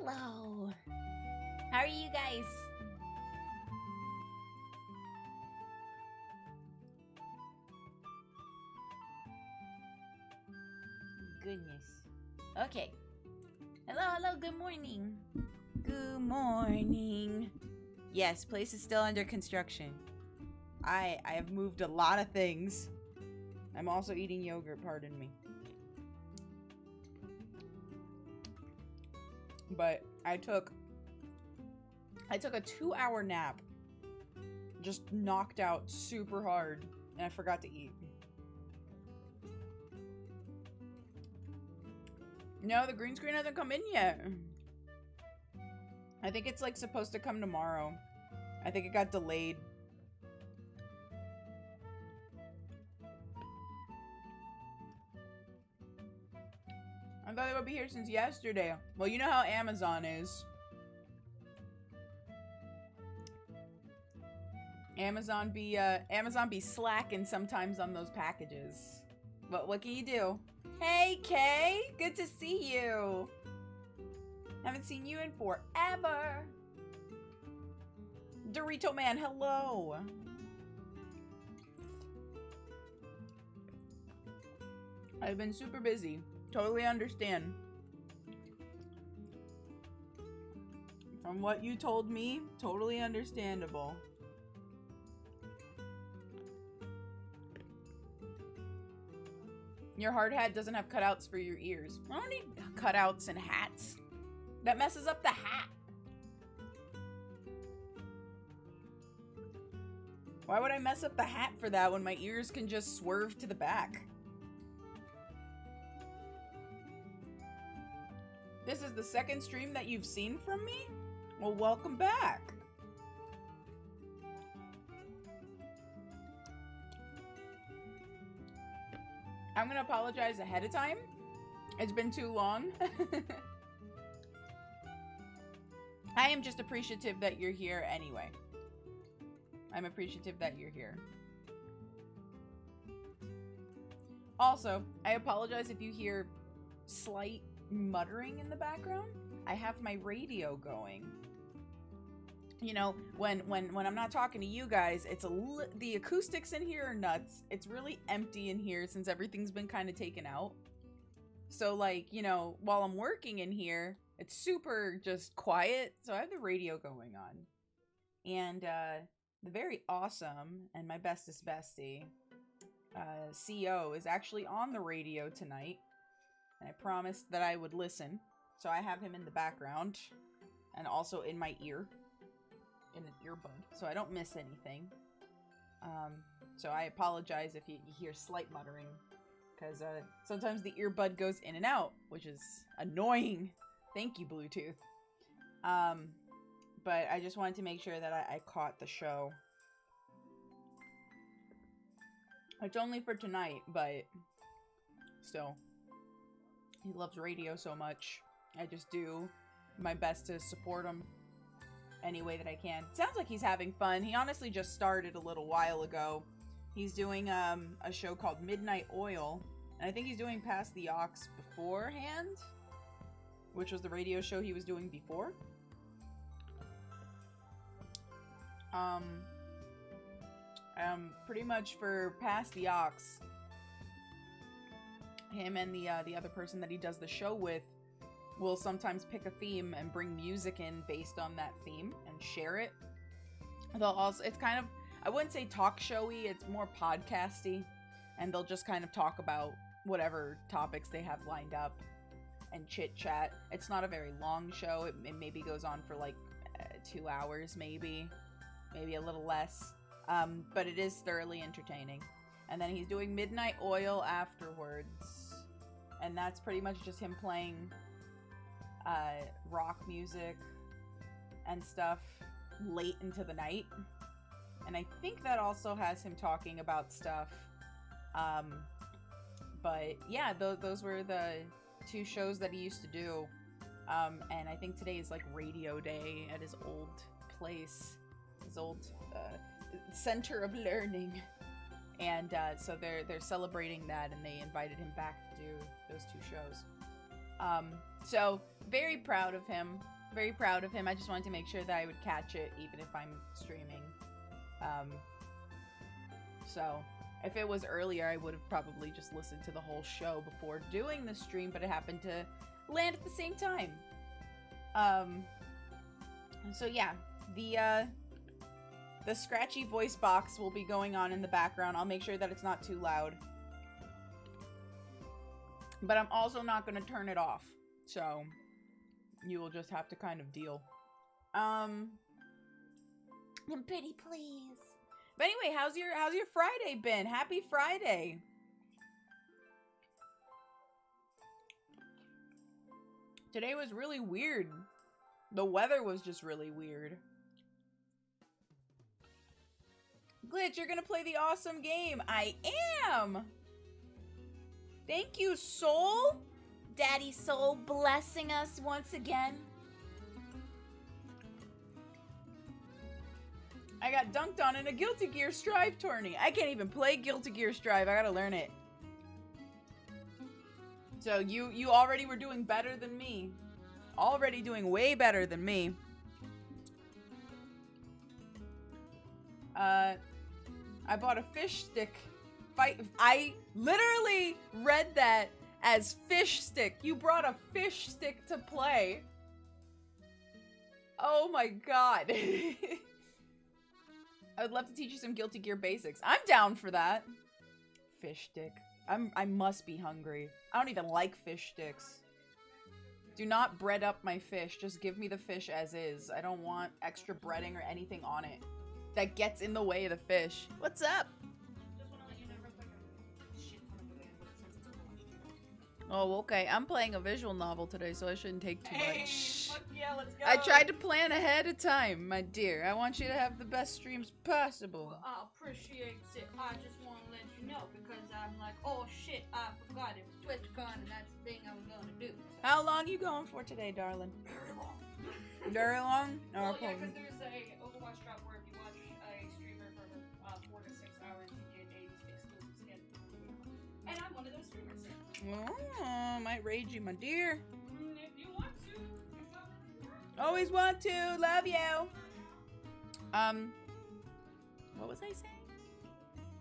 Hello. How are you guys? Goodness. Okay. Hello, good morning. Good morning. Yes, place is still under construction. I have moved a lot of things. I'm also eating yogurt, pardon me. But I took a 2-hour nap. Just knocked out super hard, and I forgot to eat. No, the green screen hasn't come in yet. I think it's like supposed to come tomorrow. I think it got delayed. I thought it would be here since yesterday. Well, you know how Amazon is. Amazon be slacking sometimes on those packages. But what can you do? Hey, Kay! Good to see you! Haven't seen you in forever! Dorito Man, hello! I've been super busy. Totally understand. From what you told me, totally understandable. Your hard hat doesn't have cutouts for your ears. I don't need cutouts and hats. That messes up the hat. Why would I mess up the hat for that when my ears can just swerve to the back? This is the second stream that you've seen from me? Well, welcome back. I'm gonna apologize ahead of time. It's been too long. I am just appreciative that you're here anyway. I'm appreciative that you're here. Also, I apologize if you hear slight muttering in the background. I have my radio going. You know, when I'm not talking to you guys, it's the acoustics in here are nuts. It's really empty in here since everything's been kind of taken out. So like, you know, while I'm working in here, it's super just quiet. So I have the radio going on. And the very awesome and my bestest bestie, CO, is actually on the radio tonight. And I promised that I would listen. So I have him in the background and also in my ear. In an earbud, so I don't miss anything. So I apologize if you hear slight muttering, because sometimes the earbud goes in and out, which is annoying. Thank you, Bluetooth. But I just wanted to make sure that I caught the show. It's only for tonight, but still. He loves radio so much. I just do my best to support him any way that I can. Sounds like he's having fun. He honestly just started a little while ago. He's doing a show called Midnight Oil, and I think he's doing Past the Aux beforehand, which was the radio show he was doing before. Pretty much for Past the Aux, him and the other person that he does the show with will sometimes pick a theme and bring music in based on that theme and share it. They'll also, it's kind of, I wouldn't say talk showy, it's more podcasty, and they'll just kind of talk about whatever topics they have lined up and chit chat. It's not a very long show. It maybe goes on for like 2 hours, maybe a little less, but it is thoroughly entertaining. And then he's doing Midnight Oil afterwards, and that's pretty much just him playing rock music and stuff late into the night. And I think that also has him talking about stuff. But yeah, those were the 2 shows that he used to do. And I think today is like radio day at his old place, his old center of learning. And so they're celebrating that, and they invited him back to do those 2 shows. So very proud of him. Very proud of him. I just wanted to make sure that I would catch it even if I'm streaming. So, if it was earlier, I would have probably just listened to the whole show before doing the stream, but it happened to land at the same time. So yeah, the scratchy voice box will be going on in the background. I'll make sure that it's not too loud. But I'm also not going to turn it off. So, you will just have to kind of deal. Pretty please. But anyway, how's your Friday been? Happy Friday. Today was really weird. The weather was just really weird. Glitch, you're gonna play the awesome game. I am. Thank you, Soul. Daddy Soul blessing us once again. I got dunked on in a Guilty Gear Strive tourney. I can't even play Guilty Gear Strive. I gotta learn it. So you already were doing better than me. Already doing way better than me. I bought a fish stick. I literally read that as fish stick. You brought a fish stick to play. Oh my god. I would love to teach you some Guilty Gear basics. I'm down for that. Fish stick. I must be hungry. I don't even like fish sticks. Do not bread up my fish. Just give me the fish as is. I don't want extra breading or anything on it that gets in the way of the fish. What's up? Oh, okay. I'm playing a visual novel today, so I shouldn't take too much. Fuck yeah, let's go. I tried to plan ahead of time, my dear. I want you to have the best streams possible. Well, I appreciate it. I just want to let you know because I'm like, oh shit, I forgot it was TwitchCon and that's the thing I was going to do. How long you going for today, darling? Very long. Very long? Well, yeah, because there's a Overwatch drop where if you watch a streamer for 4 to 6 hours, you get a exclusive skin. And I'm one of those streamers. Oh, might raid you, my dear. If you want to. Always want to. Love you. What was I saying?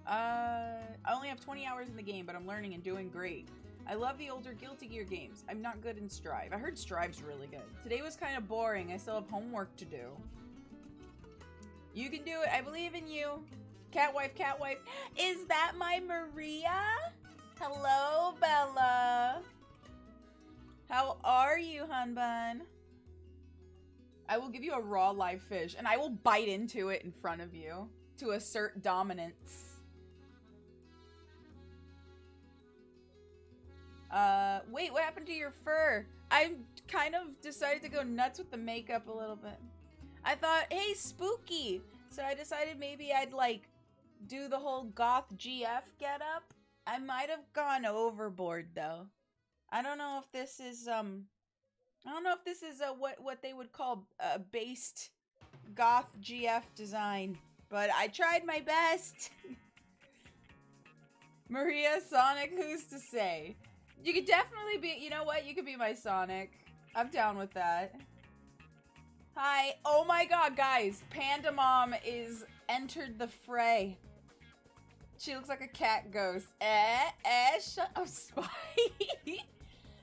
I only have 20 hours in the game, but I'm learning and doing great. I love the older Guilty Gear games. I'm not good in Strive. I heard Strive's really good. Today was kind of boring. I still have homework to do. You can do it. I believe in you. Catwife, catwife. Is that my Maria? Hello, Bella. How are you, hun bun? I will give you a raw live fish, and I will bite into it in front of you to assert dominance. Wait, what happened to your fur? I kind of decided to go nuts with the makeup a little bit. I thought, hey, spooky. So I decided maybe I'd, like, do the whole goth GF getup. I might have gone overboard, though. I don't know if this is, what they would call a based goth GF design. But I tried my best. Maria, Sonic, who's to say? You could definitely be, you know what? You could be my Sonic. I'm down with that. Hi. Oh my god, guys. Panda Mom is entered the fray. She looks like a cat ghost. Shut up, Spy.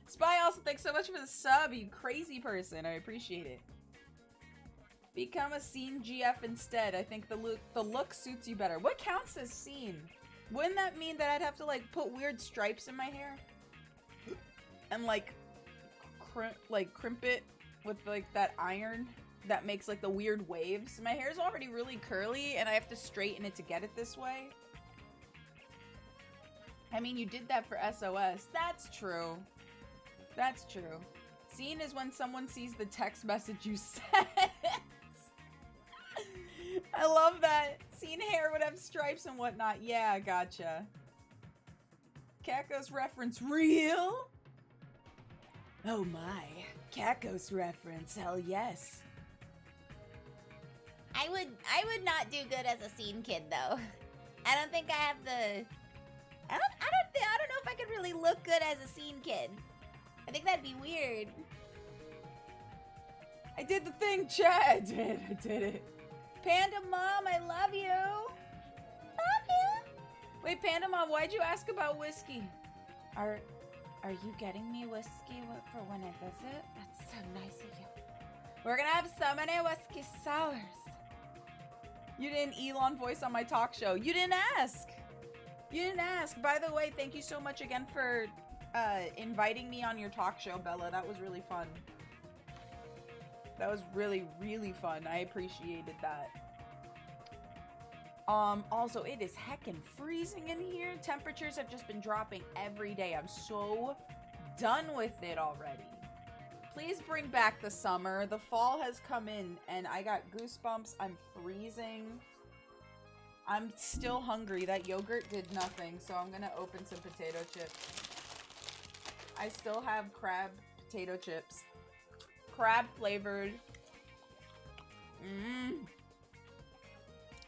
Spy also, thanks so much for the sub, you crazy person. I appreciate it. Become a scene GF instead. I think the look suits you better. What counts as scene? Wouldn't that mean that I'd have to, like, put weird stripes in my hair? And, like, crimp it with, like, that iron that makes, like, the weird waves. My hair's already really curly, and I have to straighten it to get it this way. I mean, you did that for SOS. That's true. That's true. Scene is when someone sees the text message you sent. I love that. Scene hair would have stripes and whatnot. Yeah, gotcha. Kakos reference real? Oh my. Kakos reference, hell yes. I would not do good as a scene kid though. I don't think I have the I don't know if I could really look good as a scene kid. I think that'd be weird. I did the thing, chat. I did it. Panda Mom, I love you. Love you. Wait, Panda Mom, why'd you ask about whiskey? Are you getting me whiskey for when I visit? That's so nice of you. We're gonna have so many whiskey sours. You didn't Elon voice on my talk show. You didn't ask. You didn't ask. By the way, thank you so much again for inviting me on your talk show, Bella. That was really fun. That was really, really fun. I appreciated that. Also, it is heckin' freezing in here. Temperatures have just been dropping every day. I'm so done with it already. Please bring back the summer. The fall has come in and I got goosebumps. I'm freezing. I'm still hungry. That yogurt did nothing, so I'm gonna open some potato chips. I still have crab potato chips. Crab flavored. Mmm.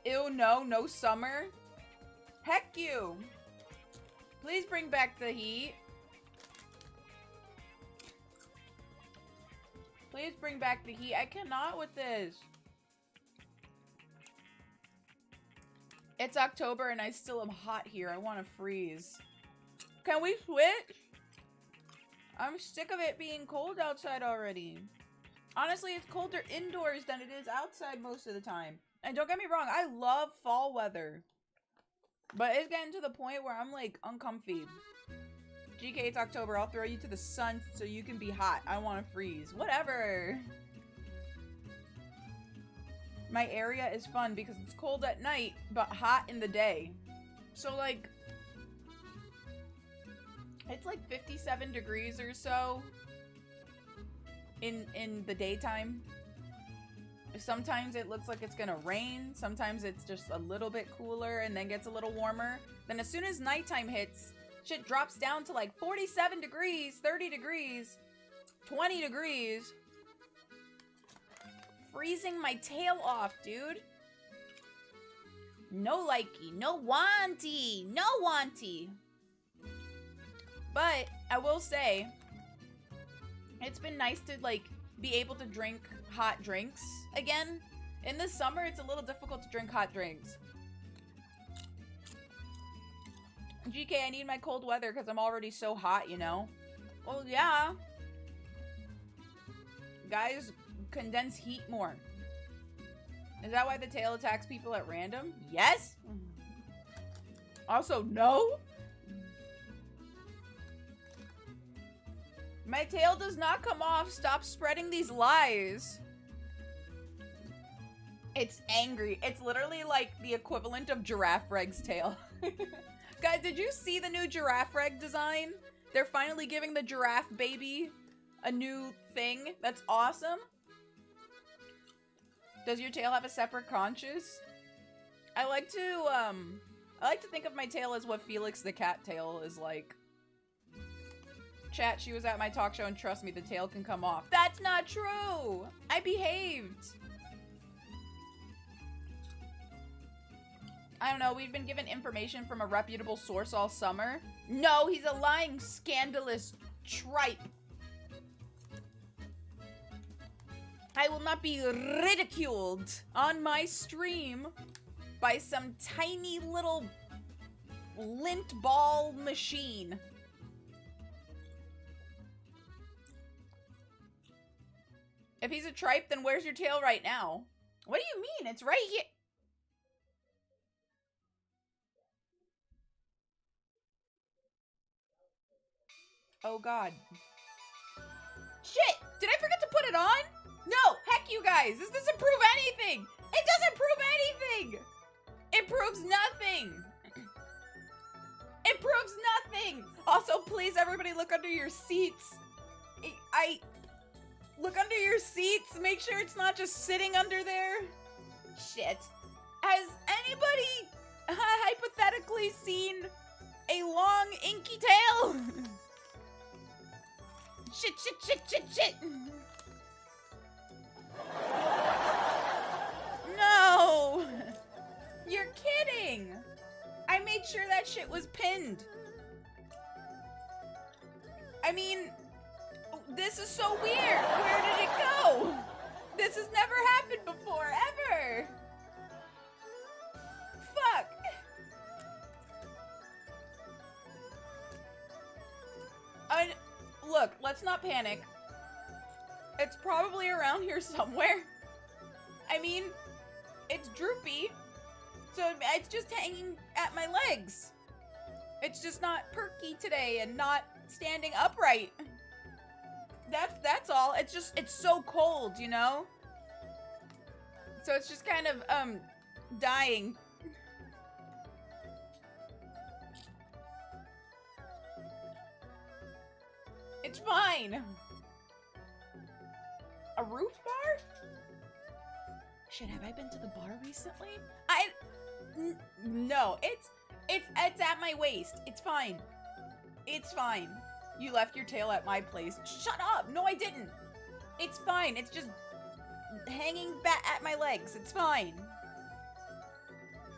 Ew, no summer. Heck you. Please bring back the heat. Please bring back the heat. I cannot with this. It's October and I still am hot here. I want to freeze. Can we switch? I'm sick of it being cold outside already. Honestly, it's colder indoors than it is outside most of the time. And don't get me wrong, I love fall weather. But it's getting to the point where I'm like uncomfy. GK, it's October. I'll throw you to the sun so you can be hot. I want to freeze. Whatever. My area is fun because it's cold at night, but hot in the day. So like, it's like 57 degrees or so in the daytime. Sometimes it looks like it's gonna rain. Sometimes it's just a little bit cooler and then gets a little warmer. Then as soon as nighttime hits, shit drops down to like 47 degrees, 30 degrees, 20 degrees. Freezing my tail off, dude. No likey, no wanty, no wanty. But I will say, it's been nice to like be able to drink hot drinks again. In the summer, it's a little difficult to drink hot drinks. GK, I need my cold weather because I'm already so hot, you know? Well, yeah. Guys, condense heat more. Is that why the tail attacks people at random? Yes? Also, no? My tail does not come off. Stop spreading these lies. It's angry. It's literally like the equivalent of Giraffe Reg's tail. Guys, did you see the new Giraffe Reg design? They're finally giving the giraffe baby a new thing. That's awesome. Does your tail have a separate conscience? I like to think of my tail as what Felix the cat tail is like. Chat, she was at my talk show and trust me, the tail can come off. That's not true! I behaved! I don't know, we've been given information from a reputable source all summer. No, he's a lying, scandalous tripe. I will not be ridiculed on my stream by some tiny little lint ball machine. If he's a tripe, then where's your tail right now? What do you mean? It's right here. Oh, God. Shit! Did I forget to put it on? No! Heck you guys! This doesn't prove anything! It doesn't prove anything! It proves nothing! It proves nothing! Also, please, everybody look under your seats. Look under your seats. Make sure it's not just sitting under there. Shit. Has anybody hypothetically seen a long, inky tail? Shit. No! You're kidding! I made sure that shit was pinned. I mean, this is so weird. Where did it go? This has never happened before, ever! Fuck! Look, let's not panic. It's probably around here somewhere. I mean, it's droopy, so it's just hanging at my legs. It's just not perky today and not standing upright. That's all. It's so cold, you know? So it's just kind of, dying. It's fine. A roof bar? Shit, have I been to the bar recently? No, it's at my waist. It's fine. It's fine. You left your tail at my place. Shut up! No, I didn't. It's fine. It's just hanging back at my legs. It's fine.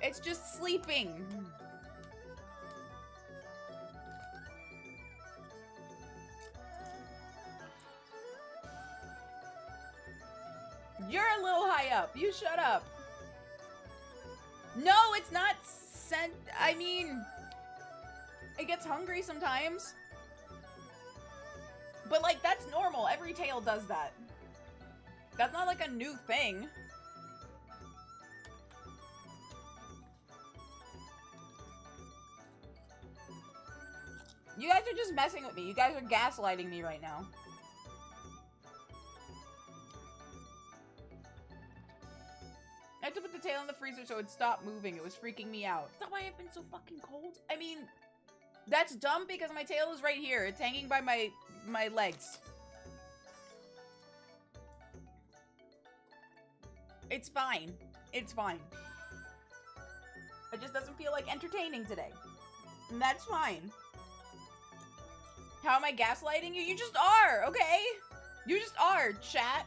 It's just sleeping. You're a little high up. You shut up. No, it's not sent. I mean, it gets hungry sometimes. But, like, that's normal. Every tail does that. That's not, like, a new thing. You guys are just messing with me. You guys are gaslighting me right now. I had to put the tail in the freezer so it'd stop moving. It was freaking me out. Is that why I've been so fucking cold? I mean, that's dumb because my tail is right here. It's hanging by my legs. It's fine. It's fine. It just doesn't feel like entertaining today. And that's fine. How am I gaslighting you? You just are, okay? You just are, chat.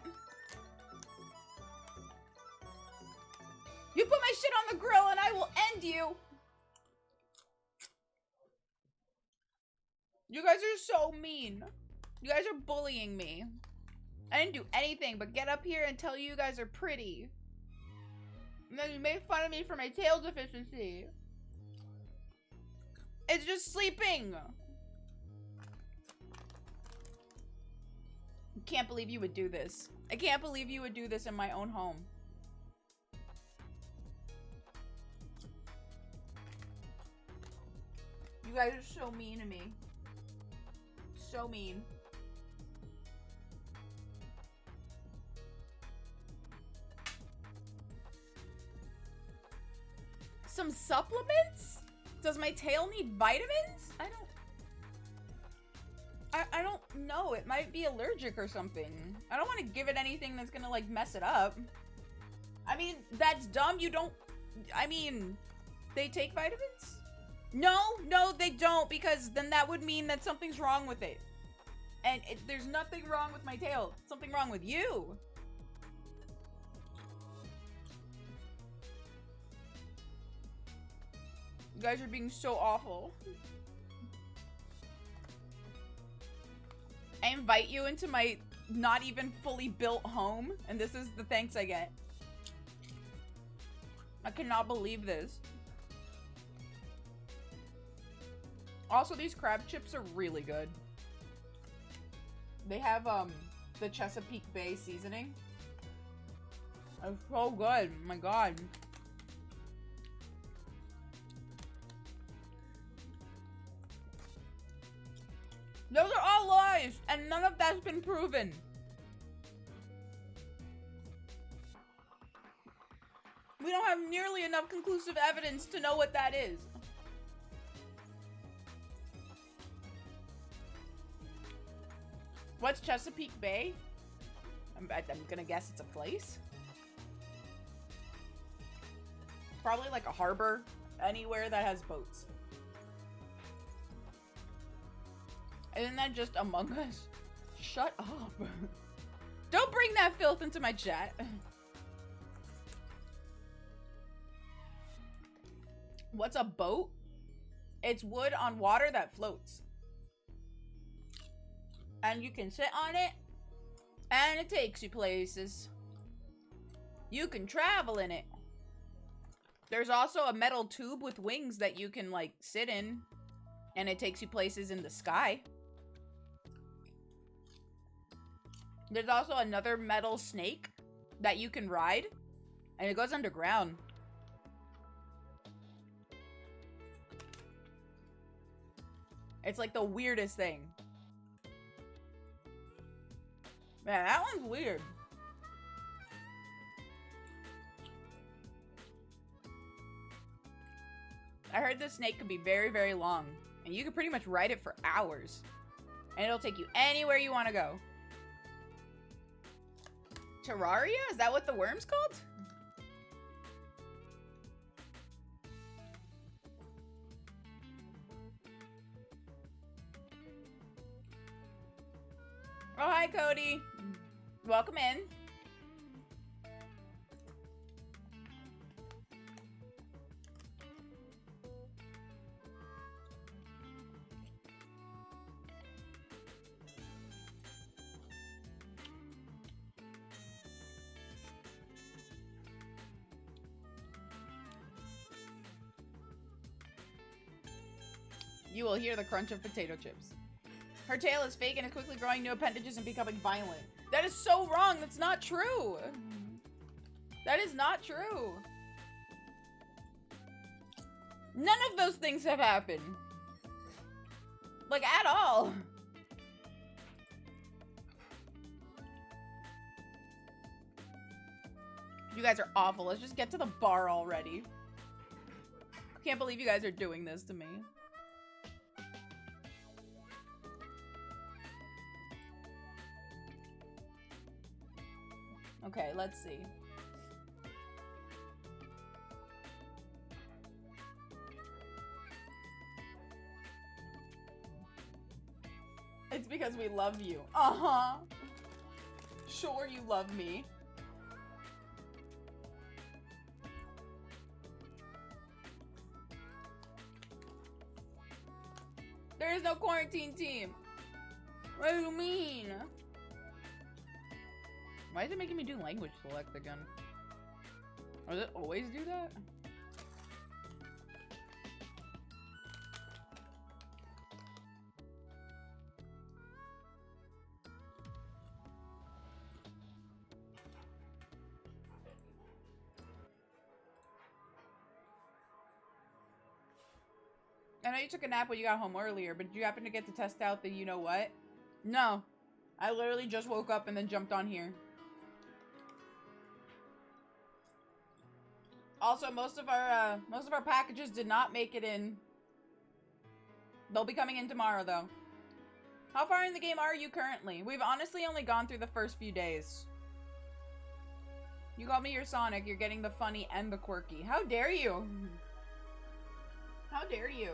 You put my shit on the grill and I will end you. You guys are so mean. You guys are bullying me. I didn't do anything but get up here and tell you guys are pretty. And then you made fun of me for my tail deficiency. It's just sleeping. I can't believe you would do this. I can't believe you would do this in my own home. You guys are so mean to me. So mean. Some supplements? Does my tail need vitamins? I don't know. It might be allergic or something. I don't want to give it anything that's gonna, like, mess it up. I mean, that's dumb. You don't... I mean, they take vitamins? No, they don't, because then that would mean that something's wrong with it. And there's nothing wrong with my tail. Something wrong with you. You guys are being so awful. I invite you into my not even fully built home, and this is the thanks I get. I cannot believe this. Also, these crab chips are really good. They have, the Chesapeake Bay seasoning. It's so good. Oh my god. Those are all lies, and none of that's been proven. We don't have nearly enough conclusive evidence to know what that is. What's Chesapeake Bay? I'm gonna guess it's a place. Probably like a harbor, anywhere that has boats. Isn't that just Among Us? Shut up. Don't bring that filth into my chat. What's a boat? It's wood on water that floats. And you can sit on it, and it takes you places. You can travel in it. There's also a metal tube with wings that you can, like, sit in. And it takes you places in the sky. There's also another metal snake that you can ride. And it goes underground. It's like the weirdest thing. Yeah, that one's weird. I heard this snake could be very, very long. And you can pretty much ride it for hours. And it'll take you anywhere you want to go. Terraria? Is that what the worm's called? Oh, hi, Cody. Welcome in. You will hear the crunch of potato chips. Her tail is fake and is quickly growing new appendages and becoming violent. That is so wrong. That's not true. That is not true. None of those things have happened. Like, at all. You guys are awful. Let's just get to the bar already. Can't believe you guys are doing this to me. Okay, let's see. It's because we love you. Uh-huh. Sure, you love me. There is no quarantine team. What do you mean? Why is it making me do language select again? Does it always do that? I know you took a nap when you got home earlier, but did you happen to get to test out the you know what? No. I literally just woke up and then jumped on here. Also, most of our packages did not make it in. They'll be coming in tomorrow, though. How far in the game are you currently? We've honestly only gone through the first few days. You called me your Sonic. You're getting the funny and the quirky. How dare you? How dare you?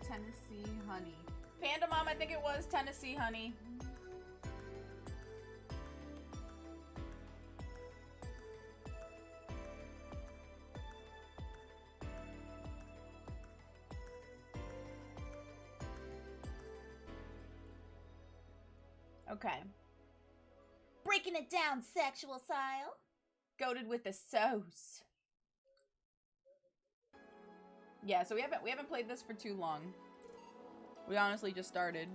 Tennessee honey. Panda Mom, I think it was Tennessee honey. Okay. Breaking it down, sexual style. Goated with the sauce. Yeah, so we haven't played this for too long. We honestly just started.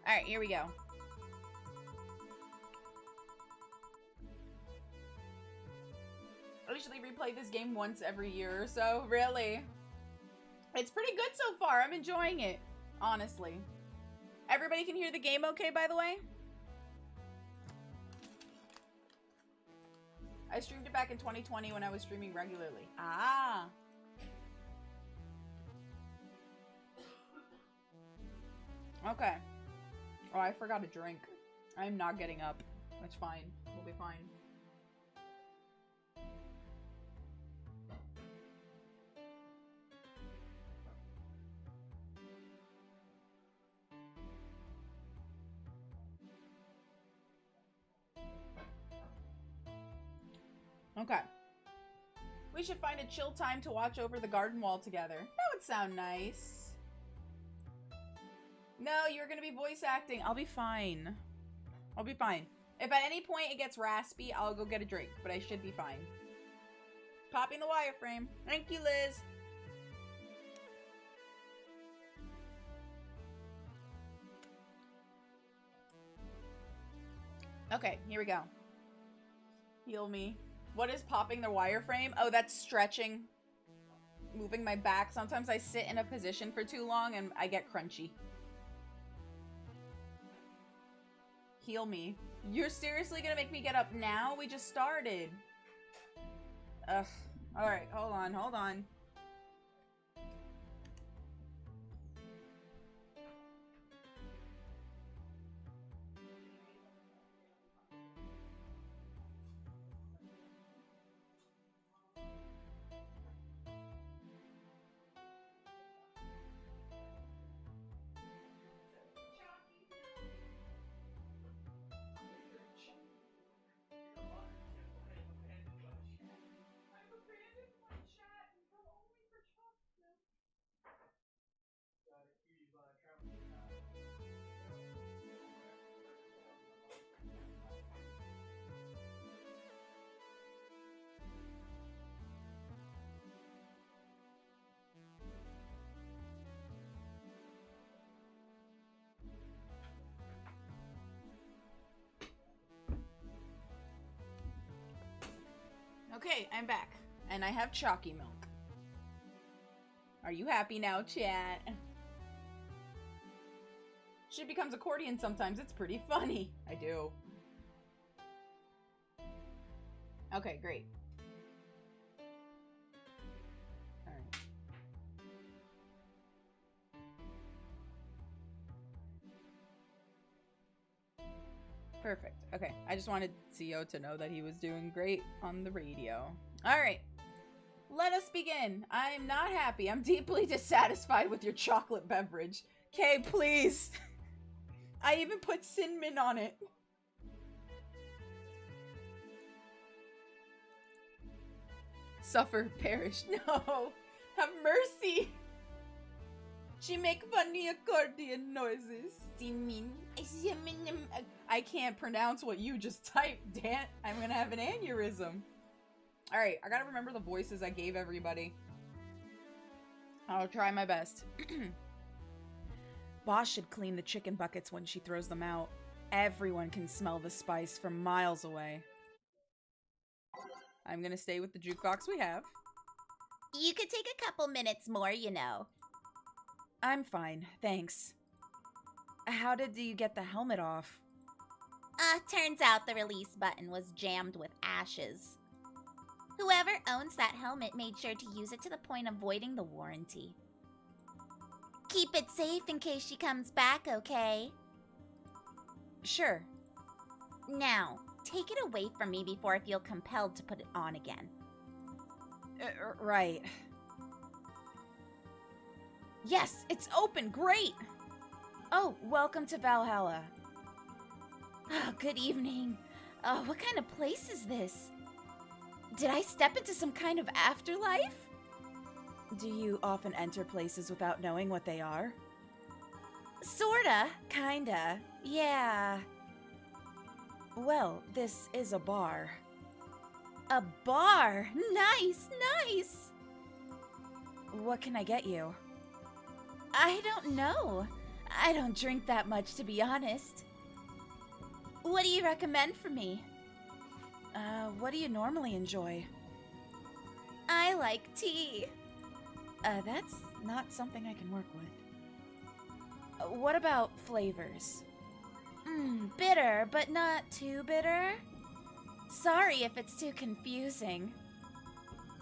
Alright, here we go. I usually replay this game once every year or so, really. It's pretty good so far. I'm enjoying it, honestly. Everybody can hear the game okay, by the way? I streamed it back in 2020 when I was streaming regularly. Ah. Okay. Oh, I forgot a drink. I'm not getting up. That's fine. We'll be fine. Okay. We should find a chill time to watch over the garden wall together. That would sound nice. No, you're gonna be voice acting. I'll be fine. I'll be fine. If at any point it gets raspy, I'll go get a drink, but I should be fine. Popping the wireframe. Thank you, Liz. Okay, here we go. Heal me. What is popping the wireframe? Oh, that's stretching. Moving my back. Sometimes I sit in a position for too long and I get crunchy. Heal me. You're seriously gonna make me get up now? We just started. Ugh. Alright, hold on, hold on. Okay, I'm back. And I have chalky milk. Are you happy now, chat? She becomes accordion sometimes. It's pretty funny. I do. Okay, great. Alright. Perfect. Okay, I just wanted CEO to know that he was doing great on the radio. Alright. Let us begin. I'm not happy. I'm deeply dissatisfied with your chocolate beverage. Okay, please. I even put cinnamon on it. Suffer, perish. No. Have mercy. She make funny accordion noises. I can't pronounce what you just typed, Dan. I'm gonna have an aneurysm. Alright, I gotta remember the voices I gave everybody. I'll try my best. Boss should clean the chicken buckets when she throws them out. Everyone can smell the spice from miles away. I'm gonna stay with the jukebox we have. You could take a couple minutes more, you know. I'm fine, thanks. How did you get the helmet off? Turns out the release button was jammed with ashes. Whoever owns that helmet made sure to use it to the point of voiding the warranty. Keep it safe in case she comes back, okay? Sure. Now, take it away from me before I feel compelled to put it on again. Right. Yes, it's open, great! Oh, welcome to Valhalla. Oh, good evening. What kind of place is this? Did I step into some kind of afterlife? Do you often enter places without knowing what they are? Sorta, kinda, yeah. Well, this is a bar. A bar? Nice, nice! What can I get you? I don't know. I don't drink that much, to be honest. What do you recommend for me? What do you normally enjoy? I like tea. That's not something I can work with. What about flavors? Bitter, but not too bitter. Sorry if it's too confusing.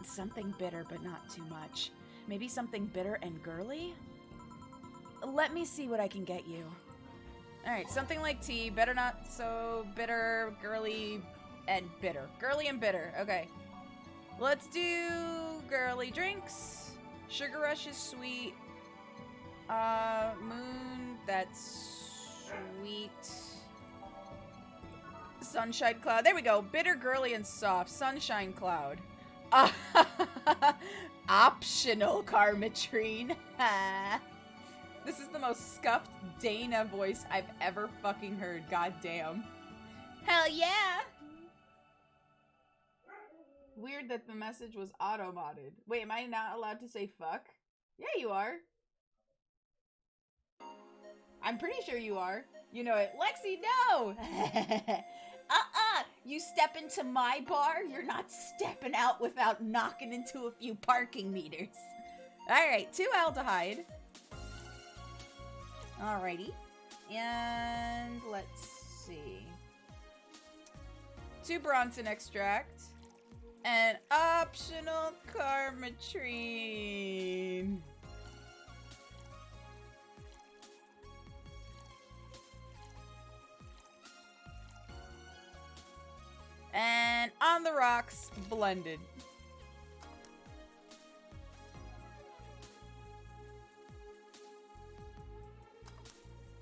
Something bitter, but not too much. Maybe something bitter and girly? Let me see what I can get you. Alright, something like tea, better not so bitter, girly, and bitter. Girly and bitter, okay. Let's do girly drinks. Sugar Rush is sweet. Moon, that's sweet. Sunshine Cloud. There we go. Bitter, girly, and soft. Sunshine Cloud. Optional Karmatrine. This is the most scuffed Dana voice I've ever fucking heard. God damn. Hell yeah! Weird that the message was auto-modded. Wait, am I not allowed to say fuck? Yeah, you are. I'm pretty sure you are. You know it. Lexi, no! You step into my bar, you're not stepping out without knocking into a few parking meters. Alright, 2 aldehyde. Alrighty. And let's see. 2 Bronson extract. And optional Karmatrine. And on the rocks, blended.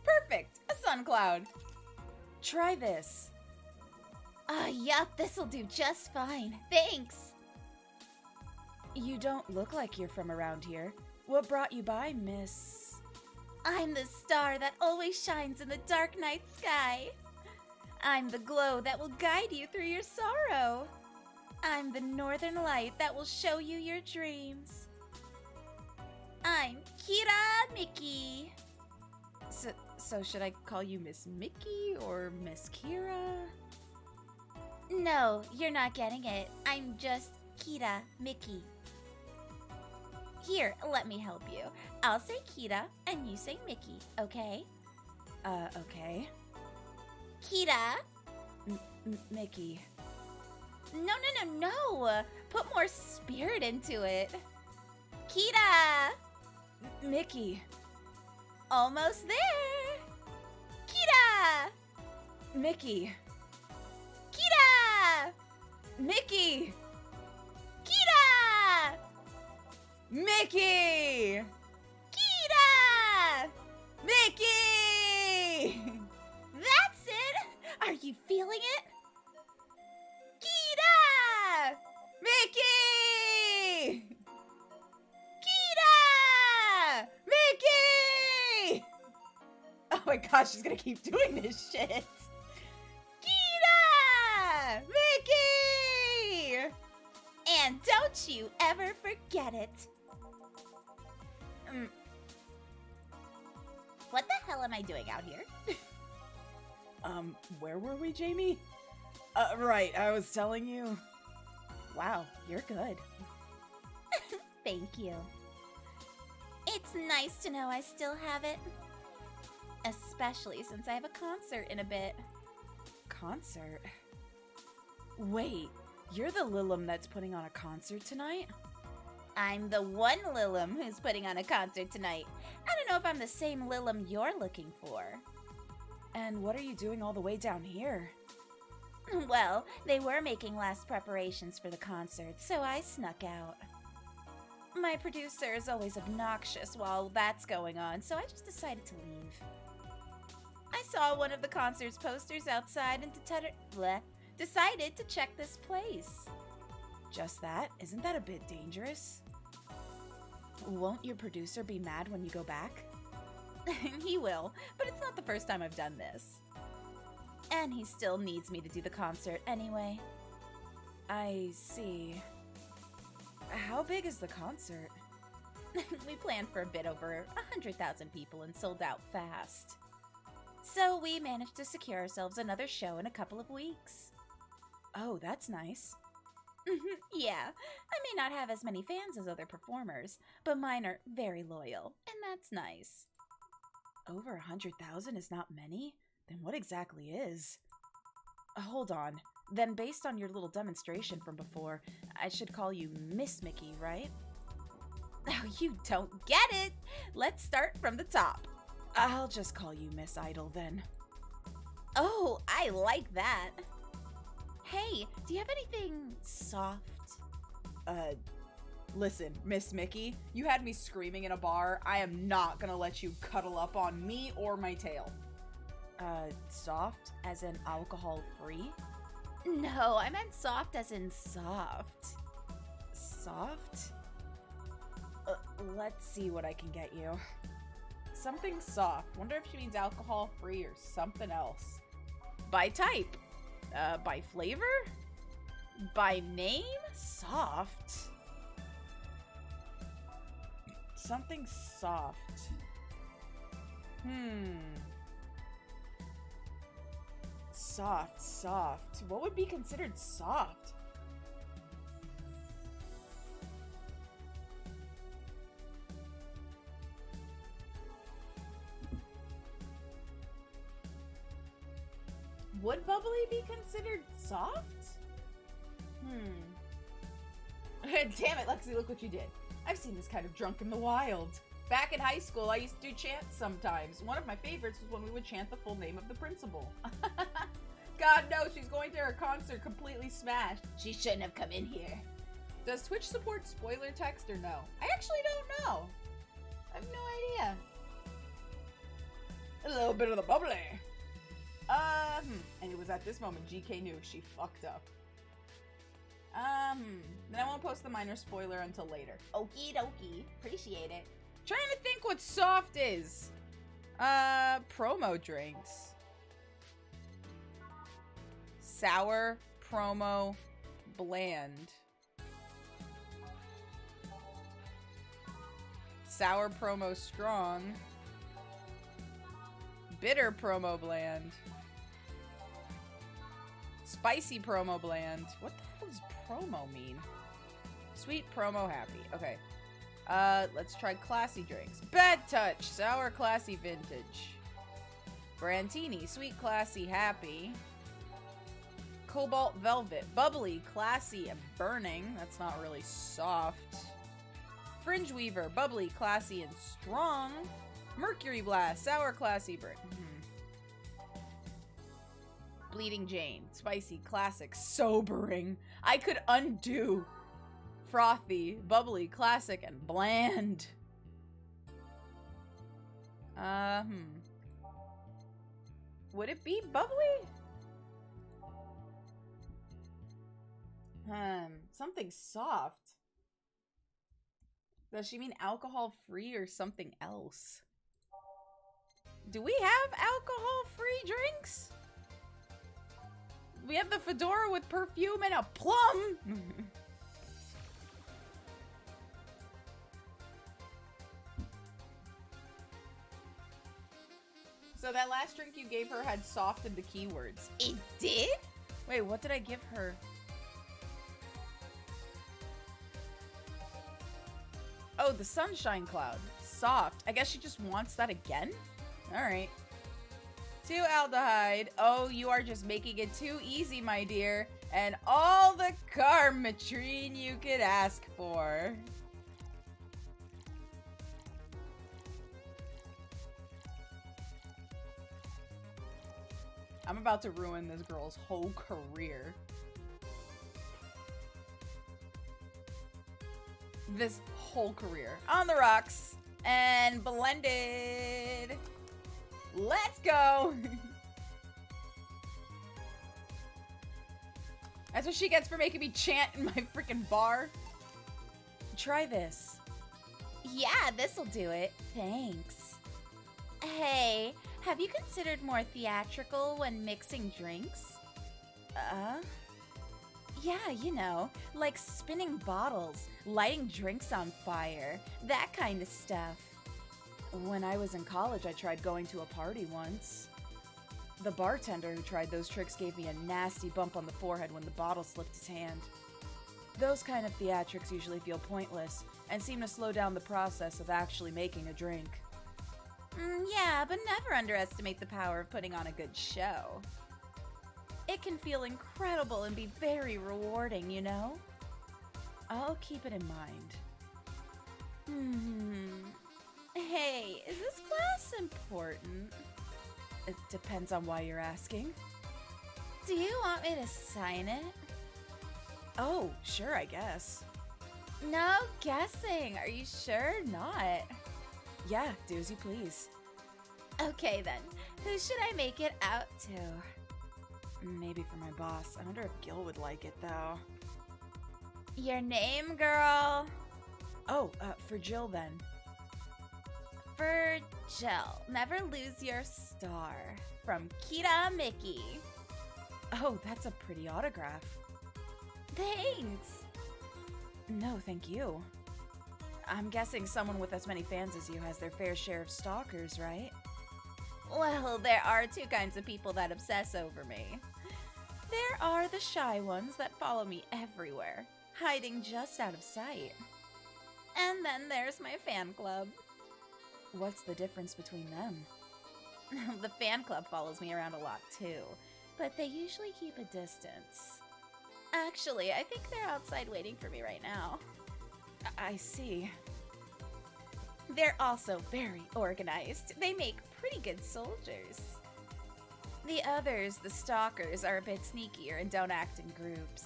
Perfect! A sun cloud. Try this. Yup, this'll do just fine. Thanks. You don't look like you're from around here. What brought you by, miss? I'm the star that always shines in the dark night sky. I'm the glow that will guide you through your sorrow. I'm the northern light that will show you your dreams. I'm Kira Mickey. So should I call you Miss Mickey or Miss Kira? No, you're not getting it. I'm just Kira Mickey. Here, let me help you. I'll say Kira and you say Mickey, okay? Okay. Kira. Mickey. No. Put more spirit into it. Kira. Mickey. Almost there. Kira. Mickey. Kira. Mickey. Kira. Mickey. Kira. Mickey. That's it. Are you feeling it? Kira. Mickey. Kira. Mickey. Oh my gosh, she's gonna keep doing this shit. Kira. Mickey. And don't you ever forget it. What the hell am I doing out here? Where were we, Jamie? Right, I was telling you. Wow, you're good. Thank you. It's nice to know I still have it. Especially since I have a concert in a bit. Concert? Wait, you're the Lilum that's putting on a concert tonight? I'm the one Lilum who's putting on a concert tonight. I don't know if I'm the same Lilum you're looking for. And what are you doing all the way down here? Well, they were making last preparations for the concert, so I snuck out. My producer is always obnoxious while that's going on, so I just decided to leave. I saw one of the concert's posters outside and decided to check this place. Just that? Isn't that a bit dangerous? Won't your producer be mad when you go back? He will, but it's not the first time I've done this. And he still needs me to do the concert anyway. I see. How big is the concert? We planned for a bit over 100,000 people and sold out fast. So we managed to secure ourselves another show in a couple of weeks. Oh, that's nice. Yeah, I may not have as many fans as other performers, but mine are very loyal, and that's nice. Over 100,000 is not many? Then what exactly is? Hold on. Then based on your little demonstration from before, I should call you Miss Mickey, right? Oh, you don't get it! Let's start from the top. I'll just call you Miss Idol then. Oh, I like that. Hey, do you have anything soft? Listen, Miss Mickey, you had me screaming in a bar. I am not gonna let you cuddle up on me or my tail. Soft as in alcohol free? No, I meant soft as in soft. Soft? Let's see what I can get you. Something soft. Wonder if she means alcohol free or something else. By type? By flavor? By name? Soft. Something soft. Soft. What would be considered soft? Would bubbly be considered soft? Damn it, Lexi, look what you did. I've seen this kind of drunk in the wild. Back in high school, I used to do chants sometimes. One of my favorites was when we would chant the full name of the principal. God, no, she's going to her concert completely smashed. She shouldn't have come in here. Does Twitch support spoiler text or no? I actually don't know. I have no idea. A little bit of the bubbly. And it was at this moment GK knew she fucked up. Then I won't post the minor spoiler until later. Okie dokie. Appreciate it. Trying to think what soft is. Promo drinks. Sour, promo, bland. Sour promo strong. Bitter promo bland. Spicy promo bland. What the hell does promo mean? Sweet promo happy. Okay. Let's try classy drinks. Bad touch. Sour classy vintage. Brantini. Sweet classy happy. Cobalt velvet. Bubbly, classy, and burning. That's not really soft. Fringe weaver. Bubbly, classy, and strong. Mercury blast. Sour classy burn. Bleeding Jane. Spicy, classic, sobering. I could undo. Frothy, bubbly, classic, and bland. Would it be bubbly? Something soft. Does she mean alcohol-free or something else? Do we have alcohol-free drinks? We have the fedora with perfume and a plum! So that last drink you gave her had soft in the keywords. It did? Wait, what did I give her? Oh, the sunshine cloud. Soft. I guess she just wants that again? Alright. 2 aldehyde. Oh, you are just making it too easy, my dear. And all the karmatrine you could ask for. I'm about to ruin this girl's whole career. This whole career. On the rocks. And blended. Let's go. That's what she gets for making me chant in my freaking bar. Try this. Yeah, this'll do it. Thanks. Hey, have you considered more theatrical when mixing drinks? Yeah, you know, like spinning bottles, lighting drinks on fire, that kind of stuff. When I was in college, I tried going to a party once. The bartender who tried those tricks gave me a nasty bump on the forehead when the bottle slipped his hand. Those kind of theatrics usually feel pointless and seem to slow down the process of actually making a drink. Yeah, but never underestimate the power of putting on a good show. It can feel incredible and be very rewarding, you know? I'll keep it in mind. Hey, is this class important? It depends on why you're asking. Do you want me to sign it? Oh, sure, I guess. No guessing. Are you sure? Not. Yeah, do as you please. Okay then, who should I make it out to? Maybe for my boss. I wonder if Gil would like it, though. Your name, girl? Oh, for Jill, then. For Jill, never lose your star. From Kita Mickey. Oh, that's a pretty autograph. Thanks. No, thank you. I'm guessing someone with as many fans as you has their fair share of stalkers, right? Well, there are two kinds of people that obsess over me. There are the shy ones that follow me everywhere, hiding just out of sight. And then there's my fan club. What's the difference between them? The fan club follows me around a lot too, but they usually keep a distance. Actually, I think they're outside waiting for me right now. I see. They're also very organized. They make pretty good soldiers. The others, the stalkers, are a bit sneakier and don't act in groups.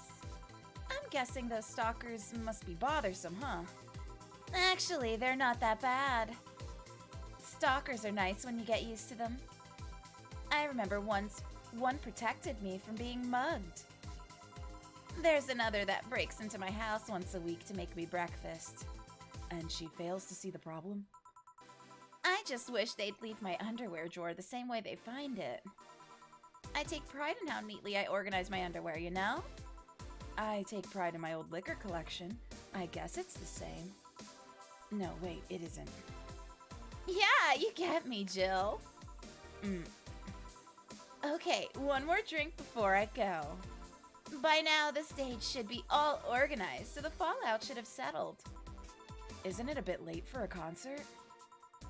I'm guessing those stalkers must be bothersome, huh? Actually, they're not that bad. Stalkers are nice when you get used to them. I remember once one protected me from being mugged. There's another that breaks into my house once a week to make me breakfast. And she fails to see the problem? I just wish they'd leave my underwear drawer the same way they find it. I take pride in how neatly I organize my underwear, you know? I take pride in my old liquor collection. I guess it's the same. No, wait, it isn't. Yeah, you get me, Jill. Okay, one more drink before I go. By now, the stage should be all organized, so the fallout should have settled. Isn't it a bit late for a concert?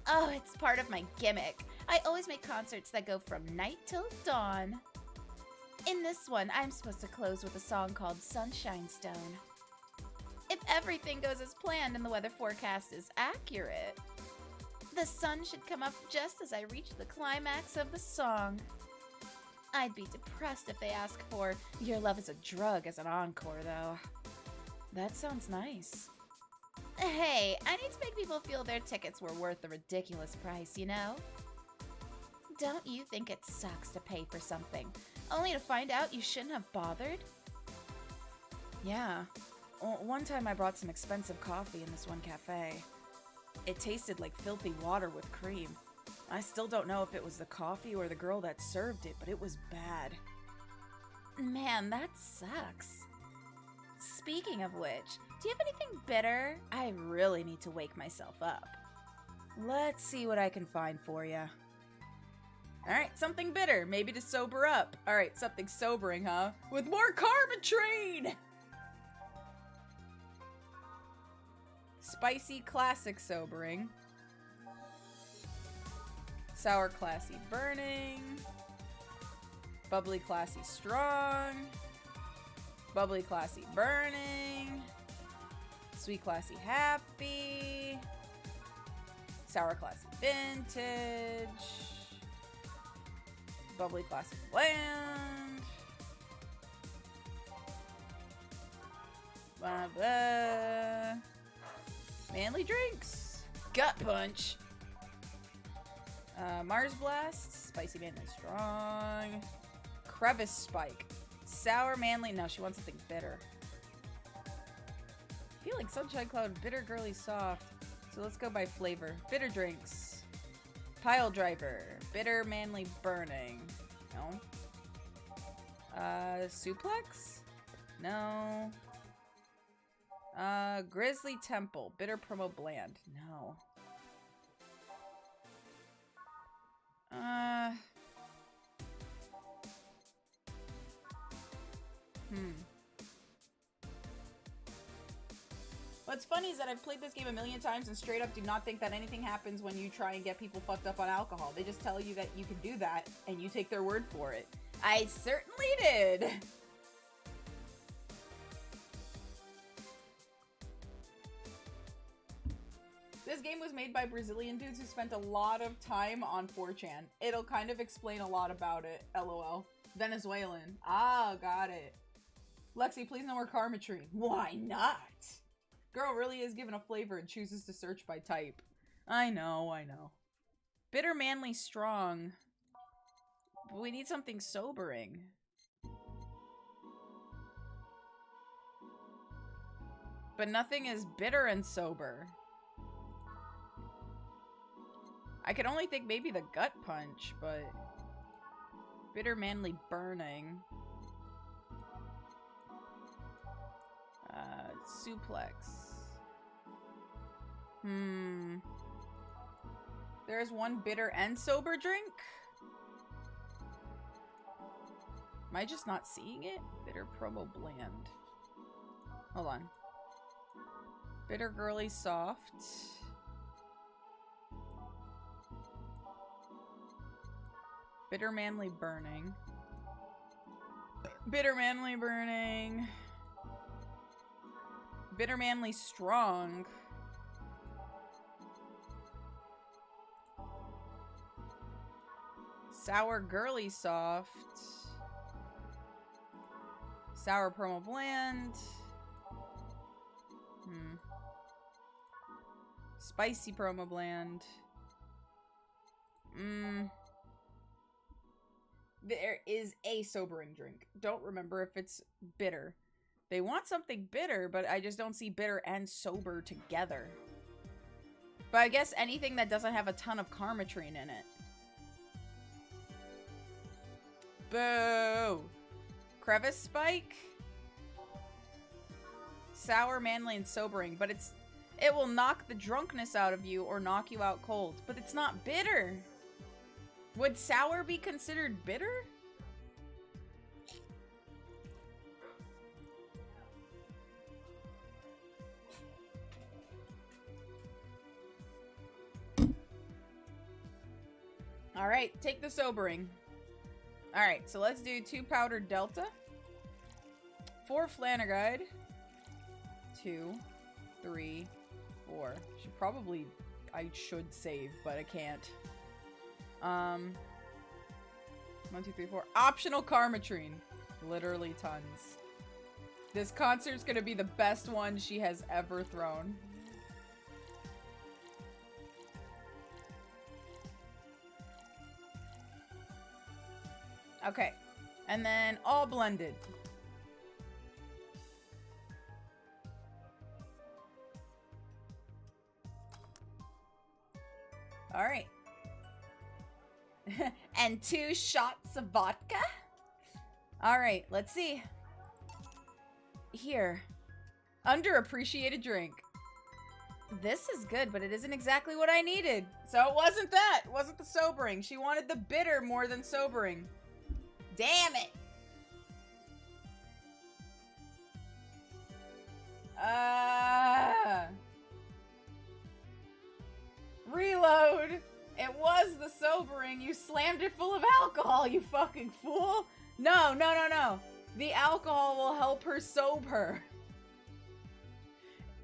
Oh, it's part of my gimmick. I always make concerts that go from night till dawn. In this one, I'm supposed to close with a song called Sunshine Stone. If everything goes as planned and the weather forecast is accurate, the sun should come up just as I reach the climax of the song. I'd be depressed if they ask for Your Love is a Drug as an encore, though. That sounds nice. Hey, I need to make people feel their tickets were worth the ridiculous price, you know? Don't you think it sucks to pay for something, only to find out you shouldn't have bothered? Yeah. One time I brought some expensive coffee in this one cafe. It tasted like filthy water with cream. I still don't know if it was the coffee or the girl that served it, but it was bad. Man, that sucks. Speaking of which, do you have anything bitter? I really need to wake myself up. Let's see what I can find for you. Alright, something bitter, maybe to sober up. Alright, something sobering, huh? With more Carbotrain! Spicy classic sobering. Sour classy burning. Bubbly classy strong. Bubbly classy burning. Sweet classy happy. Sour classy vintage. Bubbly classy bland. Blah, blah. Manly drinks. Gut punch. Mars Blast. Spicy manly strong. Crevice spike. Sour manly. No, she wants something bitter. I feel like Sunshine Cloud, bitter girly soft. So let's go by flavor. Bitter drinks. Pile driver. Bitter manly burning. No. Suplex? No. Grizzly Temple. Bitter promo bland. No. What's funny is that I've played this game a million times and straight up do not think that anything happens when you try and get people fucked up on alcohol. They just tell you that you can do that, and you take their word for it. I certainly did! This game was made by Brazilian dudes who spent a lot of time on 4chan. It'll kind of explain a lot about it, lol. Venezuelan. Ah, got it. Lexi, please no more Carbotrain. Why not? Girl really is given a flavor and chooses to search by type. I know, I know. Bitter, manly, strong. But we need something sobering. But nothing is bitter and sober. I could only think maybe the gut punch, but... Bitter, manly, burning. Suplex. There's one bitter and sober drink? Am I just not seeing it? Bitter, promo, bland. Hold on. Bitter, girly, soft. Bitter, manly, burning. Bitter, manly, burning. Bitter, manly, strong. Sour, girly, soft. Sour, promo, bland. Spicy, promo, bland. There is a sobering drink. Don't remember if it's bitter. They want something bitter, but I just don't see bitter and sober together. But I guess anything that doesn't have a ton of Karmatrine in it. Boo! Crevice spike? Sour, manly, and sobering. But it will knock the drunkenness out of you or knock you out cold. But it's not bitter. Would sour be considered bitter? Alright, take the sobering. Alright, so let's do 2 powdered Delta. 4 Flannerguide. 2, 3, 4. I should save, but I can't. 1, 2, 3, 4. Optional Karmatrine. Literally tons. This concert's gonna be the best one she has ever thrown. Okay. And then all blended. Alright. And 2 shots of vodka? Alright, let's see. Here. Underappreciated drink. This is good, but it isn't exactly what I needed. So it wasn't that. It wasn't the sobering. She wanted the bitter more than sobering. Damn it! Reload! It was the sobering. You slammed it full of alcohol, you fucking fool! No, no, no, no. The alcohol will help her sober.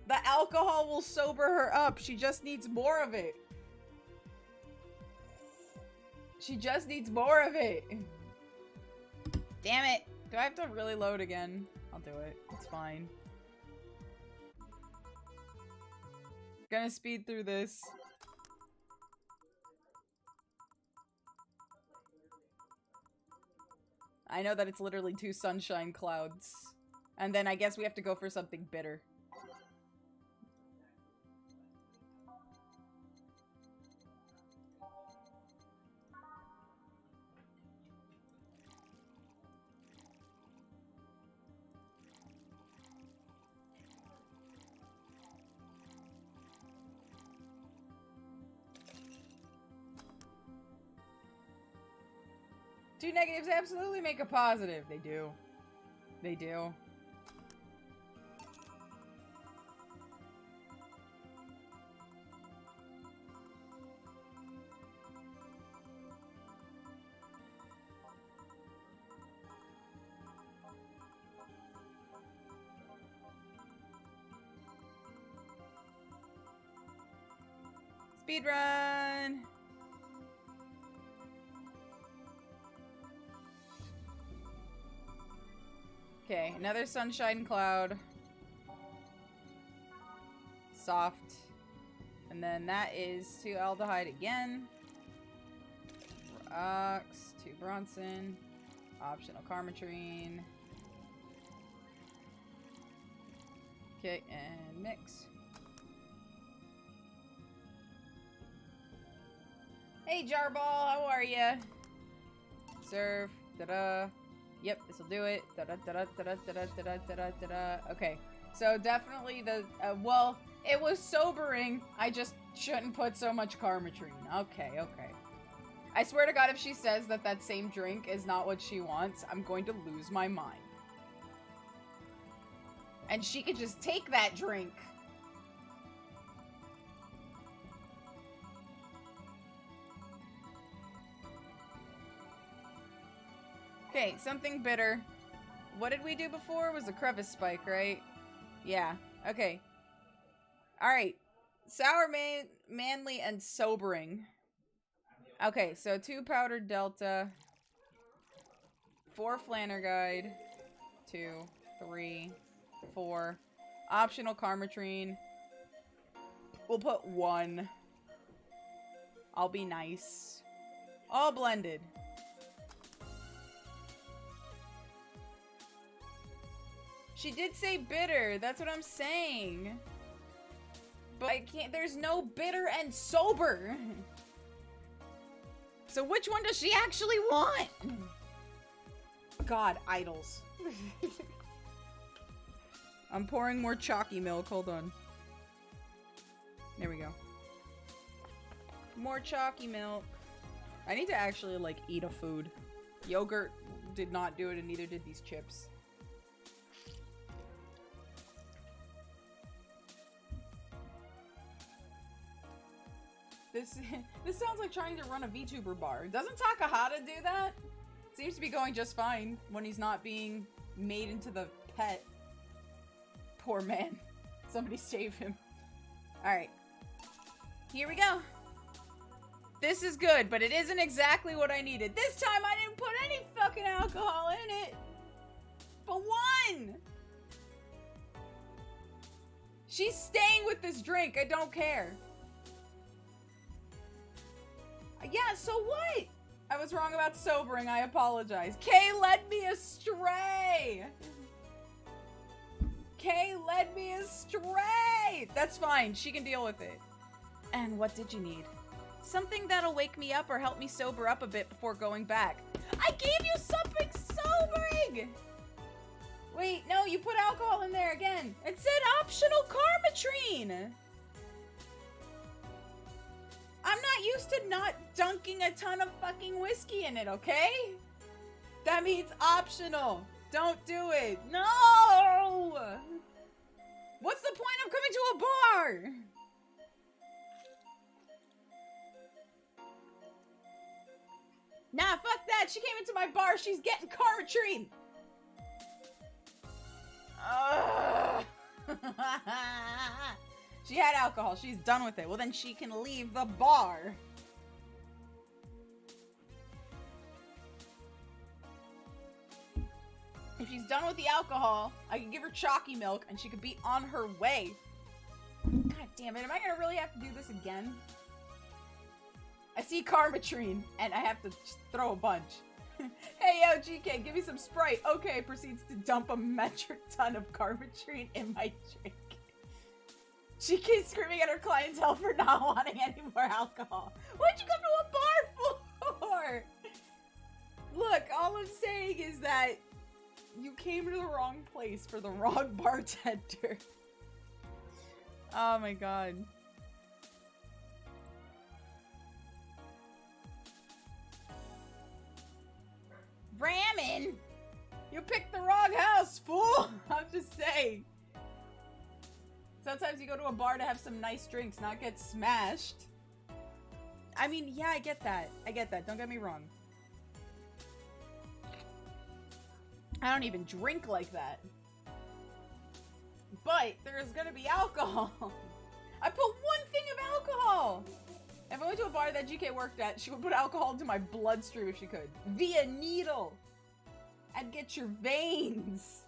The alcohol will sober her up. She just needs more of it. She just needs more of it. Damn it. Do I have to really load again? I'll do it. It's fine. Gonna speed through this. I know that it's literally 2 sunshine clouds. And then I guess we have to go for something bitter. Two negatives absolutely make a positive. They do. They do. Speedrun! Okay, another sunshine cloud. Soft. And then that is 2 aldehyde again. Ox, 2 Bronson, optional Karmatrine. Okay, and mix. Hey, Jarball, how are ya? Serve. Da-da. Yep, this'll do it. Da-da-da-da-da-da-da-da-da-da-da. Okay, so definitely the, well, it was sobering. I just shouldn't put so much Karmatrine. Okay, okay. I swear to God, if she says that that same drink is not what she wants, I'm going to lose my mind. And she could just take that drink. Okay, something bitter. What did we do before? It was a crevice spike, right? Yeah. Okay. Alright. Sour, manly, and sobering. Okay, so 2 powdered delta. 4 flanner guide. 2, 3, 4. Optional Karmatrine. We'll put 1. I'll be nice. All blended. She did say bitter. That's what I'm saying. But I can't. There's no bitter and sober. So which one does she actually want? God, idols. I'm pouring more chalky milk. Hold on. There we go. More chalky milk. I need to actually, like, eat a food. Yogurt did not do it, and neither did these chips. This sounds like trying to run a VTuber bar. Doesn't Takahata do that? Seems to be going just fine when he's not being made into the pet. Poor man. Somebody save him. Alright. Here we go. This is good, but it isn't exactly what I needed. This time I didn't put any fucking alcohol in it. But 1! She's staying with this drink. I don't care. Yeah, so what? I was wrong about sobering. I apologize. Kay led me astray. Kay led me astray. That's fine. She can deal with it. And what did you need? Something that'll wake me up or help me sober up a bit before going back. I gave you something sobering! Wait, no, you put alcohol in there again. It said optional Karmatrine. I'm not used to not dunking a ton of fucking whiskey in it, okay? That means optional. Don't do it. No! What's the point of coming to a bar? Nah, fuck that. She came into my bar. She's getting Karmatrine. She had alcohol. She's done with it. Well, then she can leave the bar. If she's done with the alcohol, I can give her chalky milk and she could be on her way. God damn it. Am I going to really have to do this again? I see Karmatrine and I have to just throw a bunch. Hey, yo, GK, give me some Sprite. Okay, proceeds to dump a metric ton of Karmatrine in my drink. She keeps screaming at her clientele for not wanting any more alcohol. What'd you come to a bar for? Look, all I'm saying is that you came to the wrong place for the wrong bartender. Oh my god. Ramen? You picked the wrong house, fool! I'm just saying. Sometimes you go to a bar to have some nice drinks, not get smashed. I mean, yeah, I get that. I get that. Don't get me wrong. I don't even drink like that. But there's gonna be alcohol. I put 1 thing of alcohol! If I went to a bar that GK worked at, she would put alcohol into my bloodstream if she could. Via needle! I'd get your veins!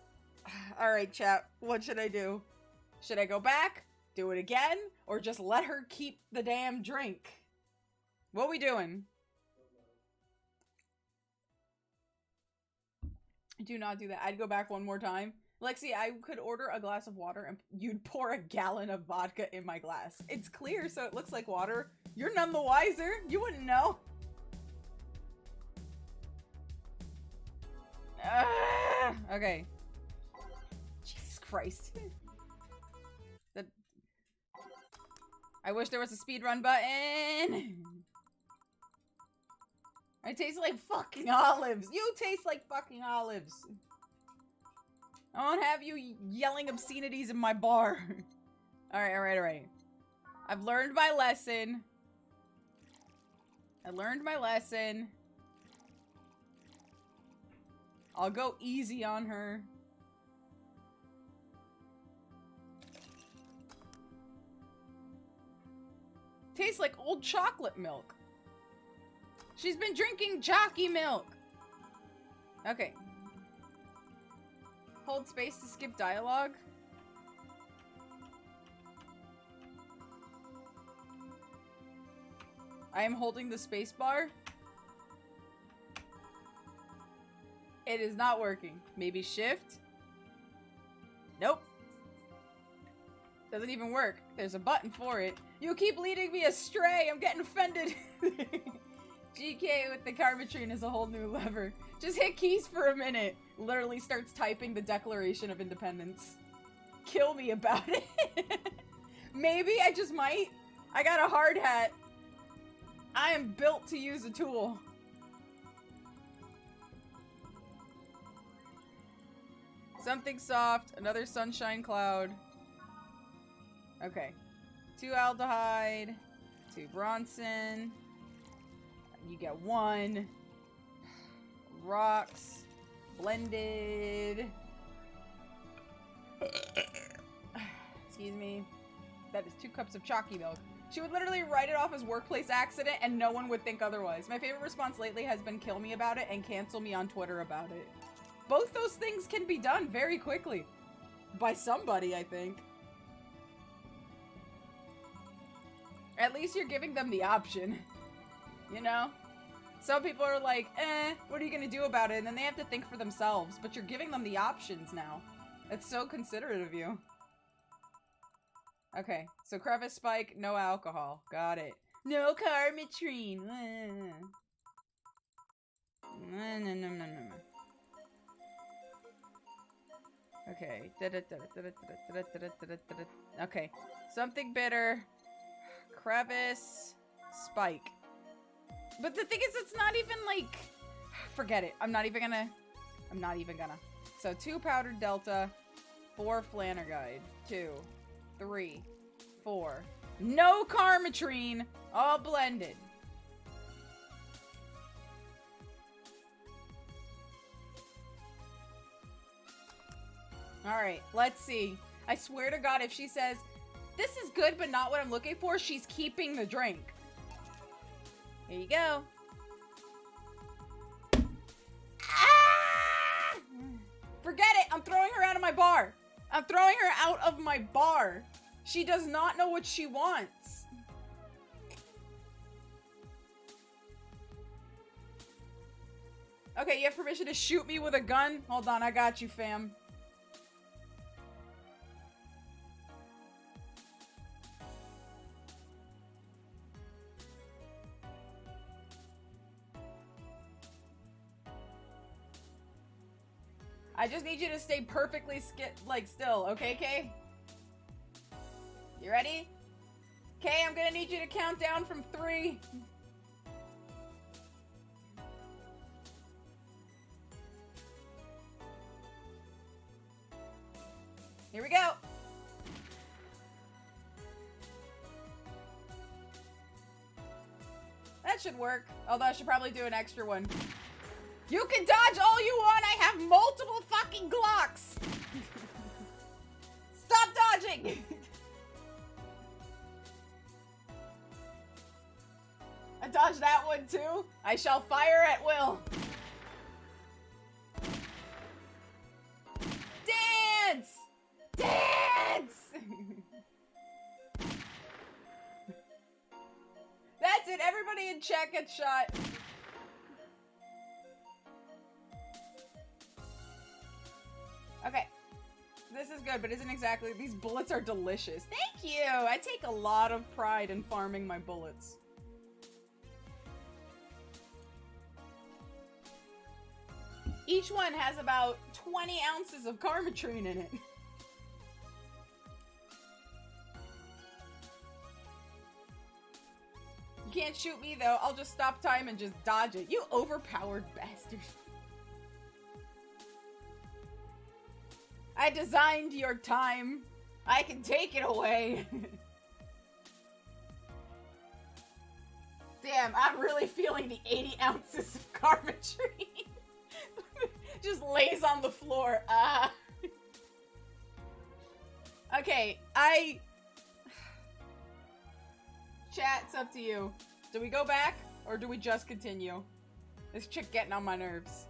Alright, chat. What should I do? Should I go back, do it again, or just let her keep the damn drink? What we doing? Do not do that. I'd go back one more time. Lexi, I could order a glass of water and you'd pour a gallon of vodka in my glass. It's clear, so it looks like water. You're none the wiser. You wouldn't know. Okay. Jesus Christ. I wish there was a speedrun button. I taste like fucking olives. You taste like fucking olives. I won't have you yelling obscenities in my bar. Alright, alright, alright. I've learned my lesson. I learned my lesson. I'll go easy on her. Tastes like old chocolate milk. She's been drinking jockey milk. Okay. Hold space to skip dialogue. I am holding the space bar. It is not working. Maybe shift? Nope. Doesn't even work. There's a button for it. You keep leading me astray. I'm getting offended. GK with the Karmatrine is a whole new lever. Just hit keys for a minute. Literally starts typing the Declaration of Independence. Kill me about it. Maybe I just might. I got a hard hat. I am built to use a tool. Something soft. Another sunshine cloud. Okay. 2 aldehyde. 2 Bronson. You get 1. Rocks. Blended. Excuse me. That is 2 cups of chalky milk. She would literally write it off as workplace accident and no one would think otherwise. My favorite response lately has been kill me about it and cancel me on Twitter about it. Both those things can be done very quickly. By somebody, I think. At least you're giving them the option. You know? Some people are like, what are you gonna do about it? And then they have to think for themselves. But you're giving them the options now. That's so considerate of you. Okay, so crevice spike, no alcohol. Got it. No Karmatrine. No. Okay. Okay. Something bitter. Crevice. Spike. But the thing is, it's not even like... Forget it. I'm not even gonna. So 2 powdered delta. 4 Flannerguide. 2. 3. 4. No Karmatrine. All blended. Alright, let's see. I swear to God, if she says, this is good but not what I'm looking for, she's keeping the drink. Here you go. Ah! Forget it! I'm throwing her out of my bar. I'm throwing her out of my bar. She does not know what she wants. Okay, you have permission to shoot me with a gun? Hold on, I got you, fam. I just need you to stay perfectly still, okay, Kay? You ready? Kay, I'm gonna need you to count down from 3. Here we go. That should work. Although I should probably do an extra one. You can dodge all you want. I have multiple fucking Glocks. Stop dodging. I dodged that one too. I shall fire at will. Dance! Dance! That's it. Everybody in chat gets shot. is good, but isn't exactly. These bullets are delicious. Thank you! I take a lot of pride in farming my bullets. Each one has about 20 ounces of Karmatrine in it. You can't shoot me though. I'll just stop time and just dodge it. You overpowered bastard. I designed your time. I can take it away. Damn, I'm really feeling the 80 ounces of Karmatrine. Just lays on the floor. Okay, Chat, it's up to you. Do we go back, or do we just continue? This chick getting on my nerves.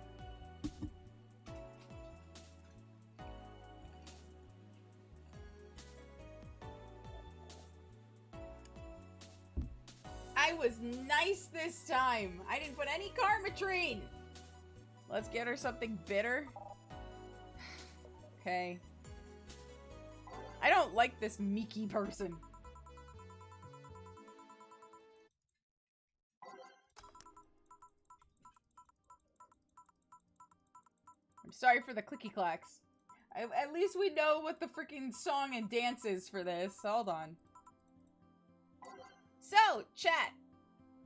I was nice this time. I didn't put any Karmatrine. Let's get her something bitter. Okay. I don't like this Miki person. I'm sorry for the clicky clacks. At least we know what the freaking song and dance is for this. Hold on. So, chat.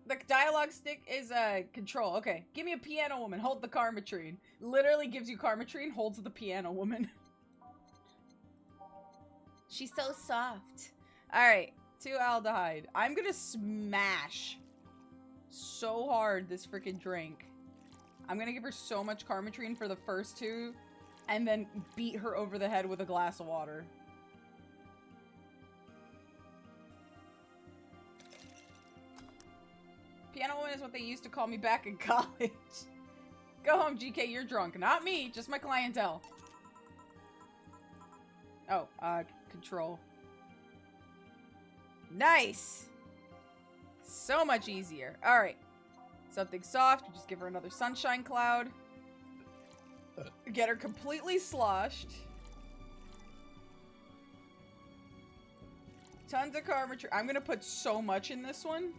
The dialogue stick is control. Okay, give me a piano woman. Hold the Karmatrine. Literally gives you Karmatrine, holds the piano woman. She's so soft. Alright, 2-aldehyde. I'm gonna smash so hard this freaking drink. I'm gonna give her so much Karmatrine for the first two, and then beat her over the head with a glass of water. Piano woman is what they used to call me back in college. Go home, GK, you're drunk. Not me, just my clientele. Oh, control. Nice! So much easier. Alright. Something soft, you just give her another sunshine cloud. Get her completely sloshed. Tons of Karmatrine. I'm gonna put so much in this one.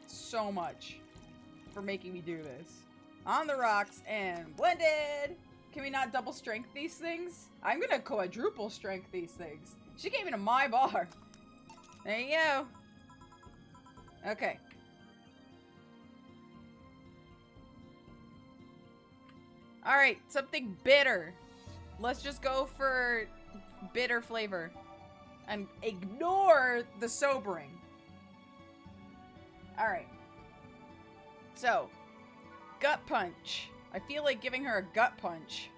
So much for making me do this. On the rocks and blended. Can we not double strength these things? I'm gonna quadruple strength these things. She gave me to my bar. There you go. Okay. Alright, something bitter. Let's just go for bitter flavor. And ignore the sobering. Alright. So, gut punch. I feel like giving her a gut punch.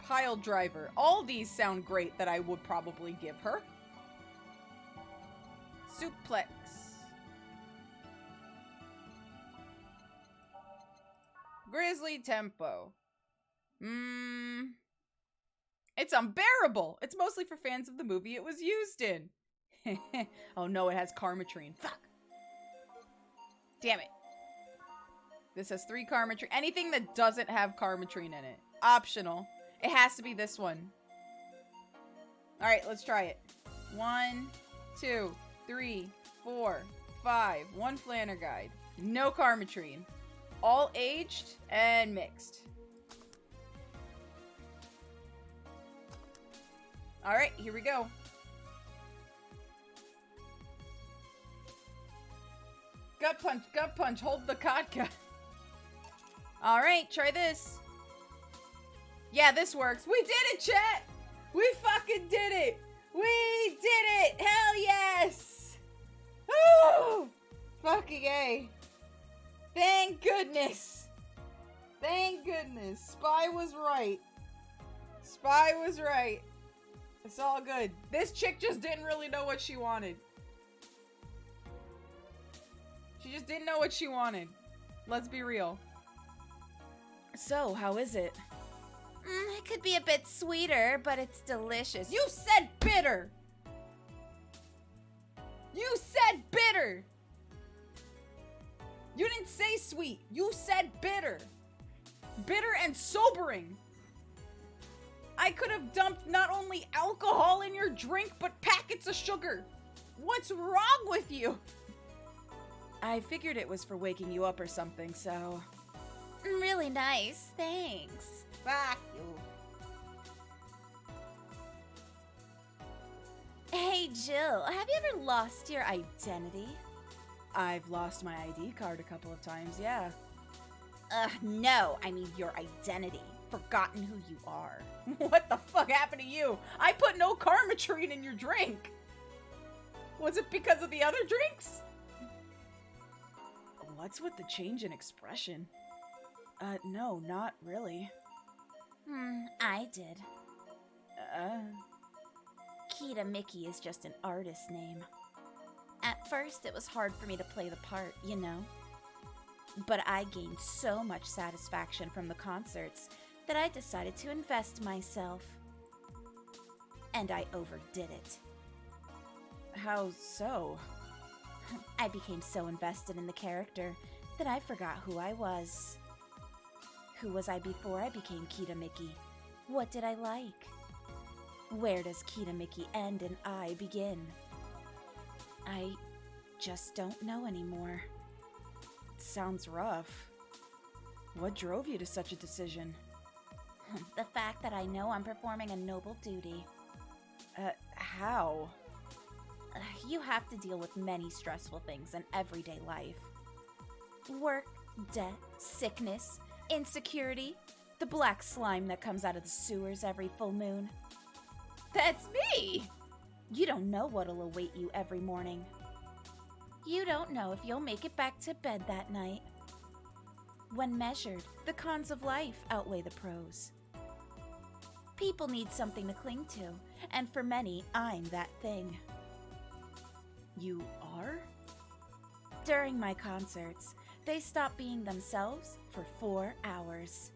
Pile driver. All these sound great that I would probably give her. Suplex. Grizzly tempo. It's unbearable. It's mostly for fans of the movie it was used in. Oh no, it has Karmatrine. Fuck. Damn it. This has 3 Karmatrine. Anything that doesn't have Karmatrine in it. Optional. It has to be this one. Alright, let's try it. 1, 2, 3, 4, 5. 1 Flanner guide. No Karmatrine. All aged and mixed. Alright, here we go. Gut punch, hold the Kotka. Alright, try this. Yeah, this works. We did it, chat! We fucking did it! We did it! Hell yes! Woo! Fucking A. Thank goodness. Thank goodness. Spy was right. Spy was right. It's all good. This chick just didn't really know what she wanted. She just didn't know what she wanted. Let's be real. So, how is it? It could be a bit sweeter, but it's delicious. You said bitter! You said bitter! You didn't say sweet. You said bitter. Bitter and sobering. I could have dumped not only alcohol in your drink, but packets of sugar. What's wrong with you? I figured it was for waking you up or something, so... Really nice, thanks. Fuck you. Hey, Jill, have you ever lost your identity? I've lost my ID card a couple of times, yeah. No, I mean your identity. Forgotten who you are. What the fuck happened to you? I put no karmatrine in your drink. Was it because of the other drinks? What's with the change in expression? No, not really. I did. Kita Mickey is just an artist name. At first, it was hard for me to play the part, you know? But I gained so much satisfaction from the concerts that I decided to invest myself. And I overdid it. How so? I became so invested in the character that I forgot who I was. Who was I before I became Kita Mickey? What did I like? Where does Kita Mickey end and I begin? I just don't know anymore. Sounds rough. What drove you to such a decision? The fact that I know I'm performing a noble duty. How? You have to deal with many stressful things in everyday life. Work, debt, sickness, insecurity, the black slime that comes out of the sewers every full moon. That's me! You don't know what'll await you every morning. You don't know if you'll make it back to bed that night. When measured, the cons of life outweigh the pros. People need something to cling to, and for many, I'm that thing. You are? During my concerts, they stop being themselves for 4 hours.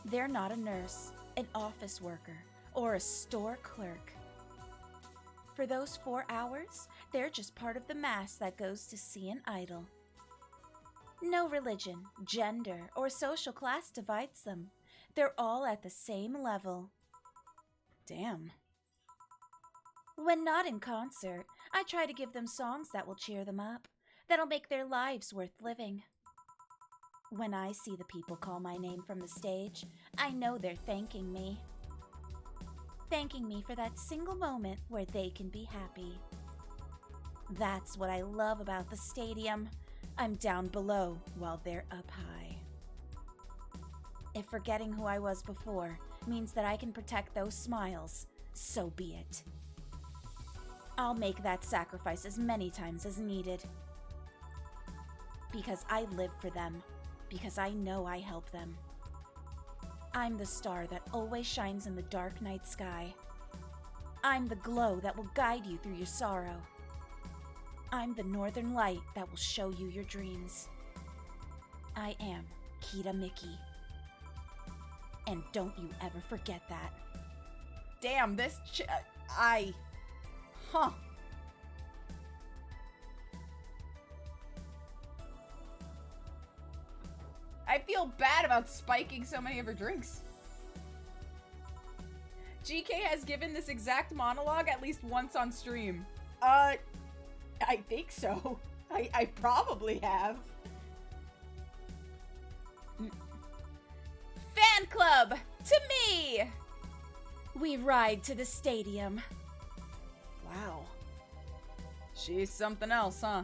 They're not a nurse, an office worker, or a store clerk. For those 4 hours, they're just part of the mass that goes to see an idol. No religion, gender, or social class divides them. They're all at the same level. Damn. When not in concert, I try to give them songs that will cheer them up, that'll make their lives worth living. When I see the people call my name from the stage, I know they're thanking me. Thanking me for that single moment where they can be happy. That's what I love about the stadium. I'm down below while they're up high. If forgetting who I was before means that I can protect those smiles, so be it. I'll make that sacrifice as many times as needed. Because I live for them. Because I know I help them. I'm the star that always shines in the dark night sky. I'm the glow that will guide you through your sorrow. I'm the northern light that will show you your dreams. I am Kita Mickey. And don't you ever forget that. Damn, this Huh. I feel bad about spiking so many of her drinks. GK has given this exact monologue at least once on stream. I think so. I probably have. Fan club, to me! We ride to the stadium. Wow. She's something else, huh?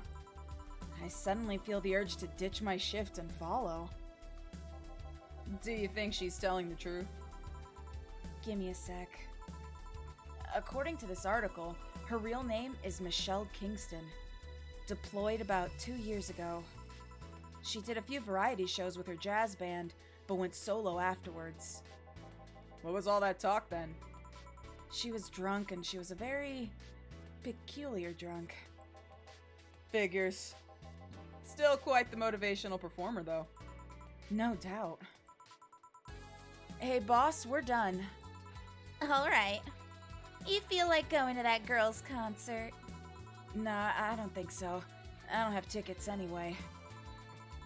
I suddenly feel the urge to ditch my shift and follow. Do you think she's telling the truth? Give me a sec. According to this article, her real name is Michelle Kingston. Deployed about 2 years ago. She did a few variety shows with her jazz band, but went solo afterwards. What was all that talk then? She was drunk, and she was a very peculiar drunk. Figures. Still quite the motivational performer, though. No doubt. Hey, boss, we're done. All right. You feel like going to that girl's concert? Nah, I don't think so. I don't have tickets anyway.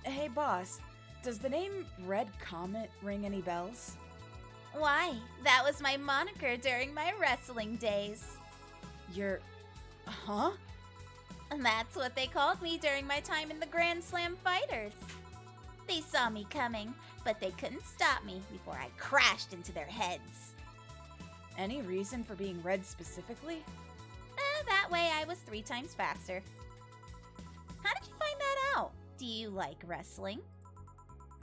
Hey, boss, does the name Red Comet ring any bells? Why? That was my moniker during my wrestling days. Huh? And that's what they called me during my time in the Grand Slam Fighters. They saw me coming, but they couldn't stop me before I crashed into their heads. Any reason for being red specifically? That way I was 3 times faster. How did you find that out? Do you like wrestling?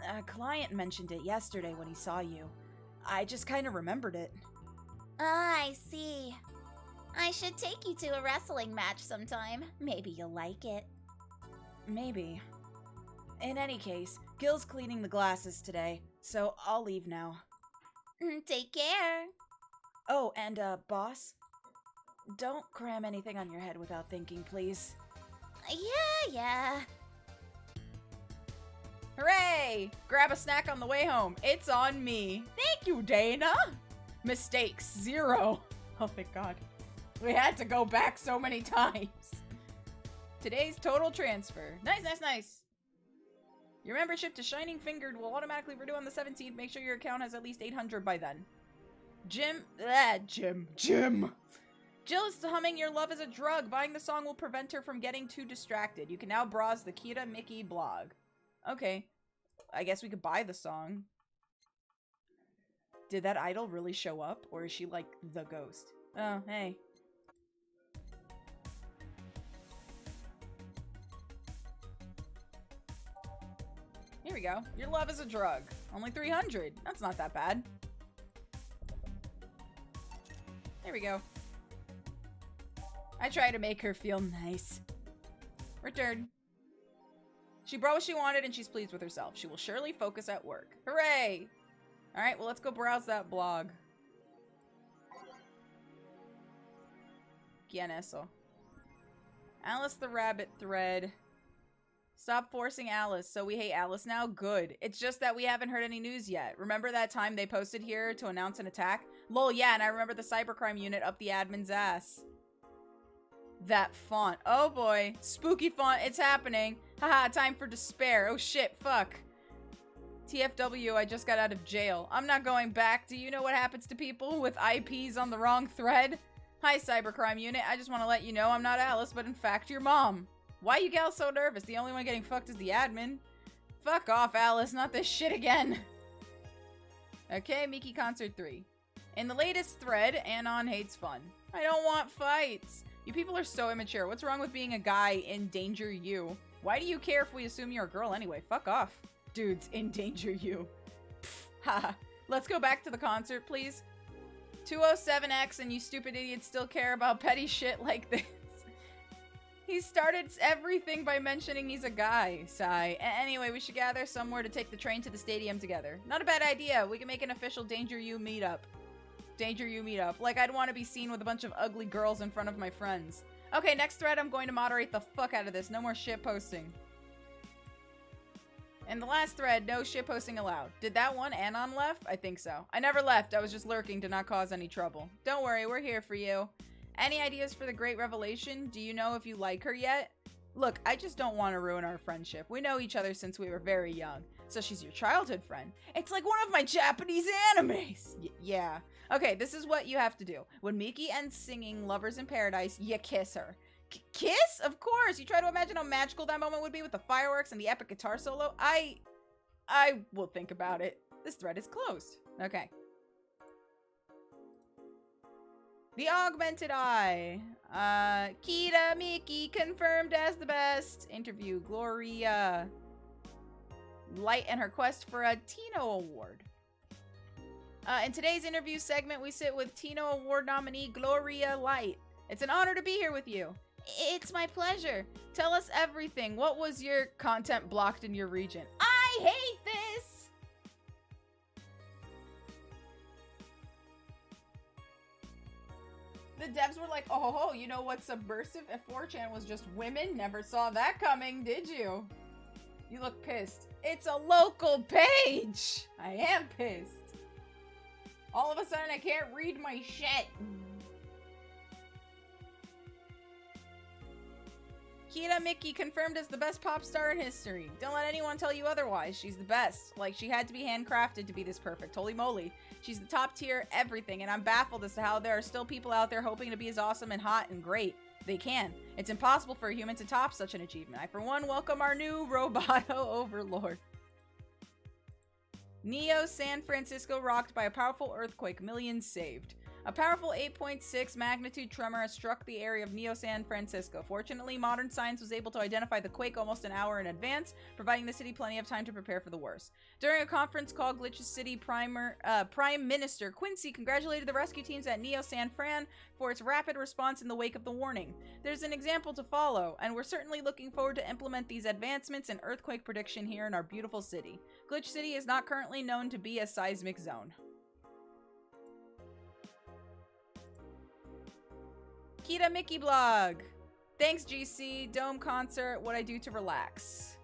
A client mentioned it yesterday when he saw you. I just kind of remembered it. Ah, I see. I should take you to a wrestling match sometime. Maybe you'll like it. Maybe. In any case, Gil's cleaning the glasses today, so I'll leave now. Take care. Oh, and boss? Don't cram anything on your head without thinking, please. Yeah. Hooray! Grab a snack on the way home. It's on me. Thank you, Dana. Mistakes, 0. Oh, thank God. We had to go back so many times. Today's total transfer. Nice. Your membership to Shining Fingered will automatically renew on the 17th. Make sure your account has at least 800 by then. Jim. Jill is humming Your Love is a Drug. Buying the song will prevent her from getting too distracted. You can now browse the Kira Mickey blog. Okay. I guess we could buy the song. Did that idol really show up? Or is she like the ghost? Oh, hey. Here we go. Your Love is a Drug. Only 300. That's not that bad. There we go. I try to make her feel nice. Return. She brought what she wanted and she's pleased with herself. She will surely focus at work. Hooray! Alright, well, let's go browse that blog. ¿Quién eso? Alice the Rabbit thread. Stop forcing Alice. So we hate Alice now? Good. It's just that we haven't heard any news yet. Remember that time they posted here to announce an attack? Lol, yeah, and I remember the cybercrime unit up the admin's ass. That font. Oh boy. Spooky font. It's happening. Haha, time for despair. Oh shit, fuck. TFW, I just got out of jail. I'm not going back. Do you know what happens to people with IPs on the wrong thread? Hi, cybercrime unit. I just want to let you know I'm not Alice, but in fact your mom. Why you gals so nervous? The only one getting fucked is the admin. Fuck off, Alice. Not this shit again. Okay, Miki Concert 3. In the latest thread, Anon hates fun. I don't want fights. You people are so immature. What's wrong with being a guy in danger you? Why do you care if we assume you're a girl anyway? Fuck off. Dudes, in danger you. Haha. Let's go back to the concert, please. 207X and you stupid idiots still care about petty shit like this. He started everything by mentioning he's a guy. Sigh. Anyway, we should gather somewhere to take the train to the stadium together. Not a bad idea. We can make an official Danger You meetup. Danger You meetup. Like, I'd want to be seen with a bunch of ugly girls in front of my friends. Okay, next thread, I'm going to moderate the fuck out of this. No more shit posting. And the last thread, no shit posting allowed. Did that one Anon left? I think so. I never left. I was just lurking to not cause any trouble. Don't worry, we're here for you. Any ideas for the Great Revelation? Do you know if you like her yet? Look, I just don't want to ruin our friendship. We know each other since we were very young. So she's your childhood friend. It's like one of my Japanese animes. Yeah. Okay, this is what you have to do. When Miki ends singing Lovers in Paradise, you kiss her. Kiss? Of course. You try to imagine how magical that moment would be with the fireworks and the epic guitar solo. I will think about it. This thread is closed. Okay. The Augmented Eye. Kita Miki confirmed as the best. Interview Gloria Light and her quest for a Tino Award. In today's interview segment, we sit with Tino Award nominee Gloria Light. It's an honor to be here with you. It's my pleasure. Tell us everything. What was your content blocked in your region? I hate this! The devs were like, oh, you know what's subversive? If 4chan was just women, never saw that coming, did you? You look pissed. It's a local page! I am pissed. All of a sudden, I can't read my shit. Kita Mickey confirmed as the best pop star in history. Don't let anyone tell you otherwise. She's the best. Like, she had to be handcrafted to be this perfect. Holy moly. She's the top tier everything, and I'm baffled as to how there are still people out there hoping to be as awesome and hot and great. They can. It's impossible for a human to top such an achievement. I, for one, welcome our new Roboto Overlord. Neo San Francisco rocked by a powerful earthquake. Millions saved. A powerful 8.6 magnitude tremor has struck the area of Neo San Francisco. Fortunately, modern science was able to identify the quake almost an hour in advance, providing the city plenty of time to prepare for the worst. During a conference call, Glitch's City Prime Minister Quincy congratulated the rescue teams at Neo San Fran for its rapid response in the wake of the warning. There's an example to follow, and we're certainly looking forward to implement these advancements in earthquake prediction here in our beautiful city. Glitch City is not currently known to be a seismic zone. Kita Mickey blog. Thanks, GC. Dome concert. What I do to relax.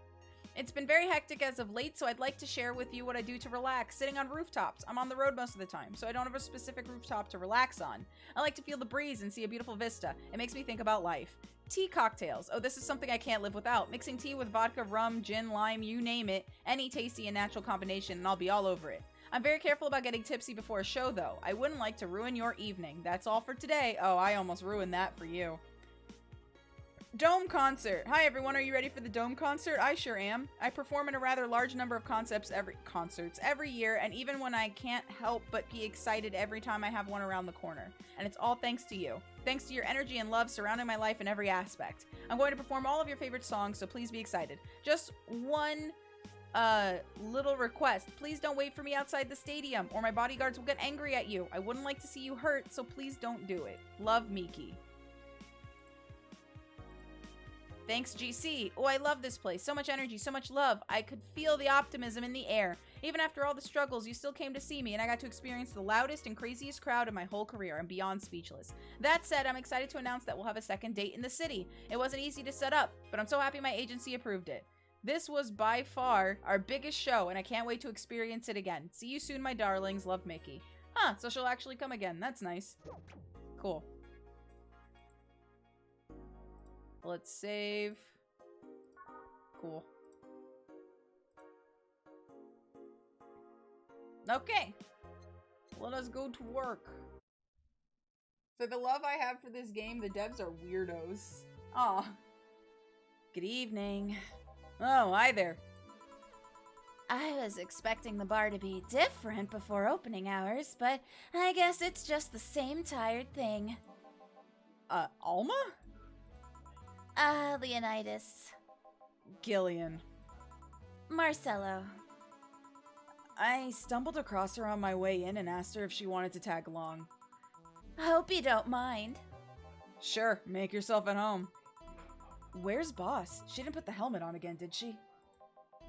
It's been very hectic as of late, so I'd like to share with you what I do to relax. Sitting on rooftops. I'm on the road most of the time, so I don't have a specific rooftop to relax on. I like to feel the breeze and see a beautiful vista. It makes me think about life. Tea cocktails. Oh, this is something I can't live without. Mixing tea with vodka, rum, gin, lime, you name it. Any tasty and natural combination, and I'll be all over it. I'm very careful about getting tipsy before a show, though. I wouldn't like to ruin your evening. That's all for today. Oh, I almost ruined that for you. Dome concert. Hi, everyone. Are you ready for the Dome concert? I sure am. I perform in a rather large number of concerts every year, and even when I can't help but be excited every time I have one around the corner. And it's all thanks to you. Thanks to your energy and love surrounding my life in every aspect. I'm going to perform all of your favorite songs, so please be excited. Just one little request. Please don't wait for me outside the stadium, or my bodyguards will get angry at you. I wouldn't like to see you hurt, so please don't do it. Love, Miki. Thanks, GC. Oh, I love this place. So much energy, so much love. I could feel the optimism in the air. Even after all the struggles, you still came to see me, and I got to experience the loudest and craziest crowd in my whole career. I'm beyond speechless. That said, I'm excited to announce that we'll have a second date in the city. It wasn't easy to set up, but I'm so happy my agency approved it. This was by far our biggest show, and I can't wait to experience it again. See you soon, my darlings. Love, Mickey. Huh, so she'll actually come again. That's nice. Cool. Let's save. Cool. Okay. Let us go to work. For the love I have for this game, the devs are weirdos. Aw. Good evening. Oh, hi there. I was expecting the bar to be different before opening hours, but I guess it's just the same tired thing. Alma? Leonidas. Gillian. Marcelo. I stumbled across her on my way in and asked her if she wanted to tag along. Hope you don't mind. Sure, make yourself at home. Where's Boss? She didn't put the helmet on again, did she?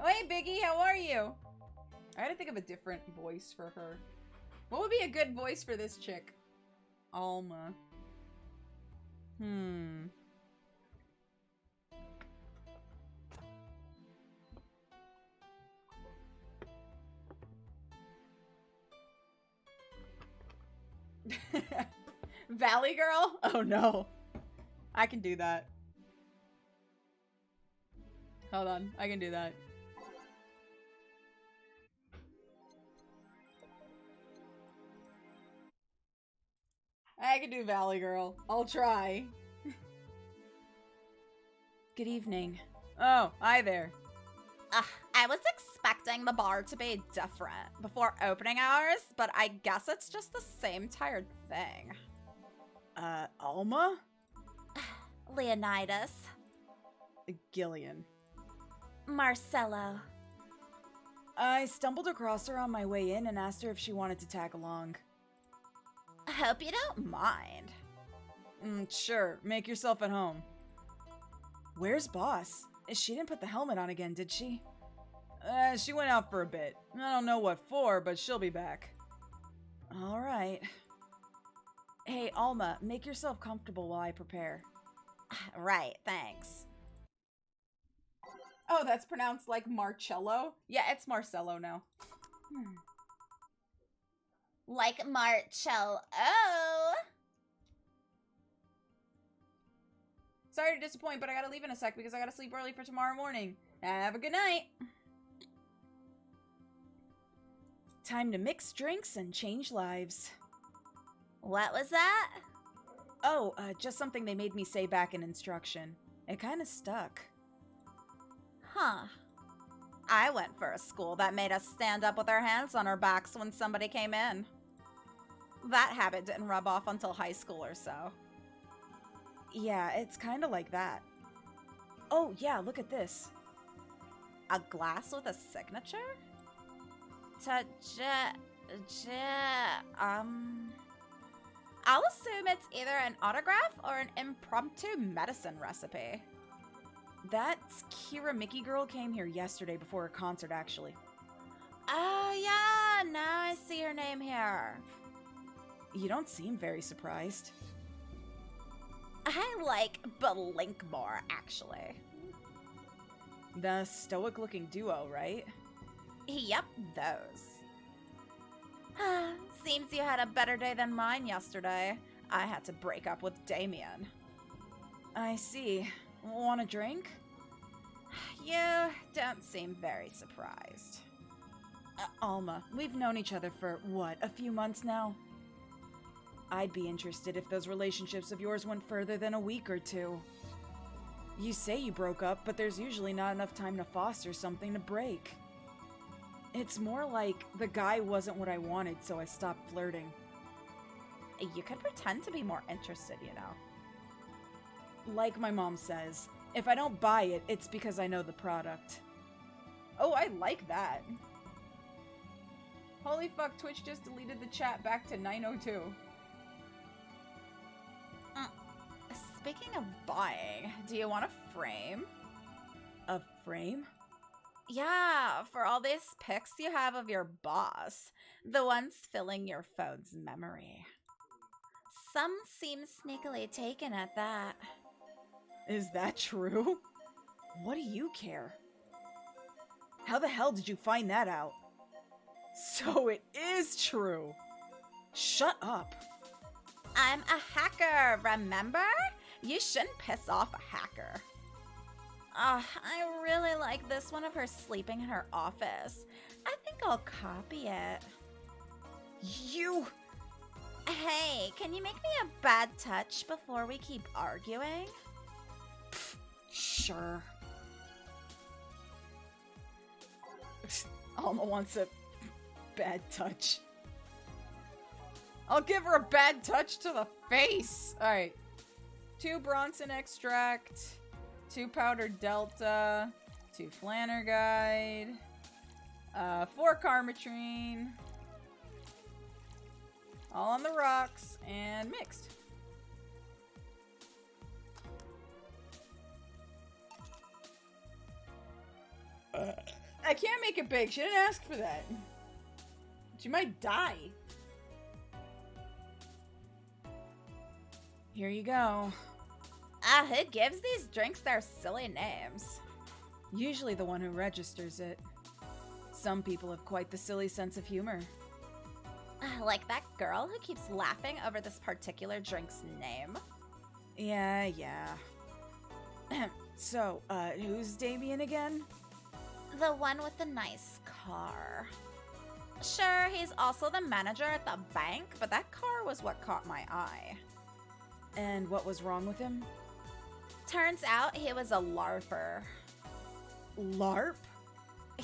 Oh, hey, Biggie, how are you? I had to think of a different voice for her. What would be a good voice for this chick? Alma. Valley Girl? Oh no. I can do that. Hold on, I can do that. I can do Valley Girl. I'll try. Good evening. Oh, hi there. I was expecting the bar to be different before opening hours, but I guess it's just the same tired thing. Alma? Leonidas. Gillian. Marcelo. I stumbled across her on my way in and asked her if she wanted to tag along. Hope you don't mind. Sure, make yourself at home. Where's Boss? She didn't put the helmet on again, did she? She went out for a bit. I don't know what for, but she'll be back. Alright. Hey, Alma, make yourself comfortable while I prepare. Right, thanks. Oh, that's pronounced like Marcello? Yeah, it's Marcello now. Like Marcello. Sorry to disappoint, but I gotta leave in a sec because I gotta sleep early for tomorrow morning. Have a good night. Time to mix drinks and change lives. What was that? Oh, just something they made me say back in instruction. It kinda stuck. Huh. I went for a school that made us stand up with our hands on our backs when somebody came in. That habit didn't rub off until high school or so. Yeah, it's kinda like that. Oh, yeah, look at this. A glass with a signature? I'll assume it's either an autograph or an impromptu medicine recipe. That Kira Mickey girl came here yesterday before her concert, actually. Oh, yeah, now I see her name here. You don't seem very surprised. I like Blinkmore, actually. The stoic-looking duo, right? Yep, those. Seems you had a better day than mine yesterday. I had to break up with Damien. I see. Want a drink? You don't seem very surprised. Alma, we've known each other for, what, a few months now? I'd be interested if those relationships of yours went further than a week or two. You say you broke up, but there's usually not enough time to foster something to break. It's more like the guy wasn't what I wanted, so I stopped flirting. You could pretend to be more interested, you know. Like my mom says, if I don't buy it, it's because I know the product. Oh, I like that. Holy fuck, Twitch just deleted the chat back to 902. Speaking of buying, do you want a frame? A frame? Yeah, for all these pics you have of your boss. The ones filling your phone's memory. Some seem sneakily taken at that. Is that true? What do you care? How the hell did you find that out? So it is true! Shut up! I'm a hacker, remember? You shouldn't piss off a hacker. I really like this one of her sleeping in her office. I think I'll copy it. You! Hey, can you make me a bad touch before we keep arguing? Pfft, sure. Alma wants a bad touch. I'll give her a bad touch to the face! Alright. 2 Bronson extract, 2 powdered delta, 2 flanner guide, 4 carmetrine, all on the rocks, and mixed. I can't make it big. She didn't ask for that. She might die. Here you go. Who gives these drinks their silly names? Usually the one who registers it. Some people have quite the silly sense of humor. Like that girl who keeps laughing over this particular drink's name. Yeah. So, who's Damien again? The one with the nice car. Sure, he's also the manager at the bank, but that car was what caught my eye. And what was wrong with him? Turns out he was a LARPer. LARP?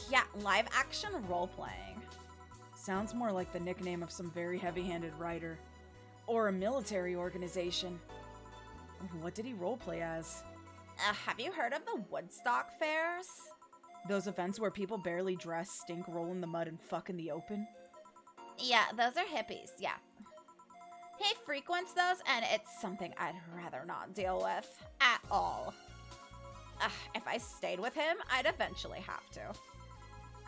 Yeah, live action role-playing. Sounds more like the nickname of some very heavy-handed writer. Or a military organization. What did he roleplay as? Have you heard of the Woodstock fairs? Those events where people barely dress, stink, roll in the mud, and fuck in the open? Yeah, those are hippies, yeah. He frequents those, and it's something I'd rather not deal with. At all. If I stayed with him, I'd eventually have to.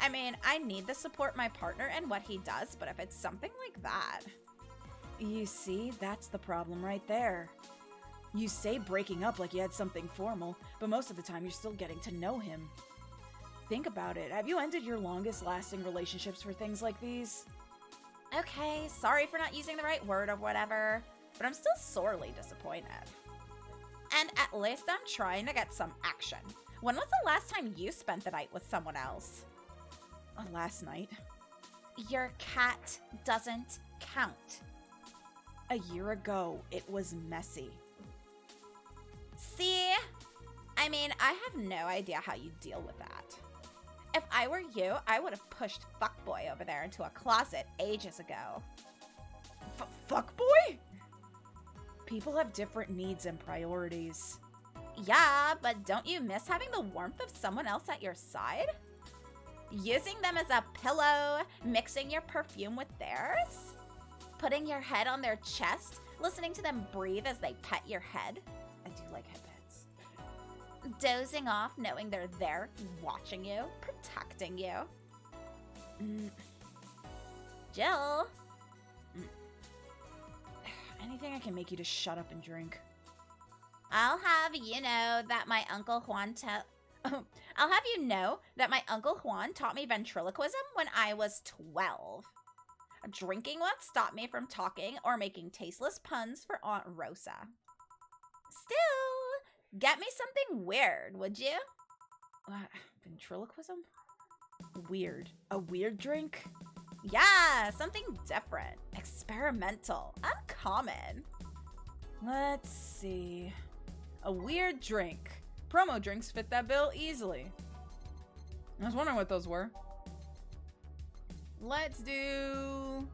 I mean, I need to support my partner and what he does, but if it's something like that... You see, that's the problem right there. You say breaking up like you had something formal, but most of the time you're still getting to know him. Think about it. Have you ended your longest-lasting relationships for things like these? Okay, sorry for not using the right word or whatever, but I'm still sorely disappointed. And at least I'm trying to get some action. When was the last time you spent the night with someone else? Last night. Your cat doesn't count. A year ago, it was messy. See? I mean, I have no idea how you deal with that. If I were you, I would have pushed fuckboy over there into a closet ages ago. Fuckboy? People have different needs and priorities. Yeah, but don't you miss having the warmth of someone else at your side? Using them as a pillow, mixing your perfume with theirs? Putting your head on their chest, listening to them breathe as they pet your head? I do like head pets. Dozing off knowing they're there, watching you, protecting you. Jill? Anything I can make you to shut up and drink. I'll have you know that my Uncle Juan taught me ventriloquism when I was 12. Drinking once stopped me from talking or making tasteless puns for Aunt Rosa. Still, get me something weird, would you? Ventriloquism? Weird. A weird drink? Yeah, something different, experimental, uncommon. Let's see. A weird drink. Promo drinks fit that bill easily. I was wondering what those were. Let's do...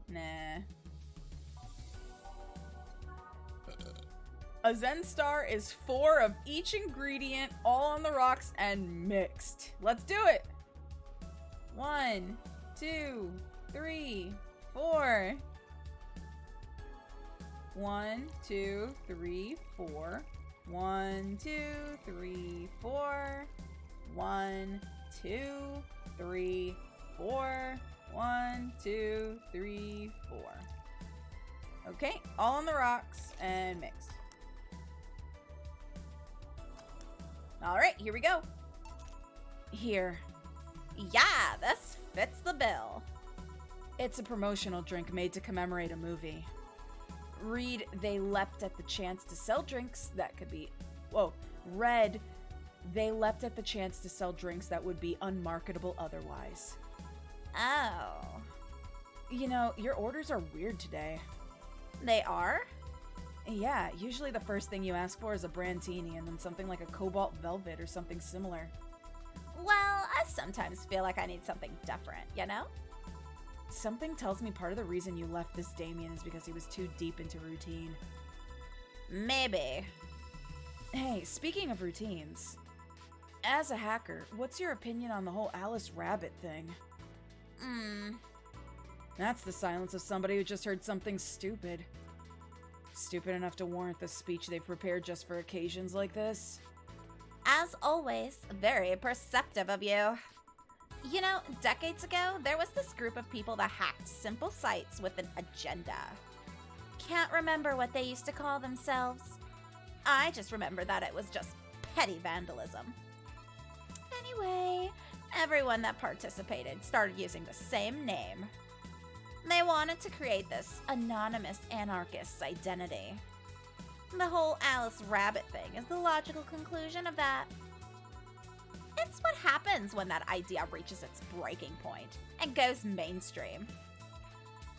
Nah. A Zen Star is 4 of each ingredient, all on the rocks and mixed. Let's do it! 1, 2, 3, 4. 1, 2, 3, 4. 1, 2, 3, 4. 1, 2, 3, 4. 1, 2, 3, 4. Okay, all on the rocks and mixed. All right, here we go. Here. Yeah, this fits the bill. It's a promotional drink made to commemorate a movie. Read, they leapt at the chance to sell drinks that could be... Whoa. Read, they leapt at the chance to sell drinks that would be unmarketable otherwise. Oh. You know, your orders are weird today. They are? Yeah, usually the first thing you ask for is a Brandtini and then something like a Cobalt Velvet or something similar. Well, I sometimes feel like I need something different, you know? Something tells me part of the reason you left this Damien is because he was too deep into routine. Maybe. Hey, speaking of routines, as a hacker, what's your opinion on the whole Alice Rabbit thing? That's the silence of somebody who just heard something stupid. Stupid enough to warrant the speech they've prepared just for occasions like this. As always, very perceptive of you. You know, decades ago, there was this group of people that hacked simple sites with an agenda. Can't remember what they used to call themselves. I just remember that it was just petty vandalism. Anyway, everyone that participated started using the same name. They wanted to create this anonymous anarchist's identity. The whole Alice Rabbit thing is the logical conclusion of that. It's what happens when that idea reaches its breaking point and goes mainstream.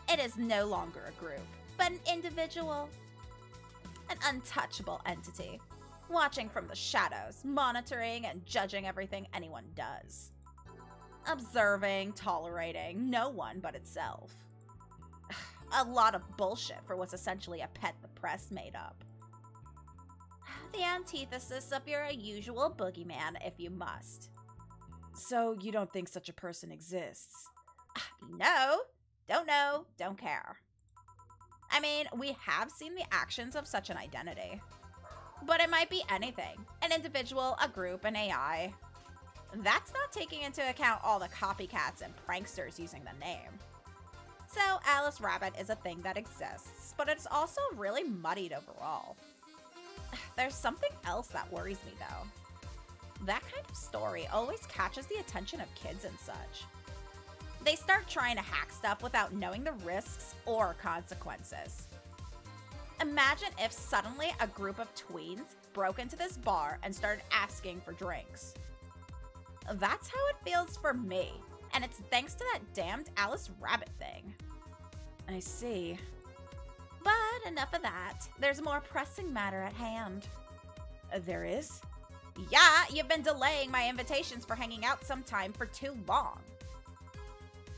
It is no longer a group, but an individual. An untouchable entity, watching from the shadows, monitoring and judging everything anyone does. Observing, tolerating no one but itself. A lot of bullshit for what's essentially a pet the press made up. The antithesis of your usual boogeyman, if you must. So you don't think such a person exists? No, don't know, don't care. I mean, we have seen the actions of such an identity. But it might be anything. An individual, a group, an AI. That's not taking into account all the copycats and pranksters using the name. So Alice Rabbit is a thing that exists, but it's also really muddied overall. There's something else that worries me though. That kind of story always catches the attention of kids and such. They start trying to hack stuff without knowing the risks or consequences. Imagine if suddenly a group of tweens broke into this bar and started asking for drinks. That's how it feels for me, and it's thanks to that damned Alice Rabbit thing. I see. But enough of that. There's a more pressing matter at hand. There is? Yeah, you've been delaying my invitations for hanging out sometime for too long.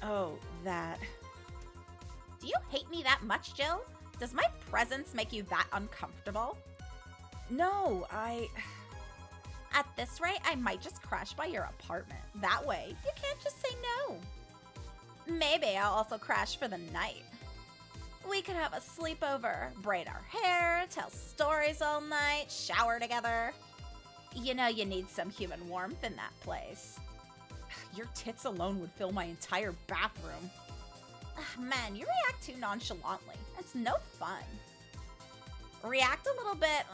Oh, that. Do you hate me that much, Jill? Does my presence make you that uncomfortable? No, At this rate, I might just crash by your apartment. That way, you can't just say no. Maybe I'll also crash for the night. We could have a sleepover, braid our hair, tell stories all night, shower together. You know you need some human warmth in that place. Your tits alone would fill my entire bathroom. Man, you react too nonchalantly. It's no fun. React a little bit.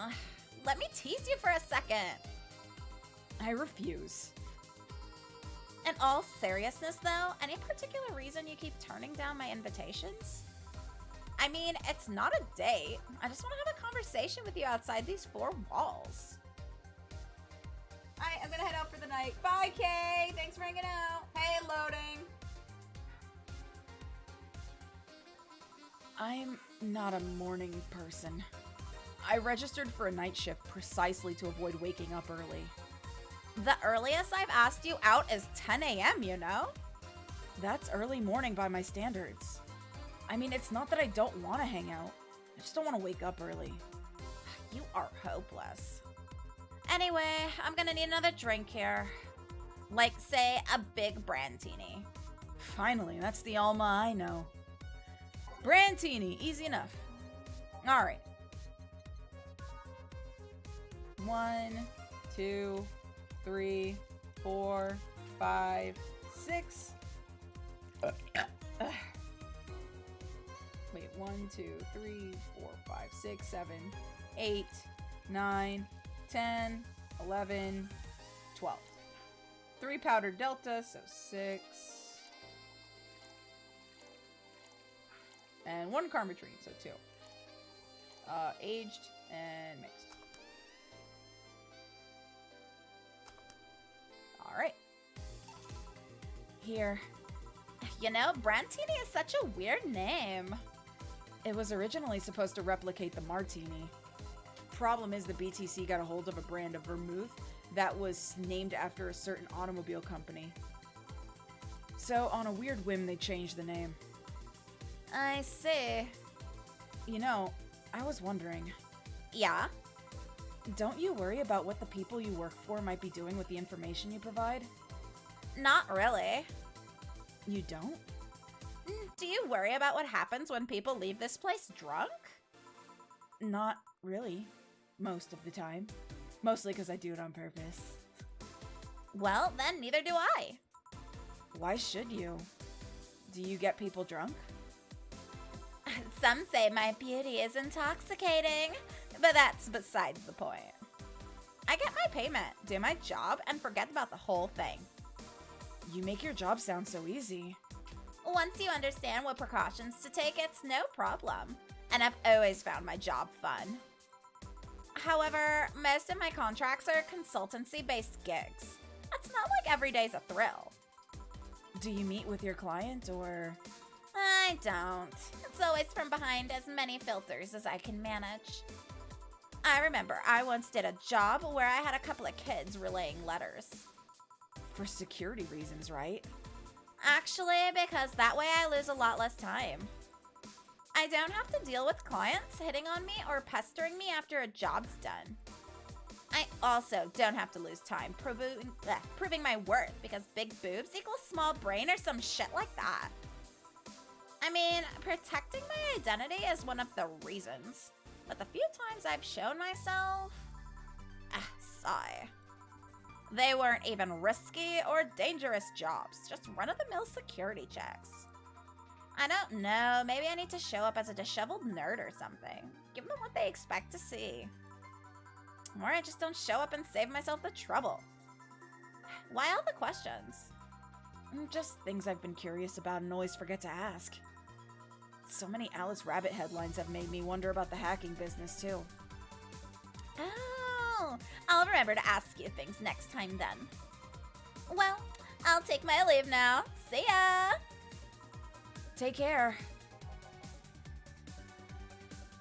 Let me tease you for a second. I refuse. In all seriousness, though, any particular reason you keep turning down my invitations? I mean, it's not a date. I just want to have a conversation with you outside these four walls. I'm gonna head out for the night. Bye, Kay. Thanks for hanging out. Hey, loading. I'm not a morning person. I registered for a night shift precisely to avoid waking up early. The earliest I've asked you out is 10 a.m., you know? That's early morning by my standards. I mean, it's not that I don't want to hang out. I just don't want to wake up early. You are hopeless. Anyway, I'm gonna need another drink here. Like, say, a big brandtini. Finally, that's the Alma I know. Brandtini, easy enough. All right. 1, 2, 3, 4, 5, 6. Wait, 1, 2, 3, 4, 5, 6, 7, 8, 9, 10, 11, 12. 3 powdered delta, so 6. And 1 carmetrine, so 2. Aged and mixed. Alright. Here. You know, Brandtini is such a weird name. It was originally supposed to replicate the martini. Problem is the BTC got a hold of a brand of vermouth that was named after a certain automobile company. So, on a weird whim, they changed the name. I see. You know, I was wondering. Yeah? Don't you worry about what the people you work for might be doing with the information you provide? Not really. You don't? Do you worry about what happens when people leave this place drunk? Not really. Most of the time. Mostly because I do it on purpose. Well, then neither do I. Why should you? Do you get people drunk? Some say my beauty is intoxicating, but that's besides the point. I get my payment, do my job, and forget about the whole thing. You make your job sound so easy. Once you understand what precautions to take, it's no problem. And I've always found my job fun. However, most of my contracts are consultancy-based gigs. It's not like every day's a thrill. Do you meet with your client, or...? I don't. It's always from behind as many filters as I can manage. I remember I once did a job where I had a couple of kids relaying letters. For security reasons, right? Actually, because that way I lose a lot less time. I don't have to deal with clients hitting on me or pestering me after a job's done. I also don't have to lose time proving my worth because big boobs equals small brain or some shit like that. I mean, protecting my identity is one of the reasons, but the few times I've shown myself, sigh. They weren't even risky or dangerous jobs, just run-of-the-mill security checks. I don't know, maybe I need to show up as a disheveled nerd or something. Give them what they expect to see. Or I just don't show up and save myself the trouble. Why all the questions? Just things I've been curious about and always forget to ask. So many Alice Rabbit headlines have made me wonder about the hacking business, too. Oh, I'll remember to ask you things next time then. Well, I'll take my leave now. See ya! Take care.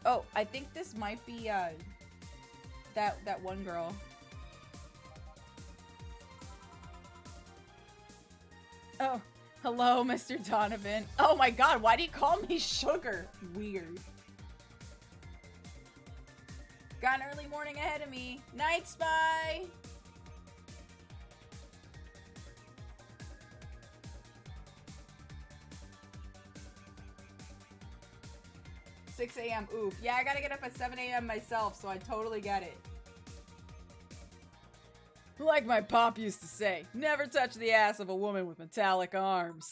Oh, I think this might be, that one girl. Oh, hello, Mr. Donovan. Oh my god, why do you call me Sugar? Weird. Got an early morning ahead of me. Night, Spy! 6 a.m. Oof. Yeah, I gotta get up at 7 a.m. myself, so I totally get it. Like my pop used to say, never touch the ass of a woman with metallic arms.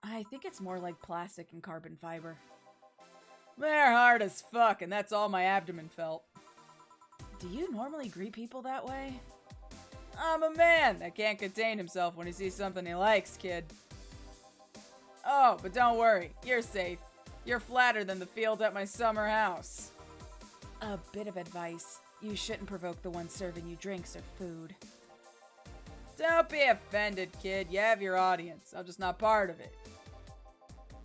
I think it's more like plastic and carbon fiber. They're hard as fuck, and that's all my abdomen felt. Do you normally greet people that way? I'm a man that can't contain himself when he sees something he likes, kid. Oh, but don't worry, you're safe. You're flatter than the field at my summer house. A bit of advice. You shouldn't provoke the one serving you drinks or food. Don't be offended, kid. You have your audience. I'm just not part of it.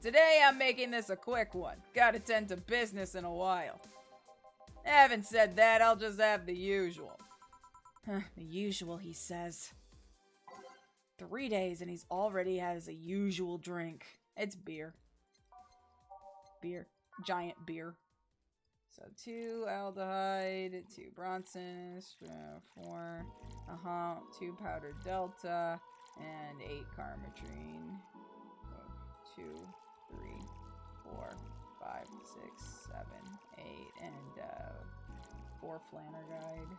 Today, I'm making this a quick one. Gotta tend to business in a while. Having said that, I'll just have the usual. The usual, he says. 3 days and he's already has a usual drink. It's beer. Beer. Giant beer. So 2 aldehyde, 2 Bronson, 4, 2 powdered delta, and 8 carmetrine. 2, 3, 4, 5, 6, 7, 8, and 4 Flanner guide.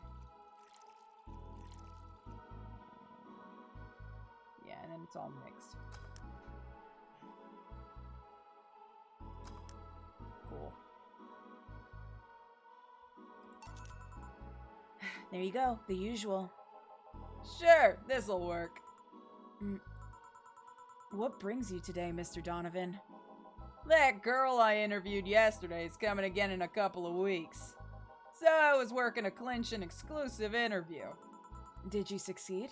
Yeah, and then it's all mixed. Cool. There you go, the usual. Sure, this'll work. What brings you today, Mr. Donovan? That girl I interviewed yesterday is coming again in a couple of weeks. So I was working to clinch an exclusive interview. Did you succeed?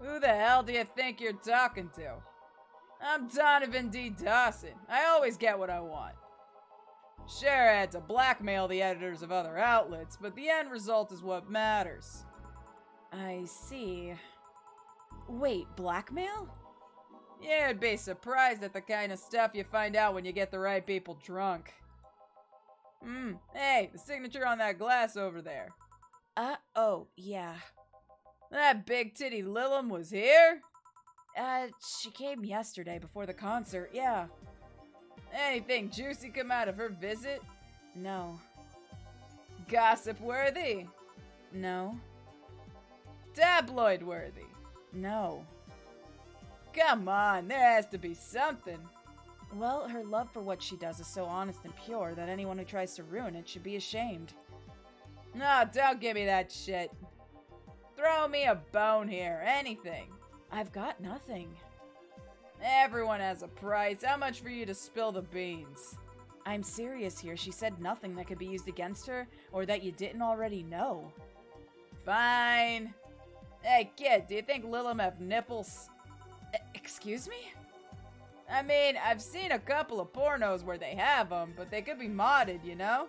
Who the hell do you think you're talking to? I'm Donovan D. Dawson. I always get what I want. Sure, I had to blackmail the editors of other outlets, but the end result is what matters. I see. Wait, blackmail? You'd be surprised at the kind of stuff you find out when you get the right people drunk. Hey, the signature on that glass over there. Oh, yeah. That big titty Lilum was here? She came yesterday before the concert, yeah. Anything juicy come out of her visit? No. Gossip worthy? No. Tabloid worthy? No. Come on, there has to be something. Well, her love for what she does is so honest and pure that anyone who tries to ruin it should be ashamed. No, don't give me that shit. Throw me a bone here, anything. I've got nothing. Everyone has a price. How much for you to spill the beans? I'm serious here. She said nothing that could be used against her or that you didn't already know. Fine. Hey, kid, do you think Lilum have nipples? Excuse me? I mean, I've seen a couple of pornos where they have them, but they could be modded, you know?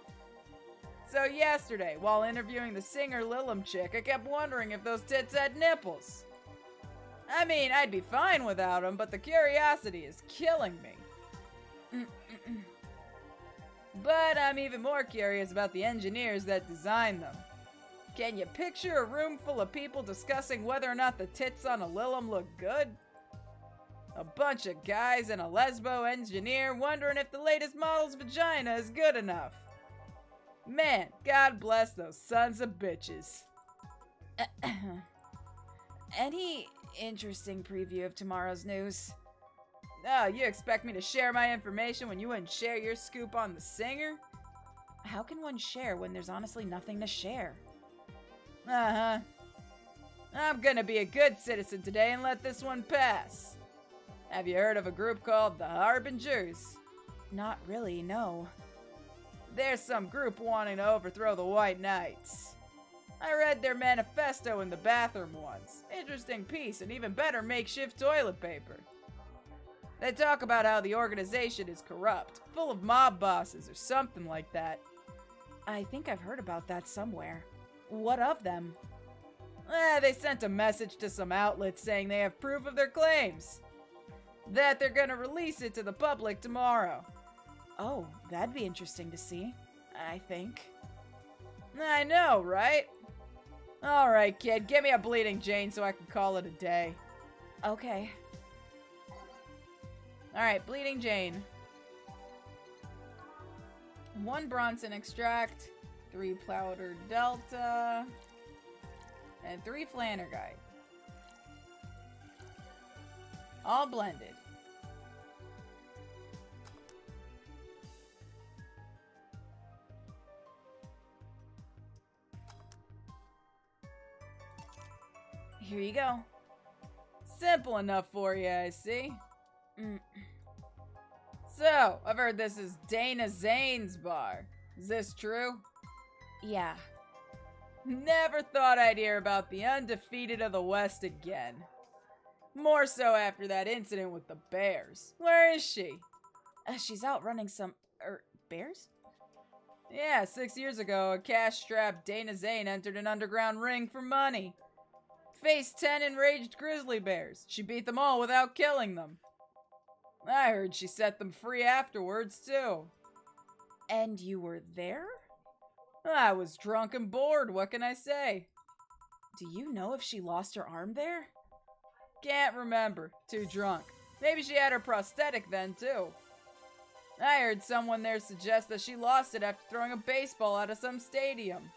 So yesterday, while interviewing the singer Lilum chick, I kept wondering if those tits had nipples. I mean, I'd be fine without them, but the curiosity is killing me. But I'm even more curious about the engineers that designed them. Can you picture a room full of people discussing whether or not the tits on a Lilum look good? A bunch of guys and a lesbo engineer wondering if the latest model's vagina is good enough. Man, God bless those sons of bitches. Any interesting preview of tomorrow's news? Oh, you expect me to share my information when you wouldn't share your scoop on the singer? How can one share when there's honestly nothing to share? I'm gonna be a good citizen today and let this one pass. Have you heard of a group called the Harbingers? Not really, no. There's some group wanting to overthrow the White Knights. I read their manifesto in the bathroom once. Interesting piece and even better makeshift toilet paper. They talk about how the organization is corrupt, full of mob bosses or something like that. I think I've heard about that somewhere. What of them? They sent a message to some outlets saying they have proof of their claims. That they're gonna release it to the public tomorrow. Oh, that'd be interesting to see, I think. I know, right? Alright, kid, give me a Bleeding Jane so I can call it a day. Okay. Alright, Bleeding Jane. 1 Bronson extract, 3 powder delta, and 3 Flannergite. All blended. Here you go. Simple enough for you, I see. So, I've heard this is Dana Zane's bar. Is this true? Yeah. Never thought I'd hear about the undefeated of the West again. More so after that incident with the bears. Where is she? She's out running some... bears? Yeah, 6 years ago, a cash-strapped Dana Zane entered an underground ring for money. Faced 10 enraged grizzly bears. She beat them all without killing them. I heard she set them free afterwards, too. And you were there? I was drunk and bored, what can I say? Do you know if she lost her arm there? Can't remember. Too drunk. Maybe she had her prosthetic then, too. I heard someone there suggest that she lost it after throwing a baseball out of some stadium.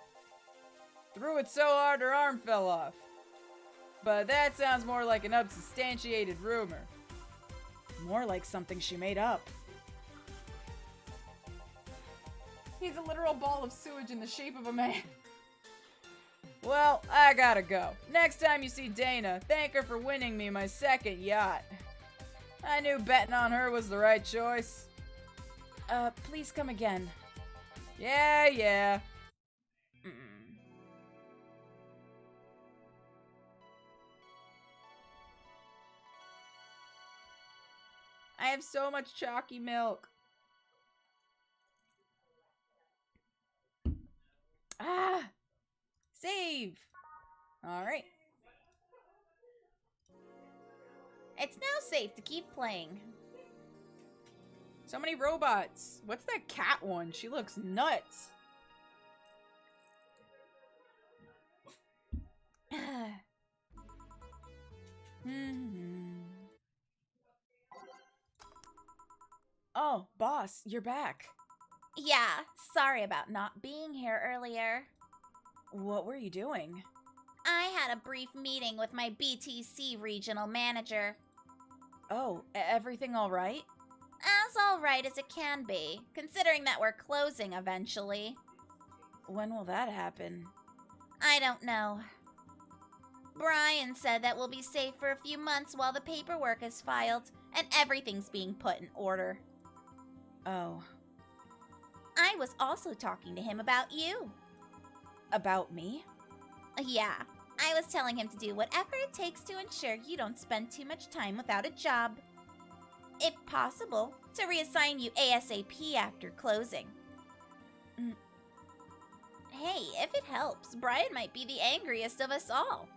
Threw it so hard her arm fell off. But that sounds more like an unsubstantiated rumor. More like something she made up. He's a literal ball of sewage in the shape of a man. Well, I gotta go. Next time you see Dana, thank her for winning me my 2nd yacht. I knew betting on her was the right choice. Please come again. Yeah. I have so much chalky milk. Save. All right. It's now safe to keep playing. So many robots. What's that cat one? She looks nuts. Oh, boss, you're back. Yeah, sorry about not being here earlier. What were you doing? I had a brief meeting with my BTC regional manager. Oh, everything all right? As all right as it can be, considering that we're closing eventually. When will that happen? I don't know. Brian said that we'll be safe for a few months while the paperwork is filed and everything's being put in order. Oh. I was also talking to him about you. About me? Yeah, I was telling him to do whatever it takes to ensure you don't spend too much time without a job. If possible, to reassign you ASAP after closing. Hey, if it helps, Brian might be the angriest of us all.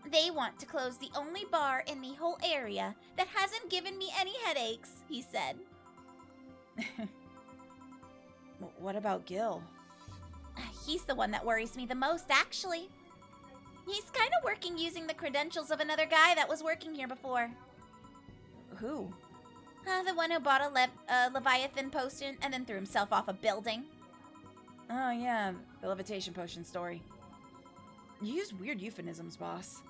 They want to close the only bar in the whole area that hasn't given me any headaches, he said. What about Gil? He's the one that worries me the most, actually. He's kind of working using the credentials of another guy that was working here before. Who? The one who bought a Leviathan potion and then threw himself off a building. Oh yeah, the levitation potion story. You use weird euphemisms, boss.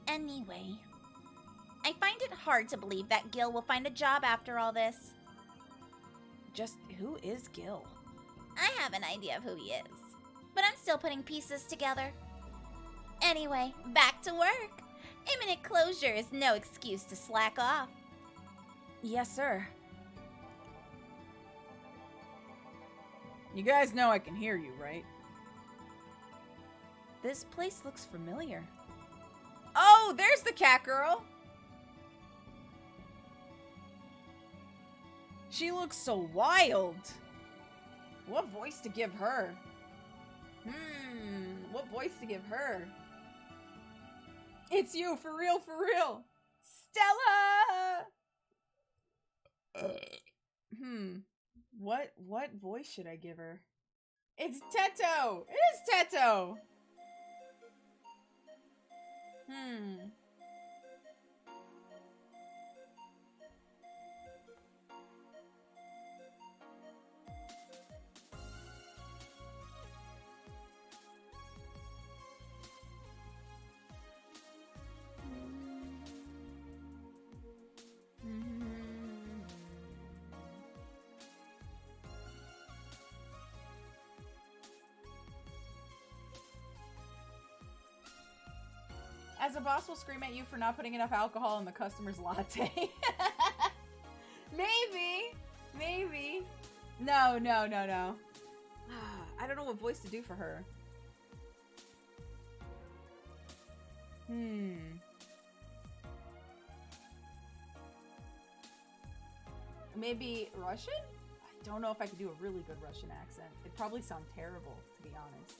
Anyway, I find it hard to believe that Gil will find a job after all this. Just who is Gil? I have an idea of who he is, but I'm still putting pieces together. Anyway, back to work. Imminent closure is no excuse to slack off. Yes, sir. You guys know I can hear you, right? This place looks familiar. Oh, there's the cat girl! She looks so wild. What voice to give her? What voice to give her? It's you, for real, for real. Stella! What voice should I give her? It's Teto! It is Teto! As a boss will scream at you for not putting enough alcohol in the customer's latte. Maybe. No. I don't know what voice to do for her. Maybe Russian? I don't know if I could do a really good Russian accent. It'd probably sound terrible, to be honest.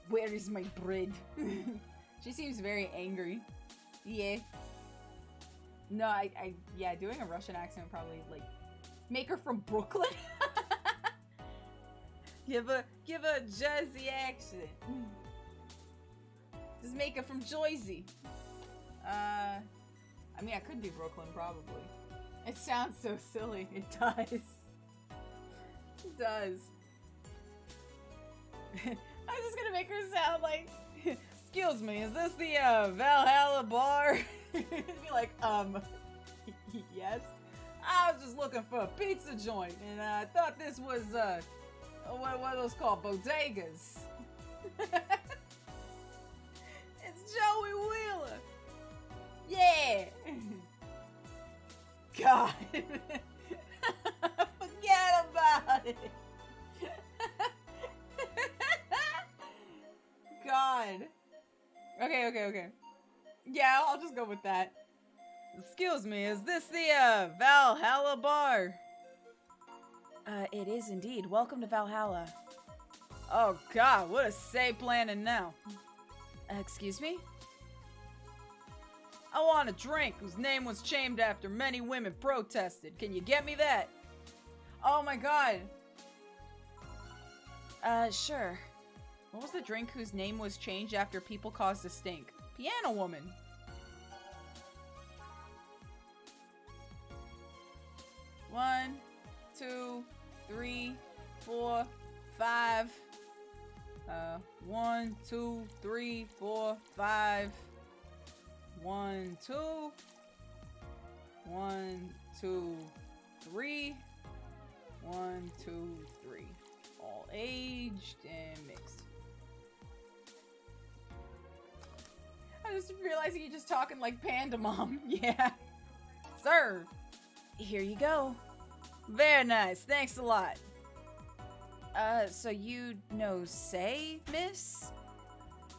Where is my bread? She seems very angry. Yeah. No, yeah, doing a Russian accent would probably, like, make her from Brooklyn. give a Jersey accent. Just make her from Jersey. I mean, I could do Brooklyn, probably. It sounds so silly. It does. It does. I'm just gonna make her sound like, excuse me, is this the Valhalla bar? Be like, yes. I was just looking for a pizza joint, and I thought this was what are those called, bodegas? It's Joey Wheeler. Yeah. God. Forget about it. God. Okay. Yeah, I'll just go with that. Excuse me, is this the Valhalla bar? It is indeed. Welcome to Valhalla. Oh God, what a say planning now. Excuse me? I want a drink whose name was changed after many women protested. Can you get me that? Oh my God. Sure. What was the drink whose name was changed after people caused a stink? Piano Woman. One, 2, 3, 4, 5. 1, 2, 3, 4, 5. 1, 2. 1, 2, 3. 1, 2, 3. All aged and mixed. I just realizing you're just talking like Panda Mom. Yeah. Sir. Here you go. Very nice. Thanks a lot. So you know Say, miss?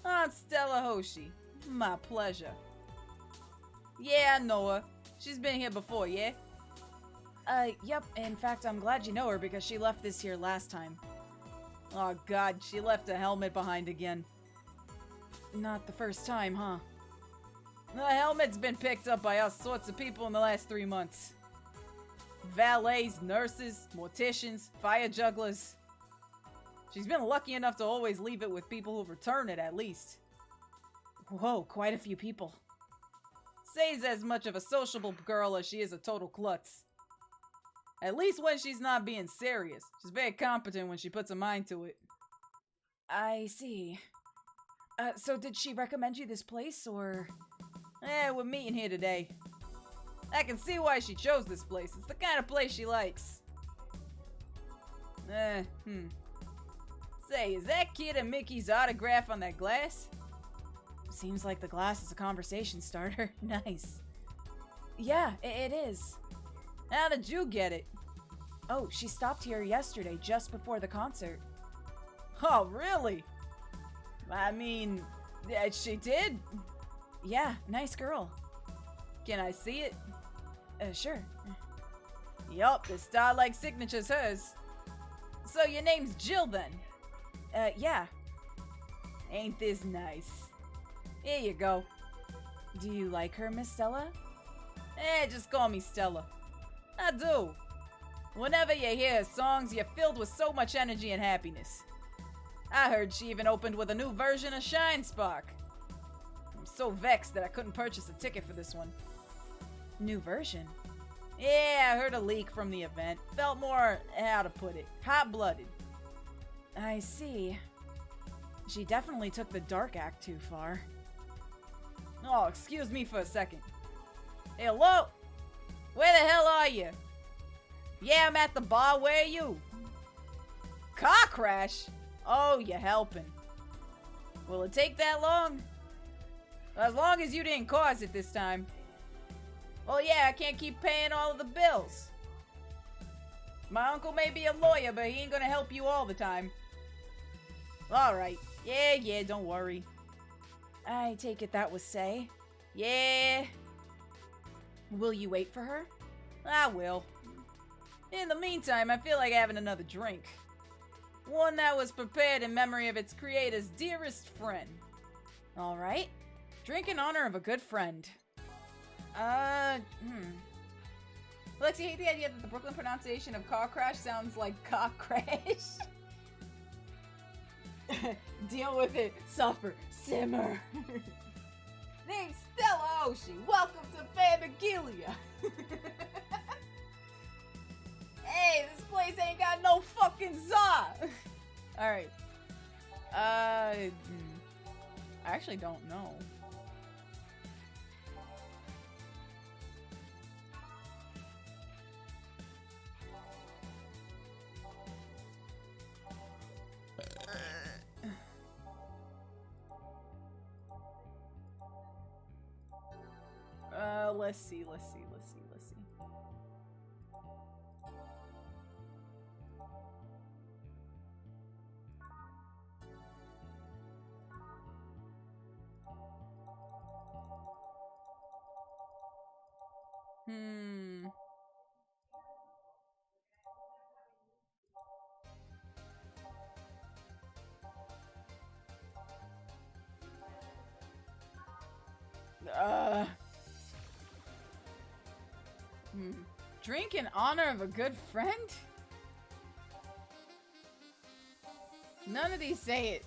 I'm Stella Hoshi. My pleasure. Yeah, I know her. She's been here before, yeah? Yep. In fact, I'm glad you know her because she left this here last time. Oh God, she left a helmet behind again. Not the first time, huh? The helmet's been picked up by all sorts of people in the last 3 months. Valets, nurses, morticians, fire jugglers. She's been lucky enough to always leave it with people who return it, at least. Whoa, quite a few people. Say's as much of a sociable girl as she is a total klutz. At least when she's not being serious. She's very competent when she puts a mind to it. I see. So did she recommend you this place, or...? We're meeting here today. I can see why she chose this place. It's the kind of place she likes. Say, is that Kid and Mickey's autograph on that glass? Seems like the glass is a conversation starter. Nice. Yeah, it is. How did you get it? Oh, she stopped here yesterday just before the concert. Oh, really? I mean, yeah, she did? Yeah, nice girl. Can I see it? Sure. Yup, the star-like signature's hers. So your name's Jill then? Yeah. Ain't this nice? Here you go. Do you like her, Miss Stella? Just call me Stella. I do. Whenever you hear her songs, you're filled with so much energy and happiness. I heard she even opened with a new version of Shine Spark. I'm so vexed that I couldn't purchase a ticket for this one. New version? Yeah, I heard a leak from the event. Felt more, how to put it, hot-blooded. I see. She definitely took the dark act too far. Oh, excuse me for a second. Hello? Where the hell are you? Yeah, I'm at the bar. Where are you? Car crash? Oh, you're helping. Will it take that long? As long as you didn't cause it this time. Well, yeah, I can't keep paying all of the bills. My uncle may be a lawyer, but he ain't gonna help you all the time. Alright. Yeah, don't worry. I take it that was Say. Yeah. Will you wait for her? I will. In the meantime, I feel like having another drink. One that was prepared in memory of its creator's dearest friend. Alright. Drink in honor of a good friend. Lexi, I hate the idea that the Brooklyn pronunciation of car crash sounds like cock crash. Deal with it. Suffer. Simmer. Name's Stella Oshie. Welcome to Fantagilia. Hey, this place ain't got no fucking za. Alright. I actually don't know. Let's see. Drink in honor of a good friend? None of these say it.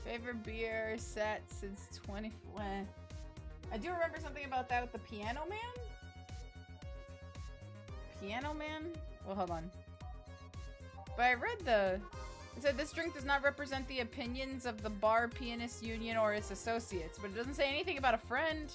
Favorite beer set since 20... I do remember something about that with the Piano Man? Piano Man? Well, hold on. But I read it said this drink does not represent the opinions of the Bar Pianist Union or its associates, but it doesn't say anything about a friend.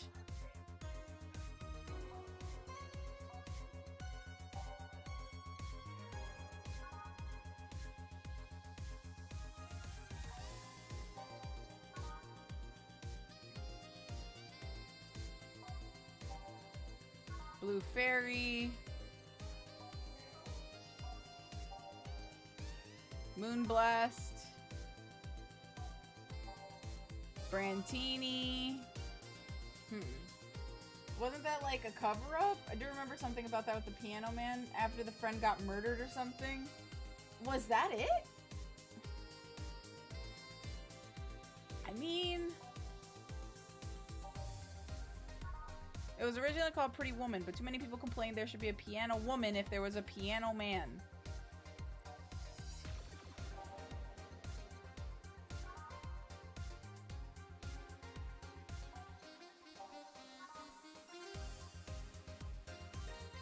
Blue Fairy. Moonblast. Brantini. Wasn't that like a cover-up? I do remember something about that with the Piano Man after the friend got murdered or something. Was that it? I mean... It was originally called Pretty Woman, but too many people complained there should be a piano woman if there was a piano man.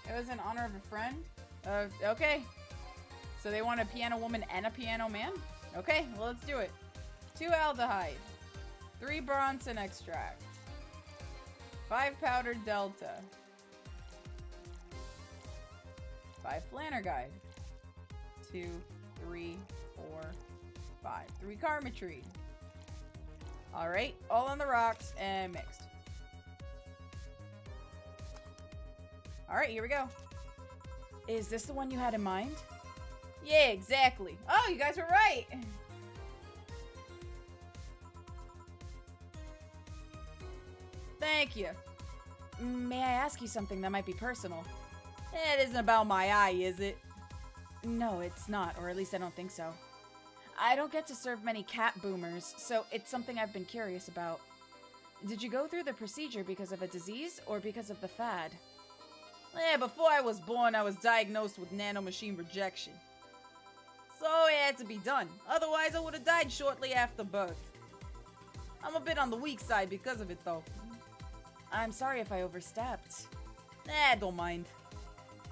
It was in honor of a friend? Okay. So they want a piano woman and a piano man? Okay, well let's do it. 2 aldehyde. 3 Bronson extract. 5 powder delta. 5 flanner guide. 2, 3, 4, 5. 3 karma tree. Alright, all on the rocks and mixed. Alright, here we go. Is this the one you had in mind? Yeah, exactly. Oh, you guys were right! Thank you. May I ask you something that might be personal? It isn't about my eye, is it? No, it's not, or at least I don't think so. I don't get to serve many cat boomers, so it's something I've been curious about. Did you go through the procedure because of a disease, or because of the fad? Before I was born, I was diagnosed with nanomachine rejection. So it had to be done, otherwise I would have died shortly after birth. I'm a bit on the weak side because of it, though. I'm sorry if I overstepped. Don't mind.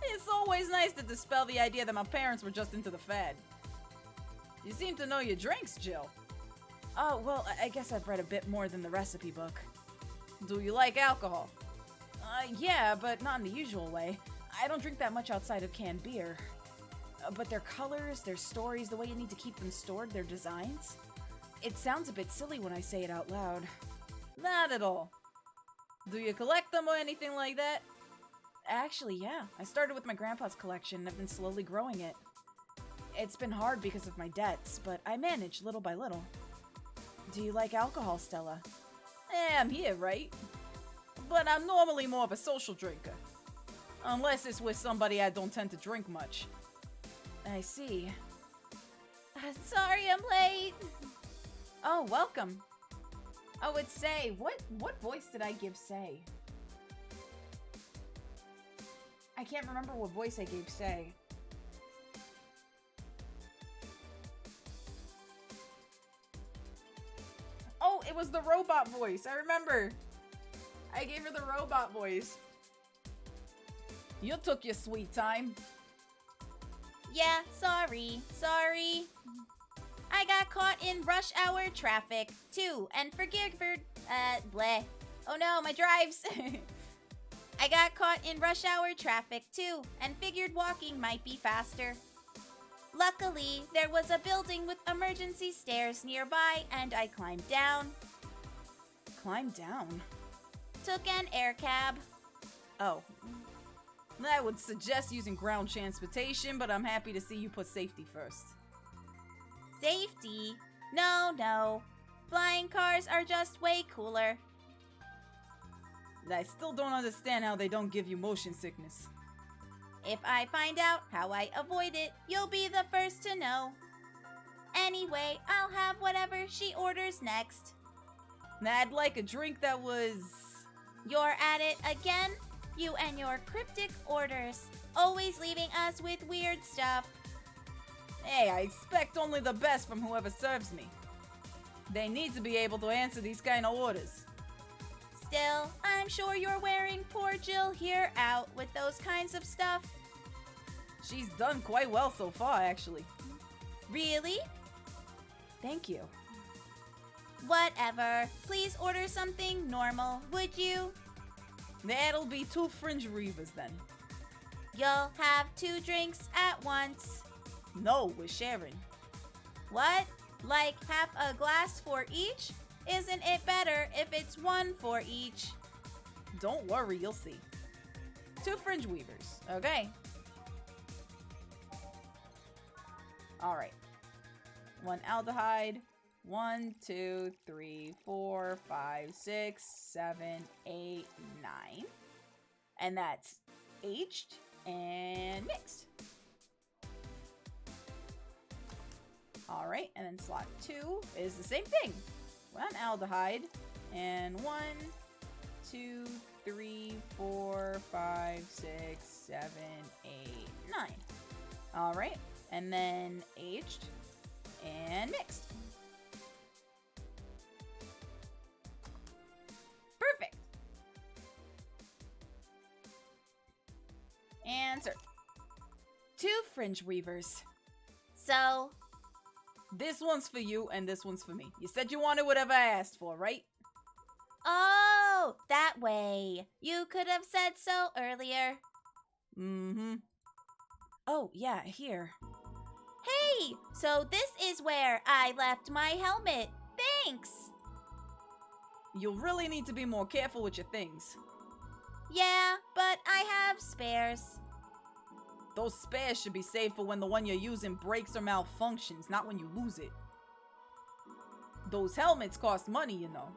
It's always nice to dispel the idea that my parents were just into the fad. You seem to know your drinks, Jill. Oh, well, I guess I've read a bit more than the recipe book. Do you like alcohol? Yeah, but not in the usual way. I don't drink that much outside of canned beer. But their colors, their stories, the way you need to keep them stored, their designs. It sounds a bit silly when I say it out loud. Not at all. Do you collect them or anything like that? Actually, yeah. I started with my grandpa's collection and I've been slowly growing it. It's been hard because of my debts, but I manage little by little. Do you like alcohol, Stella? I'm here, right? But I'm normally more of a social drinker. Unless it's with somebody I don't tend to drink much. I see. Sorry I'm late. Oh, welcome. Oh, it's Say. What voice did I give Say? I can't remember what voice I gave Say. Oh, it was the robot voice. I remember. I gave her the robot voice. You took your sweet time. Yeah, sorry. I got caught in rush hour traffic, too, and forgive for, bleh. Oh no, my drives. I got caught in rush hour traffic, too, and figured walking might be faster. Luckily, there was a building with emergency stairs nearby, and I climbed down. Climbed down? Took an air cab. Oh. I would suggest using ground transportation, but I'm happy to see you put safety first. Safety? No. Flying cars are just way cooler. I still don't understand how they don't give you motion sickness. If I find out how I avoid it, you'll be the first to know. Anyway, I'll have whatever she orders next. I'd like a drink that was... You're at it again? You and your cryptic orders. Always leaving us with weird stuff. Hey, I expect only the best from whoever serves me. They need to be able to answer these kind of orders. Still, I'm sure you're wearing poor Jill here out with those kinds of stuff. She's done quite well so far, actually. Really? Thank you. Whatever. Please order something normal, would you? That'll be 2 fringe reavers then. You'll have 2 drinks at once. No, we're sharing. What? Like half a glass for each? Isn't it better if it's 1 for each? Don't worry, you'll see. 2 fringe weavers, okay? Alright. 1 aldehyde. 1, 2, 3, 4, 5, 6, 7, 8, 9. And that's aged and mixed. Alright, and then slot 2 is the same thing. 1 aldehyde and 1, 2, 3, 4, 5, 6, 7, 8, 9. Alright, and then aged and mixed. Perfect. And sir. 2 fringe weavers. So, this one's for you and this one's for me. You said you wanted whatever I asked for, right? Oh, that way. You could have said so earlier. Mm-hmm. Oh, yeah, here. Hey, so this is where I left my helmet. Thanks. You'll really need to be more careful with your things. Yeah, but I have spares. Those spares should be saved for when the one you're using breaks or malfunctions, not when you lose it. Those helmets cost money, you know.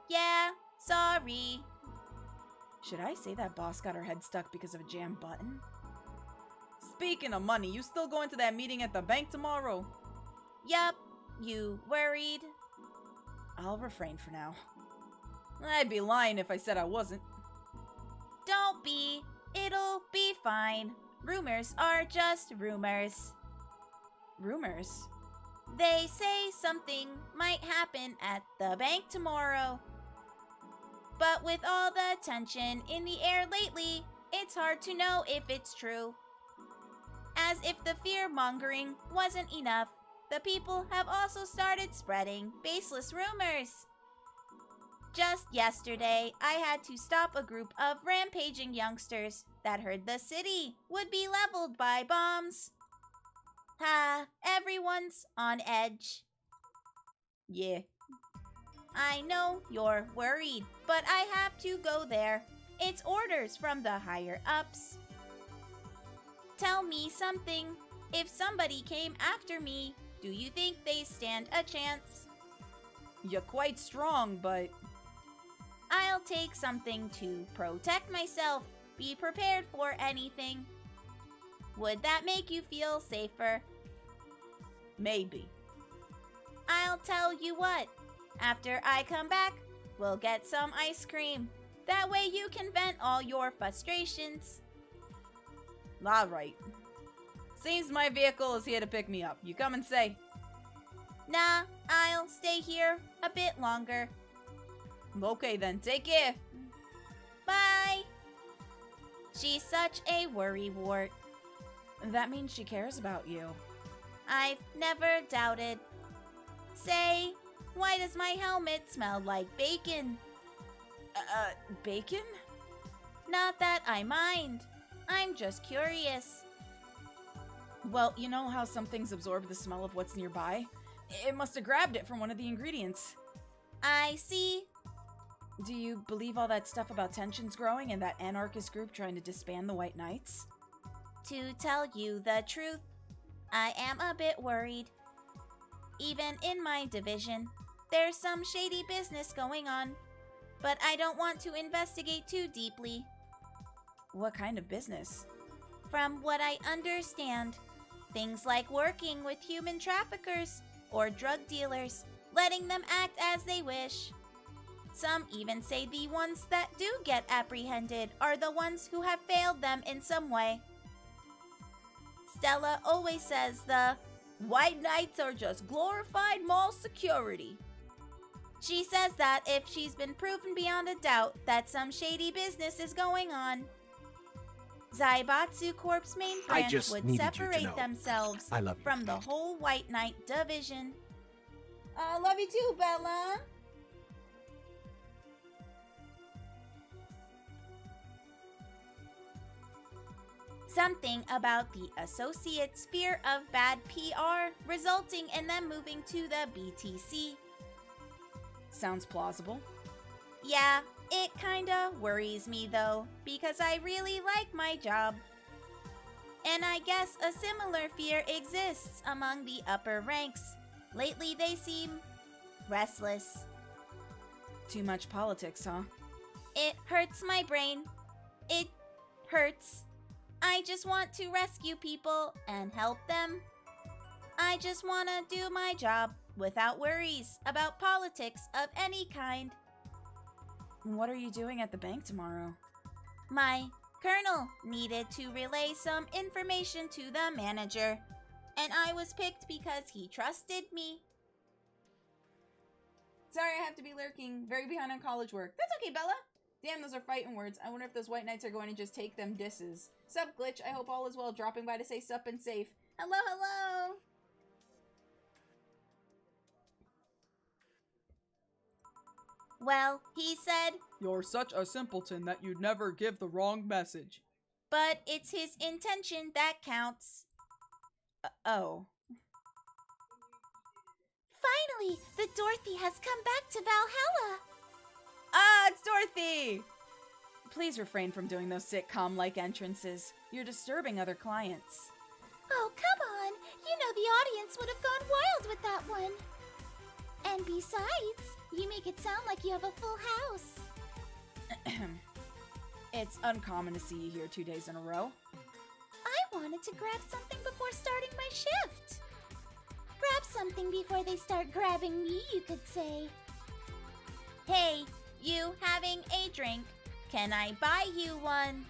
Yeah, sorry. Should I say that boss got her head stuck because of a jammed button? Speaking of money, you still going to that meeting at the bank tomorrow? Yup, you worried? I'll refrain for now. I'd be lying if I said I wasn't. Don't be. It'll be fine. Rumors are just rumors. Rumors? They say something might happen at the bank tomorrow. But with all the tension in the air lately, it's hard to know if it's true. As if the fear-mongering wasn't enough, the people have also started spreading baseless rumors. Just yesterday, I had to stop a group of rampaging youngsters that heard the city would be leveled by bombs. Everyone's on edge. Yeah. I know you're worried, but I have to go there. It's orders from the higher-ups. Tell me something. If somebody came after me, do you think they stand a chance? You're quite strong, but... I'll take something to protect myself. Be prepared for anything. Would that make you feel safer? Maybe. I'll tell you what. After I come back, we'll get some ice cream. That way you can vent all your frustrations. Alright. Seems my vehicle is here to pick me up. You come and say. Nah, I'll stay here a bit longer. Okay then, take care. Bye. She's such a worrywart. That means she cares about you. I've never doubted. Say, why does my helmet smell like bacon? Bacon? Not that I mind. I'm just curious. Well, you know how some things absorb the smell of what's nearby? It must have grabbed it from one of the ingredients. I see. Do you believe all that stuff about tensions growing and that anarchist group trying to disband the White Knights? To tell you the truth, I am a bit worried. Even in my division, there's some shady business going on, but I don't want to investigate too deeply. What kind of business? From what I understand, things like working with human traffickers or drug dealers, letting them act as they wish. Some even say the ones that do get apprehended are the ones who have failed them in some way. Stella always says the White Knights are just glorified mall security. She says that if she's been proven beyond a doubt that some shady business is going on, Zaibatsu Corp's main branch would separate themselves from the whole White Knight division. I love you too, Bella. Something about the associates' fear of bad PR resulting in them moving to the BTC. Sounds plausible. Yeah, it kinda worries me though, because I really like my job. And I guess a similar fear exists among the upper ranks. Lately they seem restless. Too much politics, huh? It hurts my brain. It hurts. I just want to rescue people and help them. I just want to do my job without worries about politics of any kind. What are you doing at the bank tomorrow? My colonel needed to relay some information to the manager, and I was picked because he trusted me. Sorry, I have to be lurking. Very behind on college work. That's okay, Bella. Damn, those are fighting words. I wonder if those White Knights are going to just take them disses. Sup, Glitch? I hope all is well. Dropping by to say sup and safe. Hello, hello! Well, he said, You're such a simpleton that you'd never give the wrong message. but it's his intention that counts. Oh. Finally, the Dorothy has come back to Valhalla. Ah, it's Dorothy! Please refrain from doing those sitcom-like entrances. You're disturbing other clients. Oh, come on. You know the audience would have gone wild with that one. And besides, you make it sound like you have a full house. It's uncommon to see you here 2 days in a row. I wanted to grab something before starting my shift. Grab something before they start grabbing me, you could say. Hey, you having a drink? Can I buy you one?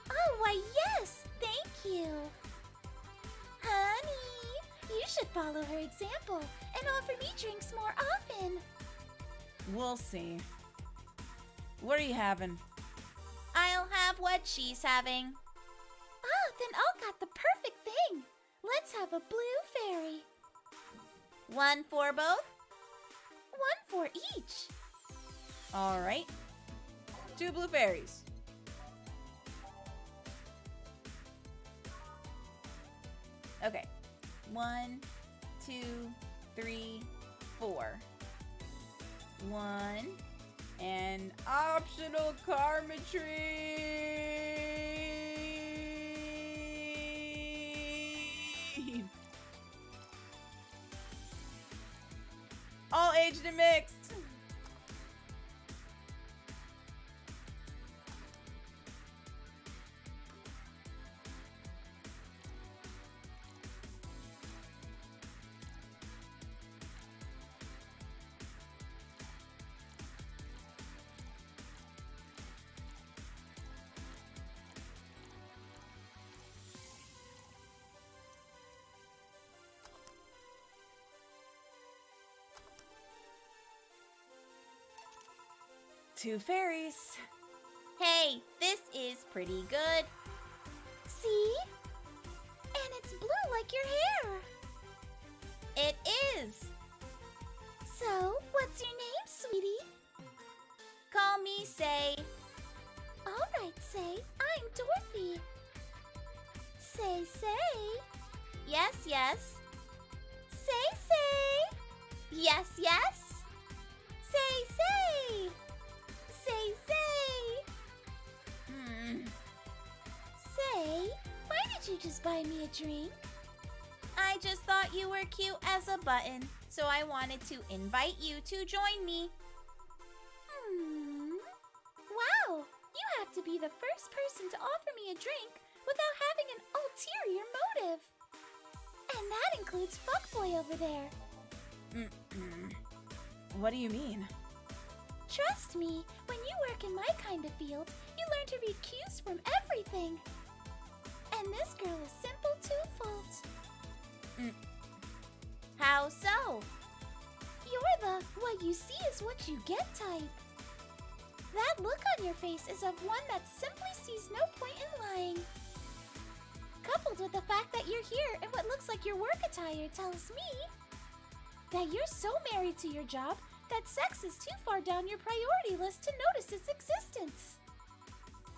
Oh, why yes, thank you. Honey, you should follow her example and offer me drinks more often. We'll see. What are you having? I'll have what she's having. Oh, then I'll got the perfect thing. Let's have a blue fairy. One for both? One for each. All right. 2 blue fairies. Okay. 1, 2, 3, 4. 1. An optional carmetry. All aged and mixed. Two fairies. Hey, this is pretty good. See? And it's blue like your hair. It is. So, what's your name, sweetie? Call me Say. All right, Say. I'm Dorothy. Say. Yes, yes. Say. Yes, yes. Say. Say. Say, why did you just buy me a drink? I just thought you were cute as a button, so I wanted to invite you to join me. Wow, you have to be the first person to offer me a drink without having an ulterior motive. And that includes Fuckboy over there. What do you mean? Trust me, when you work in my kind of field, you learn to read cues from everything. And this girl is simple twofold. How so? You're the what you see is what you get type. That look on your face is of one that simply sees no point in lying. Coupled with the fact that you're here in what looks like your work attire tells me that you're so married to your job that sex is too far down your priority list to notice its existence.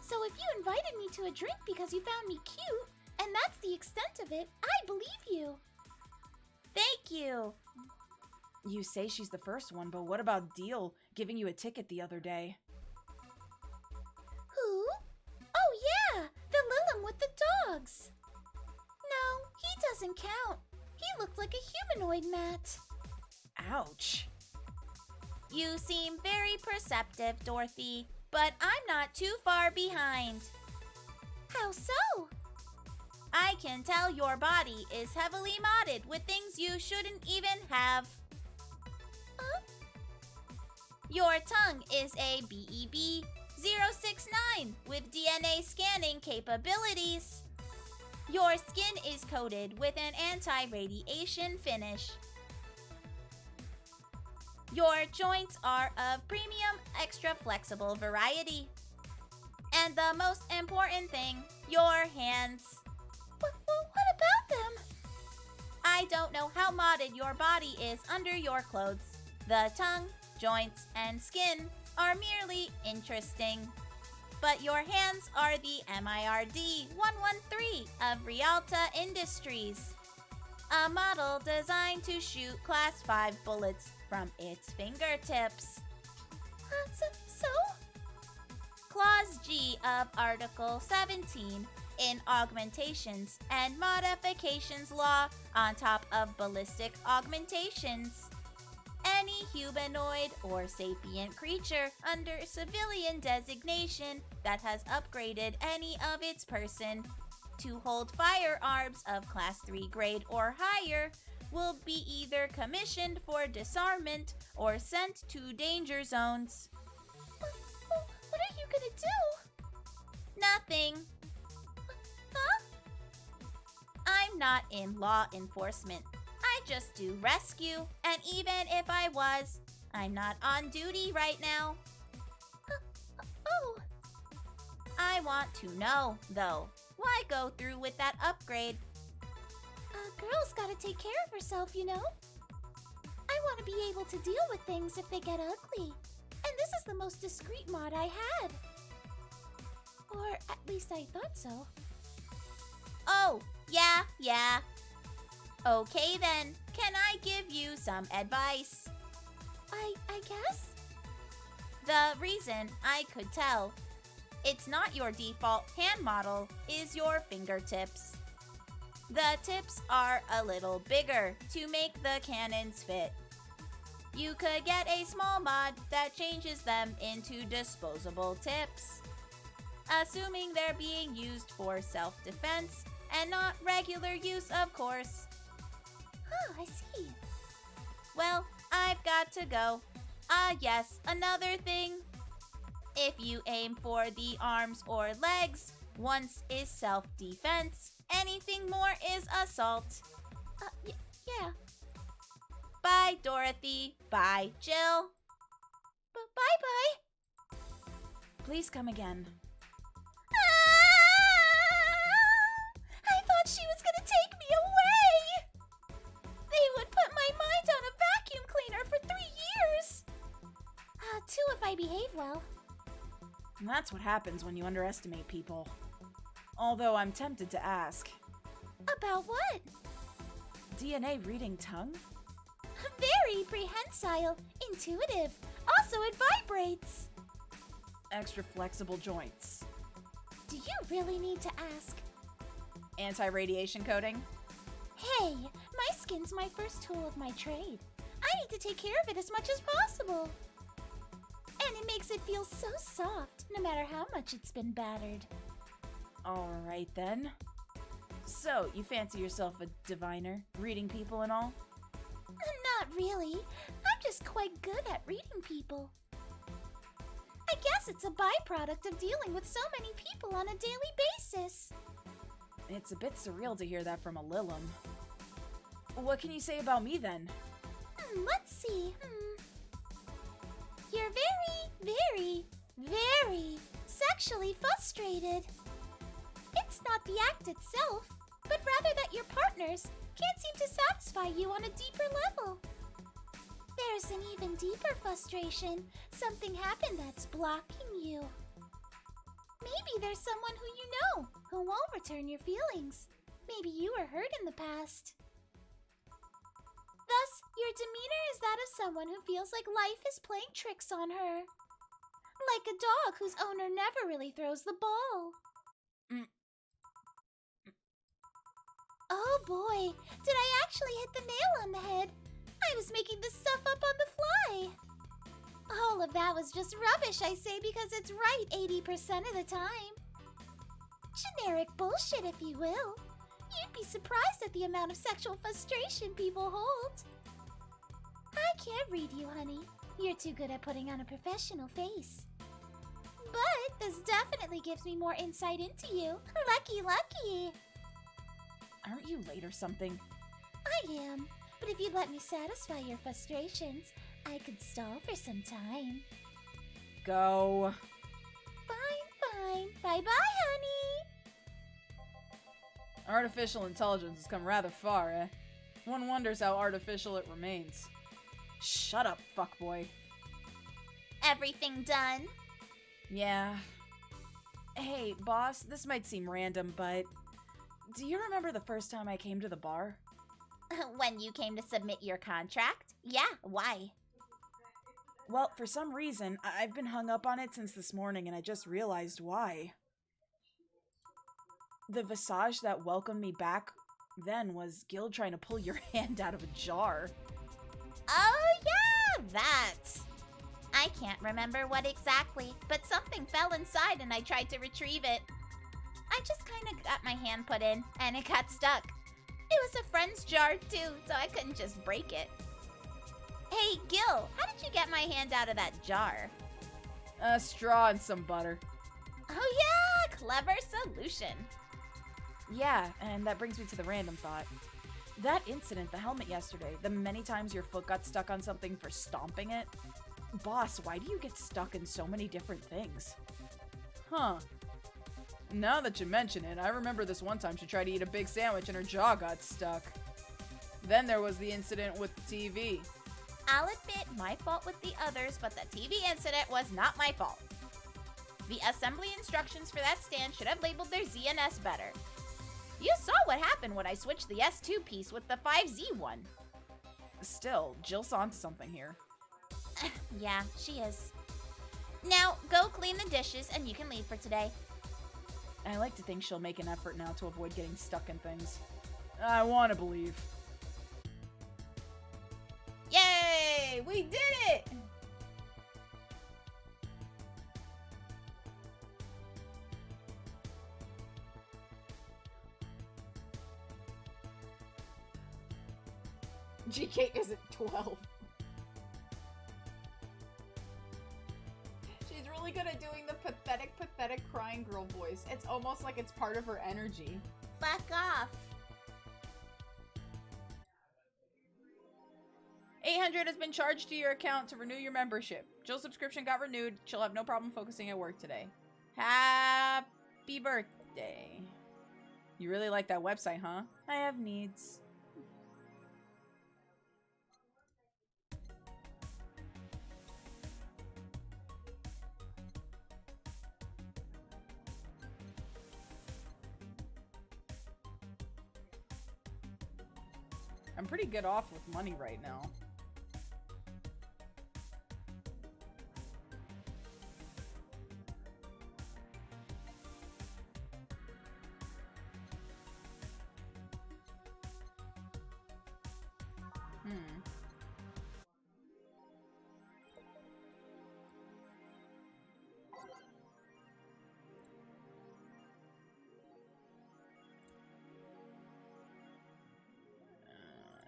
So if you invited me to a drink because you found me cute, and that's the extent of it, I believe you. Thank you. You say she's the first one, but what about Deal giving you a ticket the other day? Who? Oh yeah, the Lilum with the dogs. No, he doesn't count. He looked like a humanoid, Matt. Ouch. You seem very perceptive, Dorothy, but I'm not too far behind. How so? I can tell your body is heavily modded with things you shouldn't even have. Huh? Your tongue is a BEB 069 with DNA scanning capabilities. Your skin is coated with an anti-radiation finish. Your joints are of premium extra flexible variety. And the most important thing, your hands. What about them? I don't know how modded your body is under your clothes, The tongue, joints, and skin are merely interesting. But your hands are the MIRD 113 of Rialta Industries, a model designed to shoot Class 5 bullets from its fingertips. So? Clause G of Article 17 in Augmentations and Modifications Law on top of ballistic augmentations. Any humanoid or sapient creature under civilian designation that has upgraded any of its person to hold firearms of Class 3 grade or higher will be either commissioned for disarmament or sent to danger zones. What are you gonna do? Nothing. Huh? I'm not in law enforcement. I just do rescue, and even if I was, I'm not on duty right now. Oh. I want to know, though, why go through with that upgrade? A girl's gotta take care of herself, you know? I want to be able to deal with things if they get ugly. And this is the most discreet mod I had. Or at least I thought so. Oh, yeah. Okay then, can I give you some advice? I guess? The reason I could tell it's not your default hand model is your fingertips. The tips are a little bigger to make the cannons fit. You could get a small mod that changes them into disposable tips, assuming they're being used for self-defense and not regular use, of course. Oh, I see. Well, I've got to go. Yes, another thing. If you aim for the arms or legs, once is self-defense. Anything more is assault. Yeah. Bye, Dorothy. Bye, Jill. Bye-bye. Please come again. I thought she was gonna take me away. They would put my mind on a vacuum cleaner for 3 years. 2 if I behave well. That's what happens when you underestimate people. Although I'm tempted to ask. About what? DNA reading tongue? Very prehensile, intuitive. Also, it vibrates. Extra flexible joints. Do you really need to ask? Anti-radiation coating? Hey, my skin's my first tool of my trade. I need to take care of it as much as possible. And it makes it feel so soft, no matter how much it's been battered. Alright then. So, you fancy yourself a diviner, reading people and all? Not really. I'm just quite good at reading people. I guess it's a byproduct of dealing with so many people on a daily basis. It's a bit surreal to hear that from a Lilum. What can you say about me then? Let's see. You're very, very sexually frustrated. It's not the act itself, but rather that your partners can't seem to satisfy you on a deeper level. There's an even deeper frustration. Something happened that's blocking you. Maybe there's someone who you know who won't return your feelings. Maybe you were hurt in the past. Thus, your demeanor is that of someone who feels like life is playing tricks on her. Like a dog whose owner never really throws the ball. Oh boy, did I actually hit the nail on the head? I was making this stuff up on the fly. All of that was just rubbish, I say, because it's right 80% of the time. Generic bullshit, if you will. You'd be surprised at the amount of sexual frustration people hold. I can't read you, honey. You're too good at putting on a professional face. But this definitely gives me more insight into you. Lucky. Aren't you late or something? I am. But if you'd let me satisfy your frustrations, I could stall for some time. Go. Fine. Bye-bye, honey. Artificial intelligence has come rather far, eh? One wonders how artificial it remains. Shut up, fuckboy. Everything done? Yeah. Hey, boss, this might seem random, but do you remember the first time I came to the bar? When you came to submit your contract? Yeah, why? Well, for some reason, I've been hung up on it since this morning, and I just realized why. The visage that welcomed me back then was Gil trying to pull your hand out of a jar. Oh, yeah, that. I can't remember what exactly, but something fell inside and I tried to retrieve it. I just kind of got my hand put in, and it got stuck. It was a friend's jar, too, so I couldn't just break it. Hey, Gil, how did you get my hand out of that jar? A straw and some butter. Oh, yeah, clever solution. Yeah, and that brings me to the random thought. That incident, the helmet yesterday, the many times your foot got stuck on something for stomping it. Boss, why do you get stuck in so many different things? Huh. Now that you mention it, I remember this one time she tried to eat a big sandwich and her jaw got stuck. Then there was the incident with the TV. I'll admit my fault with the others, but the TV incident was not my fault. The assembly instructions for that stand should have labeled their Z and S better. You saw what happened when I switched the S2 piece with the 5Z one. Still, Jill's onto something here. Yeah, she is. Now, go clean the dishes and you can leave for today. I like to think she'll make an effort now to avoid getting stuck in things. I want to believe. Yay! We did it! GK isn't 12. She's really good at doing the pathetic crying girl voice. It's almost like it's part of her energy. Fuck off. 800 has been charged to your account to renew your membership. Jill's subscription got renewed. She'll have no problem focusing at work today. Happy birthday. You really like that website, huh? I have needs. I'm pretty good off with money right now.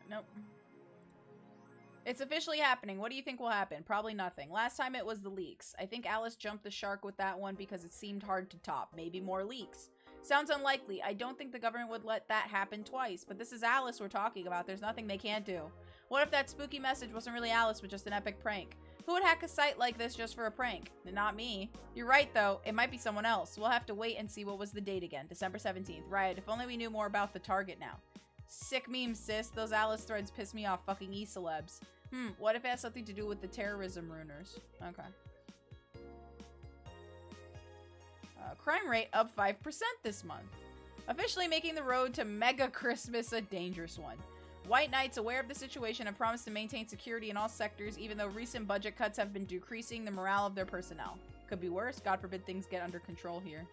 Nope. It's officially happening. What do you think will happen? Probably nothing. Last time it was the leaks. I think Alice jumped the shark with that one because it seemed hard to top. Maybe more leaks. Sounds unlikely. I don't think the government would let that happen twice, but this is Alice we're talking about. There's nothing they can't do. What if that spooky message wasn't really Alice, but just an epic prank? Who would hack a site like this just for a prank? Not me. You're right, though. It might be someone else. We'll have to wait and see. What was the date again? December 17th. Right. If only we knew more about the target now. Sick meme, sis. Those Alice threads piss me off. Fucking e-celebs. What if it has something to do with the terrorism ruiners? Okay. Crime rate up 5% this month. Officially making the road to Mega Christmas a dangerous one. White Knights, aware of the situation, have promised to maintain security in all sectors, even though recent budget cuts have been decreasing the morale of their personnel. Could be worse. God forbid things get under control here.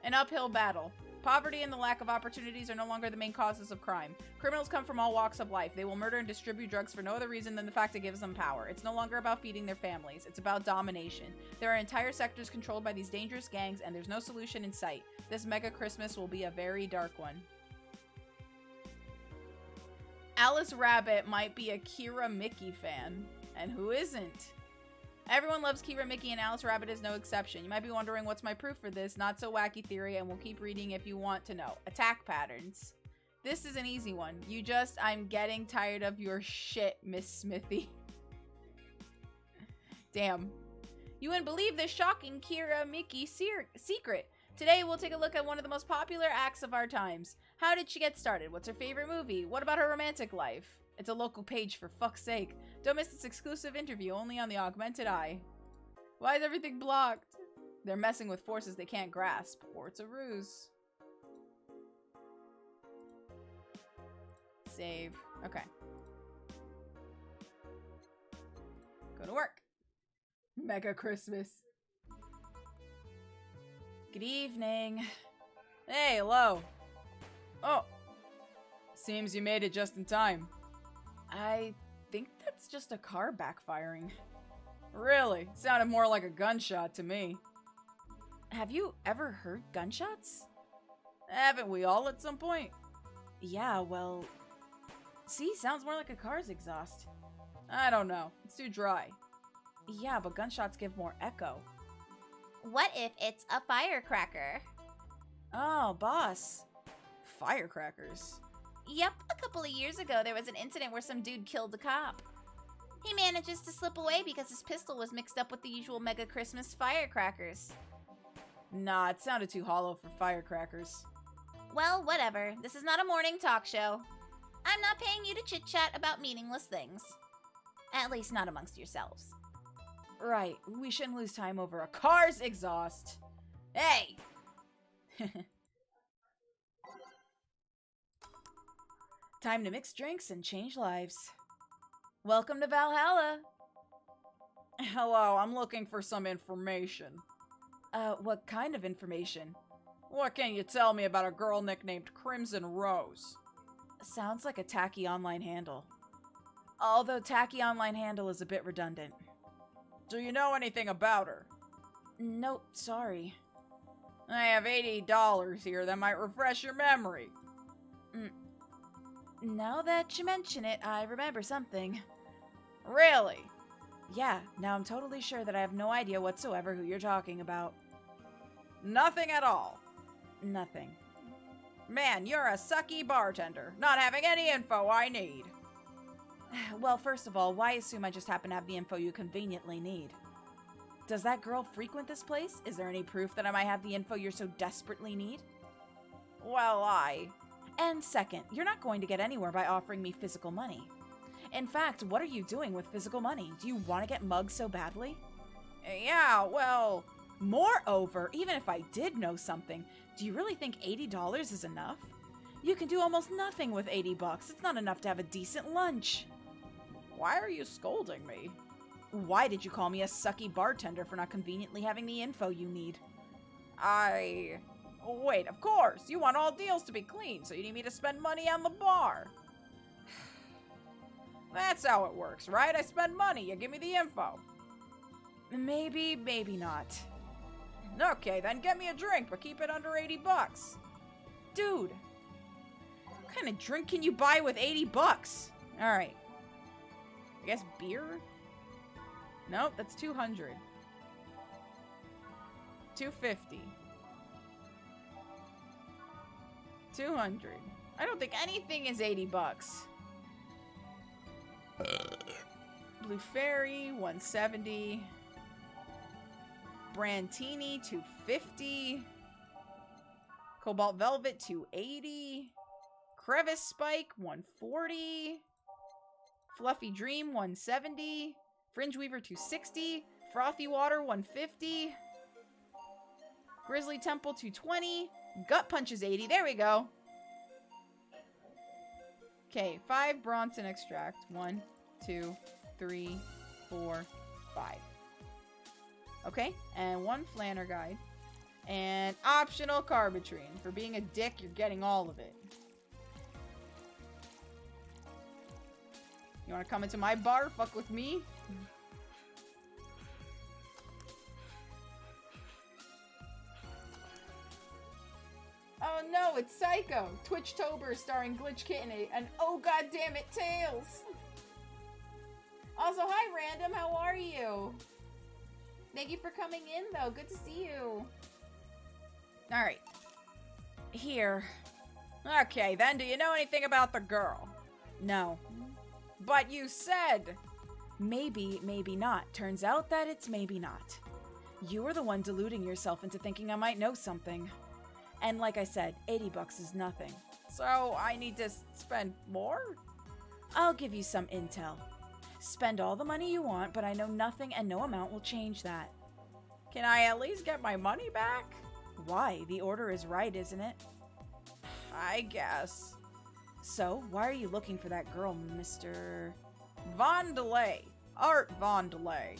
An uphill battle. Poverty and the lack of opportunities are no longer the main causes of crime. Criminals come from all walks of life. They will murder and distribute drugs for no other reason than the fact it gives them power. It's no longer about feeding their families. It's about domination. There are entire sectors controlled by these dangerous gangs, and there's no solution in sight. This Mega Christmas will be a very dark one. Alice Rabbit might be a Kira Mickey fan. And who isn't? Everyone loves Kira Mickey, and Alice Rabbit is no exception. You might be wondering what's my proof for this not so wacky theory, and we'll keep reading if you want to know. Attack patterns. This is an easy one. I'm getting tired of your shit, Miss Smithy. Damn. You wouldn't believe this shocking Kira Mickey secret. Today, we'll take a look at one of the most popular acts of our times. How did she get started? What's her favorite movie? What about her romantic life? It's a local page, for fuck's sake. Don't miss this exclusive interview only on the Augmented Eye. Why is everything blocked? They're messing with forces they can't grasp, or it's a ruse. Save. Okay. Go to work. Mega Christmas. Good evening. Hey, hello. Oh. Seems you made it just in time. I think that's just a car backfiring. Really? Sounded more like a gunshot to me. Have you ever heard gunshots? Haven't we all at some point? Yeah, well... See, sounds more like a car's exhaust. I don't know. It's too dry. Yeah, but gunshots give more echo. What if it's a firecracker? Oh, boss. Firecrackers. Yep, a couple of years ago there was an incident where some dude killed a cop. He manages to slip away because his pistol was mixed up with the usual Mega Christmas firecrackers. Nah, it sounded too hollow for firecrackers. Well, whatever. This is not a morning talk show. I'm not paying you to chit-chat about meaningless things. At least not amongst yourselves. Right, we shouldn't lose time over a car's exhaust. Hey! Time to mix drinks and change lives. Welcome to Valhalla. Hello, I'm looking for some information. What kind of information? What can you tell me about a girl nicknamed Crimson Rose? Sounds like a tacky online handle. Although tacky online handle is a bit redundant. Do you know anything about her? Nope, sorry. I have $80 here that might refresh your memory. Now that you mention it, I remember something. Really? Yeah, now I'm totally sure that I have no idea whatsoever who you're talking about. Nothing at all? Nothing. Man, you're a sucky bartender, not having any info I need. Well, first of all, why assume I just happen to have the info you conveniently need? Does that girl frequent this place? Is there any proof that I might have the info you so desperately need? Well, And second, you're not going to get anywhere by offering me physical money. In fact, what are you doing with physical money? Do you want to get mugged so badly? Yeah, well... Moreover, even if I did know something, do you really think $80 is enough? You can do almost nothing with $80. It's not enough to have a decent lunch. Why are you scolding me? Why did you call me a sucky bartender for not conveniently having the info you need? Wait, of course. You want all deals to be clean, so you need me to spend money on the bar. That's how it works, right? I spend money, you give me the info. Maybe, maybe not. Okay, then get me a drink, but keep it under $80. Dude, what kind of drink can you buy with $80? Alright. I guess beer? Nope, that's 200. 250. 200. I don't think anything is $80. Blue Fairy, 170. Brantini, 250. Cobalt Velvet, 280. Crevice Spike, 140. Fluffy Dream, 170. Fringe Weaver, 260. Frothy Water, 150. Grizzly Temple, 220. Gut Punch is 80. There we go. Okay, 5 Bronson Extract. 1, 2, 3, 4, 5. Okay, and 1 Flanner Guide. And optional Carbitrine. For being a dick, you're getting all of it. You want to come into my bar? Fuck with me? Oh no, it's Psycho! Twitchtober starring Glitch Kitten and oh goddammit, Tails! Also, hi Random, how are you? Thank you for coming in though, good to see you. Alright. Here. Okay, then do you know anything about the girl? No. But you said! Maybe, maybe not. Turns out that it's maybe not. You were the one deluding yourself into thinking I might know something. And like I said, $80 is nothing. So I need to spend more? I'll give you some intel. Spend all the money you want, but I know nothing and no amount will change that. Can I at least get my money back? Why? The order is right, isn't it? I guess. So, why are you looking for that girl, Mr. Von Delay? Art Von Delay.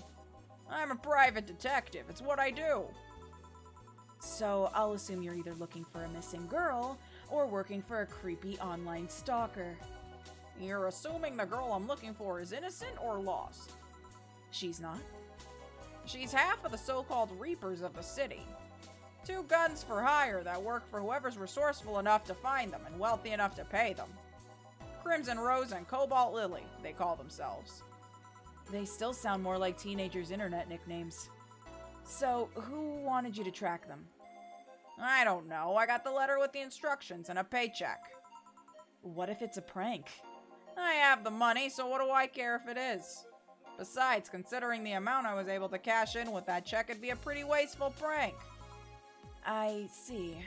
I'm a private detective. It's what I do. So, I'll assume you're either looking for a missing girl or working for a creepy online stalker. You're assuming the girl I'm looking for is innocent or lost? She's not. She's half of the so-called Reapers of the city. 2 guns for hire that work for whoever's resourceful enough to find them and wealthy enough to pay them. Crimson Rose and Cobalt Lily, they call themselves. They still sound more like teenagers' internet nicknames. So, who wanted you to track them? I don't know. I got the letter with the instructions and a paycheck. What if it's a prank? I have the money, so what do I care if it is? Besides, considering the amount I was able to cash in with that check, it'd be a pretty wasteful prank. I see.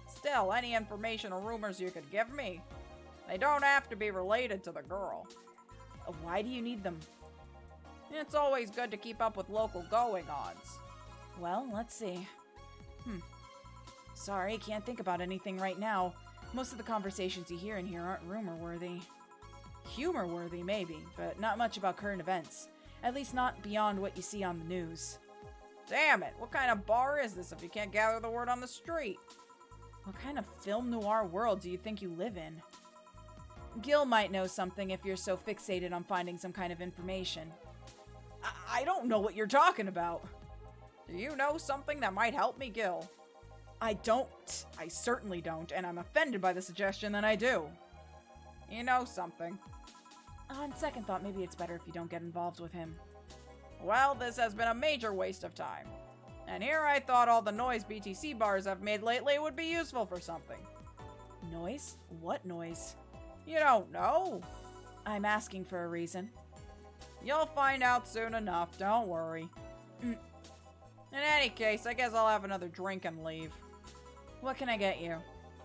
Still, any information or rumors you could give me, they don't have to be related to the girl. Why do you need them? It's always good to keep up with local going-ons. Well, let's see. Sorry, can't think about anything right now. Most of the conversations you hear in here aren't rumor-worthy. Humor-worthy, maybe, but not much about current events. At least not beyond what you see on the news. Damn it, what kind of bar is this if you can't gather the word on the street? What kind of film noir world do you think you live in? Gil might know something if you're so fixated on finding some kind of information. I don't know what you're talking about. Do you know something that might help me, Gil? I don't. I certainly don't, and I'm offended by the suggestion that I do. You know something. On second thought, maybe it's better if you don't get involved with him. Well, this has been a major waste of time. And here I thought all the noise BTC bars I've made lately would be useful for something. Noise? What noise? You don't know. I'm asking for a reason. You'll find out soon enough, don't worry. In any case, I guess I'll have another drink and leave. What can I get you?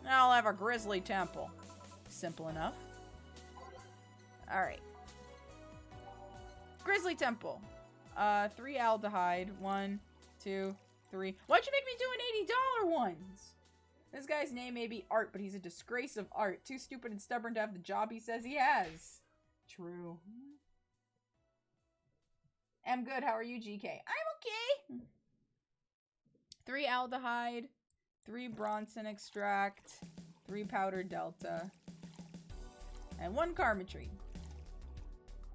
I'll have a Grizzly Temple. Simple enough. Alright. Grizzly Temple. 3 aldehyde. 1, 2, 3. Why'd you make me do an $80 ones? This guy's name may be Art, but he's a disgrace of art. Too stupid and stubborn to have the job he says he has. True. I'm good. How are you, GK? I'm okay. 3 aldehyde, 3 Bronson extract, 3 powdered delta, and 1 carmetry.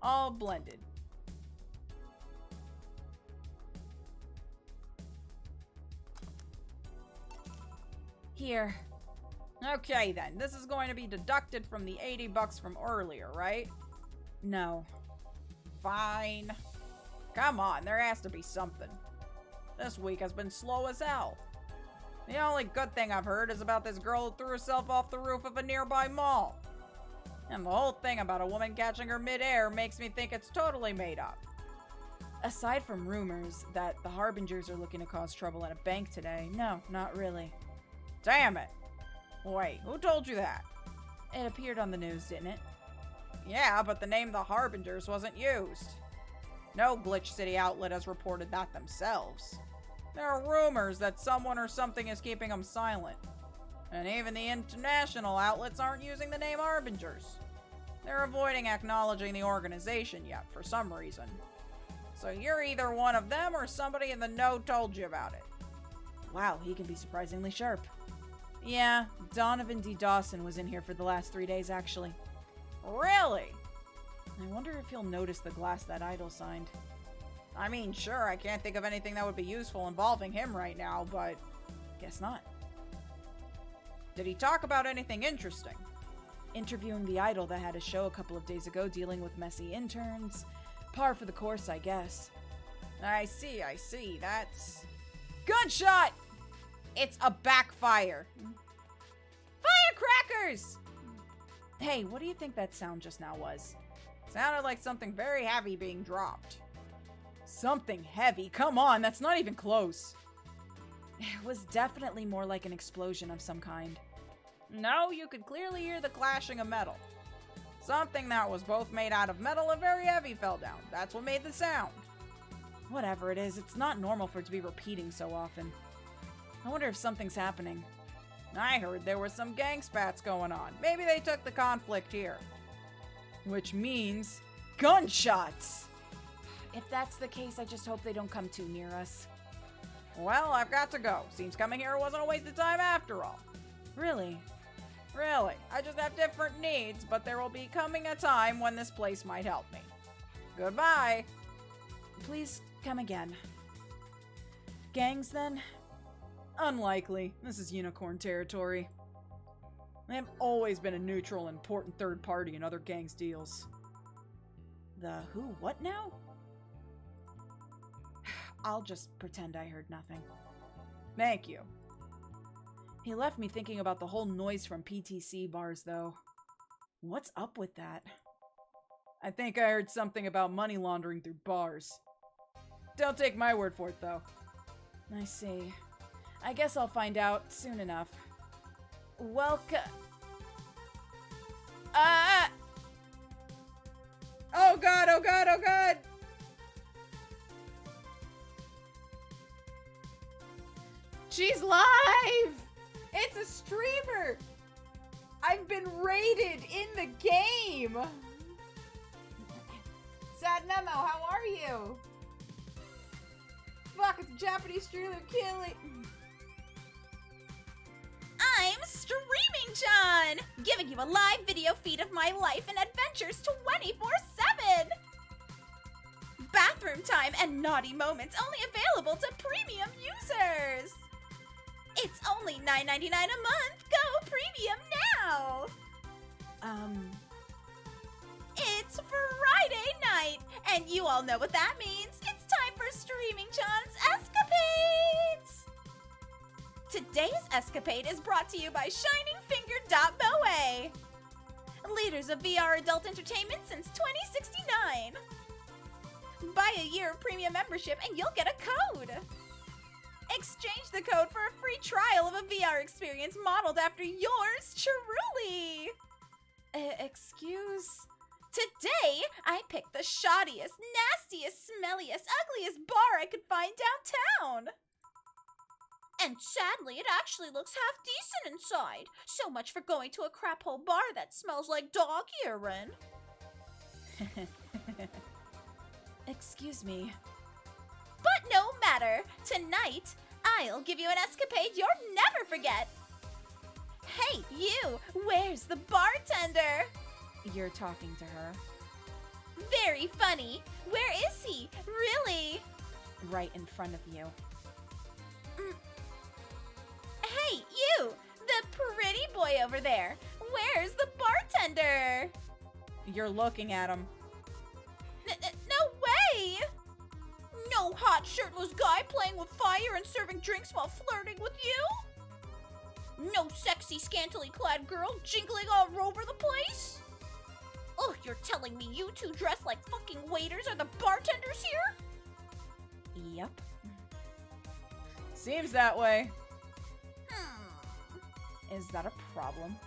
All blended. Here. Okay then, this is going to be deducted from the $80 from earlier, right? No. Fine. Come on, there has to be something. This week has been slow as hell. The only good thing I've heard is about this girl who threw herself off the roof of a nearby mall. And the whole thing about a woman catching her midair makes me think it's totally made up. Aside from rumors that the Harbingers are looking to cause trouble at a bank today, no, not really. Damn it! Wait, who told you that? It appeared on the news, didn't it? Yeah, but the name the Harbingers wasn't used. No Glitch City outlet has reported that themselves. There are rumors that someone or something is keeping them silent. And even the international outlets aren't using the name Harbingers. They're avoiding acknowledging the organization yet, for some reason. So you're either one of them or somebody in the know told you about it. Wow, he can be surprisingly sharp. Yeah, Donovan D. Dawson was in here for the last 3 days, actually. Really? I wonder if he'll notice the glass that idol signed. I mean, sure, I can't think of anything that would be useful involving him right now, but guess not. Did he talk about anything interesting? Interviewing the idol that had a show a couple of days ago dealing with messy interns. Par for the course, I guess. I see. That's... Gunshot! It's a backfire. Firecrackers! Hey, what do you think that sound just now was? Sounded like something very heavy being dropped. Something heavy? Come on, that's not even close. It was definitely more like an explosion of some kind. No, you could clearly hear the clashing of metal. Something that was both made out of metal and very heavy fell down. That's what made the sound. Whatever it is, it's not normal for it to be repeating so often. I wonder if something's happening. I heard there were some gang spats going on. Maybe they took the conflict here. Which means gunshots! If that's the case, I just hope they don't come too near us. Well, I've got to go. Seems coming here wasn't a waste of time after all. Really? Really. I just have different needs, but there will be coming a time when this place might help me. Goodbye. Please come again. Gangs, then? Unlikely. This is unicorn territory. I've always been a neutral and important third party in other gangs' deals. The who? What now? I'll just pretend I heard nothing. Thank you. He left me thinking about the whole noise from PTC bars, though. What's up with that? I think I heard something about money laundering through bars. Don't take my word for it, though. I see. I guess I'll find out soon enough. Welcome. Oh god, oh god, oh god! She's live! It's a streamer! I've been raided in the game! Sad Nemo, how are you? Fuck, it's a Japanese streamer killing. I'm Streaming John, giving you a live video feed of my life and adventures 24/7. Bathroom time and naughty moments only available to premium users. It's only $9.99 a month. Go premium now. It's Friday night, and you all know what that means. It's time for Streaming John's Escapades. Today's escapade is brought to you by ShiningFinger.moe, leaders of VR adult entertainment since 2069. Buy a year of premium membership and you'll get a code. Exchange the code for a free trial of a VR experience modeled after yours truly. Excuse? Today, I picked the shoddiest, nastiest, smelliest, ugliest bar I could find downtown. And sadly, it actually looks half decent inside. So much for going to a crap hole bar that smells like dog urine. Excuse me. But no matter. Tonight, I'll give you an escapade you'll never forget. Hey, you! Where's the bartender? You're talking to her. Very funny. Where is he? Really? Right in front of you. Hey, you! The pretty boy over there. Where's the bartender? You're looking at him. No way! No hot shirtless guy playing with fire and serving drinks while flirting with you? No sexy scantily clad girl jingling all over the place? Oh, you're telling me you two dressed like fucking waiters are the bartenders here? Yep. Seems that way. Is that a problem?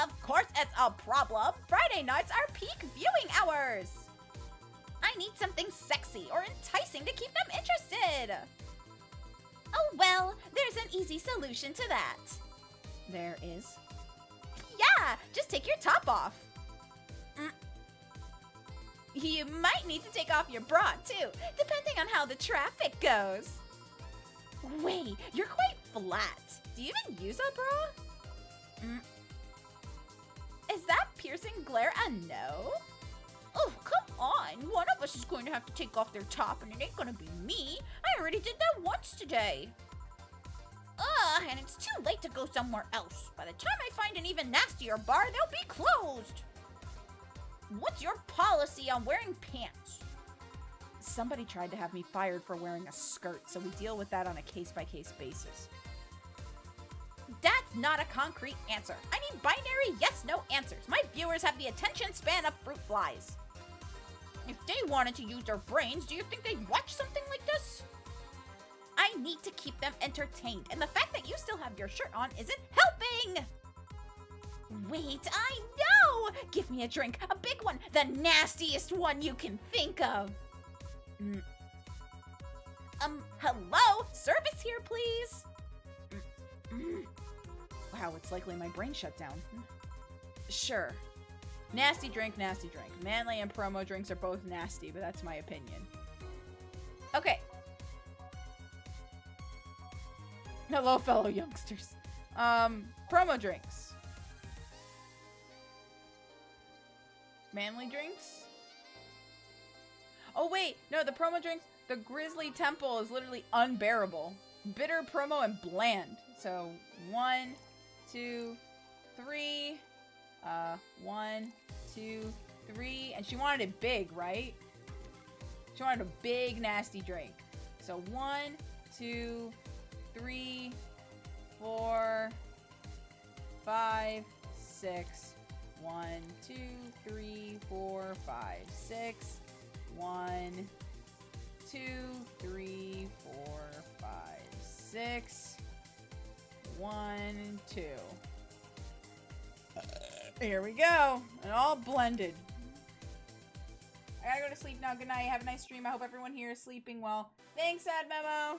Of course it's a problem. Friday nights are peak viewing hours. I need something sexy or enticing to keep them interested. Oh well, there's an easy solution to that. There is? Yeah, just take your top off. You might need to take off your bra too, depending on how the traffic goes. Wait, you're quite flat. Do you even use a bra? Is that piercing glare a no? Oh, come on. One of us is going to have to take off their top and it ain't gonna be me. I already did that once today. And it's too late to go somewhere else. By the time I find an even nastier bar, they'll be closed. What's your policy on wearing pants? Somebody tried to have me fired for wearing a skirt, so we deal with that on a case-by-case basis. That's not a concrete answer. I need binary yes-no answers. My viewers have the attention span of fruit flies. If they wanted to use their brains, do you think they'd watch something like this? I need to keep them entertained, and the fact that you still have your shirt on isn't helping! Wait, I know! Oh, give me a drink, a big one, the nastiest one you can think of. Hello? Service here, please. Wow, it's likely my brain shut down. Sure. Nasty drink, nasty drink. Manly and promo drinks are both nasty, but that's my opinion. Okay. Hello, fellow youngsters. Promo drinks. Manly drinks? Oh, wait. No, the promo drinks. The Grizzly Temple is literally unbearable. Bitter, promo, and bland. So, 1, 2, 3. 1, 2, 3. And she wanted it big, right? She wanted a big, nasty drink. So, 1, 2, 3, 4, 5, 6. 1, 2, 3, 4, 5, 6. 1, 2, 3, 4, 5, 6. 1, 2. Here we go. And all blended. I gotta go to sleep now. Good night. Have a nice stream. I hope everyone here is sleeping well. Thanks, Ad Memo.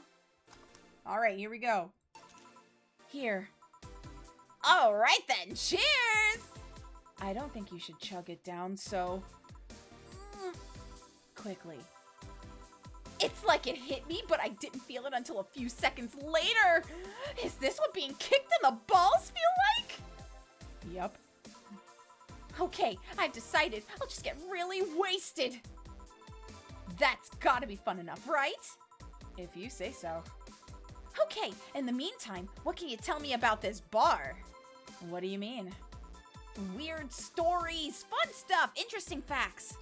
Alright, here we go. Here. Alright then, cheers! I don't think you should chug it down so quickly. It's like it hit me, but I didn't feel it until a few seconds later. Is this what being kicked in the balls feel like? Yup. Okay, I've decided I'll just get really wasted. That's gotta be fun enough, right? If you say so. Okay, in the meantime, what can you tell me about this bar? What do you mean? Weird stories, fun stuff, interesting facts.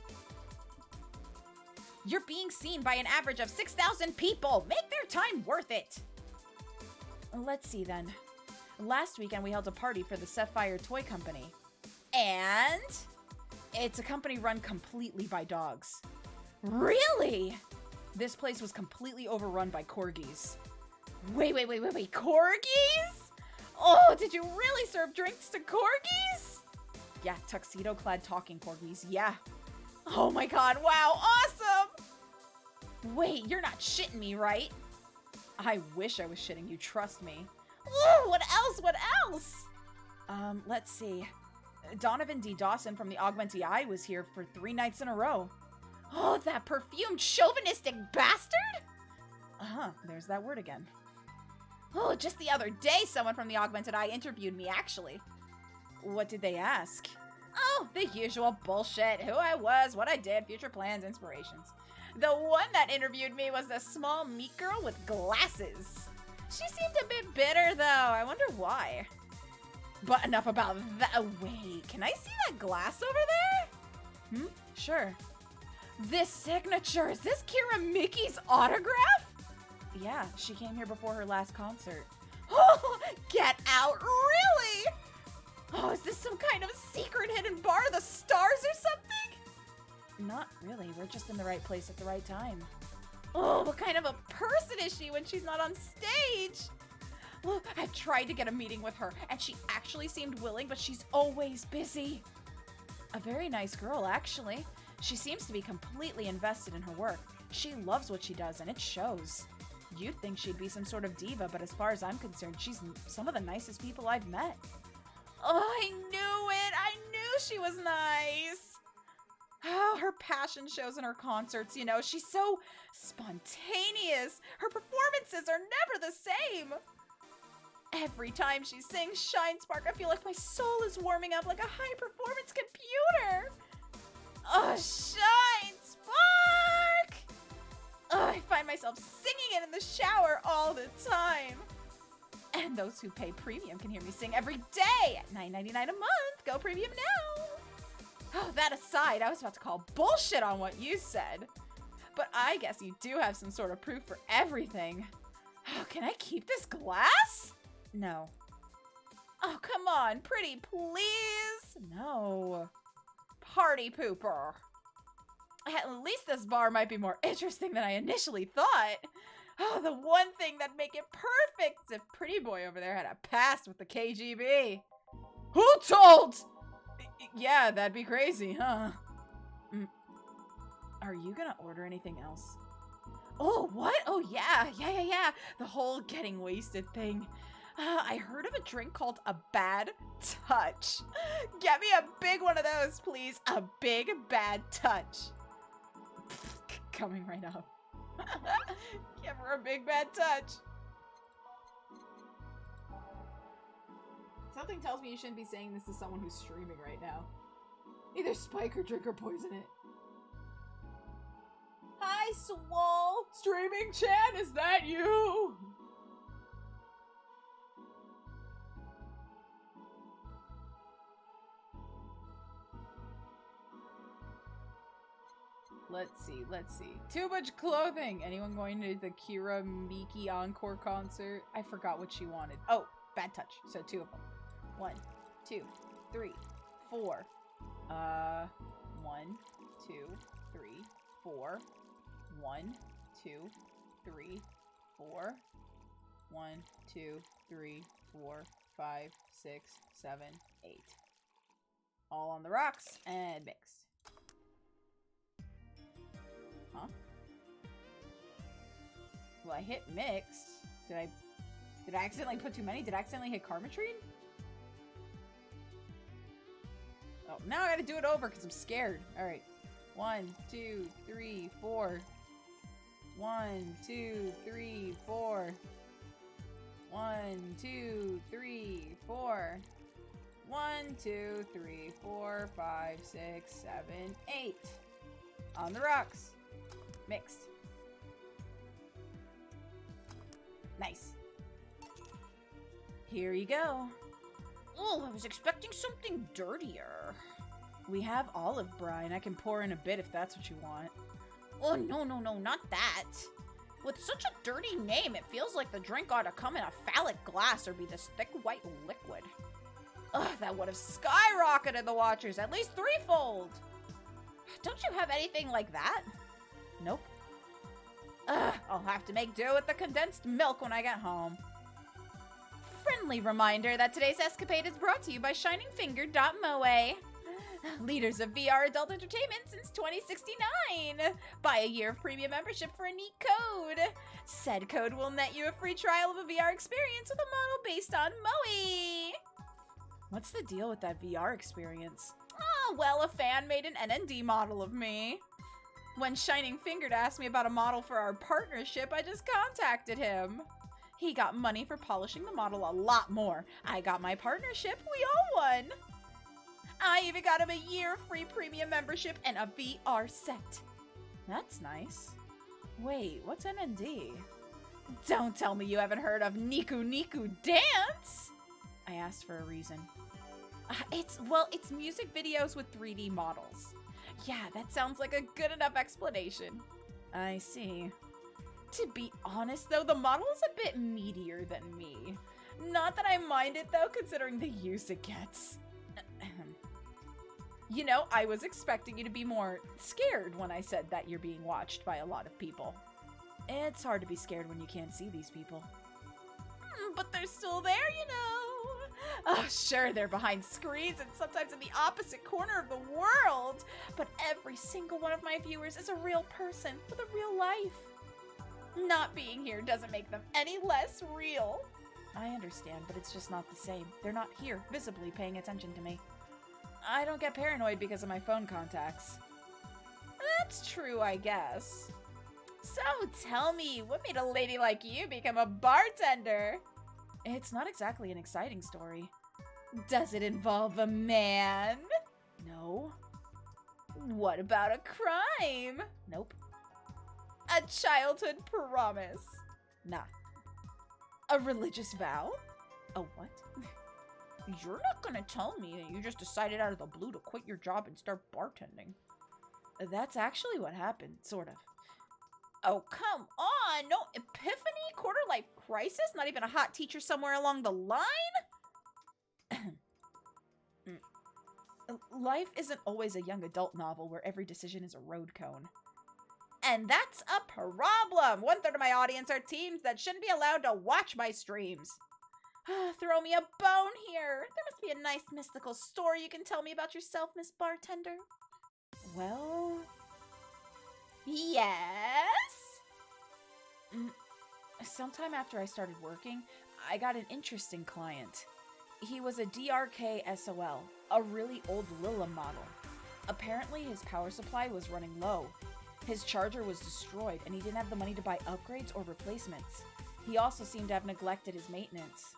You're being seen by an average of 6,000 people. Make their time worth it. Let's see then. Last weekend we held a party for the Sapphire Toy Company. And? It's a company run completely by dogs. Really? This place was completely overrun by corgis. Wait, corgis? Oh, did you really serve drinks to corgis? Yeah, tuxedo-clad talking corgis, yeah. Oh my god, wow, awesome! Wait, you're not shitting me, right? I wish I was shitting you, trust me. Ooh, what else? Let's see. Donovan D. Dawson from the Augmented Eye was here for 3 nights in a row. Oh, that perfumed chauvinistic bastard? There's that word again. Oh, just the other day someone from the Augmented Eye interviewed me, actually. What did they ask? Oh, the usual bullshit. Who I was, what I did, future plans, inspirations. The one that interviewed me was the small meat girl with glasses. She seemed a bit bitter, though. I wonder why. But enough about that. Oh, wait, can I see that glass over there? Sure. This signature, is this Kira Mickey's autograph? Yeah, she came here before her last concert. Oh, get out, really? Oh, is this some kind of secret hidden bar of the stars or something? Not really, we're just in the right place at the right time. Oh, what kind of a person is she when she's not on stage? Oh, I've tried to get a meeting with her, and she actually seemed willing, but she's always busy. A very nice girl, actually. She seems to be completely invested in her work. She loves what she does, and it shows. You'd think she'd be some sort of diva, but as far as I'm concerned, she's some of the nicest people I've met. Oh, I knew it! I knew she was nice! Oh, her passion shows in her concerts, you know. She's so spontaneous. Her performances are never the same. Every time she sings Shine Spark, I feel like my soul is warming up like a high-performance computer. Oh, Shine Spark! Oh, I find myself singing it in the shower all the time. And those who pay premium can hear me sing every day at $9.99 a month. Go premium now. Oh, that aside, I was about to call bullshit on what you said. But I guess you do have some sort of proof for everything. Oh, can I keep this glass? No. Oh, come on, pretty please. No. Party pooper. At least this bar might be more interesting than I initially thought. Oh, the one thing that'd make it perfect is if Pretty Boy over there had a past with the KGB. Who told? Yeah, that'd be crazy, huh? Are you gonna order anything else? Oh, what? Oh, yeah. The whole getting wasted thing. I heard of a drink called a bad touch. Get me a big one of those, please. A big bad touch. Coming right up. Give her a big bad touch. Something tells me you shouldn't be saying this to someone who's streaming right now. Either spike or drink or poison it. Hi, Swole! Streaming Chan, is that you? Let's see. Too much clothing! Anyone going to the Kira Miki Encore concert? I forgot what she wanted. Oh, bad touch. So 2 of them. 1, 2, 3, 4. 1, 2, 3, 4. 1, 2, 3, 4. 1, 2, 3, 4, 5, 6, 7, 8. All on the rocks and mixed. Huh? Well, I hit mixed. Did I accidentally put too many? Did I accidentally hit Karmatrine? Oh, now I gotta do it over because I'm scared. Alright. 1, 2, 3, 4. 1, 2, 3, 4. 1, 2, 3, 4. 1, 2, 3, 4, 5, 6, 7, 8. On the rocks. Mixed. Nice. Here you go. Oh, I was expecting something dirtier. We have olive brine. I can pour in a bit if that's what you want. Oh, no, not that. With such a dirty name, it feels like the drink ought to come in a phallic glass or be this thick white liquid. Ugh, that would have skyrocketed the watchers at least 3-fold. Don't you have anything like that? Nope. Ugh, I'll have to make do with the condensed milk when I get home. Friendly reminder that today's escapade is brought to you by ShiningFinger.moe. Leaders of VR adult entertainment since 2069. Buy a year of premium membership for a neat code. Said code will net you a free trial of a VR experience with a model based on Moe. What's the deal with that VR experience? Oh, well, a fan made an NND model of me. When Shining Fingered asked me about a model for our partnership, I just contacted him. He got money for polishing the model a lot more. I got my partnership. We all won. I even got him a year of free premium membership and a VR set. That's nice. Wait, what's NND? Don't tell me you haven't heard of Niku Niku Dance! I asked for a reason. It's music videos with 3D models. Yeah, that sounds like a good enough explanation. I see. To be honest, though, the model is a bit meatier than me. Not that I mind it, though, considering the use it gets. You know, I was expecting you to be more scared when I said that you're being watched by a lot of people. It's hard to be scared when you can't see these people. But they're still there, you know. Oh, sure, they're behind screens and sometimes in the opposite corner of the world. But every single one of my viewers is a real person with a real life. Not being here doesn't make them any less real. I understand, but it's just not the same. They're not here, visibly paying attention to me. I don't get paranoid because of my phone contacts. That's true, I guess. So tell me, what made a lady like you become a bartender? It's not exactly an exciting story. Does it involve a man? No. What about a crime? Nope. A childhood promise? Nah. A religious vow? A what? You're not gonna tell me that you just decided out of the blue to quit your job and start bartending. That's actually what happened, sort of. Oh, come on! No epiphany? Quarter-life crisis? Not even a hot teacher somewhere along the line? Life isn't always a young adult novel where every decision is a road cone. And that's a problem! 1/3 of my audience are teens that shouldn't be allowed to watch my streams. Throw me a bone here. There must be a nice mystical story you can tell me about yourself, Miss Bartender. Well... Yes? Sometime after I started working, I got an interesting client. He was a DRK SOL, a really old Lilla model. Apparently his power supply was running low. His charger was destroyed and he didn't have the money to buy upgrades or replacements. He also seemed to have neglected his maintenance.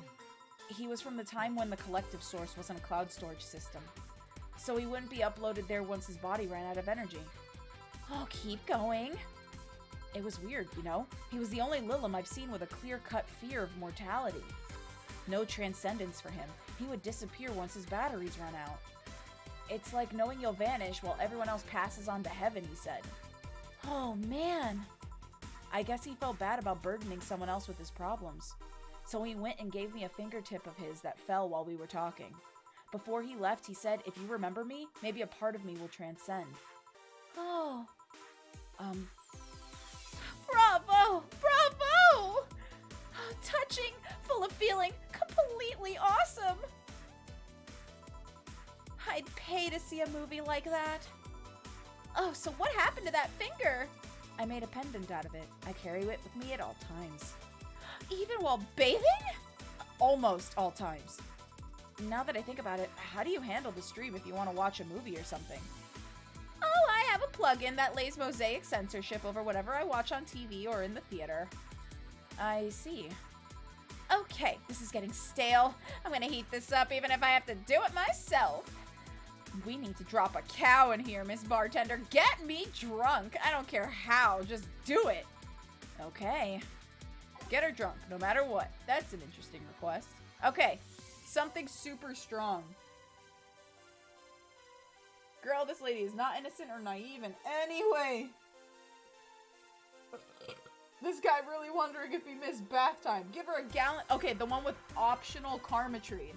He was from the time when the collective source wasn't a cloud storage system, so he wouldn't be uploaded there once his body ran out of energy. Oh, keep going. It was weird, you know? He was the only Lilim I've seen with a clear-cut fear of mortality. No transcendence for him. He would disappear once his batteries run out. It's like knowing you'll vanish while everyone else passes on to heaven, he said. Oh, man. I guess he felt bad about burdening someone else with his problems. So he went and gave me a fingertip of his that fell while we were talking. Before he left, he said, if you remember me, maybe a part of me will transcend. Oh. Bravo! Bravo! Touching, full of feeling, completely awesome. I'd pay to see a movie like that. Oh, so what happened to that finger? I made a pendant out of it. I carry it with me at all times. Even while bathing? Almost all times. Now that I think about it, how do you handle the stream if you want to watch a movie or something? Oh, I have a plugin that lays mosaic censorship over whatever I watch on TV or in the theater. I see. Okay, this is getting stale. I'm gonna heat this up even if I have to do it myself. We need to drop a cow in here, Miss Bartender. Get me drunk. I don't care how, just do it. Okay. Get her drunk, no matter what. That's an interesting request. Okay, something super strong. Girl, this lady is not innocent or naive in any way. This guy really wondering if he missed bath time. Give her a gallon. Okay, the one with optional karmatrine.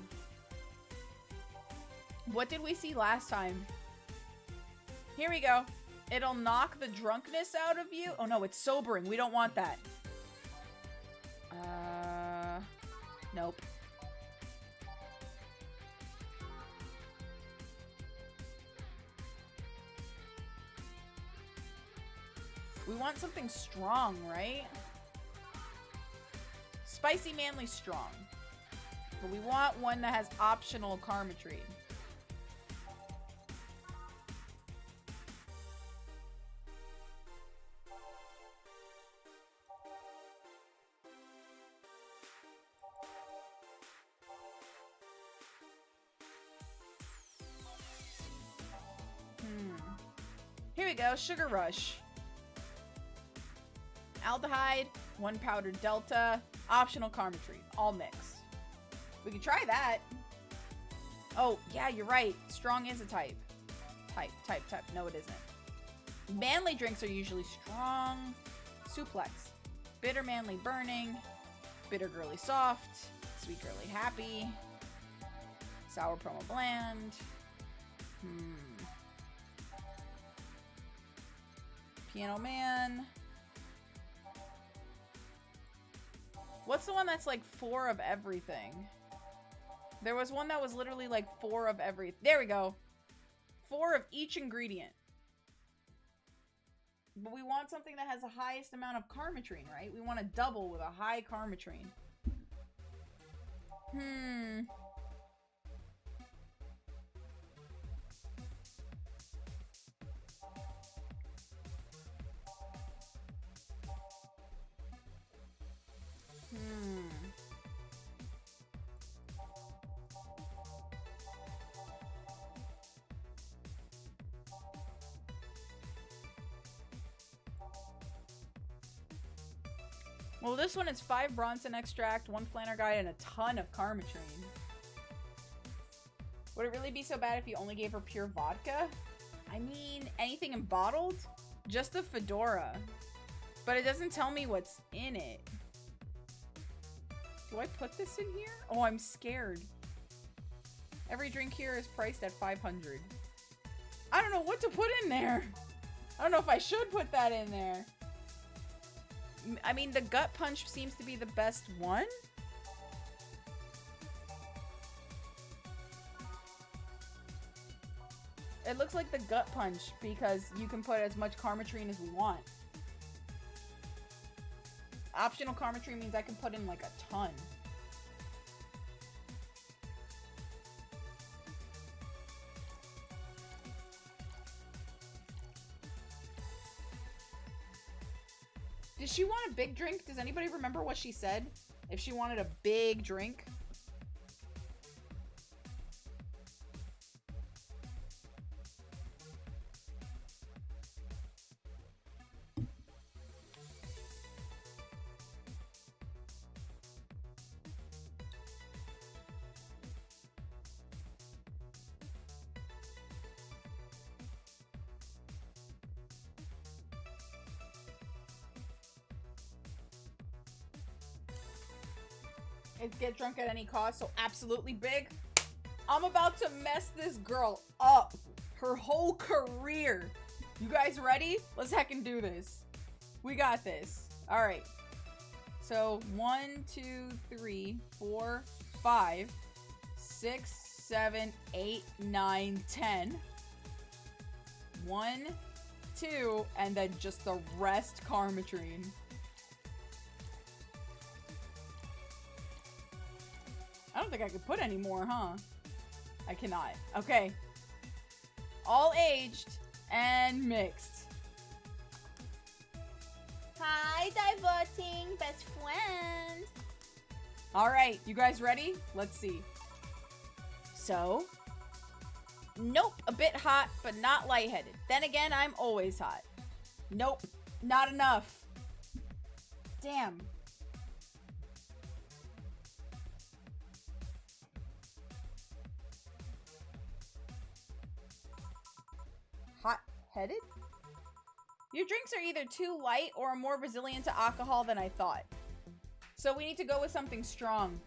What did we see last time? Here we go. It'll knock the drunkenness out of you. Oh no, it's sobering. We don't want that. Nope. We want something strong, right? Spicy, manly, strong. But we want one that has optional karmatrine. Here we go, Sugar Rush. Aldehyde, 1 powdered delta, optional karmatrine, all mixed. We can try that. Oh, yeah, you're right. Strong is a type. Type. No, it isn't. Manly drinks are usually strong. Suplex. Bitter manly burning. Bitter girly soft. Sweet girly happy. Sour promo bland. Piano man. What's the one that's like 4 of everything? There was one that was literally like 4 of every. There we go. 4 of each ingredient. But we want something that has the highest amount of karmatrine, right? We want a double with a high karmatrine. Well, this one is 5 Bronson extract, 1 Flannerguide, and a ton of karmatrine. Would it really be so bad if you only gave her pure vodka? I mean, anything in bottled? Just the Fedora. But it doesn't tell me what's in it. Do I put this in here? Oh, I'm scared. Every drink here is priced at 500. I don't know what to put in there. I don't know if I should put that in there. I mean, the gut punch seems to be the best one. it looks like the gut punch because you can put as much karmatrine as we want. Optional karmatrine means I can put in like a ton. Did she want a big drink? Does anybody remember what she said? If she wanted a big drink? It's get drunk at any cost, so absolutely big. I'm about to mess this girl up. Her whole career. You guys ready? Let's heckin' do this. We got this. All right. So 1, 2, 3, 4, 5, 6, 7, 8, 9, 10. 1, 2, and then just the rest karmatrine. I don't think I could put any more, huh? I cannot. Okay. All aged and mixed. Hi, diverting best friend. All right, you guys ready? Let's see. So, nope, a bit hot, but not lightheaded. Then again, I'm always hot. Nope, not enough. Damn. Hot-headed? Your drinks are either too light or more resilient to alcohol than I thought. So we need to go with something strong.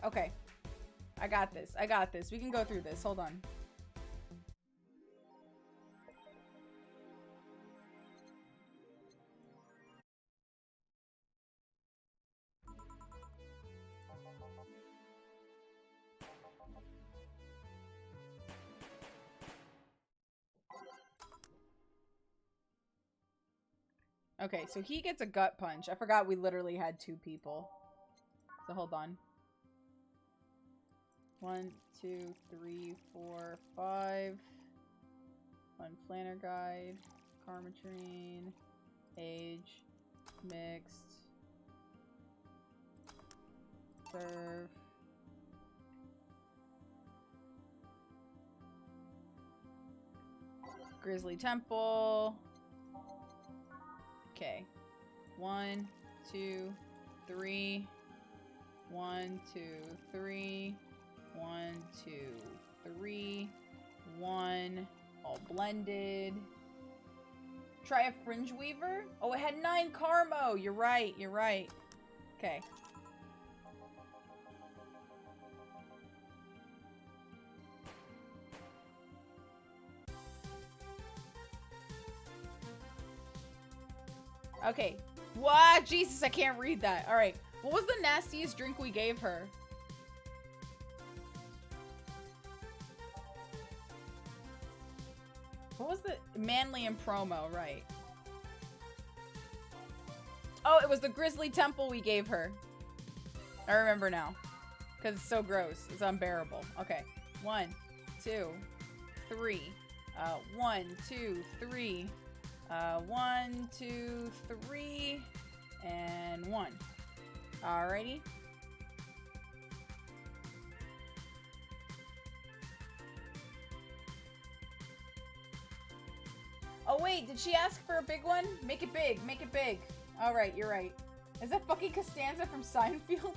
Okay. I got this. I got this. We can go through this. Hold on. Okay, so he gets a gut punch. I forgot we literally had 2 people. So hold on. 1, 2, 3, 4, 5. 1 Flanner Guide. Karmatrine. Age. Mixed. Serve. Grizzly Temple. Okay. 1, 2, 3. 1, 2, 3. 1, 2, 3. 1. All blended. Try a Fringe Weaver? Oh, it had 9 Carmo. You're right. You're right. Okay. Okay. What? Jesus, I can't read that. All right. What was the nastiest drink we gave her? What was the manly and promo, right? Oh, it was the Grizzly Temple we gave her. I remember now. Because it's so gross. It's unbearable. Okay. 1, 2, 3. 1, 2, 3. 1, 2, 3. And 1. Alrighty. Oh wait, did she ask for a big one? Make it big, make it big. Alright, you're right. Is that fucking Costanza from Seinfeld?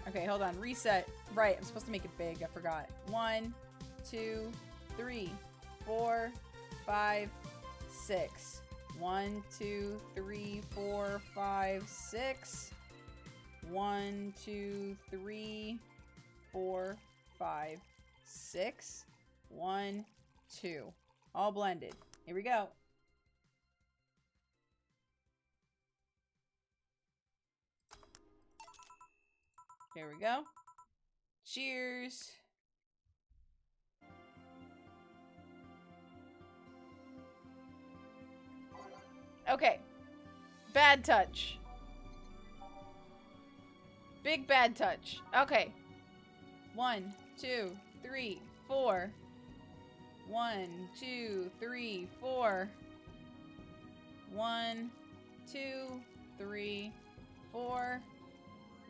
Okay, hold on. Reset. Right, I'm supposed to make it big. I forgot. 1, 2, 3, 4, 5, 6. 1, 2, 3, 4, 5, 6. 1, 2, 3, 4, 5, 6. 1, 2. All blended. Here we go. There we go. Cheers. Okay. Bad touch. Big bad touch. Okay. 1, 2, 3, 4. 1, 2, 3, 4. 1, 2, 3, 4.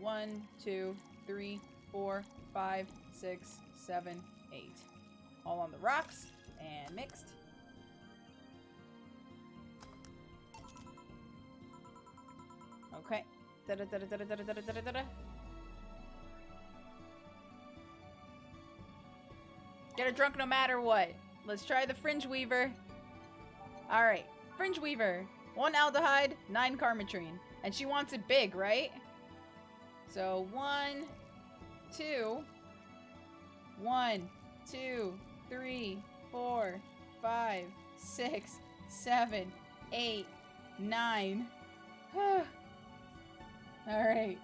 1, 2, 3, 4, 5, 6, 7, 8. All on the rocks and mixed. Okay. Da-da-da-da-da-da-da-da-da-da. Get her drunk no matter what. Let's try the Fringe Weaver. Alright. Fringe Weaver. 1 aldehyde, 9 carmetrine. And she wants it big, right? So 1, 2. 1, 2, 3, 4, 5, 6, 7, 8, 9. Alright.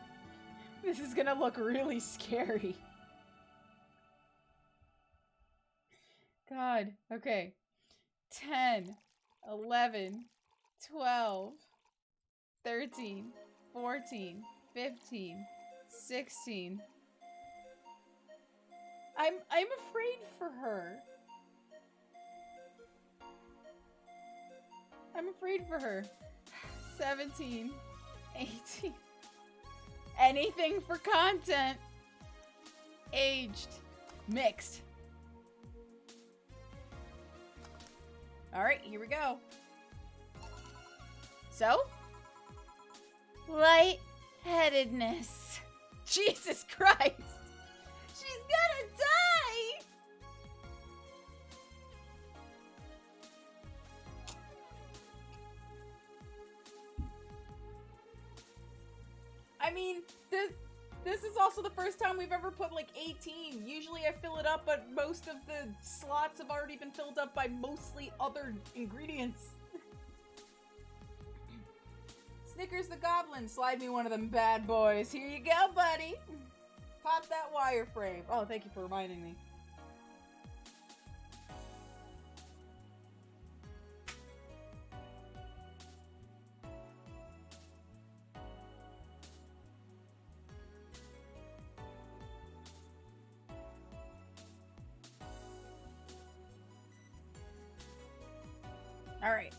This is gonna look really scary. God. Okay. 10, 11, 12, 13, 14, 15, 16. I'm afraid for her. I'm afraid for her. 17, 18. Anything for content. Aged. Mixed. Alright, here we go. So? Lightheadedness. Jesus Christ! She's gonna die! I mean, this is also the first time we've ever put like 18. Usually I fill it up, but most of the slots have already been filled up by mostly other ingredients. Snickers the Goblin, slide me one of them bad boys. Here you go, buddy. Pop that wireframe. Oh, thank you for reminding me. All right.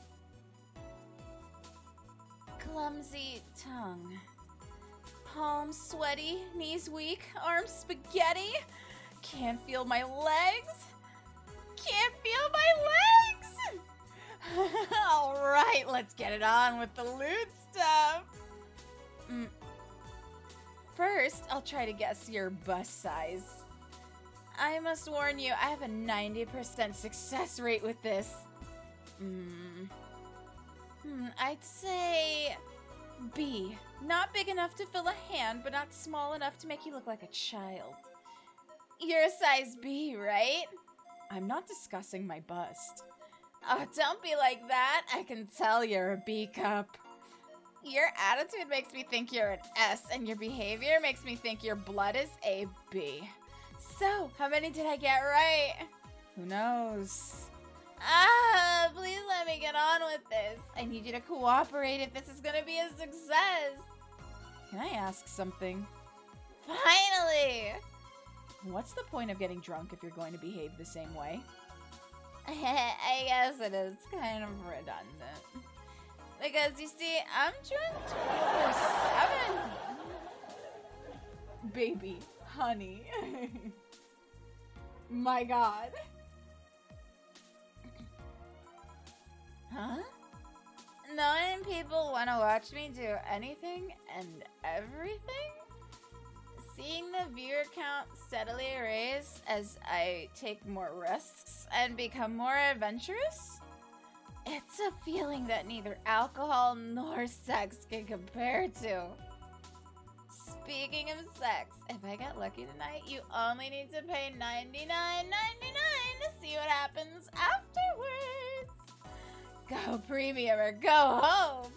Clumsy tongue. Palms sweaty, knees weak, arms spaghetti. Can't feel my legs. Can't feel my legs. All right, let's get it on with the loot stuff. First, I'll try to guess your bust size. I must warn you, I have a 90% success rate with this. I'd say B. Not big enough to fill a hand, but not small enough to make you look like a child. You're a size B, right? I'm not discussing my bust. Oh, don't be like that. I can tell you're a B cup. Your attitude makes me think you're an S, and your behavior makes me think your blood is a B. So, how many did I get right? Who knows? Please let me get on with this. I need you to cooperate if this is gonna be a success. Can I ask something? Finally! What's the point of getting drunk if you're going to behave the same way? I guess it is kind of redundant. Because, you see, I'm drunk 24/7. Baby, honey. My God. Huh? Knowing people want to watch me do anything and everything? Seeing the viewer count steadily raise as I take more risks and become more adventurous? It's a feeling that neither alcohol nor sex can compare to. Speaking of sex, if I get lucky tonight, you only need to pay $99.99 to see what happens afterwards. Go premium or go home.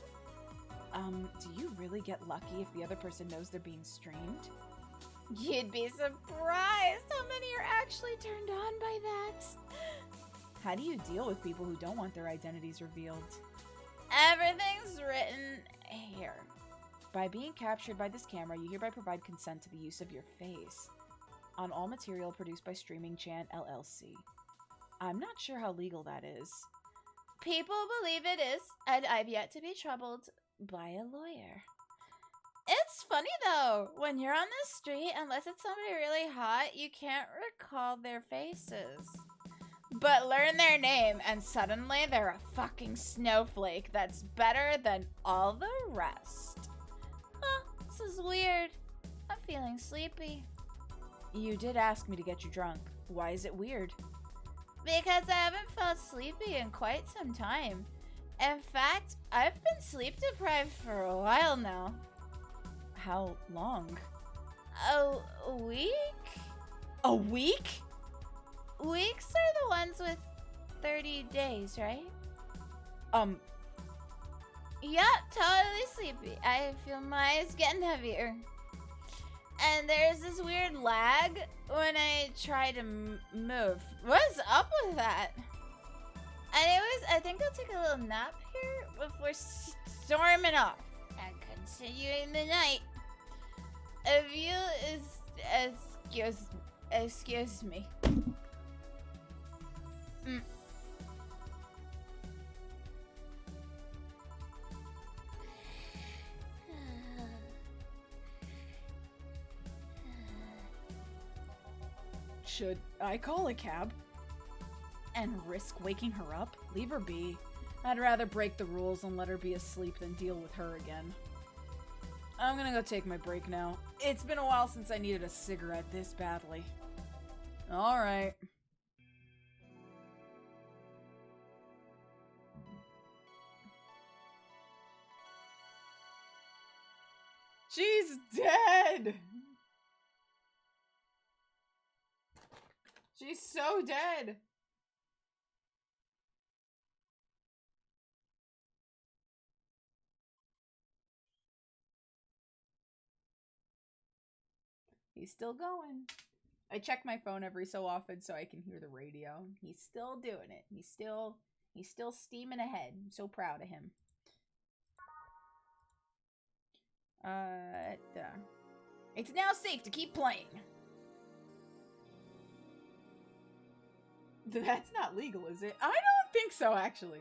Do you really get lucky if the other person knows they're being streamed? You'd be surprised how many are actually turned on by that. How do you deal with people who don't want their identities revealed? Everything's written here. By being captured by this camera, you hereby provide consent to the use of your face on all material produced by Streaming Chant LLC. I'm not sure how legal that is. People believe it is, and I've yet to be troubled by a lawyer. It's funny though, when you're on the street, unless it's somebody really hot, you can't recall their faces. But learn their name, and suddenly they're a fucking snowflake that's better than all the rest. Huh, this is weird. I'm feeling sleepy. You did ask me to get you drunk. Why is it weird? Because I haven't felt sleepy in quite some time. In fact, I've been sleep deprived for a while now. How long? A week? A week? Weeks are the ones with 30 days, right? Yep, totally sleepy. I feel my eyes getting heavier. And there's this weird lag when I try to move. What's up with that? Anyways, I think I'll take a little nap here before storming off and continuing the night. If you excuse me. Should I call a cab? And risk waking her up? Leave her be. I'd rather break the rules and let her be asleep than deal with her again. I'm gonna go take my break now. It's been a while since I needed a cigarette this badly. Alright. She's dead! She's so dead! He's still going. I check my phone every so often so I can hear the radio. He's still doing it. He's still steaming ahead. I'm so proud of him. It's now safe to keep playing. That's not legal, is it? I don't think so, actually.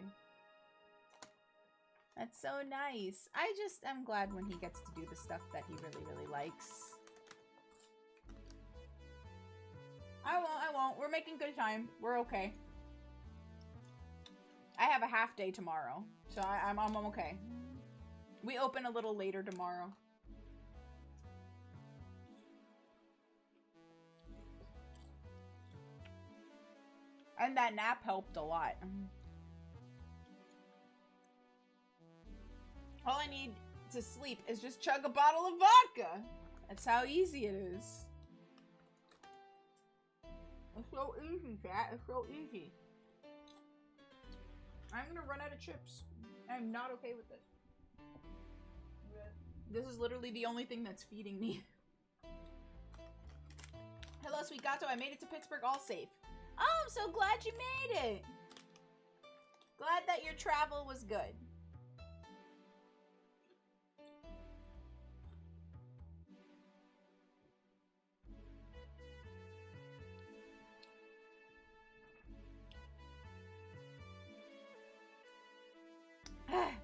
That's so nice. I'm glad when he gets to do the stuff that he really, really likes. I won't. We're making good time. We're okay. I have a half day tomorrow, so I'm okay. We open a little later tomorrow. And that nap helped a lot. All I need to sleep is just chug a bottle of vodka. That's how easy it is. It's so easy, chat. It's so easy. I'm gonna run out of chips. I'm not okay with this. This is literally the only thing that's feeding me. Hello, sweet gato. I made it to Pittsburgh all safe. Oh, I'm so glad you made it. Glad that your travel was good.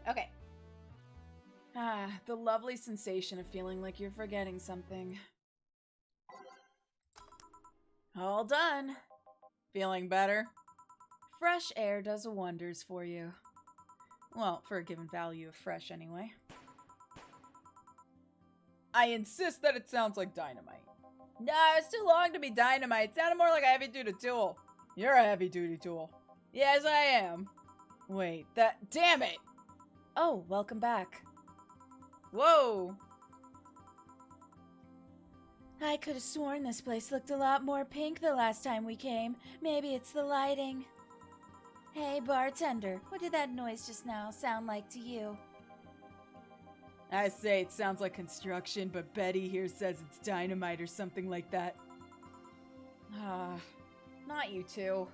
Okay. The lovely sensation of feeling like you're forgetting something. All done. Feeling better? Fresh air does wonders for you. Well, for a given value of fresh anyway. I insist that it sounds like dynamite. No, it's too long to be dynamite. It sounded more like a heavy-duty tool. You're a heavy-duty tool. Yes, I am. Wait, damn it! Oh, welcome back. Whoa! I could have sworn this place looked a lot more pink the last time we came. Maybe it's the lighting. Hey, bartender, what did that noise just now sound like to you? I say it sounds like construction, but Betty here says it's dynamite or something like that. Not you two.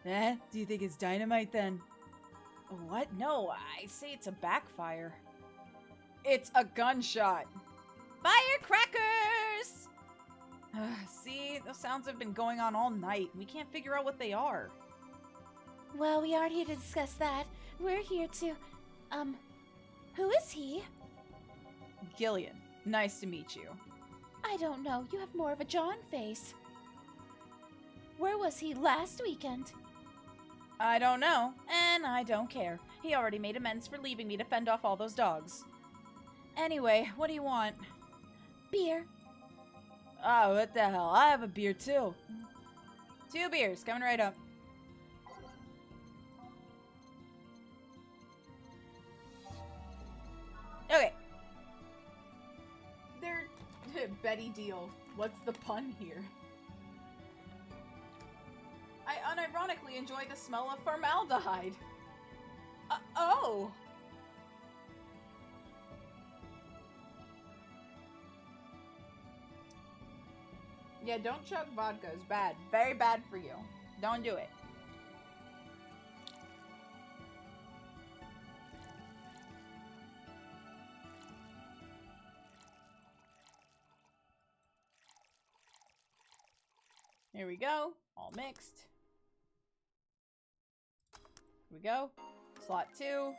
Eh? Do you think it's dynamite then? What? No, I say it's a backfire. It's a gunshot. Firecrackers! See, those sounds have been going on all night. We can't figure out what they are. Well, we aren't here to discuss that. We're here to, who is he? Gillian, nice to meet you. I don't know. You have more of a John face. Where was he last weekend? I don't know, and I don't care. He already made amends for leaving me to fend off all those dogs. Anyway, what do you want? Beer. Oh, what the hell? I have a beer too. 2 beers, coming right up. Okay. They're Betty Deal. What's the pun here? I unironically enjoy the smell of formaldehyde. Oh! Yeah, don't chug vodka. It's bad. Very bad for you. Don't do it. Here we go. All mixed. Here we go. Slot 2.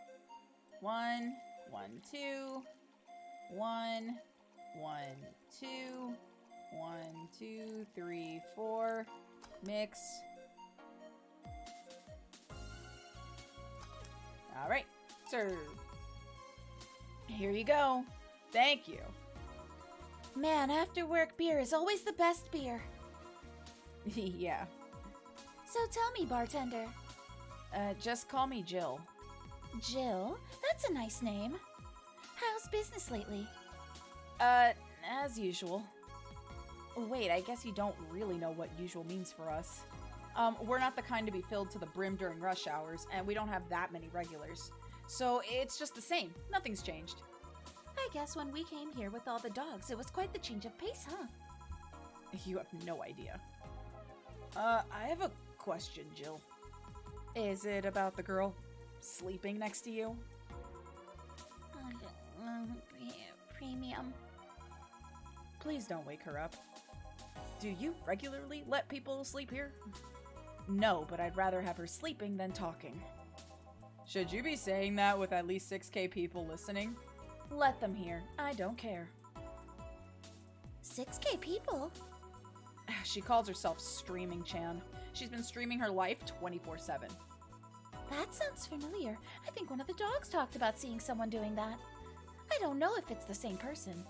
1, 1, 2. 1, 1, 2. 1, 2, 3, 4. Mix. Alright. Serve. Here you go. Thank you. Man, after work beer is always the best beer. Yeah. So tell me, bartender. Just call me Jill. Jill? That's a nice name. How's business lately? As usual. Wait, I guess you don't really know what usual means for us. We're not the kind to be filled to the brim during rush hours, and we don't have that many regulars. So it's just the same. Nothing's changed. I guess when we came here with all the dogs, it was quite the change of pace, huh? You have no idea. I have a question, Jill. Is it about the girl sleeping next to you? Premium. Please don't wake her up. Do you regularly let people sleep here? No, but I'd rather have her sleeping than talking. Should you be saying that with at least 6K people listening? Let them hear. I don't care. 6K people? She calls herself Streaming Chan. She's been streaming her life 24/7. That sounds familiar. I think one of the dogs talked about seeing someone doing that. I don't know if it's the same person.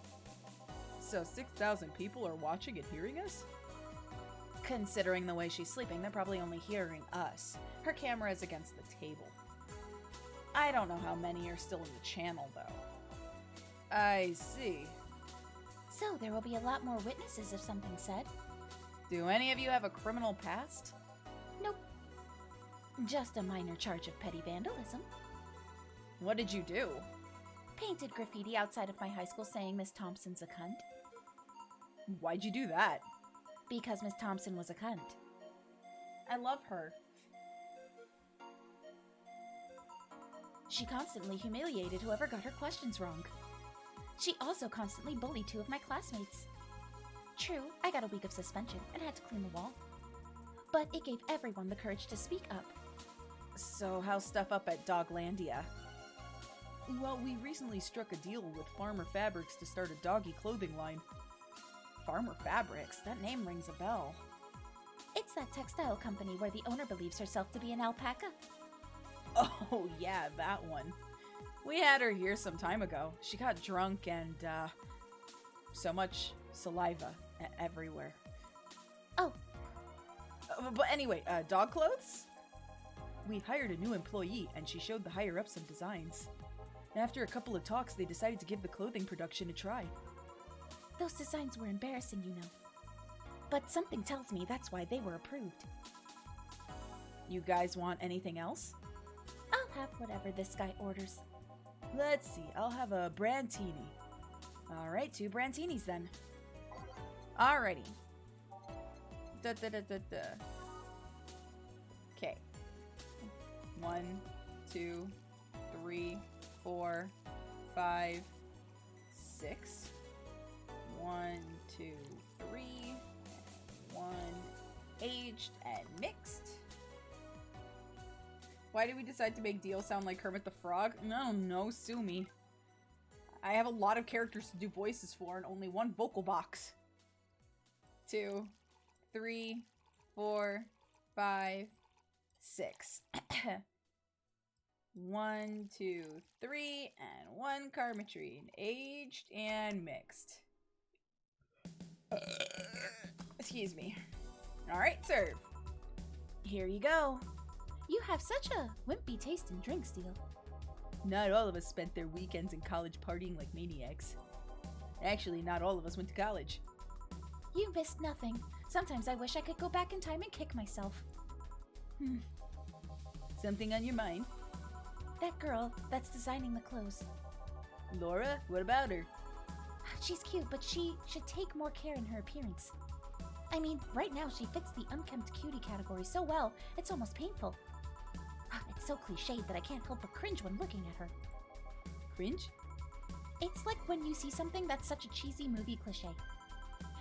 So 6,000 people are watching and hearing us? Considering the way she's sleeping, they're probably only hearing us. Her camera is against the table. I don't know how many are still in the channel, though. I see. So there will be a lot more witnesses if something's said. Do any of you have a criminal past? Nope. Just a minor charge of petty vandalism. What did you do? Painted graffiti outside of my high school saying Miss Thompson's a cunt. Why'd you do that? Because Miss Thompson was a cunt. I love her. She constantly humiliated whoever got her questions wrong. She also constantly bullied 2 of my classmates. True, I got a week of suspension and had to clean the wall. But it gave everyone the courage to speak up. So how's stuff up at Doglandia? Well, we recently struck a deal with Farmer Fabrics to start a doggy clothing line. Farmer Fabrics? That name rings a bell. It's that textile company where the owner believes herself to be an alpaca. Oh, yeah, that one. We had her here some time ago. She got drunk and, so much saliva everywhere. Oh. But anyway, dog clothes? We hired a new employee, and she showed the higher-ups some designs. After a couple of talks, they decided to give the clothing production a try. Those designs were embarrassing, you know. But something tells me that's why they were approved. You guys want anything else? I'll have whatever this guy orders. Let's see. I'll have a brantini. All right, 2 brantinis then. Alrighty. Okay. 1, 2, 3, 4, 5, 6. 1, 2, 3. 1 aged and mixed. Why did we decide to make Dio sound like Kermit the Frog? No, sue me. I have a lot of characters to do voices for and only 1 vocal box. 2, 3, 4, 5, 6. 1, 2, 3, and 1 Carmetrine. Aged and mixed. Excuse me. Alright, serve. Here you go. You have such a wimpy taste in drinks, Deal. Not all of us spent their weekends in college partying like maniacs. Actually, not all of us went to college. You missed nothing. Sometimes I wish I could go back in time and kick myself. Something on your mind? That girl that's designing the clothes. Laura? What about her? She's cute, but she should take more care in her appearance. I mean, right now she fits the unkempt cutie category so well, it's almost painful. It's so cliched that I can't help but cringe when looking at her. Cringe? It's like when you see something that's such a cheesy movie cliche.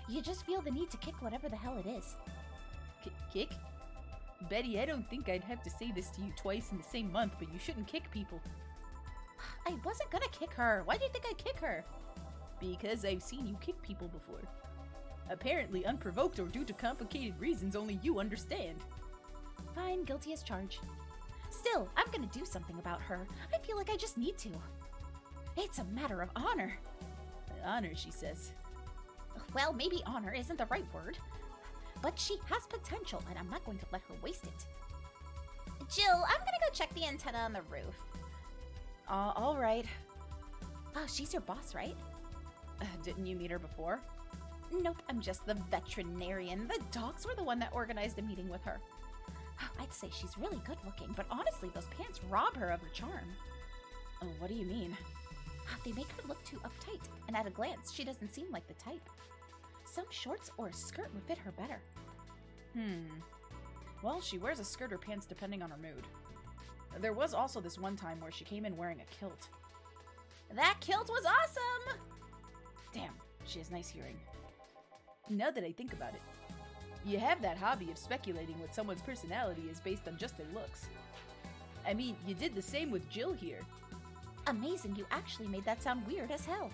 You just feel the need to kick whatever the hell it is. Kick? Betty, I don't think I'd have to say this to you twice in the same month, but you shouldn't kick people. I wasn't gonna kick her. Why do you think I'd kick her? Because I've seen you kick people before. Apparently unprovoked or due to complicated reasons only you understand. Fine, guilty as charged. Still, I'm gonna do something about her. I feel like I just need to. It's a matter of honor. Honor, she says. Well, maybe honor isn't the right word. But she has potential, and I'm not going to let her waste it. Jill, I'm gonna go check the antenna on the roof. All right. She's your boss, right? Didn't you meet her before? Nope, I'm just the veterinarian. The dogs were the one that organized a meeting with her. I'd say she's really good looking, but honestly, those pants rob her of her charm. Oh, what do you mean? They make her look too uptight, and at a glance, she doesn't seem like the type. Some shorts or a skirt would fit her better. Well, she wears a skirt or pants depending on her mood. There was also this one time where she came in wearing a kilt. That kilt was awesome! Damn, she has nice hearing. Now that I think about it, you have that hobby of speculating what someone's personality is based on just their looks. I mean, you did the same with Jill here. Amazing, you actually made that sound weird as hell.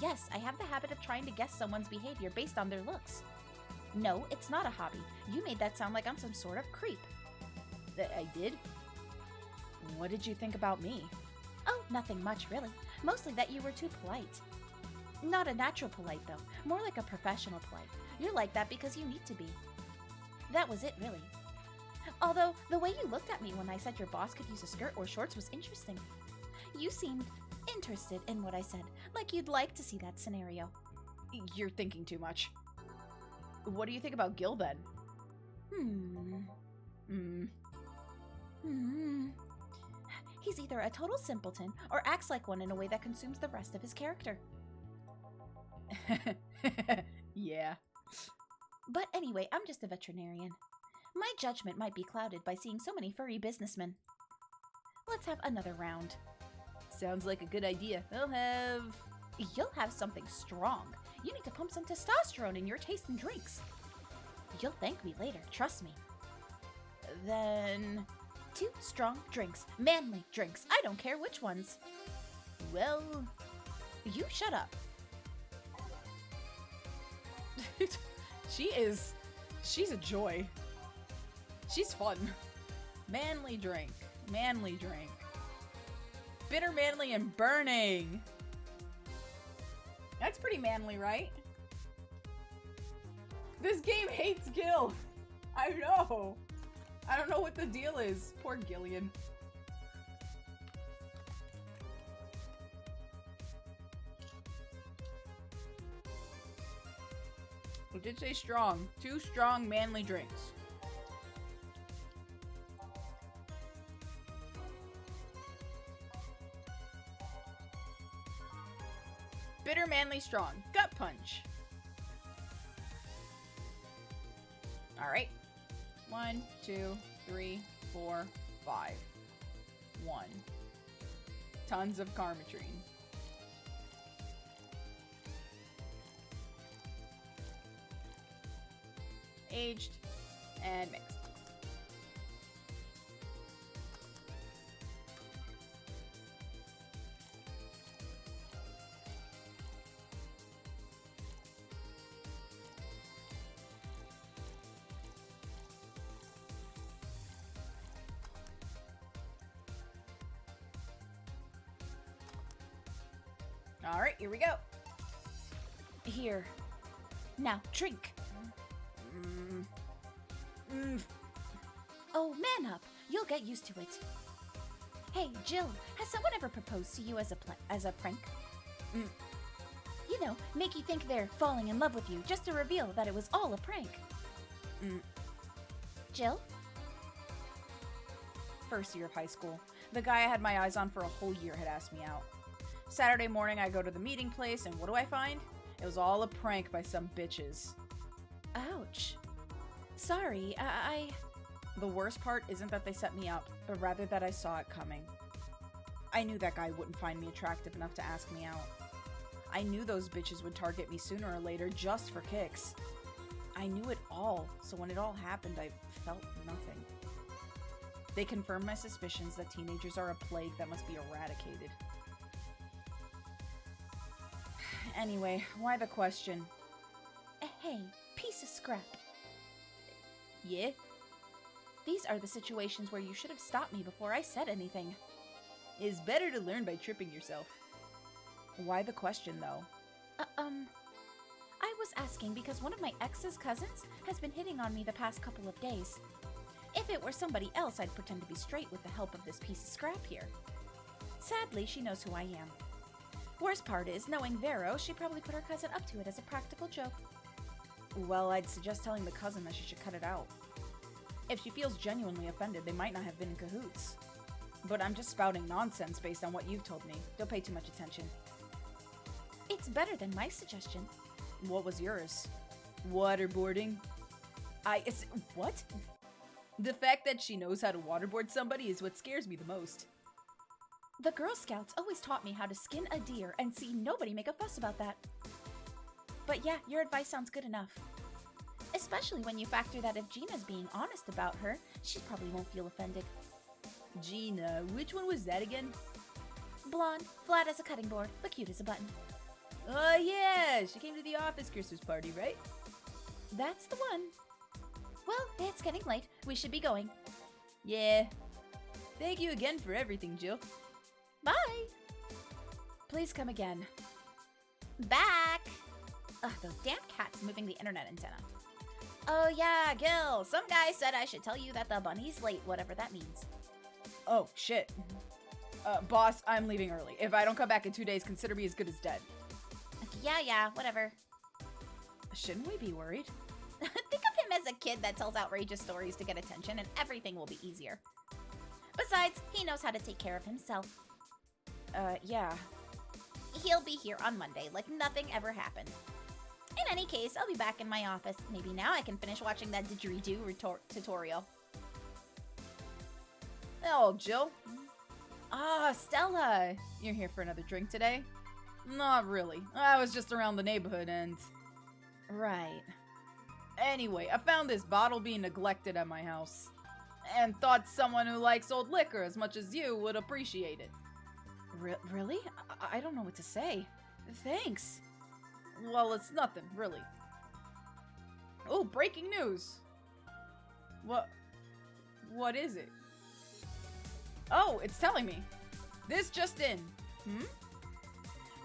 Yes, I have the habit of trying to guess someone's behavior based on their looks. No, it's not a hobby. You made that sound like I'm some sort of creep. I did? What did you think about me? Oh, nothing much, really. Mostly that you were too polite. Not a natural polite, though. More like a professional polite. You're like that because you need to be. That was it, really. Although, the way you looked at me when I said your boss could use a skirt or shorts was interesting. You seemed interested in what I said, like you'd like to see that scenario. You're thinking too much. What do you think about Gil, then? He's either a total simpleton or acts like one in a way that consumes the rest of his character. Yeah. But anyway, I'm just a veterinarian. My judgment might be clouded by seeing so many furry businessmen. Let's have another round. Sounds like a good idea. You'll have something strong. You need to pump some testosterone in your taste in drinks. You'll thank me later, trust me. Then 2 strong drinks. Manly drinks. I don't care which ones. Well, you shut up. She's a joy. She's fun. Manly drink. Manly drink. Bitter, manly, and burning. That's pretty manly, right? This game hates Gil. I know. I don't know what the deal is. Poor Gillian. We did say strong. 2 strong, manly drinks. Manly strong. Gut punch. Alright. 1, 2, 3, 4, 5. 1. Tons of Karmatrine. Aged and mixed. All right, here we go. Here. Now, drink. Oh, man up. You'll get used to it. Hey, Jill, has someone ever proposed to you as a prank? You know, make you think they're falling in love with you just to reveal that it was all a prank. Jill? First year of high school. The guy I had my eyes on for a whole year had asked me out. Saturday morning, I go to the meeting place, and what do I find? It was all a prank by some bitches. Ouch. Sorry, I... The worst part isn't that they set me up, but rather that I saw it coming. I knew that guy wouldn't find me attractive enough to ask me out. I knew those bitches would target me sooner or later just for kicks. I knew it all, so when it all happened, I felt nothing. They confirmed my suspicions that teenagers are a plague that must be eradicated. Anyway, why the question? Hey, piece of scrap. Yeah? These are the situations where you should have stopped me before I said anything. It's better to learn by tripping yourself. Why the question, though? I was asking because one of my ex's cousins has been hitting on me the past couple of days. If it were somebody else, I'd pretend to be straight with the help of this piece of scrap here. Sadly, she knows who I am. Worst part is, knowing Vero, she probably put her cousin up to it as a practical joke. Well, I'd suggest telling the cousin that she should cut it out. If she feels genuinely offended, they might not have been in cahoots. But I'm just spouting nonsense based on what you've told me. Don't pay too much attention. It's better than my suggestion. What was yours? Waterboarding. What? The fact that she knows how to waterboard somebody is what scares me the most. The Girl Scouts always taught me how to skin a deer and see nobody make a fuss about that. But yeah, your advice sounds good enough. Especially when you factor that if Gina's being honest about her, she probably won't feel offended. Gina, which one was that again? Blonde, flat as a cutting board, but cute as a button. Oh yeah, she came to the office Christmas party, right? That's the one. Well, it's getting late. We should be going. Yeah. Thank you again for everything, Jill. Bye! Please come again. Back! Ugh, those damn cats moving the internet antenna. Oh yeah, Gil, some guy said I should tell you that the bunny's late, whatever that means. Oh, shit. Boss, I'm leaving early. If I don't come back in 2 days, consider me as good as dead. Yeah, whatever. Shouldn't we be worried? Think of him as a kid that tells outrageous stories to get attention and everything will be easier. Besides, he knows how to take care of himself. Yeah. He'll be here on Monday, like nothing ever happened. In any case, I'll be back in my office. Maybe now I can finish watching that didgeridoo tutorial. Oh, Jill. Ah, Stella. You're here for another drink today? Not really. I was just around the neighborhood and... Right. Anyway, I found this bottle being neglected at my house. And thought someone who likes old liquor as much as you would appreciate it. Really? I don't know what to say. Thanks. Well, it's nothing, really. Oh, breaking news. What is it? Oh, it's telling me. This just in.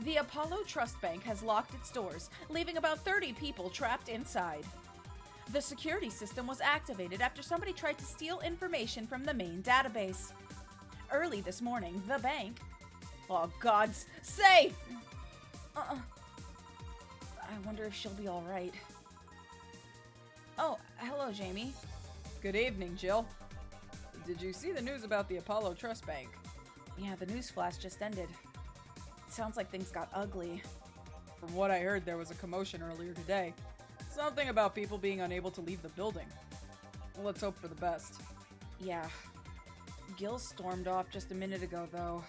The Apollo Trust Bank has locked its doors, leaving about 30 people trapped inside. The security system was activated after somebody tried to steal information from the main database. Early this morning, the bank... Oh, God's sake! I wonder if she'll be alright. Oh, hello, Jamie. Good evening, Jill. Did you see the news about the Apollo Trust Bank? Yeah, the news flash just ended. It sounds like things got ugly. From what I heard, there was a commotion earlier today. Something about people being unable to leave the building. Let's hope for the best. Yeah. Gil stormed off just a minute ago, though.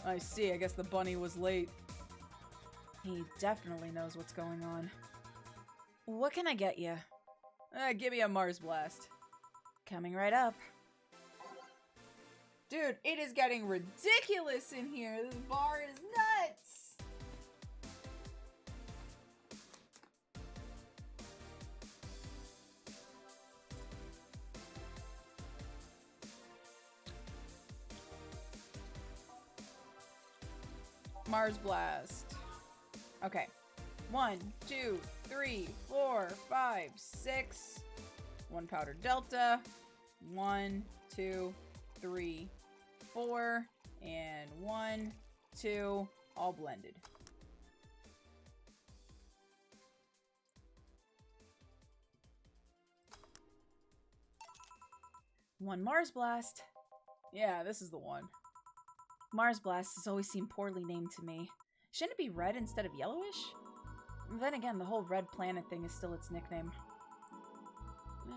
I see. I guess the bunny was late. He definitely knows what's going on. What can I get you? Give me a Mars Blast. Coming right up. Dude, it is getting ridiculous in here. This bar is nuts. Mars Blast. Okay. 1, 2, 3, 4, 5, 6. 1 powder delta. 1, 2, 3, 4, and 1, 2, all blended. One Mars Blast. Yeah, this is the one. Mars Blast has always seemed poorly named to me. Shouldn't it be red instead of yellowish? Then again, the whole red planet thing is still its nickname.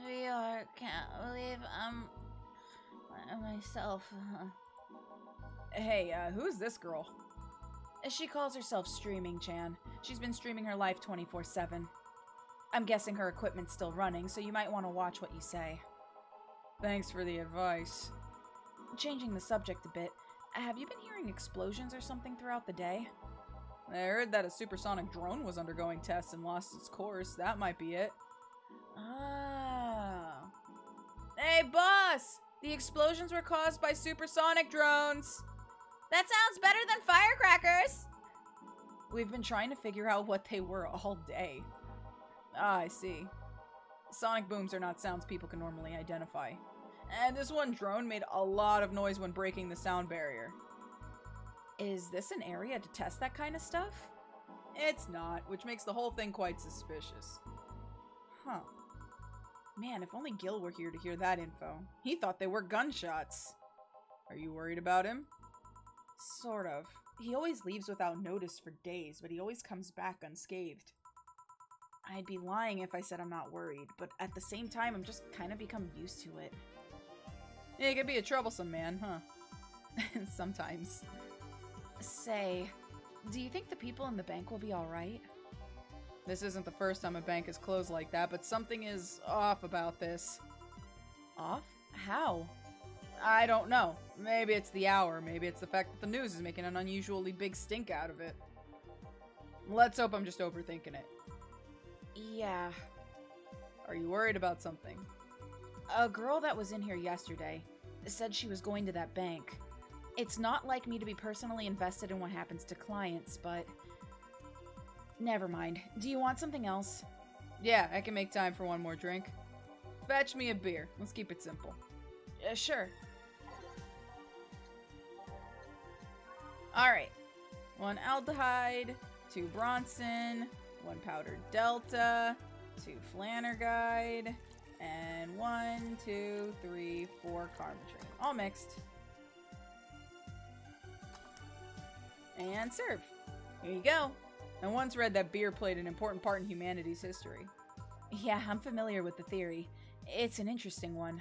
VR, can't believe I'm myself. Hey, who's this girl? She calls herself Streaming Chan. She's been streaming her life 24/7. I'm guessing her equipment's still running, so you might want to watch what you say. Thanks for the advice. Changing the subject a bit, have you been hearing explosions or something throughout the day? I heard that a supersonic drone was undergoing tests and lost its course. That might be it. Oh. Hey, boss! The explosions were caused by supersonic drones! That sounds better than firecrackers! We've been trying to figure out what they were all day. Ah, I see. Sonic booms are not sounds people can normally identify. And this one drone made a lot of noise when breaking the sound barrier. Is this an area to test that kind of stuff? It's not, which makes the whole thing quite suspicious. Huh. Man, if only Gil were here to hear that info. He thought they were gunshots. Are you worried about him? Sort of. He always leaves without notice for days, but he always comes back unscathed. I'd be lying if I said I'm not worried, but at the same time, I'm just kind of become used to it. Yeah, he could be a troublesome man, huh? Sometimes. Say, do you think the people in the bank will be alright? This isn't the first time a bank is closed like that, but something is off about this. Off? How? I don't know. Maybe it's the hour, maybe it's the fact that the news is making an unusually big stink out of it. Let's hope I'm just overthinking it. Yeah. Are you worried about something? A girl that was in here yesterday said she was going to that bank. It's not like me to be personally invested in what happens to clients, but... Never mind. Do you want something else? Yeah, I can make time for one more drink. Fetch me a beer. Let's keep it simple. Sure. Alright. 1 aldehyde, 2 Bronson, 1 powdered delta, 2 Flannerguide, and 1, 2, 3, 4 Carmetry. All mixed. And serve. Here you go. I once read that beer played an important part in humanity's history. Yeah, I'm familiar with the theory. It's an interesting one.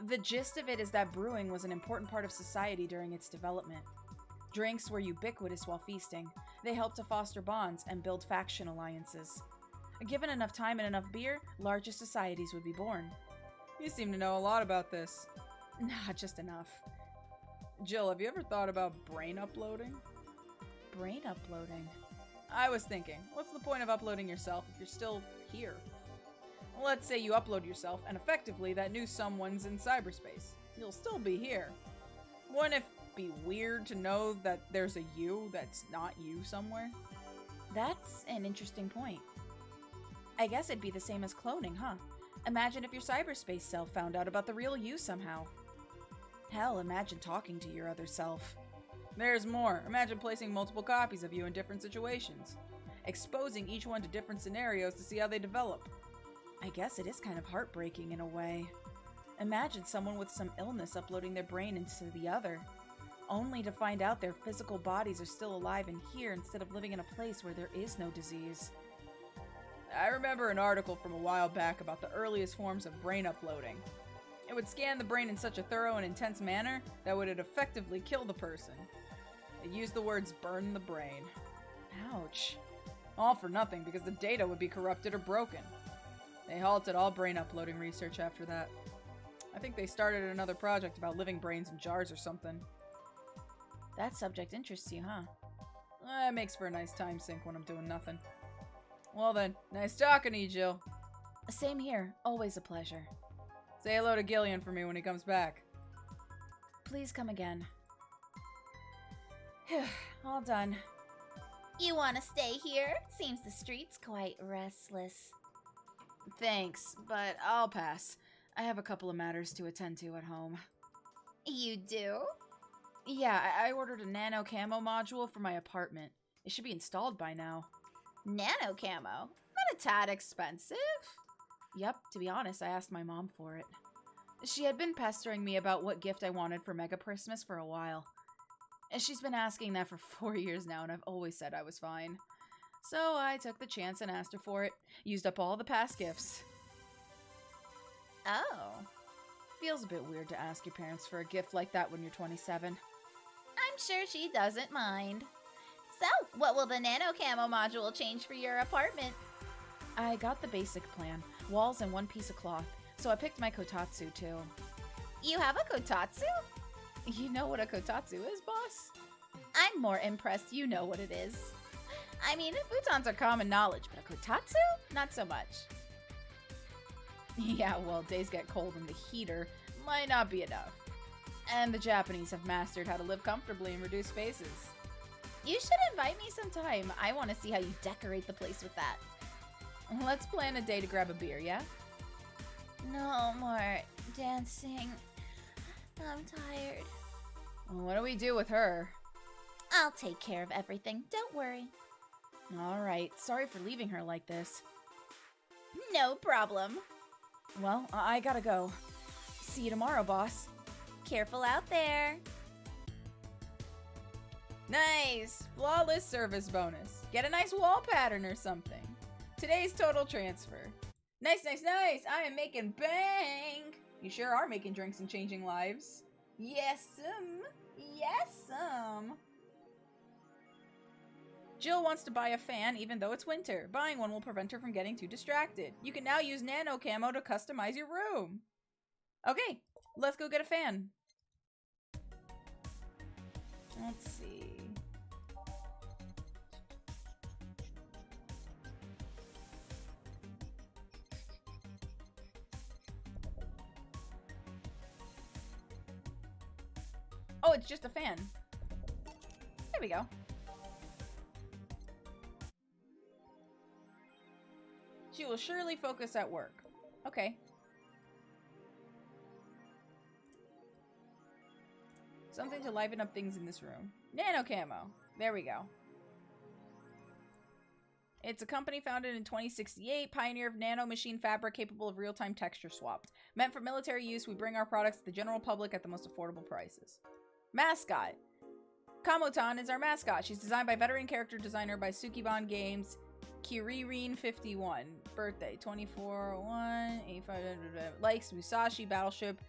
The gist of it is that brewing was an important part of society during its development. Drinks were ubiquitous while feasting. They helped to foster bonds and build faction alliances. Given enough time and enough beer, larger societies would be born. You seem to know a lot about this. Not just enough. Jill, have you ever thought about brain uploading? Brain uploading? I was thinking, what's the point of uploading yourself if you're still here? Let's say you upload yourself, and effectively that new someone's in cyberspace. You'll still be here. Wouldn't it be weird to know that there's a you that's not you somewhere? That's an interesting point. I guess it'd be the same as cloning, huh? Imagine if your cyberspace self found out about the real you somehow. Hell, imagine talking to your other self. There's more. Imagine placing multiple copies of you in different situations. Exposing each one to different scenarios to see how they develop. I guess it is kind of heartbreaking in a way. Imagine someone with some illness uploading their brain into the other. only to find out their physical bodies are still alive in here instead of living in a place where there is no disease. I remember an article from a while back about the earliest forms of brain uploading. It would scan the brain in such a thorough and intense manner that would effectively kill the person. It used the words burn the brain. Ouch. All for nothing because the data would be corrupted or broken. They halted all brain uploading research after that. I think they started another project about living brains in jars or something. That subject interests you, huh? It makes for a nice time sink when I'm doing nothing. Well then, nice talking to you, Jill. Same here. Always a pleasure. Say hello to Gillian for me when he comes back. Please come again. All done. You want to stay here? Seems the street's quite restless. Thanks, but I'll pass. I have a couple of matters to attend to at home. You do? Yeah, I ordered a nano camo module for my apartment. It should be installed by now. Nano camo? Not a tad expensive. Yep, to be honest, I asked my mom for it. She had been pestering me about what gift I wanted for Mega Christmas for a while. And she's been asking that for 4 years now, and I've always said I was fine. So I took the chance and asked her for it. Used up all the past gifts. Oh. Feels a bit weird to ask your parents for a gift like that when you're 27. I'm sure she doesn't mind. So, what will the nano camo module change for your apartment? I got the basic plan. Walls and one piece of cloth. So I picked my kotatsu too. You have a kotatsu? You know what a kotatsu is, boss? I'm more impressed you know what it is. I mean, futons are common knowledge, but a kotatsu? Not so much. Yeah, well, days get cold and the heater might not be enough. And the Japanese have mastered how to live comfortably in reduced spaces. You should invite me sometime. I want to see how you decorate the place with that. Let's plan a day to grab a beer, yeah? No more dancing. I'm tired. What do we do with her? I'll take care of everything. Don't worry. All right. Sorry for leaving her like this. No problem. Well, I gotta go. See you tomorrow, boss. Careful out there. Nice! Flawless service bonus. Get a nice wall pattern or something. Today's total transfer. Nice, nice, nice! I am making bank! You sure are making drinks and changing lives. Yes'm. Yes'm. Jill wants to buy a fan even though it's winter. Buying one will prevent her from getting too distracted. You can now use nano camo to customize your room. Okay, let's go get a fan. Let's see. Oh, it's just a fan. There we go. She will surely focus at work. Okay. Something to liven up things in this room. Nano camo. There we go. It's a company founded in 2068, pioneer of nano machine fabric capable of real-time texture swap. Meant for military use, we bring our products to the general public at the most affordable prices. Mascot. Kamotan is our mascot. She's designed by veteran character designer by Sukiban Games, Kiririne51. Birthday, 24/1, 85, likes Musashi, Battleship,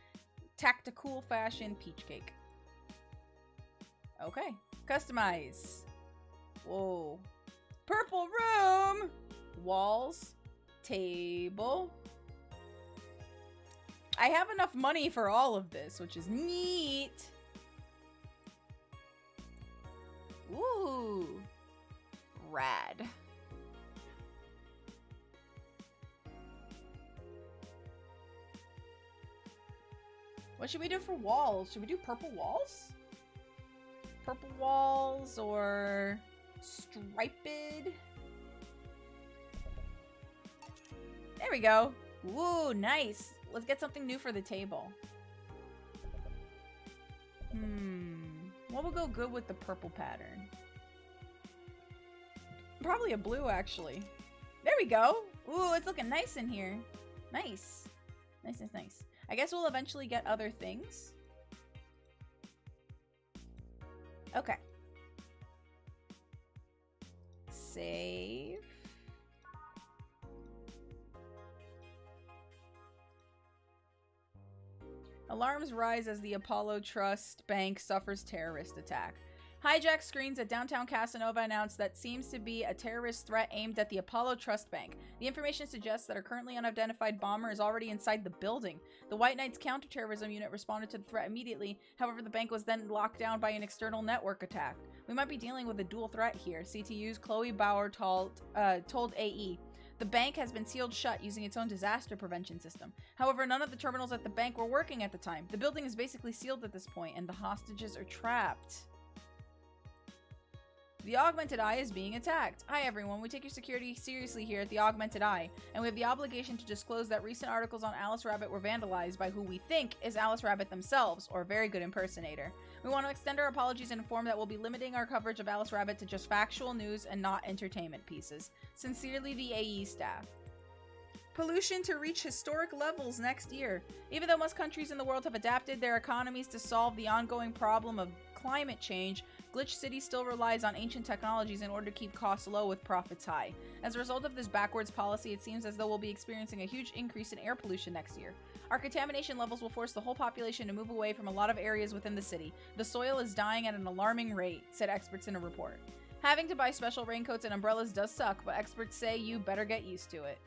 tactical fashion, peach cake. Okay. Customize. Whoa. Purple room! Walls. Table. I have enough money for all of this, which is neat. Ooh. Rad. What should we do for walls? Should we do purple walls? Purple walls or striped? There we go. Ooh, nice. Let's get something new for the table. What would go good with the purple pattern? Probably a blue, actually. There we go. Ooh, it's looking nice in here. Nice. Nice, nice, nice. I guess we'll eventually get other things. Okay. Save. Alarms rise as the Apollo Trust Bank suffers terrorist attack. Hijacked screens at downtown Casanova announced that seems to be a terrorist threat aimed at the Apollo Trust Bank. The information suggests that a currently unidentified bomber is already inside the building. The White Knights counterterrorism unit responded to the threat immediately. However, the bank was then locked down by an external network attack. We might be dealing with a dual threat here, CTU's Chloe Bauer told AE. The bank has been sealed shut using its own disaster prevention system. However, none of the terminals at the bank were working at the time. The building is basically sealed at this point, and the hostages are trapped. The Augmented Eye is being attacked. Hi everyone, we take your security seriously here at the Augmented Eye, and we have the obligation to disclose that recent articles on Alice Rabbit were vandalized by who we think is Alice Rabbit themselves, or a very good impersonator. We want to extend our apologies and inform that we'll be limiting our coverage of Alice Rabbit to just factual news and not entertainment pieces. Sincerely, the AE staff. Pollution to reach historic levels next year. Even though most countries in the world have adapted their economies to solve the ongoing problem of climate change, Glitch City still relies on ancient technologies in order to keep costs low with profits high. As a result of this backwards policy, it seems as though we'll be experiencing a huge increase in air pollution next year. Our contamination levels will force the whole population to move away from a lot of areas within the city. The soil is dying at an alarming rate, said experts in a report. Having to buy special raincoats and umbrellas does suck, but experts say you better get used to it.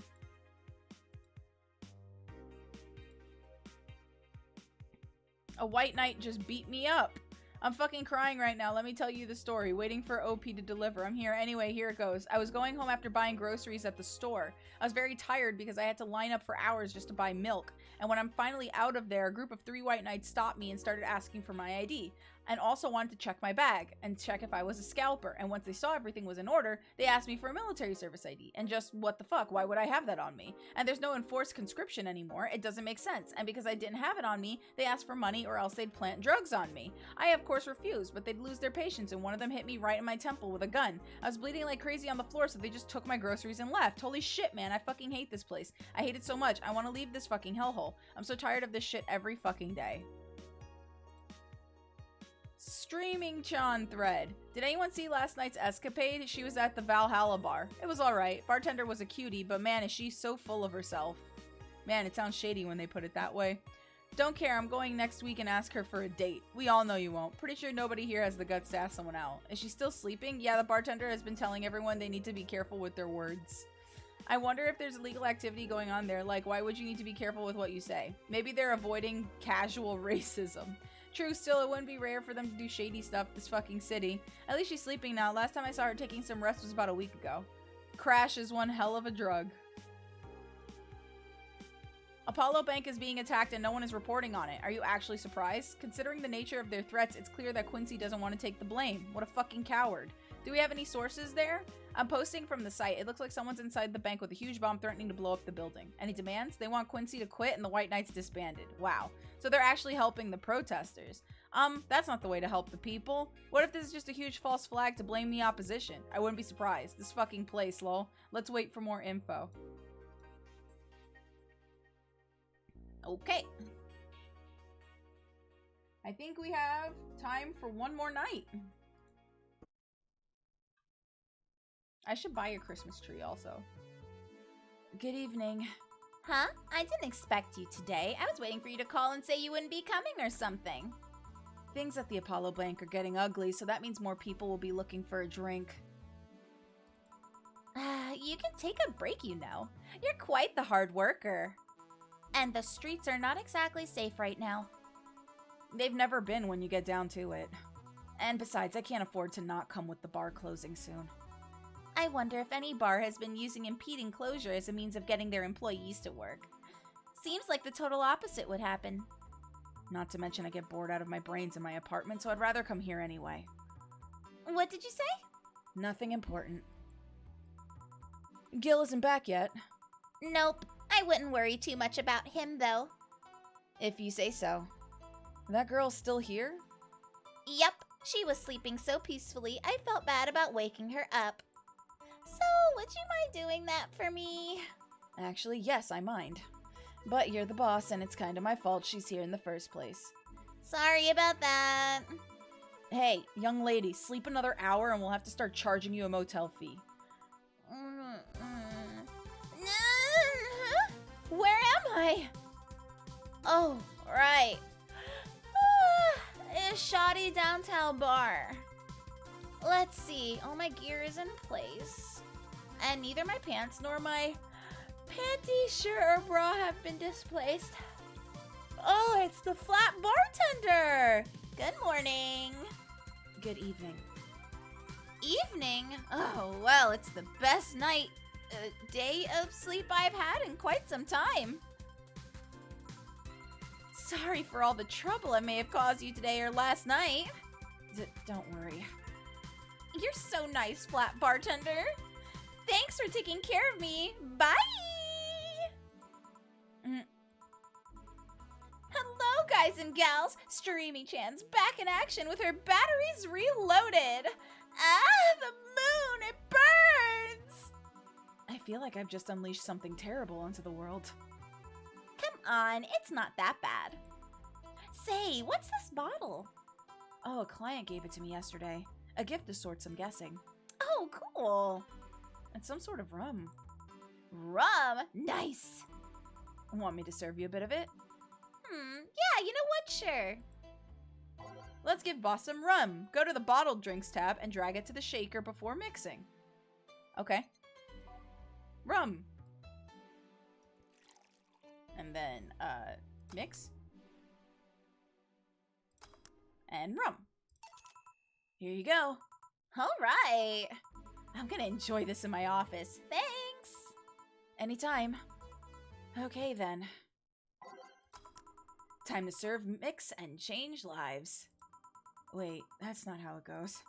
A white knight just beat me up. I'm fucking crying right now. Let me tell you the story. Waiting for OP to deliver. I'm here. Anyway, here it goes. I was going home after buying groceries at the store. I was very tired because I had to line up for hours just to buy milk. And when I'm finally out of there, a group of 3 white knights stopped me and started asking for my ID. And also wanted to check my bag and check if I was a scalper. And once they saw everything was in order, they asked me for a military service ID. And just, what the fuck? Why would I have that on me? And there's no enforced conscription anymore. It doesn't make sense. And because I didn't have it on me, they asked for money or else they'd plant drugs on me. I, of course, refused, but they'd lose their patience and one of them hit me right in my temple with a gun. I was bleeding like crazy on the floor, so they just took my groceries and left. Holy shit, man. I fucking hate this place. I hate it so much. I want to leave this fucking hellhole. I'm so tired of this shit every fucking day. Streaming Chan thread. Did anyone see last night's escapade? She was at the Valhalla bar. It was alright. Bartender was a cutie, but man, is she so full of herself. Man, it sounds shady when they put it that way. Don't care, I'm going next week and ask her for a date. We all know you won't. Pretty sure nobody here has the guts to ask someone out. Is she still sleeping? Yeah, the bartender has been telling everyone they need to be careful with their words. I wonder if there's illegal activity going on there, like why would you need to be careful with what you say? Maybe they're avoiding casual racism. True, still, it wouldn't be rare for them to do shady stuff this fucking city. At least she's sleeping now. Last time I saw her taking some rest was about a week ago. Crash is one hell of a drug. Apollo Bank is being attacked and no one is reporting on it. Are you actually surprised? Considering the nature of their threats, it's clear that Quincy doesn't want to take the blame. What a fucking coward. Do we have any sources there? I'm posting from the site. It looks like someone's inside the bank with a huge bomb threatening to blow up the building. Any demands? They want Quincy to quit and the White Knights disbanded. Wow. So they're actually helping the protesters. That's not the way to help the people. What if this is just a huge false flag to blame the opposition? I wouldn't be surprised. This fucking place, lol. Let's wait for more info. Okay. I think we have time for one more night. I should buy a Christmas tree also. Good evening. Huh? I didn't expect you today. I was waiting for you to call and say you wouldn't be coming or something. Things at the Apollo Bank are getting ugly, so that means more people will be looking for a drink. You can take a break, you know. You're quite the hard worker. And the streets are not exactly safe right now. They've never been when you get down to it. And besides, I can't afford to not come with the bar closing soon. I wonder if any bar has been using impeding closure as a means of getting their employees to work. Seems like the total opposite would happen. Not to mention I get bored out of my brains in my apartment, so I'd rather come here anyway. What did you say? Nothing important. Gil isn't back yet. Nope. I wouldn't worry too much about him, though. If you say so. That girl's still here? Yep. She was sleeping so peacefully, I felt bad about waking her up. So, would you mind doing that for me? Actually, yes, I mind. But you're the boss, and it's kind of my fault she's here in the first place. Sorry about that. Hey, young lady, sleep another hour and we'll have to start charging you a motel fee. Where am I? Oh, right. A shoddy downtown bar. Let's see, all my gear is in place. And neither my pants nor my panty, shirt, or bra have been displaced. Oh, it's the flat bartender! Good morning. Good evening. Evening? Oh, well, it's the best day of sleep I've had in quite some time. Sorry for all the trouble I may have caused you today or last night. Don't worry. You're so nice, flat bartender. Thanks for taking care of me. Bye! Hello, guys and gals. Streamy-chan's back in action with her batteries reloaded. Ah, the moon, it burns! I feel like I've just unleashed something terrible onto the world. Come on, it's not that bad. Say, what's this bottle? Oh, a client gave it to me yesterday. A gift of sorts, I'm guessing. Oh, cool. It's some sort of rum. Rum? Nice. Want me to serve you a bit of it? Yeah, you know what? Sure. Let's give boss some rum. Go to the bottled drinks tab and drag it to the shaker before mixing. Okay. Rum. And then, mix. And rum. Here you go. All right. I'm gonna enjoy this in my office. Thanks. Anytime. Okay, then. Time to serve, mix, and change lives. Wait, that's not how it goes.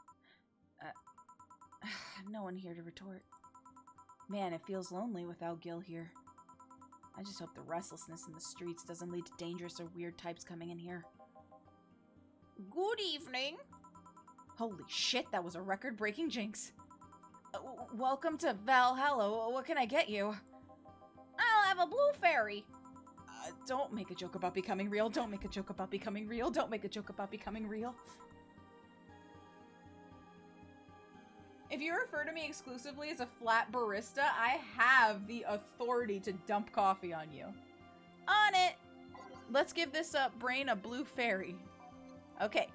No one here to retort. Man, it feels lonely without Gil here. I just hope the restlessness in the streets doesn't lead to dangerous or weird types coming in here. Good evening. Holy shit, that was a record-breaking jinx. Welcome to Valhalla. What can I get you? I'll have a blue fairy. Don't make a joke about becoming real. Don't make a joke about becoming real. Don't make a joke about becoming real. If you refer to me exclusively as a flat barista, I have the authority to dump coffee on you. On it. Let's give this brain a blue fairy. Okay.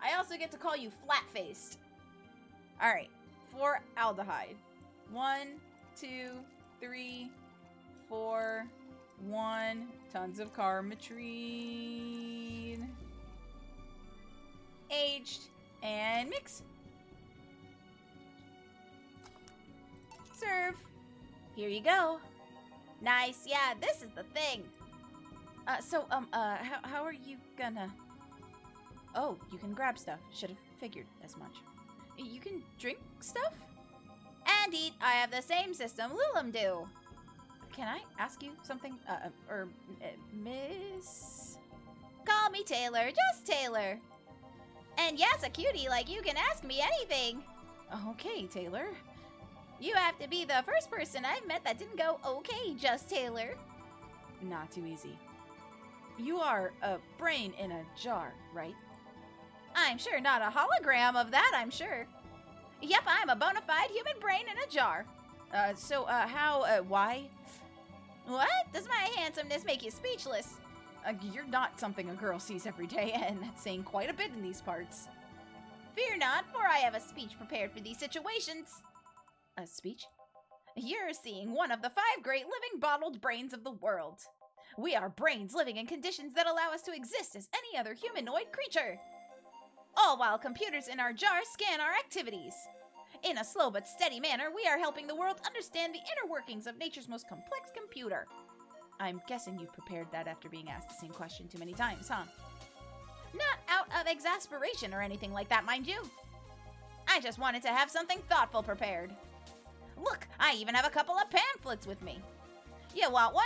I also get to call you flat-faced. Alright. 4 aldehyde. 1, 2, 3, 4, 1. Tons of carmetrine. Aged. And mix. Serve. Here you go. Nice. Yeah, this is the thing. How are you gonna... Oh, you can grab stuff. Should have figured as much. You can drink stuff? And eat. I have the same system Lulum do. Can I ask you something? Miss? Call me Taylor. Just Taylor. And yes, a cutie, like you can ask me anything. Okay, Taylor. You have to be the first person I've met that didn't go, okay, just Taylor. Not too easy. You are a brain in a jar, right? I'm sure not a hologram of that, I'm sure. Yep, I'm a bona fide human brain in a jar. Why? What? Does my handsomeness make you speechless? You're not something a girl sees every day, and that's saying quite a bit in these parts. Fear not, for I have a speech prepared for these situations. A speech? You're seeing one of the 5 great living bottled brains of the world. We are brains living in conditions that allow us to exist as any other humanoid creature. All while computers in our jar scan our activities. In a slow but steady manner, we are helping the world understand the inner workings of nature's most complex computer. I'm guessing you prepared that after being asked the same question too many times, huh? Not out of exasperation or anything like that, mind you. I just wanted to have something thoughtful prepared. Look, I even have a couple of pamphlets with me. You want one?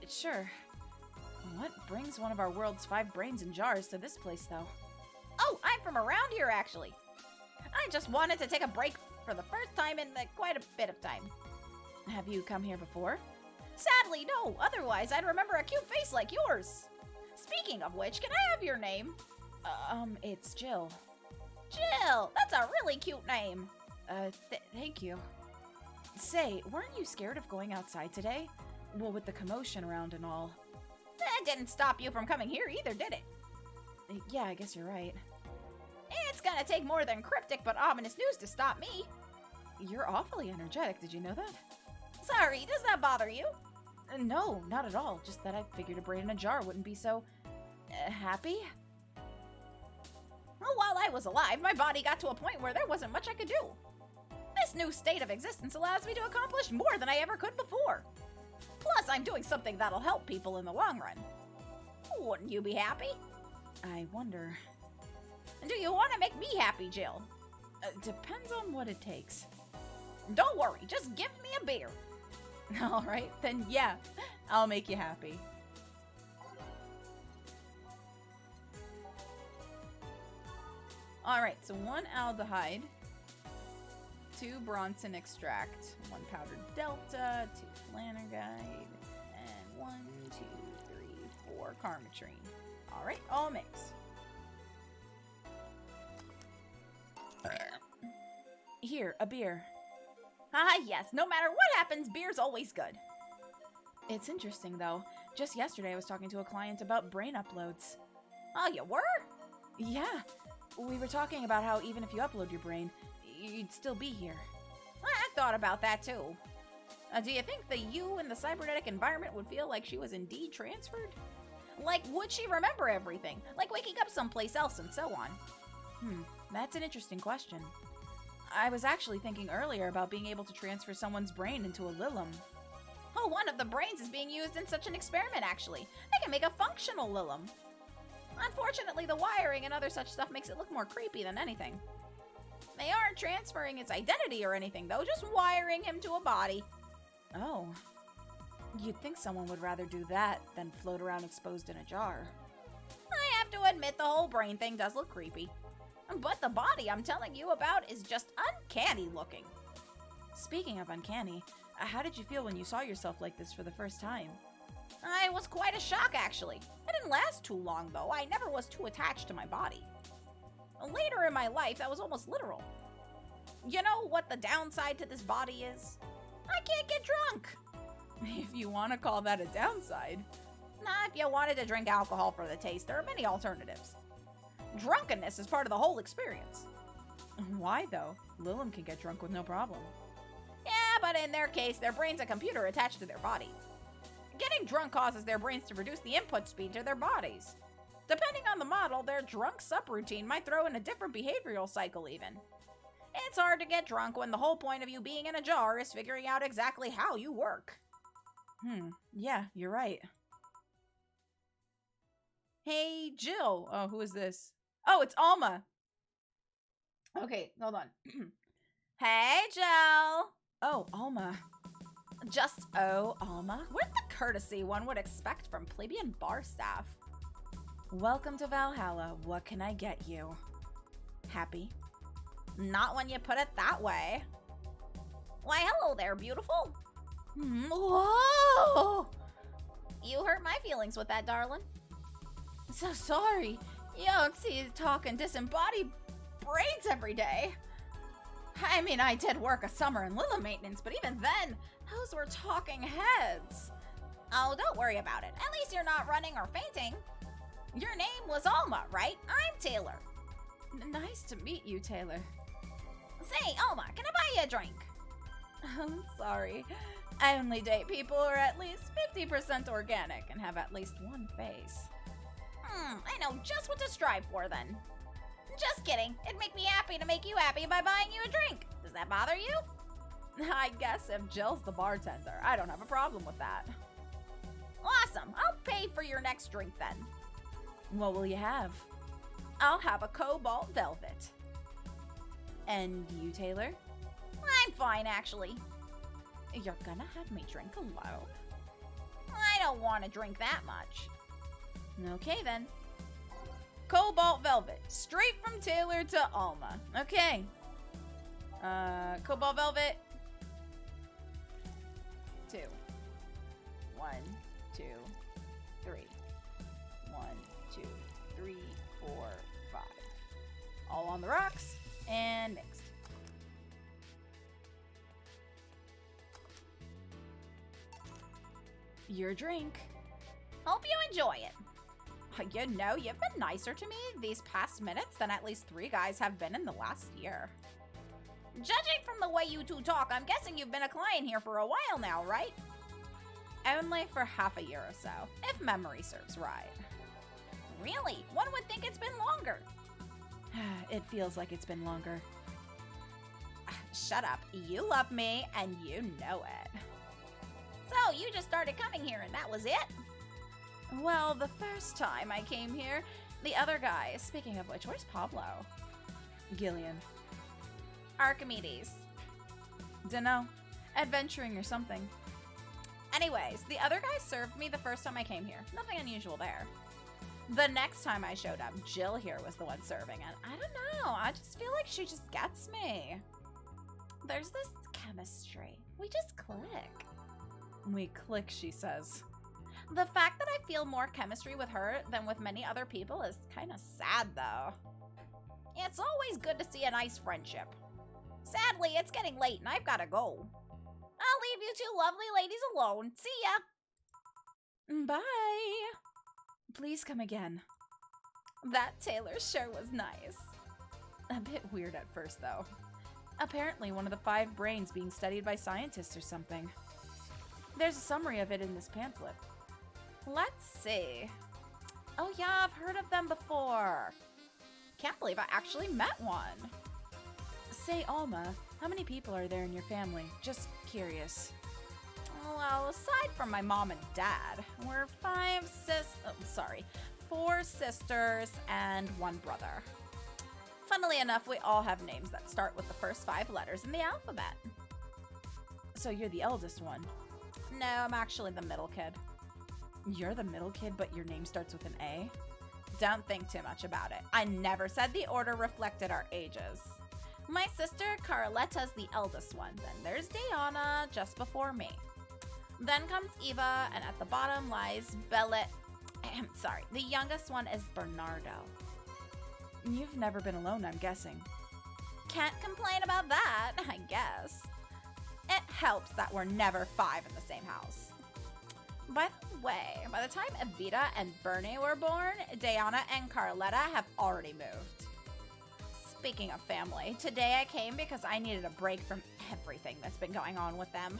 Sure. What brings one of our world's 5 brains in jars to this place, though? Oh, I'm from around here, actually. I just wanted to take a break for the first time in quite a bit of time. Have you come here before? Sadly, no. Otherwise, I'd remember a cute face like yours. Speaking of which, can I have your name? It's Jill. Jill! That's a really cute name. Thank you. Say, weren't you scared of going outside today? Well, with the commotion around and all. That didn't stop you from coming here either, did it? Yeah, I guess you're right. It's gonna take more than cryptic but ominous news to stop me. You're awfully energetic, did you know that? Sorry, does that bother you? No, not at all. Just that I figured a brain in a jar wouldn't be so... happy? Well, while I was alive, my body got to a point where there wasn't much I could do. This new state of existence allows me to accomplish more than I ever could before. Plus, I'm doing something that'll help people in the long run. Wouldn't you be happy? I wonder... Do you want to make me happy, Jill? Depends on what it takes. Don't worry, just give me a beer. Alright, then yeah, I'll make you happy. Alright, so 1 aldehyde, 2 Bronson extract, 1 powdered delta, 2 flanergide, and 1, 2, 3, 4 carmetrine. Alright, all mix. Here, a beer. Ah, yes, no matter what happens, beer's always good. It's interesting, though. Just yesterday I was talking to a client about brain uploads. Oh, you were? Yeah. We were talking about how even if you upload your brain, you'd still be here. I thought about that, too. Do you think the you in the cybernetic environment would feel like she was indeed transferred? Like, would she remember everything? Like waking up someplace else and so on? That's an interesting question. I was actually thinking earlier about being able to transfer someone's brain into a Lilum. Oh, one of the brains is being used in such an experiment, actually. They can make a functional Lilum. Unfortunately, the wiring and other such stuff makes it look more creepy than anything. They aren't transferring its identity or anything, though, just wiring him to a body. Oh. You'd think someone would rather do that than float around exposed in a jar. I have to admit the whole brain thing does look creepy. But the body I'm telling you about is just uncanny looking. Speaking of uncanny, how did you feel when you saw yourself like this for the first time? It was quite a shock, actually. It didn't last too long, though. I never was too attached to my body. Later in my life, that was almost literal. You know what the downside to this body is? I can't get drunk. If you want to call that a downside. Nah, if you wanted to drink alcohol for the taste, there are many alternatives. Drunkenness is part of the whole experience. Why, though? Lilum can get drunk with no problem. Yeah, but in their case, their brain's a computer attached to their body. Getting drunk causes their brains to reduce the input speed to their bodies. Depending on the model, their drunk subroutine might throw in a different behavioral cycle even. It's hard to get drunk when the whole point of you being in a jar is figuring out exactly how you work. Yeah, you're right. Hey, Jill. Oh, who is this? Oh, it's Alma. Okay, hold on. Hey, Jill. Oh, Alma. Just Alma. With the courtesy one would expect from plebeian bar staff. Welcome to Valhalla. What can I get you? Happy? Not when you put it that way. Why, hello there, beautiful. Whoa! You hurt my feelings with that, darling. So sorry. You don't see talking disembodied brains every day. I mean, I did work a summer in Lilum maintenance, but even then, those were talking heads. Oh, don't worry about it. At least you're not running or fainting. Your name was Alma, right? I'm Taylor. Nice to meet you, Taylor. Say, Alma, can I buy you a drink? I'm sorry. I only date people who are at least 50% organic and have at least one face. I know just what to strive for then. Just kidding. It'd make me happy to make you happy by buying you a drink. Does that bother you? I guess if Jill's the bartender, I don't have a problem with that. Awesome. I'll pay for your next drink then. What will you have? I'll have a cobalt velvet. And you, Taylor? I'm fine, actually. You're gonna have me drink alone? I don't want to drink that much. Okay, then. Cobalt velvet. Straight from Taylor to Alma. Okay. Cobalt velvet. 2. 1, 2, 3. 1, 2, 3, 4, 5. All on the rocks and mixed. Your drink. Hope you enjoy it. You know, you've been nicer to me these past minutes than at least 3 guys have been in the last year. Judging from the way you two talk, I'm guessing you've been a client here for a while now, right? Only for half a year or so, if memory serves right. Really? One would think it's been longer. It feels like it's been longer. Shut up. You love me, and you know it. So, you just started coming here, and that was it? Well, the first time I came here, the other guy, speaking of which, where's Pablo? Gillian. Archimedes. Dunno. Adventuring or something. Anyways, the other guy served me the first time I came here. Nothing unusual there. The next time I showed up, Jill here was the one serving, and I don't know, I just feel like she just gets me. There's this chemistry. We just click. We click, she says. The fact that I feel more chemistry with her than with many other people is kind of sad, though. It's always good to see a nice friendship. Sadly, it's getting late and I've got to go. I'll leave you two lovely ladies alone. See ya. Bye. Please come again. That tailor sure was nice. A bit weird at first, though. Apparently one of the 5 brains being studied by scientists or something. There's a summary of it in this pamphlet. Let's see. Oh yeah, I've heard of them before. Can't believe I actually met one. Say, Alma, how many people are there in your family? Just curious. Well, aside from my mom and dad, we're 4 sisters and 1 brother. Funnily enough, we all have names that start with the first 5 letters in the alphabet. So you're the eldest one? No, I'm actually the middle kid. You're the middle kid, but your name starts with an A? Don't think too much about it. I never said the order reflected our ages. My sister Carletta's the eldest one. Then there's Diana, just before me. Then comes Eva, and at the bottom lies the youngest one is Bernardo. You've never been alone, I'm guessing. Can't complain about that, I guess. It helps that we're never 5 in the same house. By the way, by the time Evita and Bernie were born, Diana and Carletta have already moved. Speaking of family, today I came because I needed a break from everything that's been going on with them.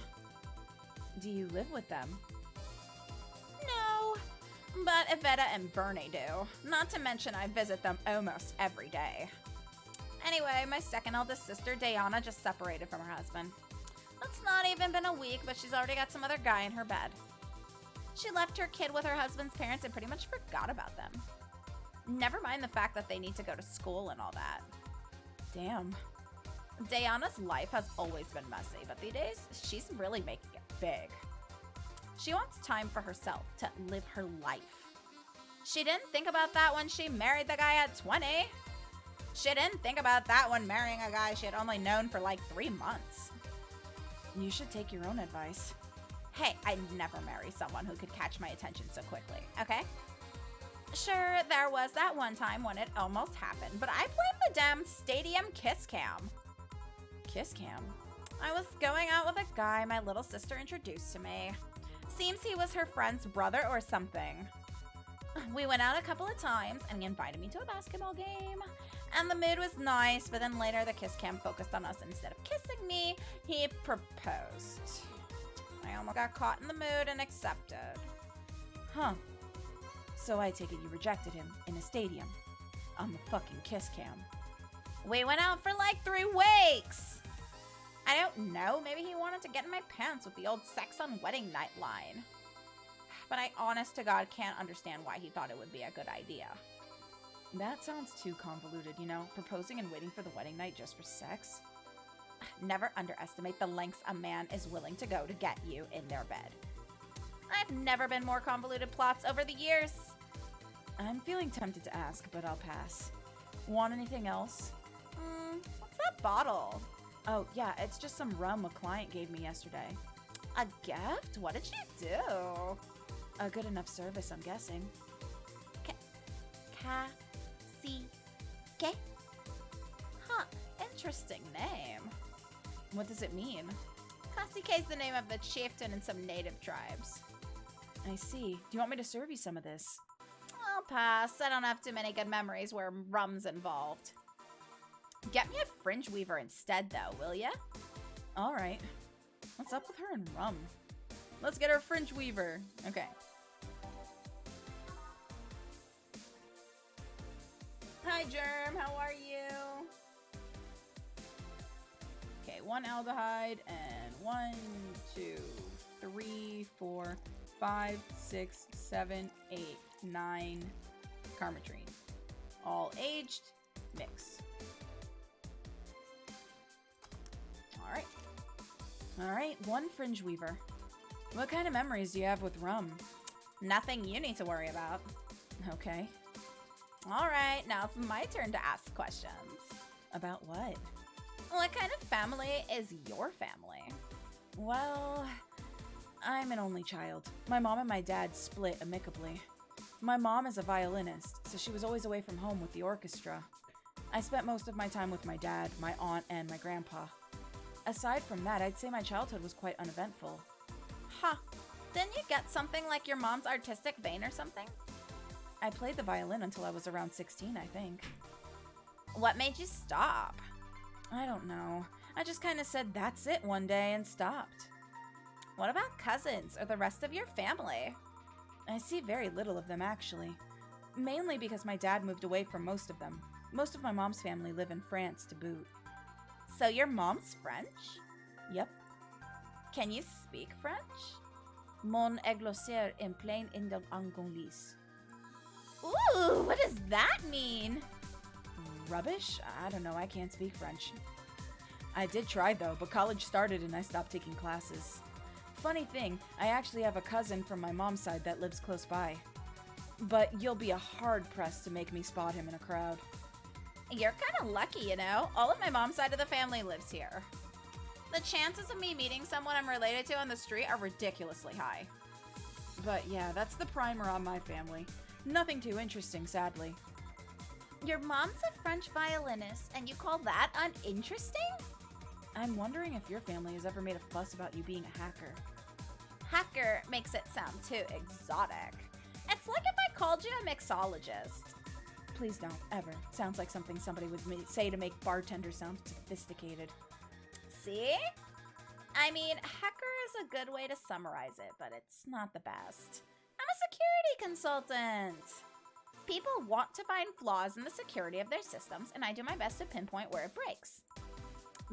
Do you live with them? No, but Evita and Bernie do. Not to mention I visit them almost every day. Anyway, my second eldest sister, Diana, just separated from her husband. It's not even been a week, but she's already got some other guy in her bed. She left her kid with her husband's parents and pretty much forgot about them. Never mind the fact that they need to go to school and all that. Damn. Diana's life has always been messy, but these days, she's really making it big. She wants time for herself to live her life. She didn't think about that when she married the guy at 20. She didn't think about that when marrying a guy she had only known for like 3 months. You should take your own advice. Hey, I'd never marry someone who could catch my attention so quickly, okay? Sure, there was that one time when it almost happened, but I blame the damn stadium kiss cam. Kiss cam? I was going out with a guy my little sister introduced to me. Seems he was her friend's brother or something. We went out a couple of times and he invited me to a basketball game. And the mood was nice, but then later the kiss cam focused on us. Instead of kissing me, he proposed. I almost got caught in the mood and accepted. Huh. So I take it you rejected him in a stadium on the fucking kiss cam. We went out for like 3 weeks. I don't know, maybe he wanted to get in my pants with the old sex on wedding night line. But I honest to God can't understand why he thought it would be a good idea. That sounds too convoluted, you know, proposing and waiting for the wedding night just for sex. Never underestimate the lengths a man is willing to go to get you in their bed. I've never been more convoluted plots over the years. I'm feeling tempted to ask, but I'll pass. Want anything else? What's that bottle? Oh, yeah, it's just some rum a client gave me yesterday. A gift? What did she do? A good enough service, I'm guessing. Kasike. Huh, interesting name. What does it mean? Kasike is the name of the chieftain in some native tribes. I see. Do you want me to serve you some of this? I'll pass. I don't have too many good memories where rum's involved. Get me a fringe weaver instead, though, will ya? All right. What's up with her and rum? Let's get her fringe weaver. Okay. Hi, Germ. How are you? Okay, 1 aldehyde and 1, 2, 3, 4, 5, 6, 7, 8, 9 carmetrine. All aged. Mix. All right, 1 fringe weaver. What kind of memories do you have with rum? Nothing you need to worry about. Okay. All right, now it's my turn to ask questions. About what? What kind of family is your family? Well, I'm an only child. My mom and my dad split amicably. My mom is a violinist, so she was always away from home with the orchestra. I spent most of my time with my dad, my aunt, and my grandpa. Aside from that, I'd say my childhood was quite uneventful. Huh. Didn't you get something like your mom's artistic vein or something? I played the violin until I was around 16, I think. What made you stop? I don't know. I just kind of said that's it one day and stopped. What about cousins or the rest of your family? I see very little of them, actually. Mainly because my dad moved away from most of them. Most of my mom's family live in France to boot. So your mom's French? Yep. Can you speak French? Mon églossaire en plein indel angolese. Ooh, what does that mean? Rubbish? I don't know, I can't speak French. I did try though, but college started and I stopped taking classes. Funny thing, I actually have a cousin from my mom's side that lives close by. But you'll be hard-pressed to make me spot him in a crowd. You're kind of lucky, you know? All of my mom's side of the family lives here. The chances of me meeting someone I'm related to on the street are ridiculously high. But yeah, that's the primer on my family. Nothing too interesting, sadly. Your mom's a French violinist, and you call that uninteresting? I'm wondering if your family has ever made a fuss about you being a hacker. Hacker makes it sound too exotic. It's like if I called you a mixologist. Please don't, ever. Sounds like something somebody would say to make bartenders sound sophisticated. See? I mean, hacker is a good way to summarize it, but it's not the best. I'm a security consultant. People want to find flaws in the security of their systems, and I do my best to pinpoint where it breaks.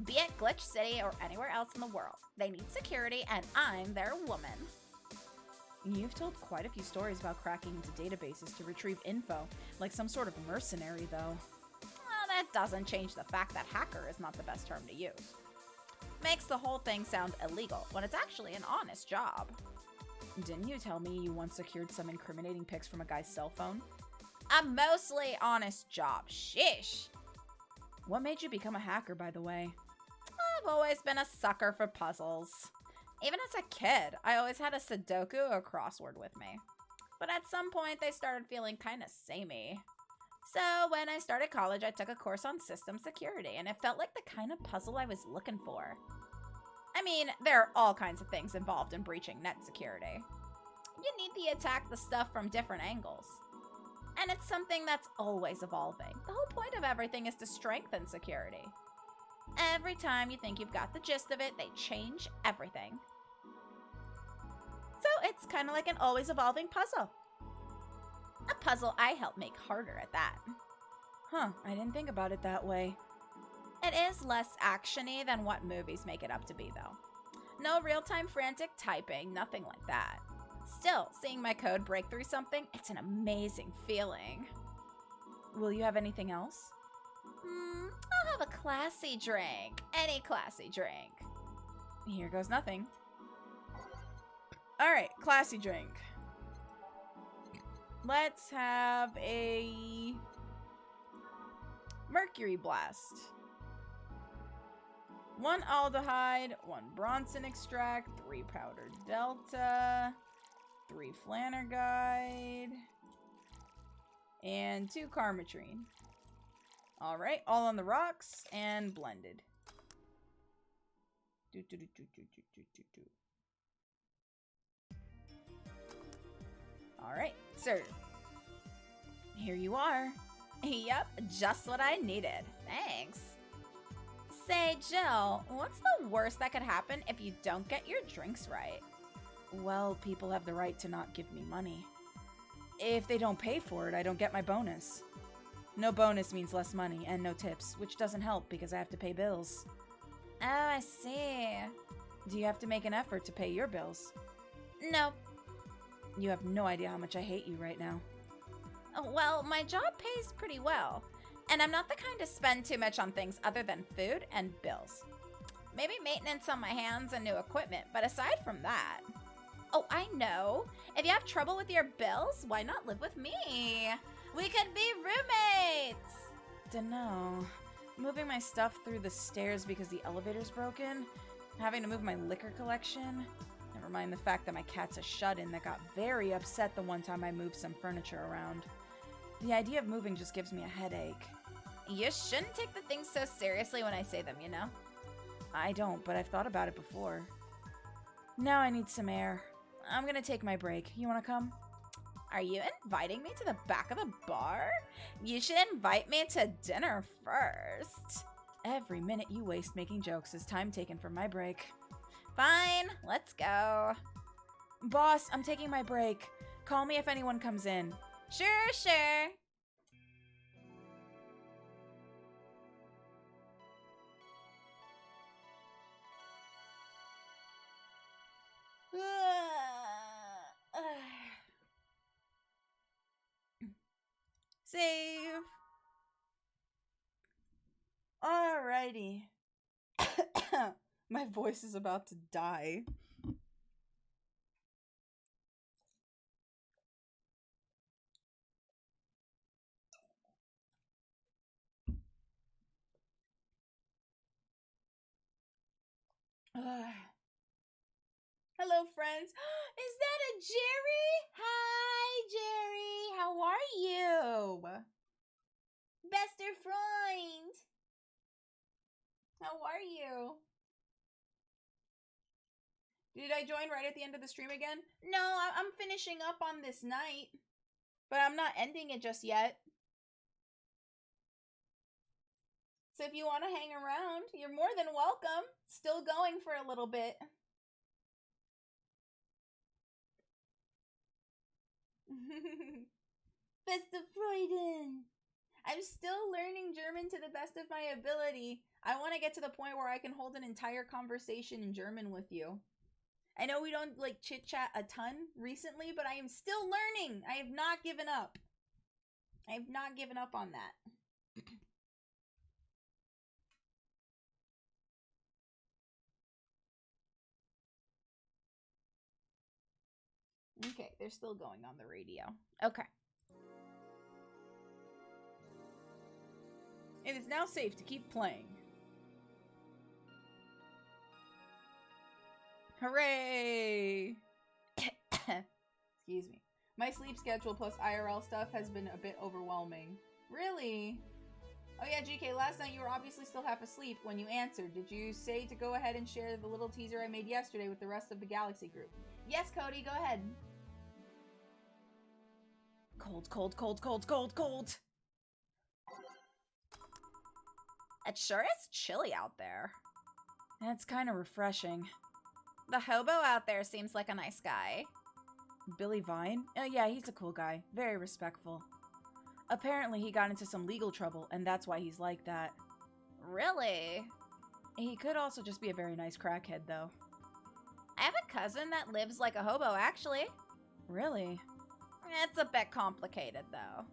Be it Glitch City or anywhere else in the world, they need security, and I'm their woman. You've told quite a few stories about cracking into databases to retrieve info, like some sort of mercenary, though. Well, that doesn't change the fact that hacker is not the best term to use. Makes the whole thing sound illegal, when it's actually an honest job. Didn't you tell me you once secured some incriminating pics from a guy's cell phone? A mostly honest job. Shish. What made you become a hacker, by the way? I've always been a sucker for puzzles. Even as a kid, I always had a Sudoku or crossword with me. But at some point, they started feeling kind of samey. So when I started college, I took a course on system security, and it felt like the kind of puzzle I was looking for. I mean, there are all kinds of things involved in breaching net security. You need to attack the stuff from different angles. And it's something that's always evolving. The whole point of everything is to strengthen security. Every time you think you've got the gist of it, they change everything. So it's kind of like an always evolving puzzle. A puzzle I help make harder at that. Huh, I didn't think about it that way. It is less action-y than what movies make it up to be, though. No real-time frantic typing, nothing like that. Still, seeing my code break through something, it's an amazing feeling. Will you have anything else? I'll have a classy drink. Any classy drink. Here goes nothing. Alright, classy drink. Let's have a Mercury Blast. 1 aldehyde, 1 Bronson extract, 3 powdered delta, 3 Flanner guide, and 2 Karmatrine. Alright, all on the rocks and blended. Alright, sir. Here you are. Yep, just what I needed. Thanks. Say, Jill, what's the worst that could happen if you don't get your drinks right? Well, people have the right to not give me money. If they don't pay for it, I don't get my bonus. No bonus means less money and no tips, which doesn't help because I have to pay bills. Oh, I see. Do you have to make an effort to pay your bills? No. You have no idea how much I hate you right now. Well, my job pays pretty well, and I'm not the kind to spend too much on things other than food and bills. Maybe maintenance on my hands and new equipment, but aside from that... Oh, I know. If you have trouble with your bills, why not live with me? We could be roommates! Dunno. Moving my stuff through the stairs because the elevator's broken, having to move my liquor collection, never mind the fact that my cat's a shut-in that got very upset the one time I moved some furniture around. The idea of moving just gives me a headache. You shouldn't take the things so seriously when I say them, you know? I don't, but I've thought about it before. Now I need some air. I'm gonna take my break. You wanna come? Are you inviting me to the back of the bar? You should invite me to dinner first. Every minute you waste making jokes is time taken from my break. Fine, let's go. Boss, I'm taking my break. Call me if anyone comes in. Sure. Save. Alrighty. My voice is about to die. Hello, friends. Is that a Jerry? Hi, Jerry. How are you? Bester friend. How are you? Did I join right at the end of the stream again? No, I'm finishing up on this night. But I'm not ending it just yet. So if you want to hang around, you're more than welcome. Still going for a little bit. Best of Freuden. I'm still learning German to the best of my ability. I want to get to the point where I can hold an entire conversation in German with you. I know we don't like chit-chat a ton recently, but I am still learning. I have not given up. I have not given up on that. Okay, they're still going on the radio. Okay. It is now safe to keep playing. Hooray! Excuse me. My sleep schedule plus IRL stuff has been a bit overwhelming. Really? Oh yeah, GK, last night you were obviously still half asleep when you answered. Did you say to go ahead and share the little teaser I made yesterday with the rest of the Galaxy group? Yes, Cody, go ahead. Cold, cold, cold, cold, cold, cold. It sure is chilly out there. That's kind of refreshing. The hobo out there seems like a nice guy. Billy Vine? Yeah, he's a cool guy. Very respectful. Apparently he got into some legal trouble, and that's why he's like that. Really? He could also just be a very nice crackhead, though. I have a cousin that lives like a hobo, actually. Really? It's a bit complicated, though.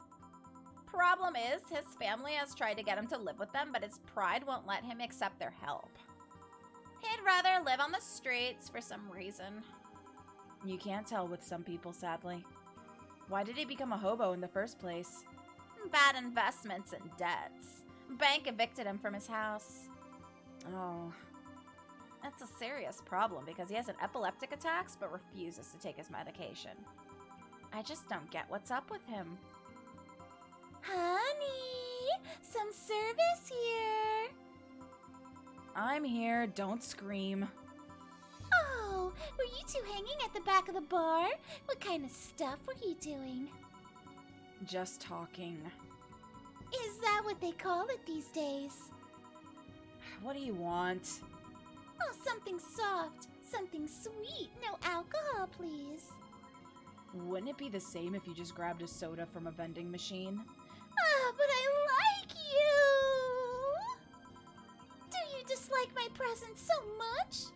Problem is, his family has tried to get him to live with them, but his pride won't let him accept their help. He'd rather live on the streets for some reason. You can't tell with some people, sadly. Why did he become a hobo in the first place? Bad investments and debts. Bank evicted him from his house. Oh. That's a serious problem because he has an epileptic attacks but refuses to take his medication. I just don't get what's up with him. Honey, some service here. I'm here, don't scream. Oh, were you two hanging at the back of the bar? What kind of stuff were you doing? Just talking. Is that what they call it these days? What do you want? Oh, something soft, something sweet. No alcohol, please. Wouldn't it be the same if you just grabbed a soda from a vending machine? Ah, but I like you! Do you dislike my presence so much?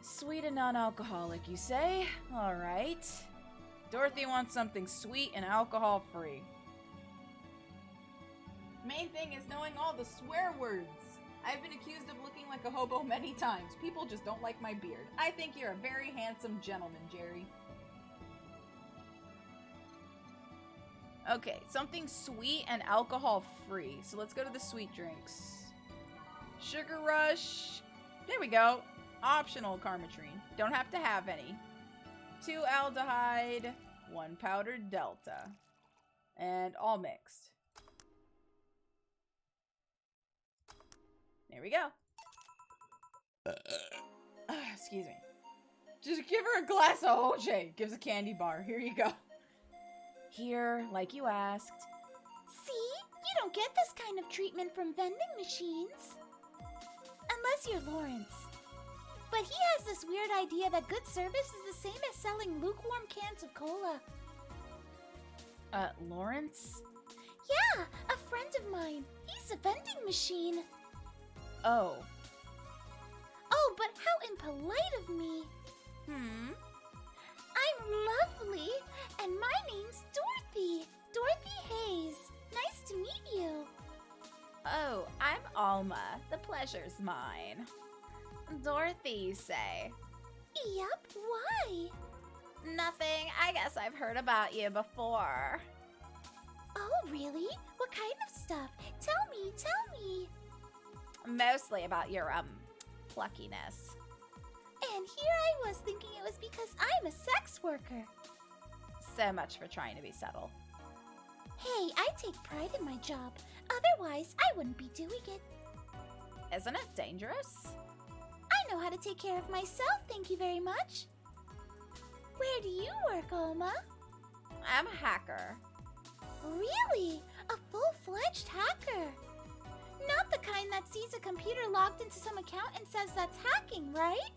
Sweet and non-alcoholic, you say? Alright. Dorothy wants something sweet and alcohol-free. Main thing is knowing all the swear words. I've been accused of looking like a hobo many times. People just don't like my beard. I think you're a very handsome gentleman, Jerry. Okay, something sweet and alcohol-free. So let's go to the sweet drinks. Sugar Rush. There we go. Optional Carmetrine. Don't have to have any. 2 aldehyde, 1 powdered delta. And all mixed. There we go. Excuse me. Just give her a glass of OJ. Gives a candy bar. Here you go. Here, like you asked. See? You don't get this kind of treatment from vending machines. Unless you're Lawrence. But he has this weird idea that good service is the same as selling lukewarm cans of cola. Lawrence? Yeah, a friend of mine. He's a vending machine. Oh. Oh, but how impolite of me. I'm lovely, and my name's Dorothy. Dorothy Hayes. Nice to meet you. Oh, I'm Alma. The pleasure's mine. Dorothy, you say? Yup, why? Nothing. I guess I've heard about you before. Oh, really? What kind of stuff? Tell me. Mostly about your, pluckiness. And here I was thinking it was because I'm a sex worker. So much for trying to be subtle. Hey, I take pride in my job. Otherwise, I wouldn't be doing it. Isn't it dangerous? I know how to take care of myself, thank you very much. Where do you work, Alma? I'm a hacker. Really? A full-fledged hacker? Not the kind that sees a computer logged into some account and says that's hacking, right?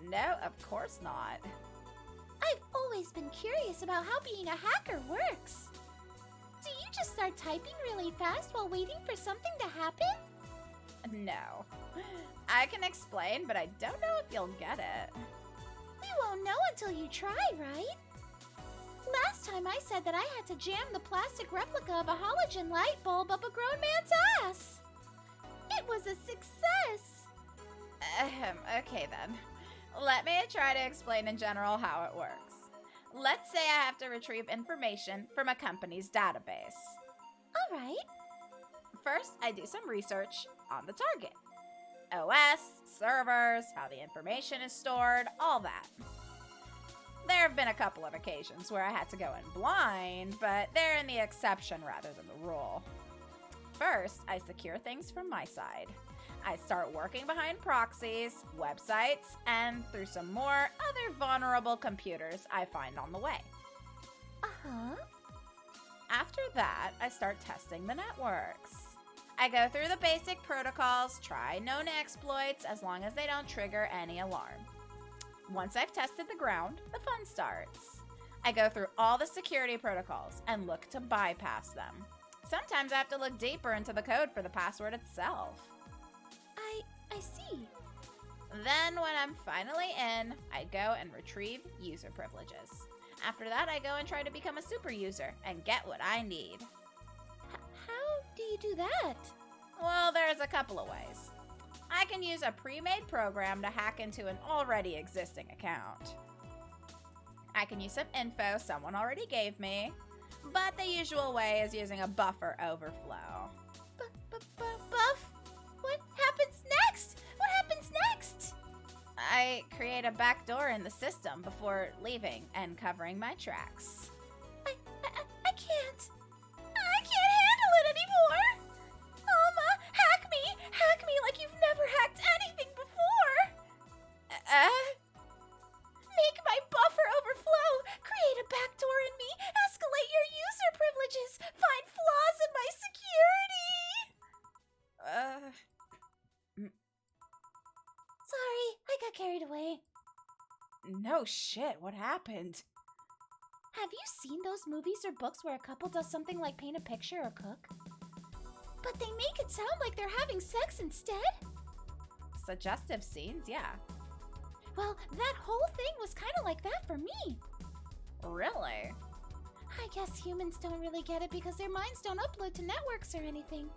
No, of course not. I've always been curious about how being a hacker works. Do you just start typing really fast while waiting for something to happen? No. I can explain, but I don't know if you'll get it. We won't know until you try, right? Last time I said that I had to jam the plastic replica of a halogen light bulb up a grown man's ass. It was a success. Okay then. Let me try to explain in general how it works. Let's say I have to retrieve information from a company's database. All right. First, I do some research on the target. OS, servers, how the information is stored, all that. There have been a couple of occasions where I had to go in blind, but they're in the exception rather than the rule. First, I secure things from my side. I start working behind proxies, websites, and through some more other vulnerable computers I find on the way. Uh-huh. After that, I start testing the networks. I go through the basic protocols, try known exploits as long as they don't trigger any alarm. Once I've tested the ground, the fun starts. I go through all the security protocols and look to bypass them. Sometimes I have to look deeper into the code for the password itself. I see. Then when I'm finally in, I go and retrieve user privileges. After that, I go and try to become a super user and get what I need. How do you do that? Well, there's a couple of ways. I can use a pre-made program to hack into an already existing account. I can use some info someone already gave me, but the usual way is using a buffer overflow. Buff? What happens next? What happens next? I create a backdoor in the system before leaving and covering my tracks. I I can't handle it anymore. Alma, hack me like you've never hacked anything before. Make my buffer overflow, create a backdoor in me, escalate your user privileges, find flaws in my security. Sorry, I got carried away. No shit, what happened? Have you seen those movies or books where a couple does something like paint a picture or cook? But they make it sound like they're having sex instead? Suggestive scenes, yeah. Well, that whole thing was kind of like that for me. Really? I guess humans don't really get it because their minds don't upload to networks or anything.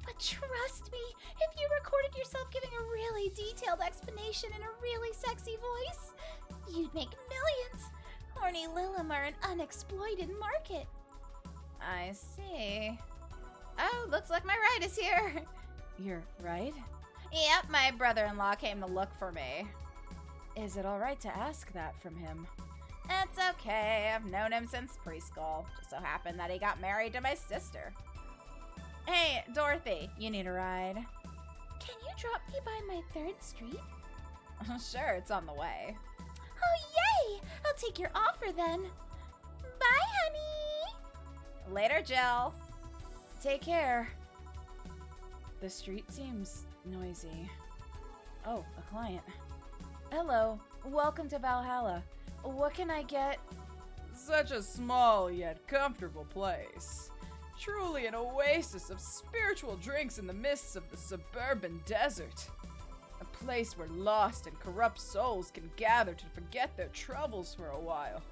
But trust me, if you recorded yourself giving a really detailed explanation in a really sexy voice, you'd make millions. Horny Lilim are an unexploited market. I see. Oh, looks like my ride is here. Your ride? Yep, my brother-in-law came to look for me. Is it alright to ask that from him? It's okay, I've known him since preschool. Just so happened that he got married to my sister. Hey, Dorothy, you need a ride? Can you drop me by my 3rd street? Sure, it's on the way. Oh, yay! I'll take your offer then. Bye, honey! Later, Jill. Take care. The street seems noisy. Oh, a client. Hello, welcome to Valhalla. What can I get? Such a small yet comfortable place. Truly an oasis of spiritual drinks in the mists of the suburban desert. A place where lost and corrupt souls can gather to forget their troubles for a while.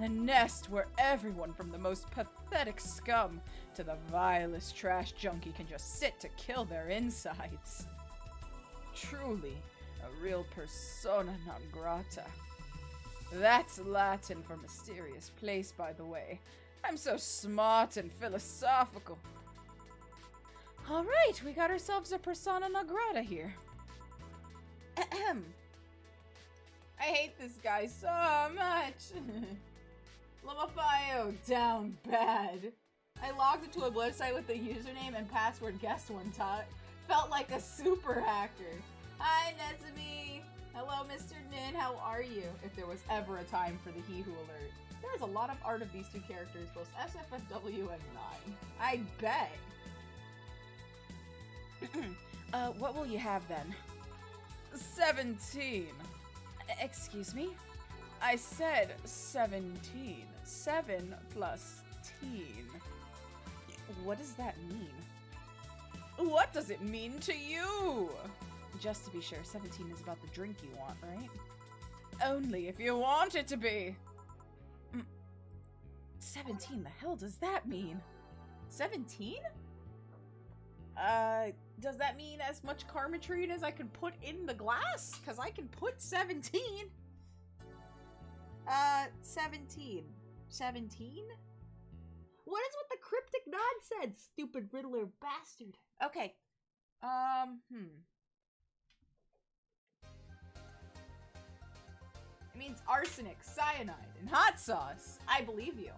A nest where everyone from the most pathetic scum to the vilest trash junkie can just sit to kill their insides. Truly, a real persona non grata. That's Latin for mysterious place, by the way. I'm so smart and philosophical. Alright, we got ourselves a persona non grata here. Ahem. I hate this guy so much. Lamafio, down bad. I logged into a website with the username and password guessed one time. Felt like a super hacker. Hi, Nezumi. Hello, Mr. Nin. How are you? If there was ever a time for the He Who alert. There is a lot of art of these two characters, both SFFW and 9. I bet. What will you have then? 17. Excuse me? I said 17. 7 plus teen. What does that mean? What does it mean to you? Just to be sure, 17 is about the drink you want, right? Only if you want it to be. 17, the hell does that mean? 17? Does that mean as much karmatrine as I can put in the glass? Because I can put 17. 17. 17? What is with the cryptic nonsense, stupid riddler bastard? Okay. It means arsenic, cyanide, and hot sauce. I believe you.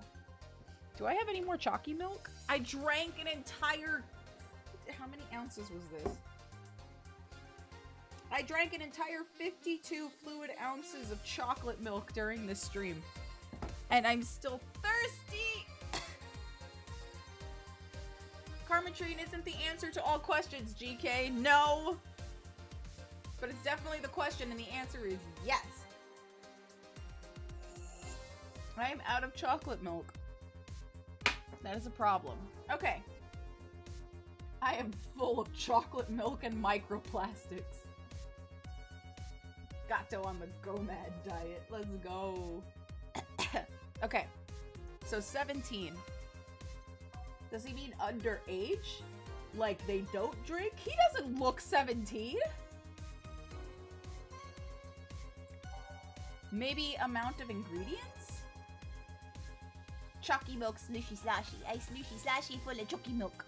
Do I have any more chalky milk? I drank an entire... How many ounces was this? I drank an entire 52 fluid ounces of chocolate milk during this stream. And I'm still thirsty! Karmatrine isn't the answer to all questions, GK. No! But it's definitely the question, and the answer is yes. I am out of chocolate milk. That is a problem. Okay. I am full of chocolate milk and microplastics. Gato on the GOMAD diet. Let's go. Okay. So 17. Does he mean underage? Like they don't drink? He doesn't look 17. Maybe amount of ingredients? Chalky milk slushy slashy. A slushy slashy full of chalky milk.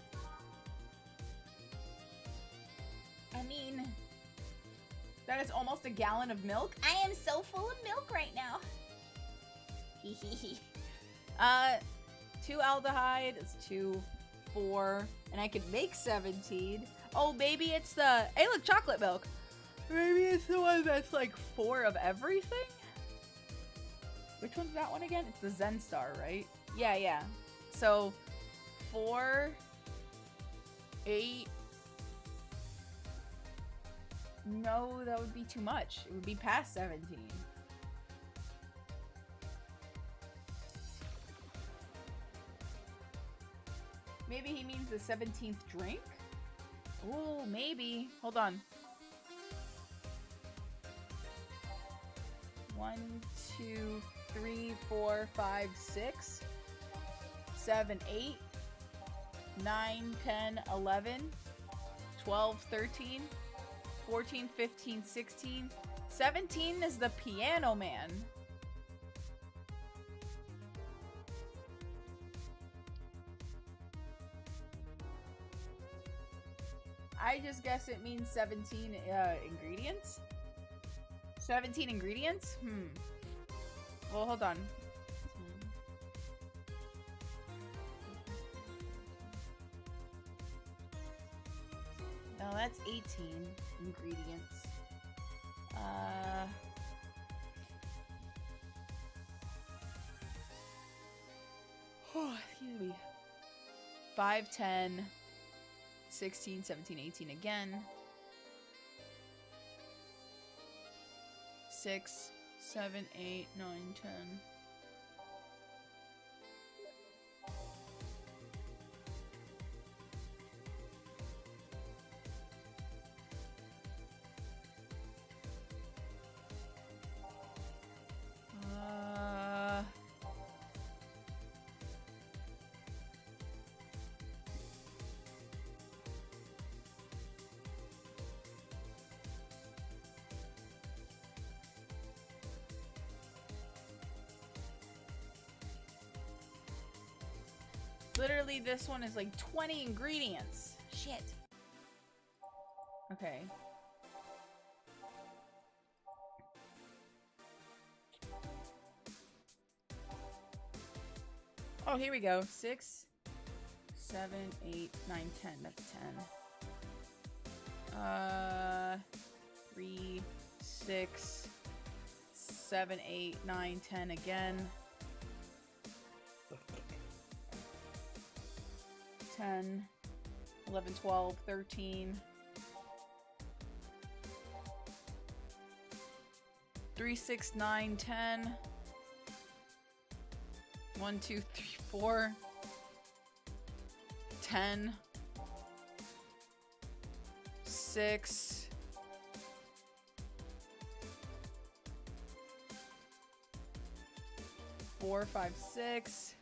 I mean, that is almost a gallon of milk. I am so full of milk right now. 2 aldehyde is 2, 4, and I could make 17. Oh, maybe it's the, hey look, chocolate milk. Maybe it's the one that's like 4 of everything? Which one's that one again? It's the Zen Star, right? Yeah, yeah. So 4, 8. No, that would be too much. It would be past 17. Maybe he means the 17th drink? Ooh, maybe. Hold on. 1, 2, 3, 4, 5, 6, 7, 8, 9, 10, 11, 12, 13, 14, 15, 16. 17 is the Piano Man. I just guess it means 17 ingredients. 17 ingredients? Well, hold on. No, that's 18 ingredients. Excuse me. 5, 10, 16, 17, 18 again. 6, 7, 8, 9, 10. Literally, this one is like 20 ingredients. Shit. Okay. Oh, here we go. 6, 7, 8, 9, 10. That's 10. 3, 6, 7, 8, 9, 10 again. 10, 11, 12, 13. 3, 6, 9, 10. 1, 2, 3, 4. 10. 6. 4, 5, 6.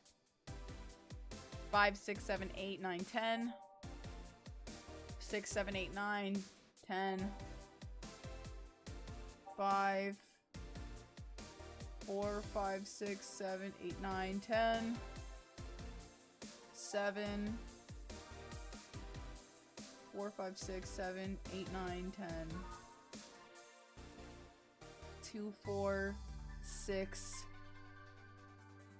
5, 6, 7, 8, 9, 10. 6, 7, 8, 9, 10. 5, 4, 5, 6, 7, 8, 9, 10. 7, 4, 5, 6, 7, 8, 9, 10. 2, 4, 6,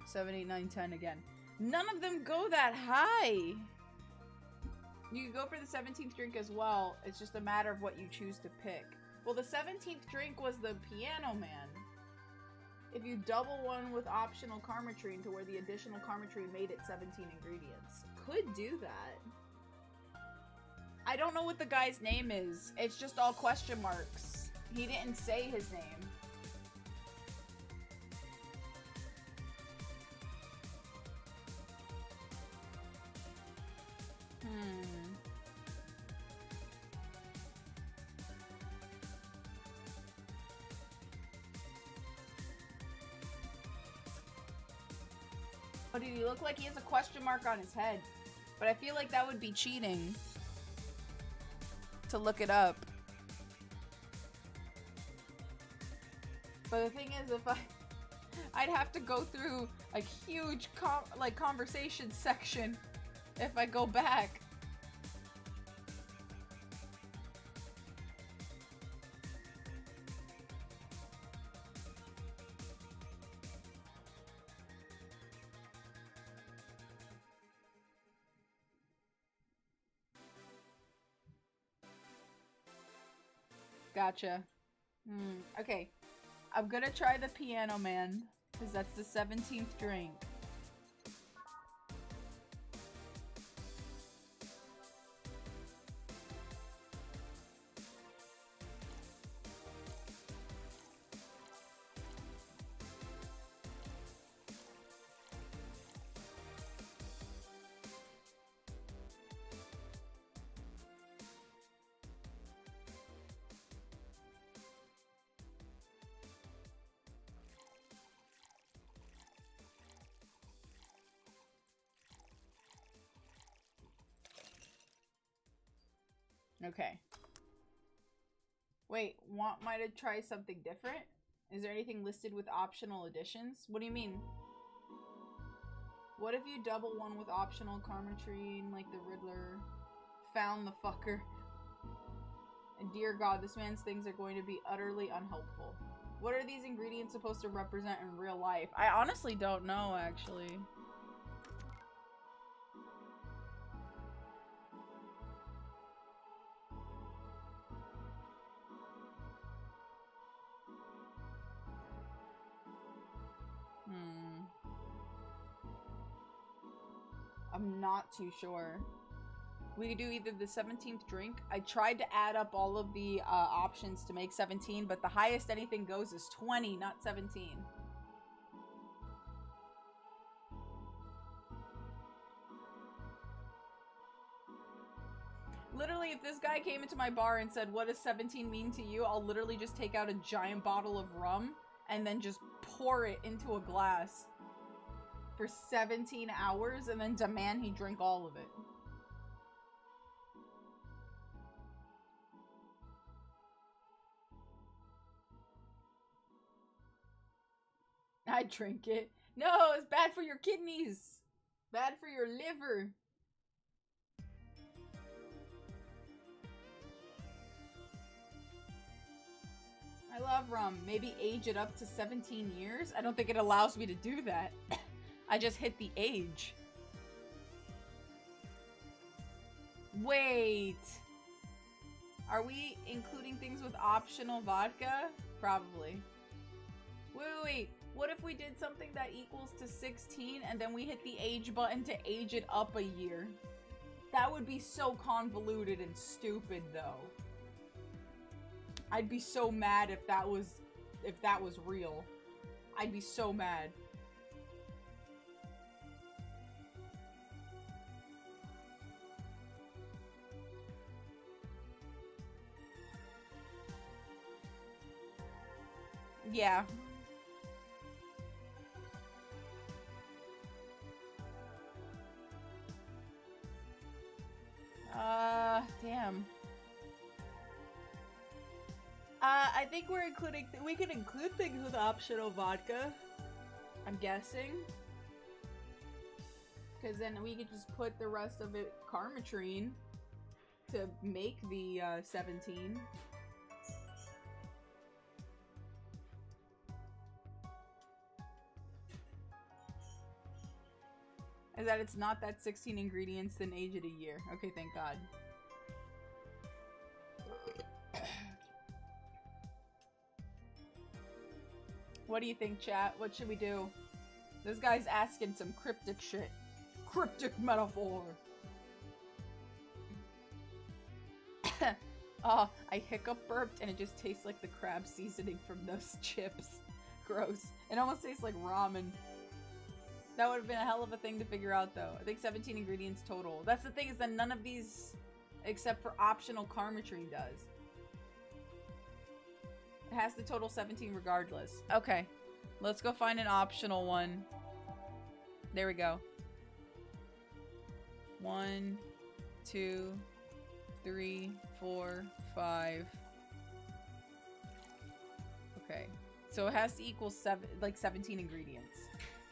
7, 8, 9, 10 again. None of them go that high. You can go for the 17th drink as well. It's just a matter of what you choose to pick. Well, the 17th drink was the Piano Man. If you double one with optional Karmatrine to where the additional Karmatrine made it 17 ingredients. Could do that. I don't know what the guy's name is. It's just all question marks. He didn't say his name. But he look like he has a question mark on his head. But I feel like that would be cheating to look it up. But the thing is, if I'd have to go through a huge conversation section if I go back. Gotcha. Okay. I'm gonna try the Piano Man, because that's the 17th drink. Okay. Wait, want me to try something different? Is there anything listed with optional additions? What do you mean? What if you double one with optional Carmetrine, like the Riddler? Found the fucker. And dear God, this man's things are going to be utterly unhelpful. What are these ingredients supposed to represent in real life? I honestly don't know, actually. I'm not too sure. We could do either the 17th drink. I tried to add up all of the options to make 17, but the highest anything goes is 20, not 17. Literally, if this guy came into my bar and said, what does 17 mean to you? I'll literally just take out a giant bottle of rum and then just pour it into a glass for 17 hours and then demand he drink all of it. I drink it. No, it's bad for your kidneys. Bad for your liver. I love rum. Maybe age it up to 17 years? I don't think it allows me to do that. I just hit the age. Wait. Are we including things with optional vodka? Probably. Wait. What if we did something that equals to 16 and then we hit the age button to age it up a year? That would be so convoluted and stupid, though. I'd be so mad if that was real. I'd be so mad. Yeah. Damn. I think we're including, we could include things with optional vodka, I'm guessing. Because then we could just put the rest of it Carmetrine to make the 17. Is that it's not that 16 ingredients, then age it a year. Okay, thank God. What do you think, chat? What should we do? This guy's asking some cryptic shit. Cryptic metaphor. Oh, I hiccup burped and it just tastes like the crab seasoning from those chips. Gross. It almost tastes like ramen. That would have been a hell of a thing to figure out, though. I think 17 ingredients total. That's the thing, is that none of these, except for optional Carmetrine, does. It has to total 17 regardless. Okay. Let's go find an optional one. There we go. 1, 2, 3, 4, 5. Okay. So it has to equal 17 ingredients.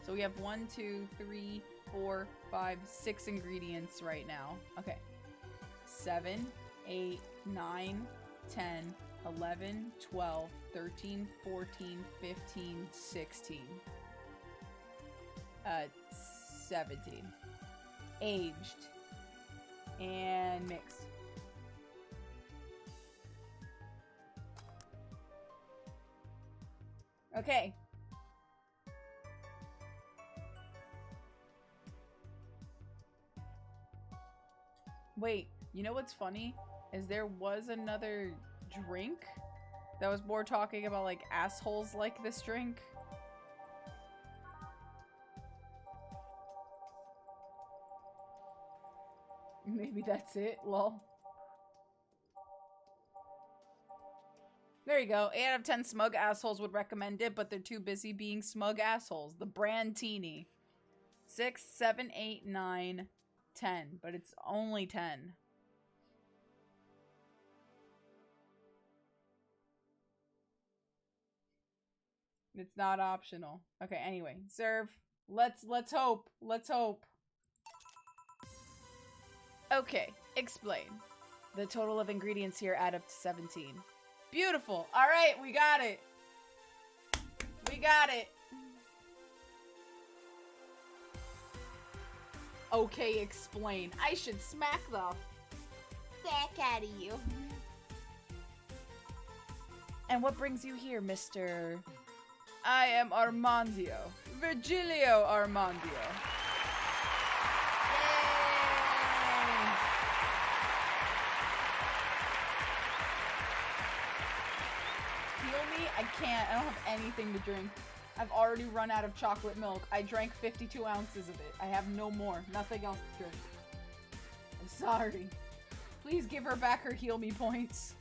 So we have 1, 2, 3, 4, 5, 6 ingredients right now. Okay. 7, 8, 9, 10, 11, 12, 13, 14, 15, 16. 17. Aged. And mixed. Okay. Wait, you know what's funny? Is there was another drink that was more talking about like assholes like this drink. Maybe that's it, lol. There you go. 8 out of 10 smug assholes would recommend it, but they're too busy being smug assholes. The Brandtini. 6, 7, 8, 9, 10. But it's only 10. It's not optional. Okay, anyway. Serve. Let's hope. Let's hope. Okay, explain. The total of ingredients here add up to 17. Beautiful. All right, we got it. We got it. Okay, explain. I should smack the Back out of you. And what brings you here, Mr. I am Armandio. Virgilio Armandio. Heal me? I can't. I don't have anything to drink. I've already run out of chocolate milk. I drank 52 ounces of it. I have no more. Nothing else to drink. I'm sorry. Please give her back her heal me points.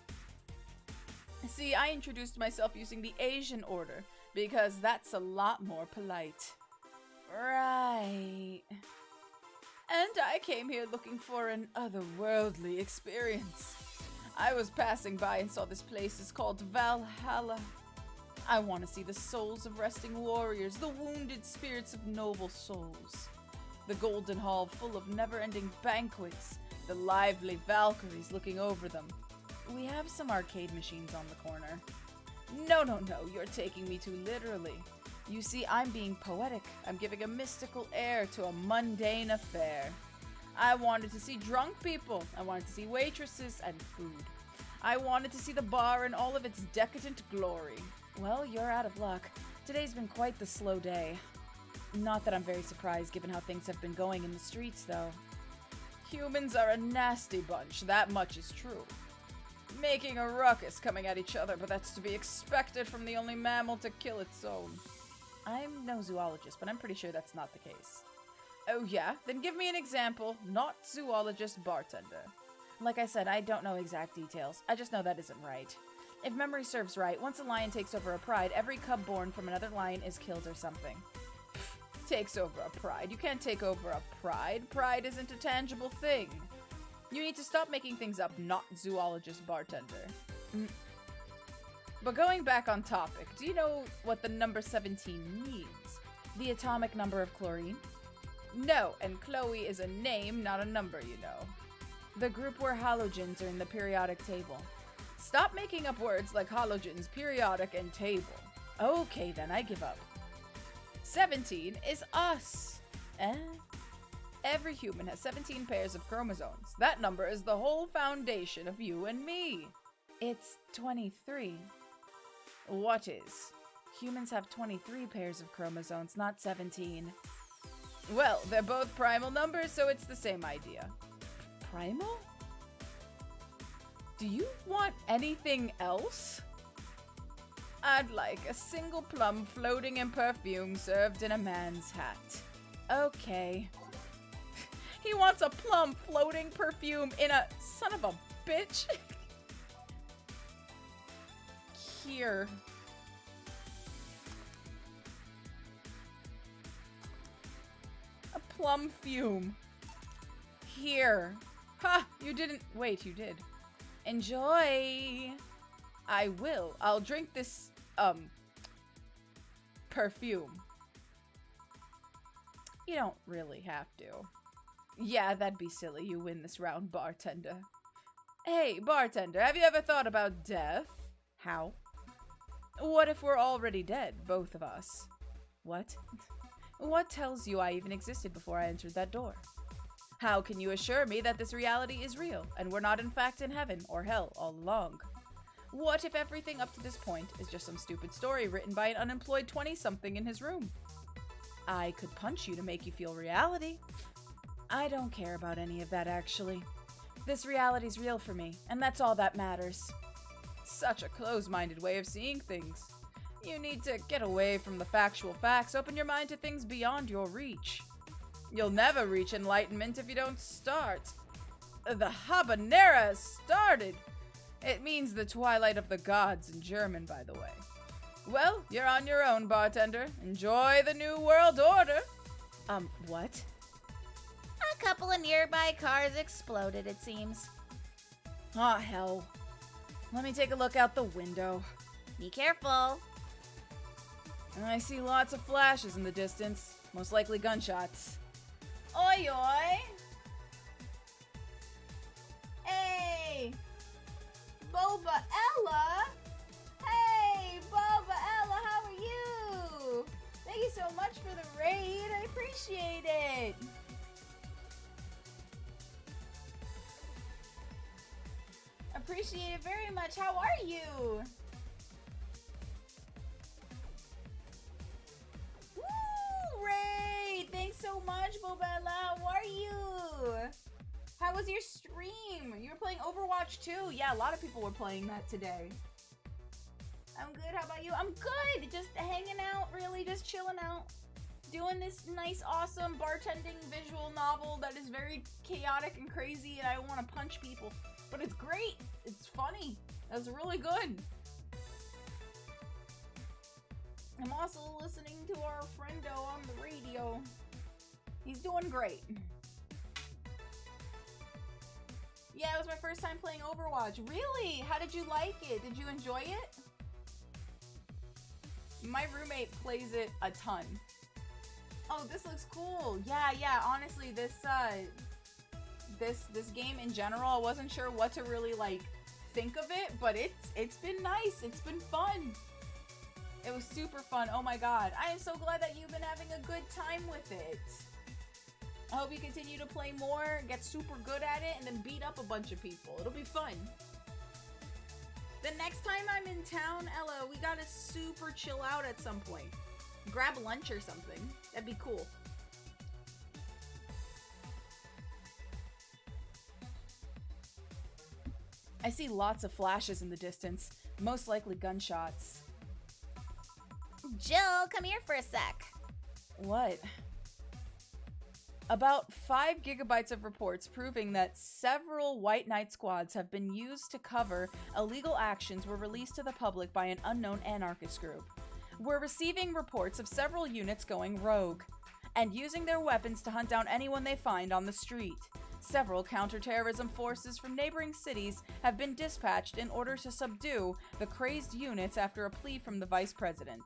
See, I introduced myself using the Asian order because that's a lot more polite. Right. And I came here looking for an otherworldly experience. I was passing by and saw this place is called Valhalla. I want to see the souls of resting warriors, the wounded spirits of noble souls. The golden hall full of never-ending banquets, the lively Valkyries looking over them. We have some arcade machines on the corner. No, you're taking me too literally. You see, I'm being poetic. I'm giving a mystical air to a mundane affair. I wanted to see drunk people. I wanted to see waitresses and food. I wanted to see the bar in all of its decadent glory. Well, you're out of luck. Today's been quite the slow day. Not that I'm very surprised given how things have been going in the streets, though. Humans are a nasty bunch, that much is true. Making a ruckus coming at each other, but that's to be expected from the only mammal to kill its own. I'm no zoologist, but I'm pretty sure that's not the case. Oh yeah? Then give me an example. Not zoologist, bartender. Like I said, I don't know exact details. I just know that isn't right. If memory serves right, once a lion takes over a pride, every cub born from another lion is killed or something. Pfft, takes over a pride? You can't take over a pride. Pride isn't a tangible thing. You need to stop making things up, not zoologist bartender. But going back on topic, do you know what the number 17 means? The atomic number of chlorine? No, and Chloe is a name, not a number, you know. The group where halogens are in the periodic table. Stop making up words like halogens, periodic, and table. Okay then, I give up. 17 is us. Every human has 17 pairs of chromosomes. That number is the whole foundation of you and me. It's 23. What is? Humans have 23 pairs of chromosomes, not 17. Well, they're both primal numbers, so it's the same idea. Primal? Do you want anything else? I'd like a single plum floating in perfume served in a man's hat. Okay. He wants a plum floating perfume in a... Son of a bitch. Here. A plum fume. Here. Ha! You didn't... Wait, you did. Enjoy. I will. I'll drink this, perfume. You don't really have to. Yeah, that'd be silly. You win this round, bartender. Hey, bartender, have you ever thought about death? How? What if we're already dead, both of us? What? What tells you I even existed before I entered that door? How can you assure me that this reality is real, and we're not in fact in heaven or hell all along? What if everything up to this point is just some stupid story written by an unemployed 20-something in his room? I could punch you to make you feel reality. I don't care about any of that, actually. This reality's real for me, and that's all that matters. Such a close-minded way of seeing things. You need to get away from the factual facts, open your mind to things beyond your reach. You'll never reach enlightenment if you don't start. The habanera has started. It means the twilight of the gods in German, by the way. Well, you're on your own, bartender. Enjoy the new world order. What? A couple of nearby cars exploded, it seems. Aw, hell. Let me take a look out the window. Be careful. I see lots of flashes in the distance. Most likely gunshots. Oi, oi! Hey! Boba Ella! Hey, Boba Ella, how are you? Thank you so much for the raid. I appreciate it. Appreciate it very much. How are you? Woo! Raid! Thanks so much, Bobella. How are you? How was your stream? You were playing Overwatch 2? Yeah, a lot of people were playing that today. I'm good. How about you? I'm good. Just hanging out, really, just chilling out. Doing this nice, awesome bartending visual novel that is very chaotic and crazy, and I want to punch people. But it's great. It's funny. That's really good. I'm also listening to our friendo on the radio. He's doing great. Yeah, it was my first time playing Overwatch. Really? How did you like it? Did you enjoy it? My roommate plays it a ton. Oh, this looks cool. Yeah, honestly, this game in general, I wasn't sure what to really like think of it, but it's been nice. It's been fun. It was super fun. Oh my god. I am so glad that you've been having a good time with it. I hope you continue to play more, get super good at it, and then beat up a bunch of people. It'll be fun. The next time I'm in town, Ella, we gotta super chill out at some point. Grab lunch or something. That'd be cool. I see lots of flashes in the distance, most likely gunshots. Jill, come here for a sec. What? About 5 gigabytes of reports proving that several White Knight squads have been used to cover illegal actions were released to the public by an unknown anarchist group. We're receiving reports of several units going rogue and using their weapons to hunt down anyone they find on the street. Several counterterrorism forces from neighboring cities have been dispatched in order to subdue the crazed units after a plea from the vice president.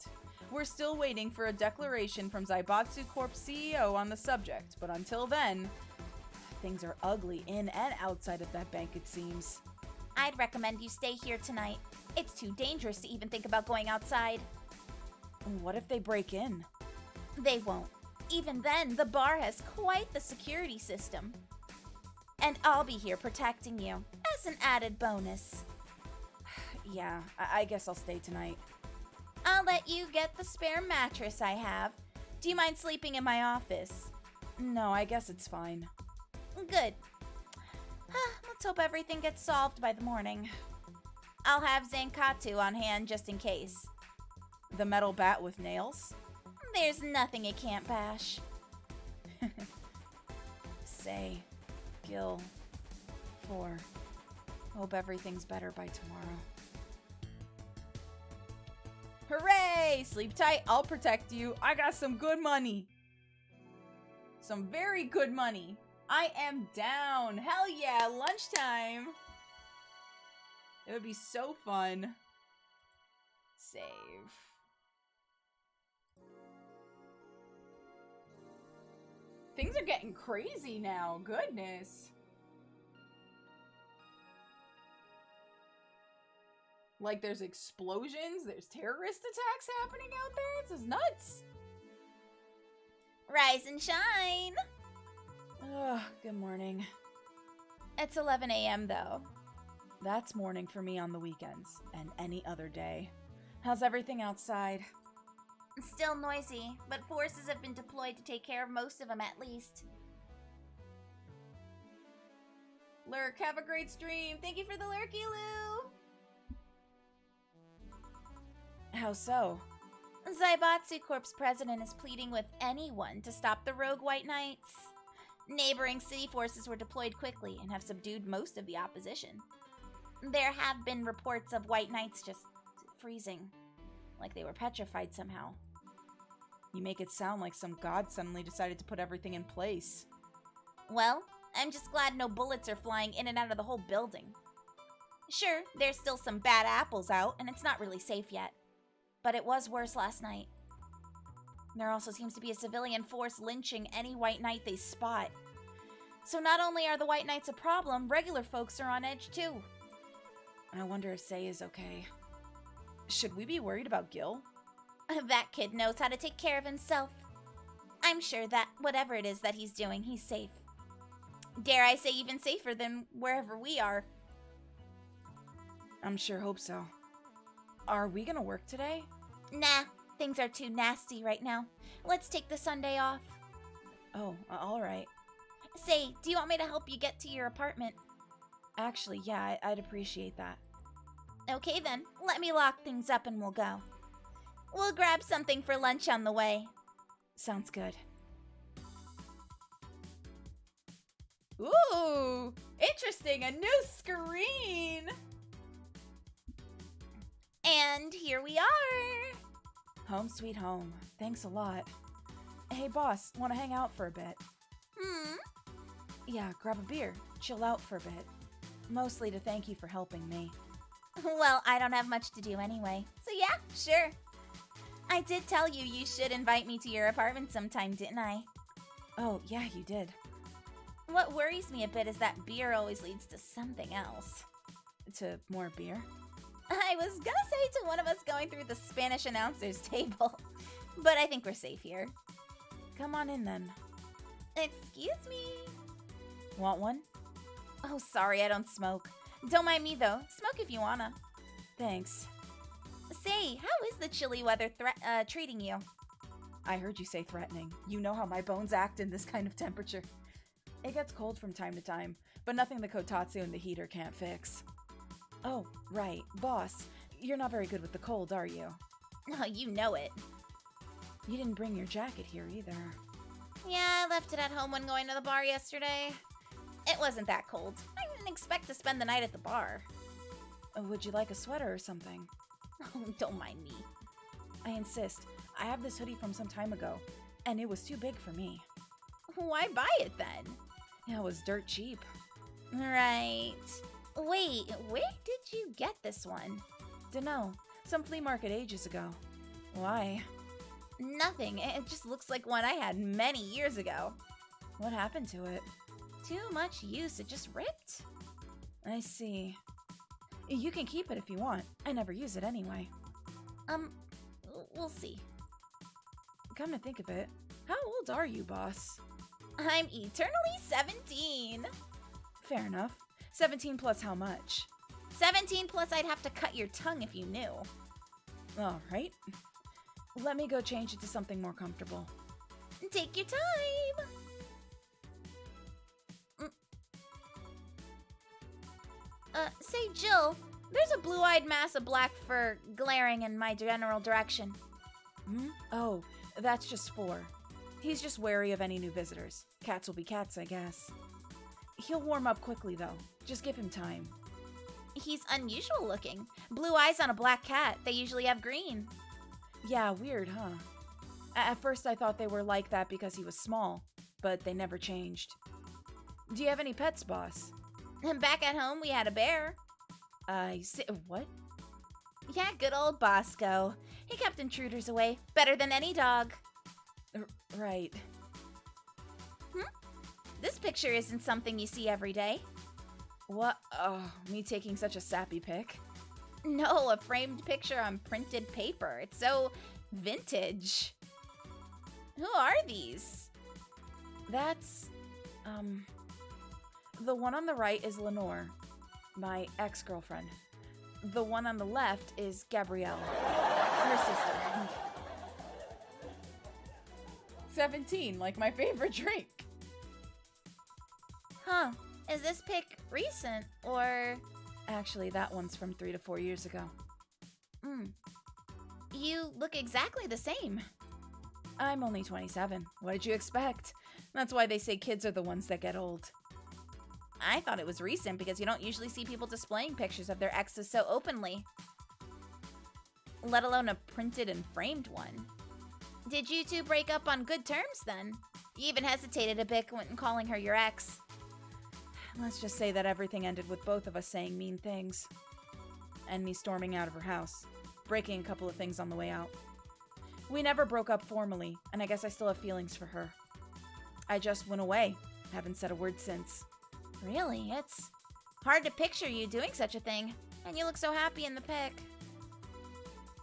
We're still waiting for a declaration from Zaibatsu Corp's CEO on the subject, but until then, things are ugly in and outside of that bank, it seems. I'd recommend you stay here tonight. It's too dangerous to even think about going outside. What if they break in? They won't. Even then, the bar has quite the security system. And I'll be here protecting you, as an added bonus. Yeah, I guess I'll stay tonight. I'll let you get the spare mattress I have. Do you mind sleeping in my office? No, I guess it's fine. Good. Let's hope everything gets solved by the morning. I'll have Zankatu on hand just in case. The metal bat with nails? There's nothing it can't bash. Say, Gil, 4. Hope everything's better by tomorrow. Hooray! Sleep tight, I'll protect you. I got some good money. Some very good money. I am down. Hell yeah, lunchtime. It would be so fun. Save. Things are getting crazy now. Goodness. Like, there's explosions, there's terrorist attacks happening out there. This is nuts. Rise and shine. Ugh, good morning. It's 11 a.m. though. That's morning for me on the weekends and any other day. How's everything outside? Still noisy, but forces have been deployed to take care of most of them at least. Lurk, have a great stream. Thank you for the lurky, Lou. How so? Zaibatsu Corp's president is pleading with anyone to stop the rogue White Knights. Neighboring city forces were deployed quickly and have subdued most of the opposition. There have been reports of White Knights just freezing, like they were petrified somehow. You make it sound like some god suddenly decided to put everything in place. Well, I'm just glad no bullets are flying in and out of the whole building. Sure, there's still some bad apples out, and it's not really safe yet. But it was worse last night. There also seems to be a civilian force lynching any White Knight they spot. So not only are the White Knights a problem, regular folks are on edge too. I wonder if Sei is okay. Should we be worried about Gil? That kid knows how to take care of himself. I'm sure that whatever it is that he's doing, he's safe. Dare I say even safer than wherever we are. I'm sure hope so. Are we gonna work today? Nah, things are too nasty right now. Let's take the Sunday off. Oh, alright. Say, do you want me to help you get to your apartment? Actually, yeah, I'd appreciate that. Okay then, let me lock things up and we'll go. We'll grab something for lunch on the way. Sounds good. Ooh, interesting, a new screen! And here we are! Home sweet home. Thanks a lot. Hey boss, wanna hang out for a bit? Yeah, grab a beer. Chill out for a bit. Mostly to thank you for helping me. Well, I don't have much to do anyway, so yeah, sure. I did tell you you should invite me to your apartment sometime, didn't I? Oh, yeah, you did. What worries me a bit is that beer always leads to something else. To more beer? I was gonna say to one of us going through the Spanish announcer's table, but I think we're safe here. Come on in then. Excuse me. Want one? Oh, sorry, I don't smoke. Don't mind me though. Smoke if you wanna. Thanks. Say, how is the chilly weather treating you? I heard you say threatening. You know how my bones act in this kind of temperature. It gets cold from time to time, but nothing the kotatsu and the heater can't fix. Oh, right. Boss, you're not very good with the cold, are you? Oh, you know it. You didn't bring your jacket here either. Yeah, I left it at home when going to the bar yesterday. It wasn't that cold. I didn't expect to spend the night at the bar. Would you like a sweater or something? Oh, don't mind me. I insist. I have this hoodie from some time ago, and it was too big for me. Why buy it then? Yeah, it was dirt cheap. Right. Wait, where did you get this one? Dunno. Some flea market ages ago. Why? Nothing. It just looks like one I had many years ago. What happened to it? Too much use. It just ripped. I see. You can keep it if you want. I never use it anyway. We'll see. Come to think of it, how old are you, boss? I'm eternally 17. Fair enough. 17 plus how much? 17 plus I'd have to cut your tongue if you knew. Alright. Let me go change it to something more comfortable. Take your time. Say, Jill, there's a blue-eyed mass of black fur glaring in my general direction. Oh, that's just 4. He's just wary of any new visitors. Cats will be cats, I guess. He'll warm up quickly, though. Just give him time. He's unusual looking. Blue eyes on a black cat. They usually have green. Yeah, weird, huh? At first I thought they were like that because he was small, but they never changed. Do you have any pets, boss? Back at home, we had a bear. What? Yeah, good old Bosco. He kept intruders away. Better than any dog. Right. This picture isn't something you see every day. What? Oh, me taking such a sappy pic? No, a framed picture on printed paper. It's so vintage. Who are these? That's, the one on the right is Lenore. My ex-girlfriend. The one on the left is Gabrielle, her sister. 17, like my favorite drink. Huh. Is this pic recent, or... Actually, that one's from 3 to 4 years ago. You look exactly the same. I'm only 27. What did you expect? That's why they say kids are the ones that get old. I thought it was recent because you don't usually see people displaying pictures of their exes so openly. Let alone a printed and framed one. Did you two break up on good terms then? You even hesitated a bit when calling her your ex. Let's just say that everything ended with both of us saying mean things. And me storming out of her house, breaking a couple of things on the way out. We never broke up formally, and I guess I still have feelings for her. I just went away. Haven't said a word since. Really? It's hard to picture you doing such a thing. And you look so happy in the pic.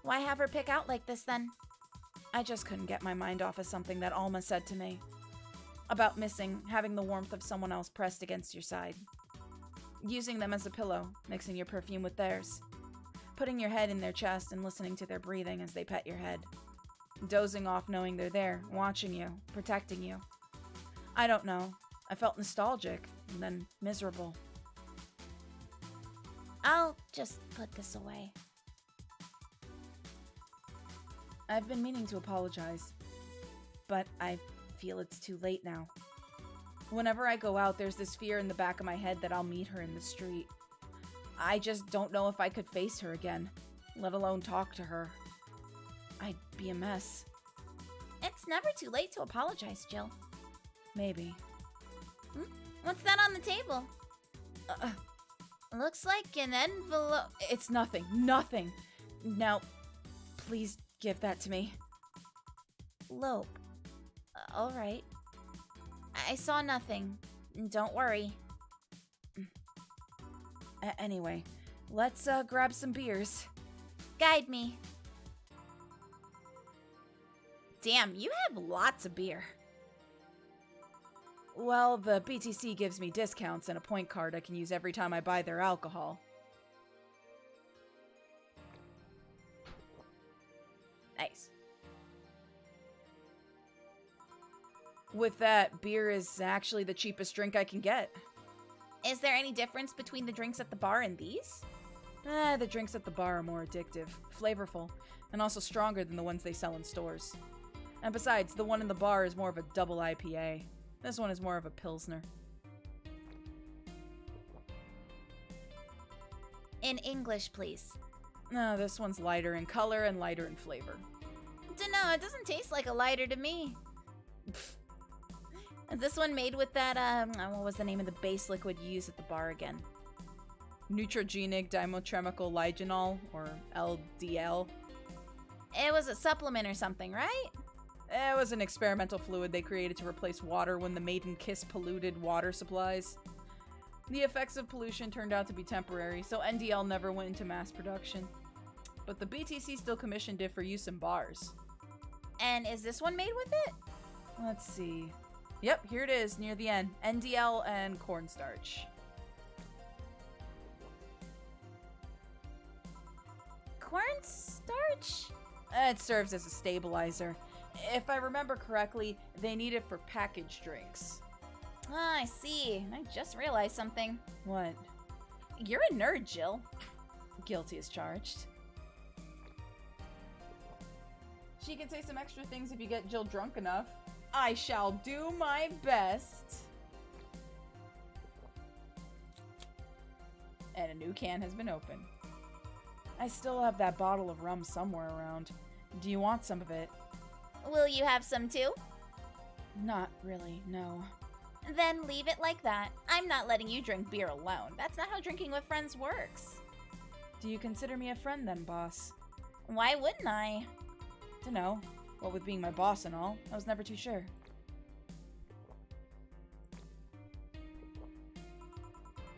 Why have her pick out like this then? I just couldn't get my mind off of something that Alma said to me. About missing having the warmth of someone else pressed against your side. Using them as a pillow, mixing your perfume with theirs. Putting your head in their chest and listening to their breathing as they pet your head. Dozing off knowing they're there, watching you, protecting you. I don't know. I felt nostalgic, and then miserable. I'll just put this away. I've been meaning to apologize, but I feel it's too late now. Whenever I go out, there's this fear in the back of my head that I'll meet her in the street. I just don't know if I could face her again, let alone talk to her. I'd be a mess. It's never too late to apologize, Jill. Maybe. What's that on the table? Looks like an envelope. It's nothing. Nothing. Now, please give that to me. Lope. All right. I saw nothing. Don't worry. Anyway, let's grab some beers. Guide me. Damn, you have lots of beer. Well, the BTC gives me discounts and a point card I can use every time I buy their alcohol. Nice. With that, beer is actually the cheapest drink I can get. Is there any difference between the drinks at the bar and these? The drinks at the bar are more addictive, flavorful, and also stronger than the ones they sell in stores. And besides, the one in the bar is more of a double IPA. This one is more of a Pilsner. In English, please. No, this one's lighter in color and lighter in flavor. Dunno, it doesn't taste like a lighter to me. Is this one made with that, what was the name of the base liquid you use at the bar again? Neutrogenic dimethylamyl liginol, or LDL. It was a supplement or something, right? It was an experimental fluid they created to replace water when the maiden kiss polluted water supplies. The effects of pollution turned out to be temporary, so NDL never went into mass production. But the BTC still commissioned it for use in bars. And is this one made with it? Let's see. Yep, here it is, near the end. NDL and cornstarch. Cornstarch? It serves as a stabilizer. If I remember correctly, they need it for packaged drinks. Ah, I see. I just realized something. What? You're a nerd, Jill. Guilty as charged. She can say some extra things if you get Jill drunk enough. I shall do my best. And a new can has been opened. I still have that bottle of rum somewhere around. Do you want some of it? Will you have some too? Not really, no. Then leave it like that. I'm not letting you drink beer alone. That's not how drinking with friends works. Do you consider me a friend then, boss? Why wouldn't I? Dunno. What with being my boss and all, I was never too sure.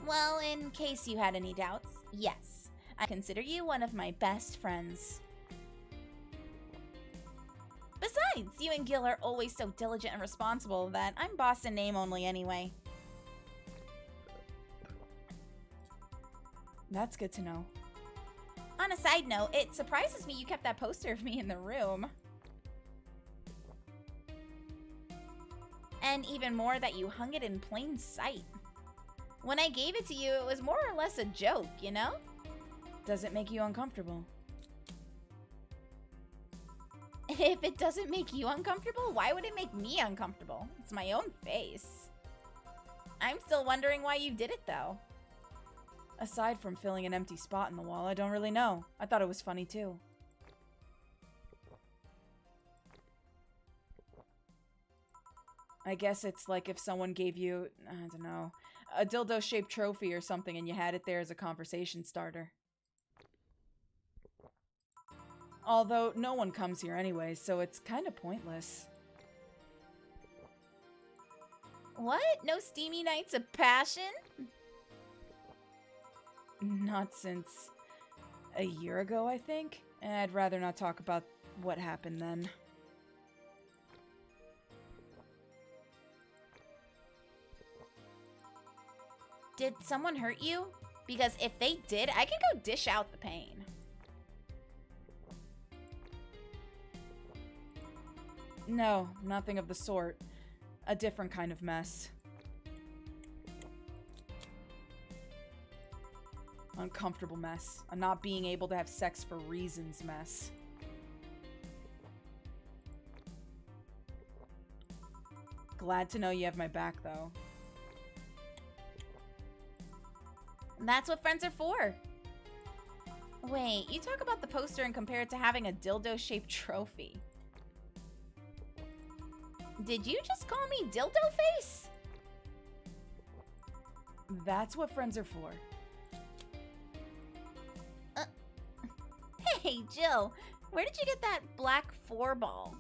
Well, in case you had any doubts, yes. I consider you one of my best friends. Besides, you and Gil are always so diligent and responsible that I'm boss in name only anyway. That's good to know. On a side note, it surprises me you kept that poster of me in the room. And even more that you hung it in plain sight. When I gave it to you, it was more or less a joke, you know? Does it make you uncomfortable? If it doesn't make you uncomfortable, why would it make me uncomfortable? It's my own face. I'm still wondering why you did it, though. Aside from filling an empty spot in the wall, I don't really know. I thought it was funny, too. I guess it's like if someone gave you, I don't know, a dildo-shaped trophy or something and you had it there as a conversation starter. Although no one comes here anyway, so it's kind of pointless. What? No steamy nights of passion? Not since a year ago, I think. I'd rather not talk about what happened then. Did someone hurt you? Because if they did, I can go dish out the pain. No, nothing of the sort. A different kind of mess. Uncomfortable mess. A not being able to have sex for reasons mess. Glad to know you have my back, though. That's what friends are for. Wait, you talk about the poster and compare it to having a dildo-shaped trophy. Did you just call me dildo face? That's what friends are for. Hey, Jill, where did you get that black 4-ball?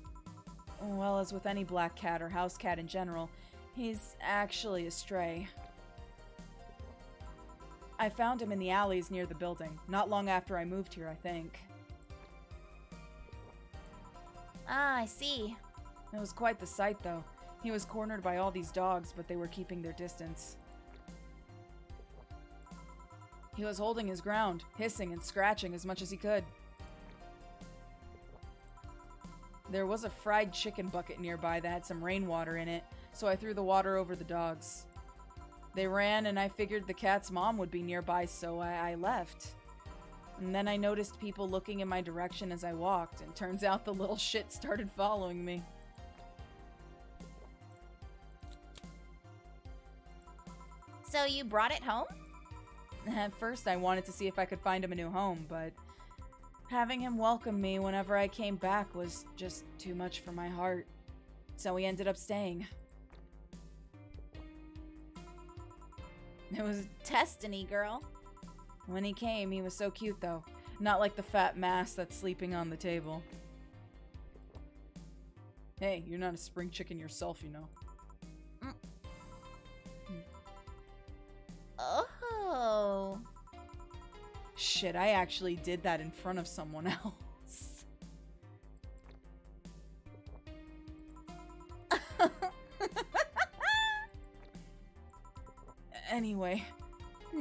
Well, as with any black cat or house cat in general, he's actually a stray. I found him in the alleys near the building, not long after I moved here, I think. Ah, I see. It was quite the sight, though. He was cornered by all these dogs, but they were keeping their distance. He was holding his ground, hissing and scratching as much as he could. There was a fried chicken bucket nearby that had some rainwater in it, so I threw the water over the dogs. They ran, and I figured the cat's mom would be nearby, so I left. And then I noticed people looking in my direction as I walked, and turns out the little shit started following me. So you brought it home? At first, I wanted to see if I could find him a new home, but having him welcome me whenever I came back was just too much for my heart. So he ended up staying. It was destiny, girl. When he came, he was so cute, though. Not like the fat mass that's sleeping on the table. Hey, you're not a spring chicken yourself, you know. Oh. Shit, I actually did that in front of someone else. Anyway.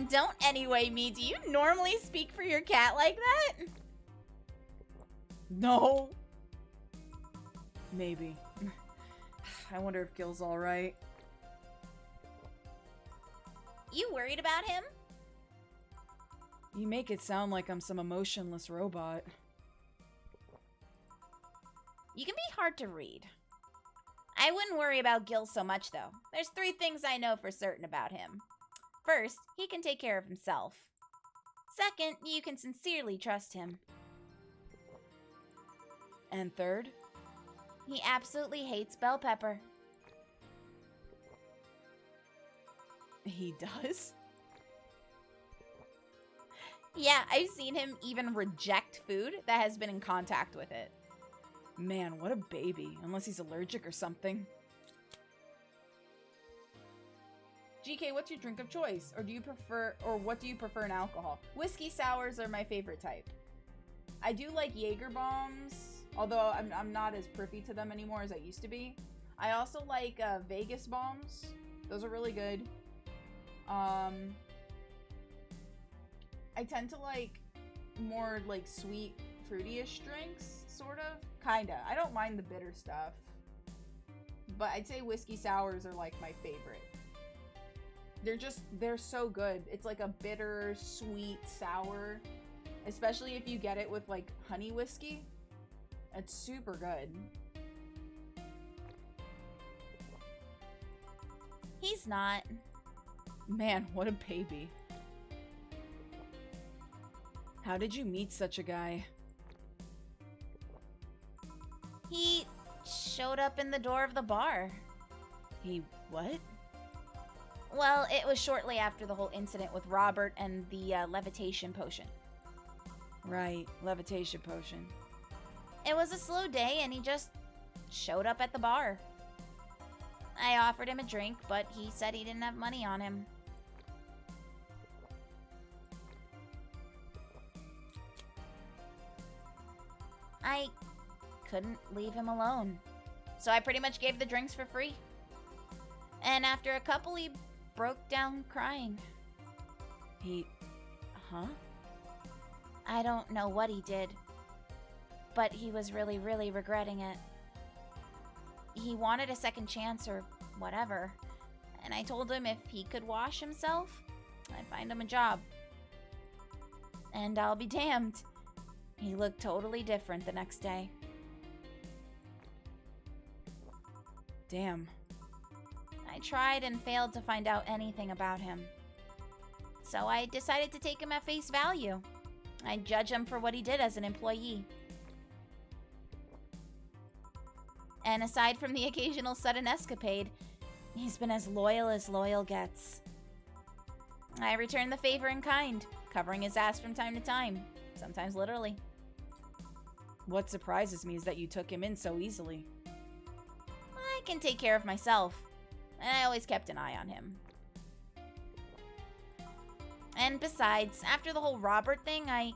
Don't anyway me. Do you normally speak for your cat like that? No. Maybe. I wonder if Gil's alright. You worried about him? You make it sound like I'm some emotionless robot. You can be hard to read. I wouldn't worry about Gil so much, though. There's 3 things I know for certain about him. First, he can take care of himself. Second, you can sincerely trust him. And third? He absolutely hates bell pepper. He does? Yeah, I've seen him even reject food that has been in contact with it. Man, what a baby. Unless he's allergic or something. GK, what's your drink of choice? Or what do you prefer in alcohol? Whiskey sours are my favorite type. I do like Jaeger bombs, although I'm not as privy to them anymore as I used to be. I also like Vegas bombs. Those are really good. I I tend to like more like sweet, fruity-ish drinks, sort of. Kinda. I don't mind the bitter stuff. But I'd say whiskey sours are like my favorite. They're so good. It's like a bitter, sweet, sour. Especially if you get it with like honey whiskey. It's super good. He's not. Man, what a baby. How did you meet such a guy? He showed up in the door of the bar. He what? Well, it was shortly after the whole incident with Robert and the levitation potion. Right, levitation potion. It was a slow day and he just showed up at the bar. I offered him a drink, but he said he didn't have money on him. I couldn't leave him alone, so I pretty much gave the drinks for free. And after a couple, he broke down crying. Huh? I don't know what he did, but he was really, really regretting it. He wanted a second chance or whatever, and I told him if he could wash himself, I'd find him a job. And I'll be damned, he looked totally different the next day. Damn. I tried and failed to find out anything about him. So I decided to take him at face value. I'd judge him for what he did as an employee. And aside from the occasional sudden escapade, he's been as loyal gets. I returned the favor in kind, covering his ass from time to time, sometimes literally. What surprises me is that you took him in so easily. I can take care of myself, and I always kept an eye on him. And besides, after the whole Robert thing, I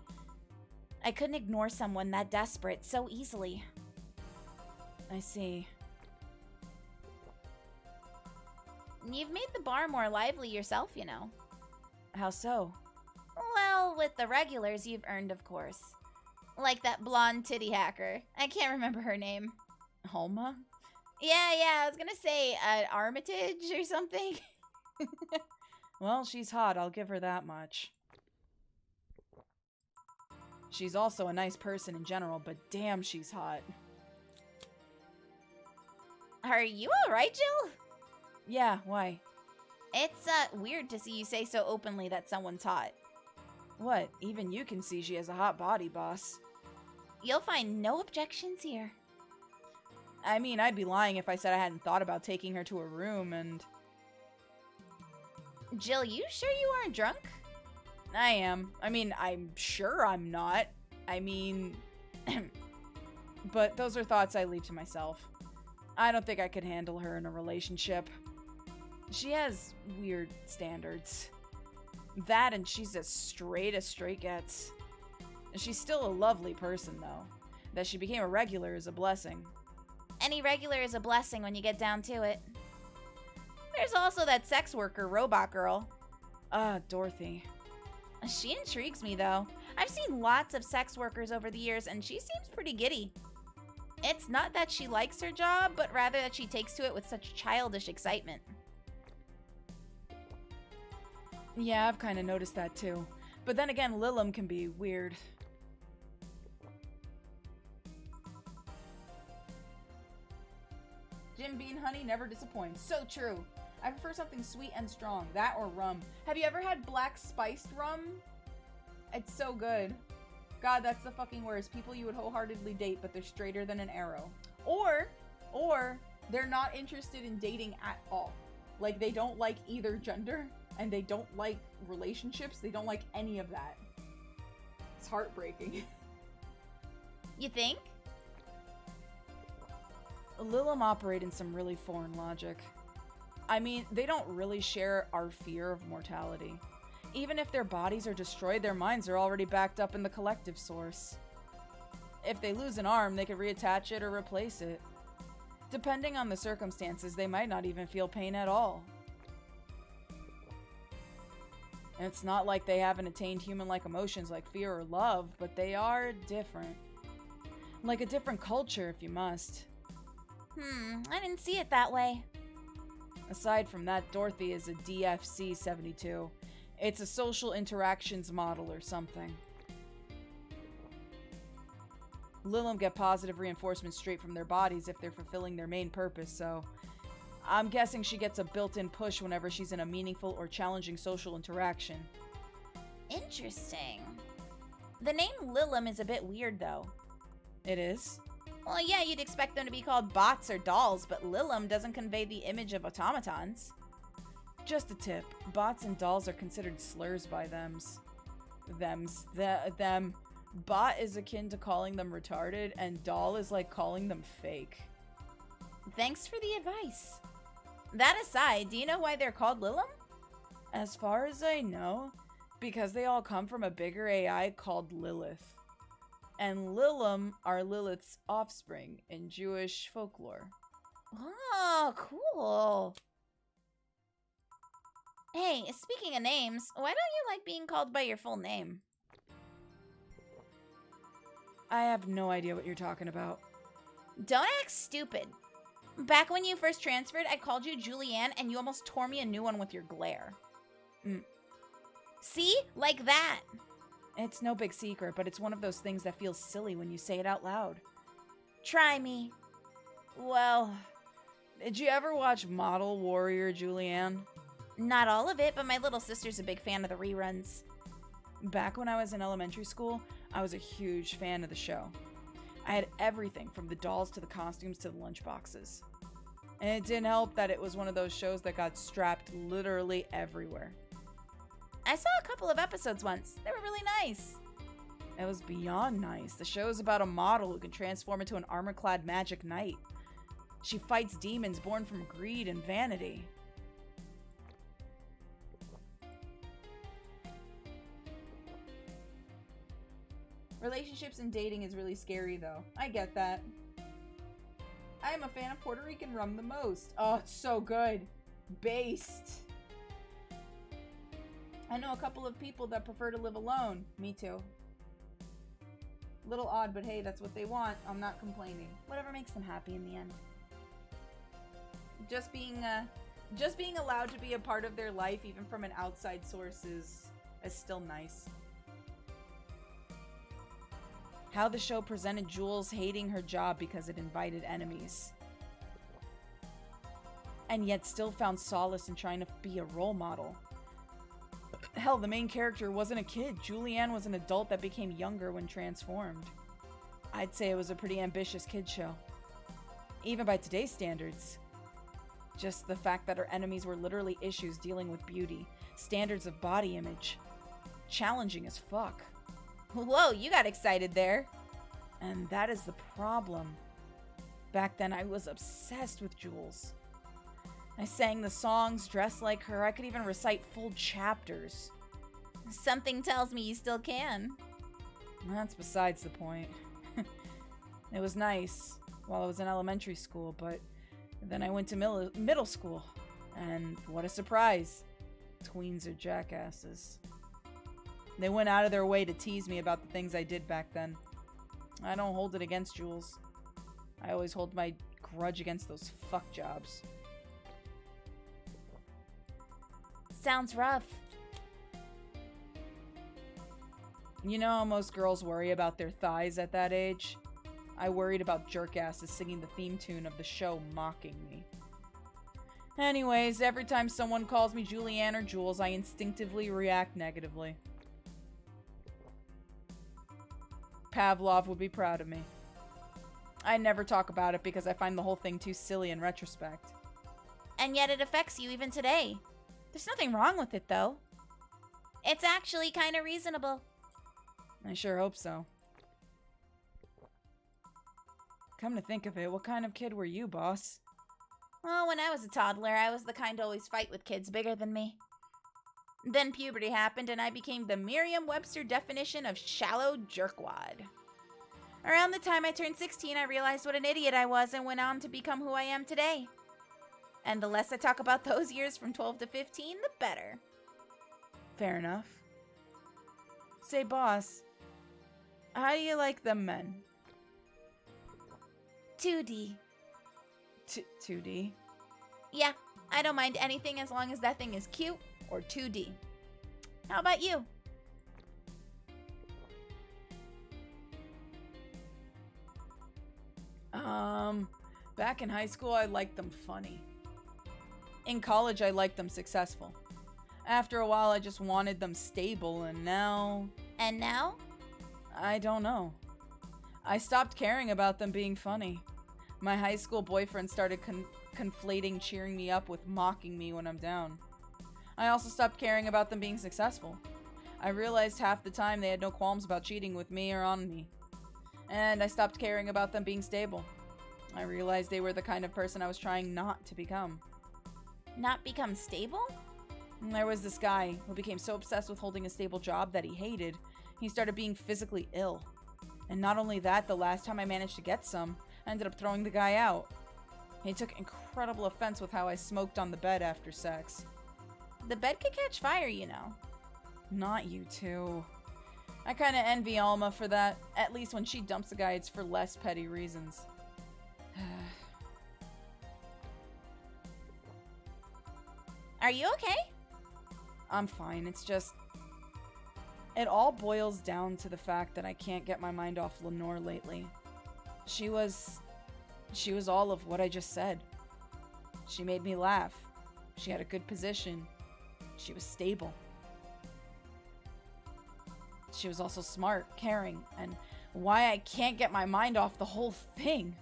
couldn't ignore someone that desperate so easily. I see. You've made the bar more lively yourself, you know. How so? Well, with the regulars you've earned, of course. Like that blonde titty hacker. I can't remember her name. Hulma? Yeah, I was gonna say Armitage or something. Well, she's hot, I'll give her that much. She's also a nice person in general, but damn, she's hot. Are you alright, Jill? Yeah, why? It's weird to see you say so openly that someone's hot. What? Even you can see she has a hot body, boss. You'll find no objections here. I mean, I'd be lying if I said I hadn't thought about taking her to a room and... Jill, you sure you aren't drunk? I am. I mean, I'm sure I'm not. I mean... But those are thoughts I leave to myself. I don't think I could handle her in a relationship. She has weird standards. That and she's as straight gets. She's still a lovely person, though. That she became a regular is a blessing. Any regular is a blessing when you get down to it. There's also that sex worker robot girl. Dorothy. She intrigues me, though. I've seen lots of sex workers over the years, and she seems pretty giddy. It's not that she likes her job, but rather that she takes to it with such childish excitement. Yeah, I've kind of noticed that too. But then again, Lilum can be weird. Jim Beam honey never disappoints. So true. I prefer something sweet and strong. That or rum. Have you ever had black spiced rum? It's so good. God, that's the fucking worst. People you would wholeheartedly date, but they're straighter than an arrow. Or they're not interested in dating at all. Like, they don't like either gender, and they don't like relationships. They don't like any of that. It's heartbreaking. You think? Lilum operate in some really foreign logic. I mean, they don't really share our fear of mortality. Even if their bodies are destroyed, their minds are already backed up in the collective source. If they lose an arm, they could reattach it or replace it. Depending on the circumstances, they might not even feel pain at all. And it's not like they haven't attained human-like emotions like fear or love, but they are different. Like a different culture, if you must. I didn't see it that way. Aside from that, Dorothy is a DFC-72. It's a social interactions model or something. Lilim get positive reinforcement straight from their bodies if they're fulfilling their main purpose, so I'm guessing she gets a built-in push whenever she's in a meaningful or challenging social interaction. Interesting. The name Lilim is a bit weird, though. It is? Well, yeah, you'd expect them to be called bots or dolls, but Lilim doesn't convey the image of automatons. Just a tip. Bots and dolls are considered slurs by them. Bot is akin to calling them retarded, and doll is like calling them fake. Thanks for the advice. That aside, do you know why they're called Lilim? As far as I know, because they all come from a bigger AI called Lilith. And Lilim are Lilith's offspring in Jewish folklore. Oh, cool. Hey, speaking of names, why don't you like being called by your full name? I have no idea what you're talking about. Don't act stupid. Back when you first transferred, I called you Julianne, and you almost tore me a new one with your glare. See? Like that. It's no big secret, but it's one of those things that feels silly when you say it out loud. Try me. Well, did you ever watch Model Warrior, Julianne? Not all of it, but my little sister's a big fan of the reruns. Back when I was in elementary school, I was a huge fan of the show. I had everything from the dolls to the costumes to the lunchboxes. And it didn't help that it was one of those shows that got strapped literally everywhere. I saw a couple of episodes once. They were really nice. It was beyond nice. The show is about a model who can transform into an armor-clad magic knight. She fights demons born from greed and vanity. Relationships and dating is really scary, though. I get that. I am a fan of Puerto Rican rum the most. Oh, it's so good. Based. I know a couple of people that prefer to live alone. Me too. Little odd, but hey, that's what they want. I'm not complaining. Whatever makes them happy in the end. Just being allowed to be a part of their life, even from an outside source, is still nice. How the show presented Jules hating her job because it invited enemies. And yet still found solace in trying to be a role model. Hell, the main character wasn't a kid. Julianne was an adult that became younger when transformed. I'd say it was a pretty ambitious kid show. Even by today's standards. Just the fact that her enemies were literally issues dealing with beauty, standards of body image. Challenging as fuck. Whoa, you got excited there. And that is the problem. Back then, I was obsessed with Jules. I sang the songs, dressed like her. I could even recite full chapters. Something tells me you still can. That's besides the point. It was nice while I was in elementary school, but then I went to middle school. And what a surprise. Tweens are jackasses. They went out of their way to tease me about the things I did back then. I don't hold it against Jules. I always hold my grudge against those fuck jobs. Sounds rough. You know how most girls worry about their thighs at that age? I worried about jerkasses singing the theme tune of the show mocking me. Anyways, every time someone calls me Julianne or Jules, I instinctively react negatively. Pavlov would be proud of me. I never talk about it because I find the whole thing too silly in retrospect. And yet it affects you even today. There's nothing wrong with it, though. It's actually kind of reasonable. I sure hope so. Come to think of it, what kind of kid were you, boss? Well, when I was a toddler, I was the kind to always fight with kids bigger than me. Then puberty happened and I became the Merriam-Webster definition of shallow jerkwad. Around the time I turned 16, I realized what an idiot I was and went on to become who I am today. And the less I talk about those years from 12 to 15, the better. Fair enough. Say, boss, how do you like them men? 2D. 2D? Yeah, I don't mind anything as long as that thing is cute or 2D. How about you? Back in high school, I liked them funny. In college, I liked them successful. After a while, I just wanted them stable, and now... And now? I don't know. I stopped caring about them being funny. My high school boyfriend started conflating cheering me up with mocking me when I'm down. I also stopped caring about them being successful. I realized half the time they had no qualms about cheating with me or on me. And I stopped caring about them being stable. I realized they were the kind of person I was trying not to become. Not become stable? And there was this guy who became so obsessed with holding a stable job that he hated. He started being physically ill. And not only that, the last time I managed to get some, I ended up throwing the guy out. He took incredible offense with how I smoked on the bed after sex. The bed could catch fire, you know. Not you two. I kinda envy Alma for that. At least when she dumps a guy, it's for less petty reasons. Are you okay? I'm fine. It's just... It all boils down to the fact that I can't get my mind off Lenore lately. She was all of what I just said. She made me laugh. She had a good position. She was stable. She was also smart, caring, and why I can't get my mind off the whole thing.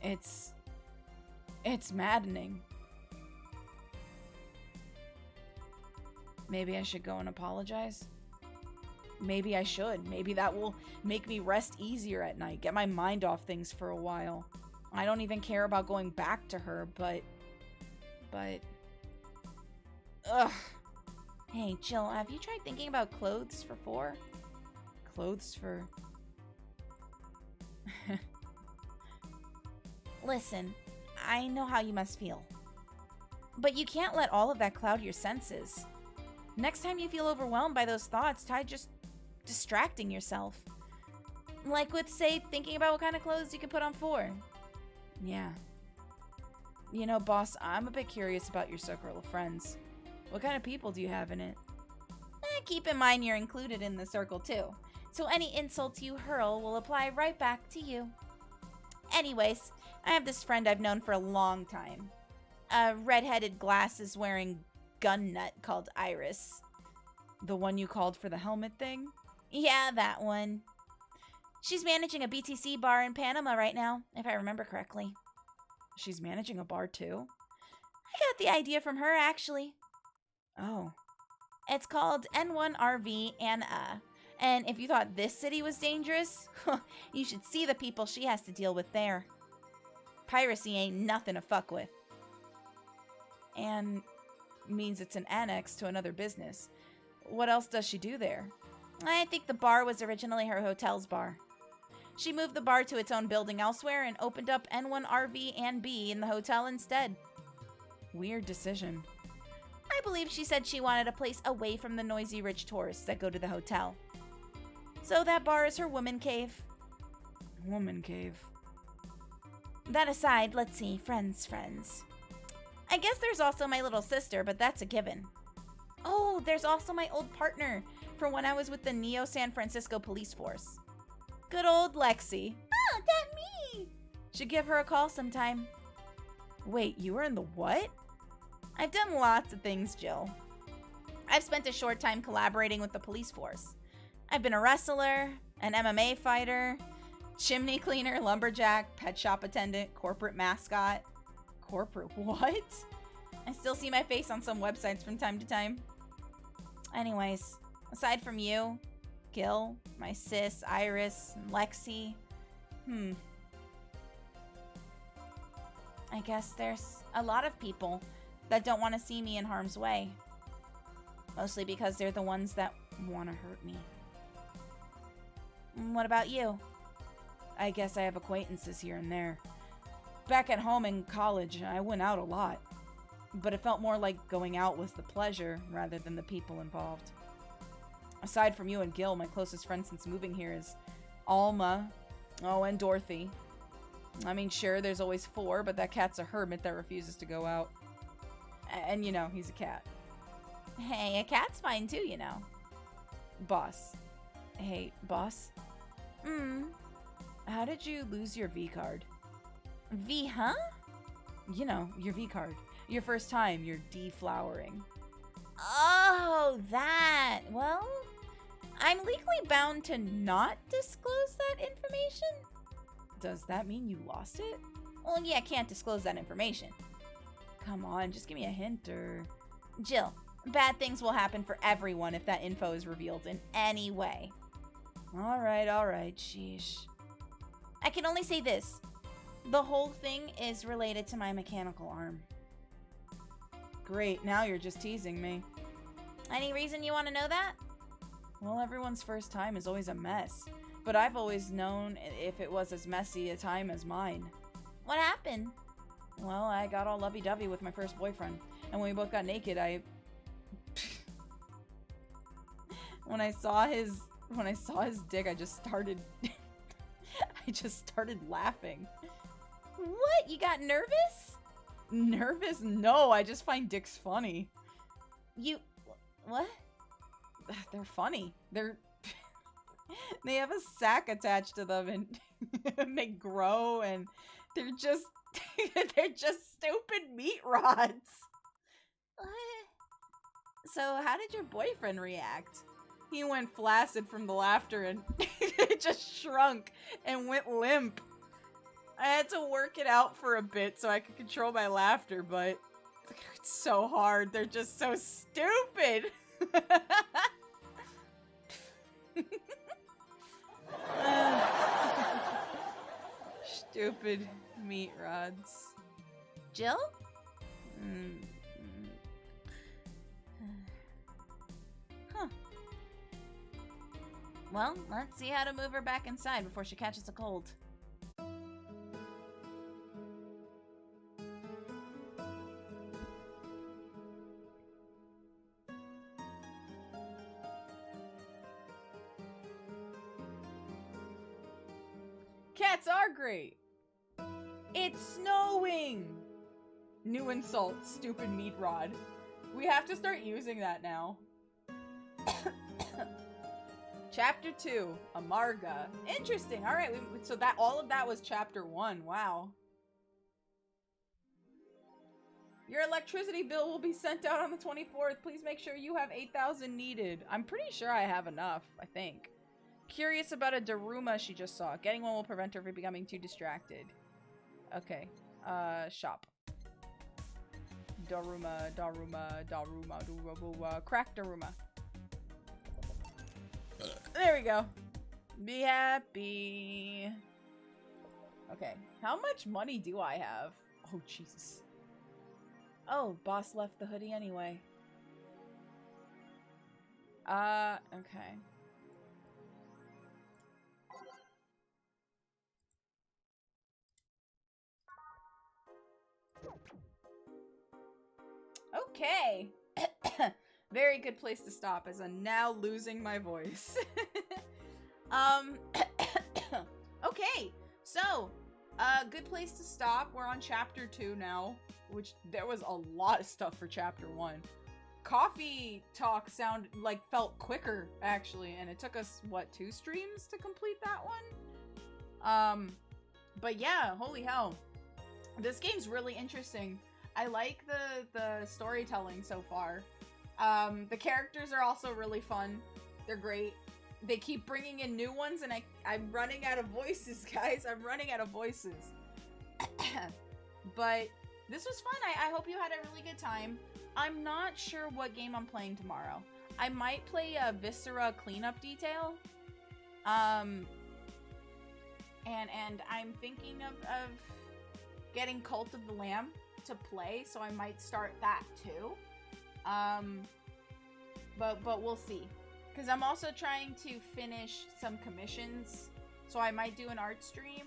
It's maddening. Maybe I should go and apologize. Maybe I should. Maybe that will make me rest easier at night, get my mind off things for a while. I don't even care about going back to her, but... Ugh. Hey, Jill, have you tried thinking about clothes for 4? Clothes for... Listen, I know how you must feel. But you can't let all of that cloud your senses. Next time you feel overwhelmed by those thoughts, try just distracting yourself. Like with, say, thinking about what kind of clothes you could put on 4. Yeah. You know, boss, I'm a bit curious about your circle of friends. What kind of people do you have in it? Keep in mind you're included in the circle too, so any insults you hurl will apply right back to you. Anyways, I have this friend I've known for a long time. A red-headed glasses-wearing gun nut called Iris. The one you called for the helmet thing? Yeah, that one. She's managing a BTC bar in Panama right now, if I remember correctly. She's managing a bar too? I got the idea from her, actually. Oh. It's called N1RV Anna. And if you thought this city was dangerous, you should see the people she has to deal with there. Piracy ain't nothing to fuck with. And means it's an annex to another business. What else does she do there? I think the bar was originally her hotel's bar. She moved the bar to its own building elsewhere and opened up N1RV and B in the hotel instead. Weird decision. I believe she said she wanted a place away from the noisy rich tourists that go to the hotel. So that bar is her woman cave. Woman cave. That aside, let's see, friends. I guess there's also my little sister, but that's a given. Oh, there's also my old partner from when I was with the Neo San Francisco police force. Good old Lexi. Oh, that me! Should give her a call sometime. Wait, you were in the what? I've done lots of things, Jill. I've spent a short time collaborating with the police force. I've been a wrestler, an MMA fighter, chimney cleaner, lumberjack, pet shop attendant, corporate mascot. Corporate what? I still see my face on some websites from time to time. Anyways, aside from you, Gil, my sis, Iris, and Lexi, I guess there's a lot of people that don't want to see me in harm's way. Mostly because they're the ones that want to hurt me. What about you? I guess I have acquaintances here and there. Back at home in college, I went out a lot. but it felt more like going out was the pleasure rather than the people involved. Aside from you and Gil, my closest friend since moving here is Alma. Oh, and Dorothy. I mean, sure, there's always 4, but that cat's a hermit that refuses to go out. And, you know, he's a cat. Hey, a cat's fine too, you know. Boss. Hey, boss? How did you lose your V card? V, huh? You know, your V card. Your first time, you're deflowering. Oh, that. Well, I'm legally bound to not disclose that information. Does that mean you lost it? Well, yeah, I can't disclose that information. Come on, just give me a hint or... Jill, bad things will happen for everyone if that info is revealed in any way. Alright, sheesh. I can only say this. The whole thing is related to my mechanical arm. Great, now you're just teasing me. Any reason you want to know that? Well, everyone's first time is always a mess. But I've always known if it was as messy a time as mine. What happened? Well, I got all lovey-dovey with my first boyfriend. And when we both got naked, when I saw his dick, I just started laughing. What? You got nervous? Nervous? No, I just find dicks funny. What? They're funny. They have a sack attached to them and they grow and they're just stupid meat rods. What? So how did your boyfriend react? He went flaccid from the laughter and it just shrunk and went limp. I had to work it out for a bit so I could control my laughter, but it's so hard. They're just so stupid. Stupid meat rods. Jill? Huh. Well, let's see how to move her back inside before she catches a cold. Cats are great. It's snowing. New insult, stupid meat rod. We have to start using that now. Chapter 2, Amarga. Interesting. All right, so that all of that was chapter 1. Wow. Your electricity bill will be sent out on the 24th. Please make sure you have 8,000 needed. I'm pretty sure I have enough, I think. Curious about a Daruma she just saw. Getting one will prevent her from becoming too distracted. Okay. Shop. Daruma. Crack Daruma. There we go. Be happy. Okay. How much money do I have? Oh, Jesus. Oh, boss left the hoodie anyway. Okay. Okay. Very good place to stop as I'm now losing my voice. Okay. So, good place to stop. We're on chapter 2 now, which there was a lot of stuff for chapter 1. Coffee talk felt quicker actually, and it took us what, 2 streams to complete that one? But yeah, holy hell. This game's really interesting. I like the storytelling so far. The characters are also really fun. They're great. They keep bringing in new ones, and I'm running out of voices, guys. I'm running out of voices. But this was fun. I hope you had a really good time. I'm not sure what game I'm playing tomorrow. I might play a Viscera cleanup detail. And I'm thinking of getting Cult of the Lamb to play, so I might start that too. But we'll see. Because I'm also trying to finish some commissions, so I might do an art stream.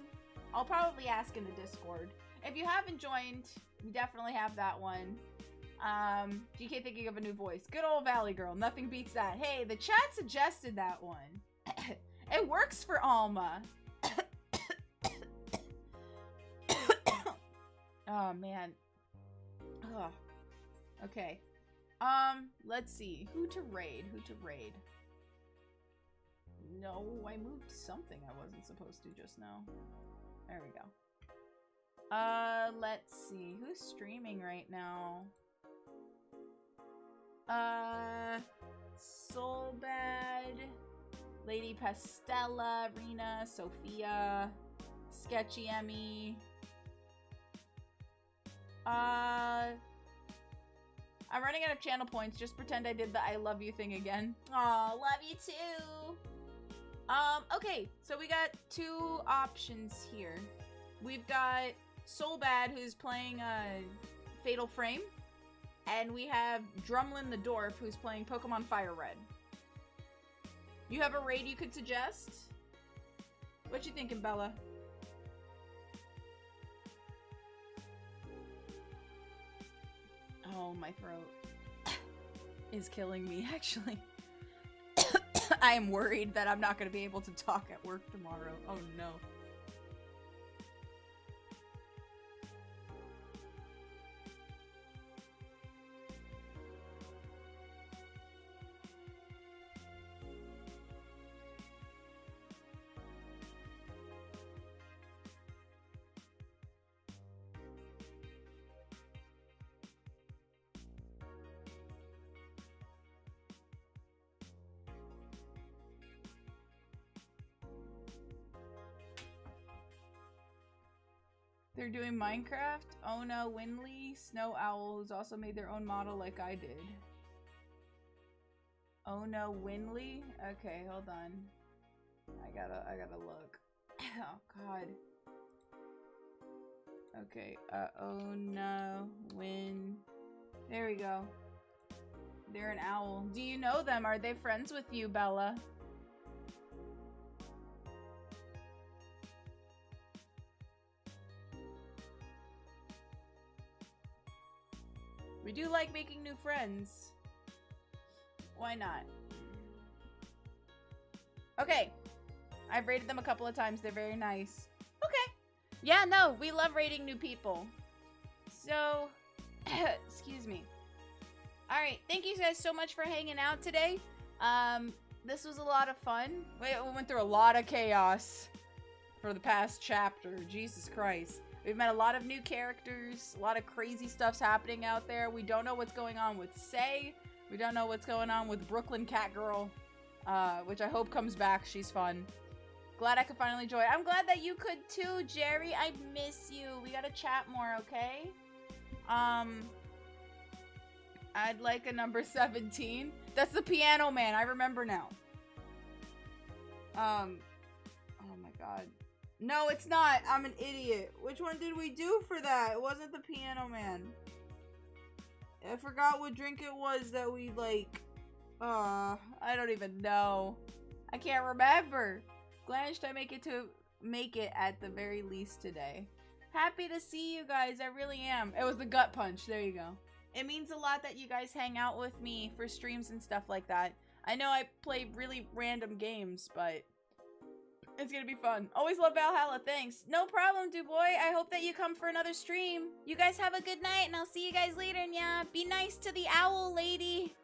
I'll probably ask in the Discord. If you haven't joined, we definitely have that one. GK thinking of a new voice. Good old Valley Girl. Nothing beats that. Hey, the chat suggested that one. It works for Alma. Oh, man. Ugh. Okay. Let's see. Who to raid? Who to raid? No, I moved something I wasn't supposed to just now. There we go. Let's see. Who's streaming right now? Soulbad, Lady Pastella, Rena, Sophia, Sketchy Emmy. I'm running out of channel points. Just pretend I did the I love you thing again. Aw, love you too. Okay, so we got two options here. We've got Soulbad, who's playing Fatal Frame, and we have Drumlin the Dwarf, who's playing Pokemon Fire Red. You have a raid you could suggest? What you thinking, Bella? Oh, my throat is killing me, actually. I am worried that I'm not going to be able to talk at work tomorrow. Oh, no. They're doing Minecraft. Ona Winley, Snow Owl, who's also made their own model like I did. Ona Winley? Okay, hold on. I gotta look. Oh god. Okay, Ona Win. There we go. They're an owl. Do you know them? Are they friends with you, Bella? We do like making new friends. Why not? Okay. I've rated them a couple of times. They're very nice. Okay. Yeah, no, we love rating new people. So, excuse me. Alright, thank you guys so much for hanging out today. This was a lot of fun. We went through a lot of chaos for the past chapter. Jesus Christ. We've met a lot of new characters, a lot of crazy stuff's happening out there. We don't know what's going on with Say. We don't know what's going on with Brooklyn Catgirl, which I hope comes back. She's fun. Glad I could finally join. I'm glad that you could too, Jerry. I miss you. We gotta chat more, okay? I'd like a number 17. That's the Piano Man. I remember now. Oh my god. No, it's not. I'm an idiot. Which one did we do for that? It wasn't the Piano Man. I forgot what drink it was that we, like... I don't even know. I can't remember. Glad I make it at the very least today. Happy to see you guys. I really am. It was the gut punch. There you go. It means a lot that you guys hang out with me for streams and stuff like that. I know I play really random games, but... it's gonna be fun. Always love Valhalla, thanks. No problem, Duboy. I hope that you come for another stream. You guys have a good night, and I'll see you guys later, and yeah, be nice to the owl lady.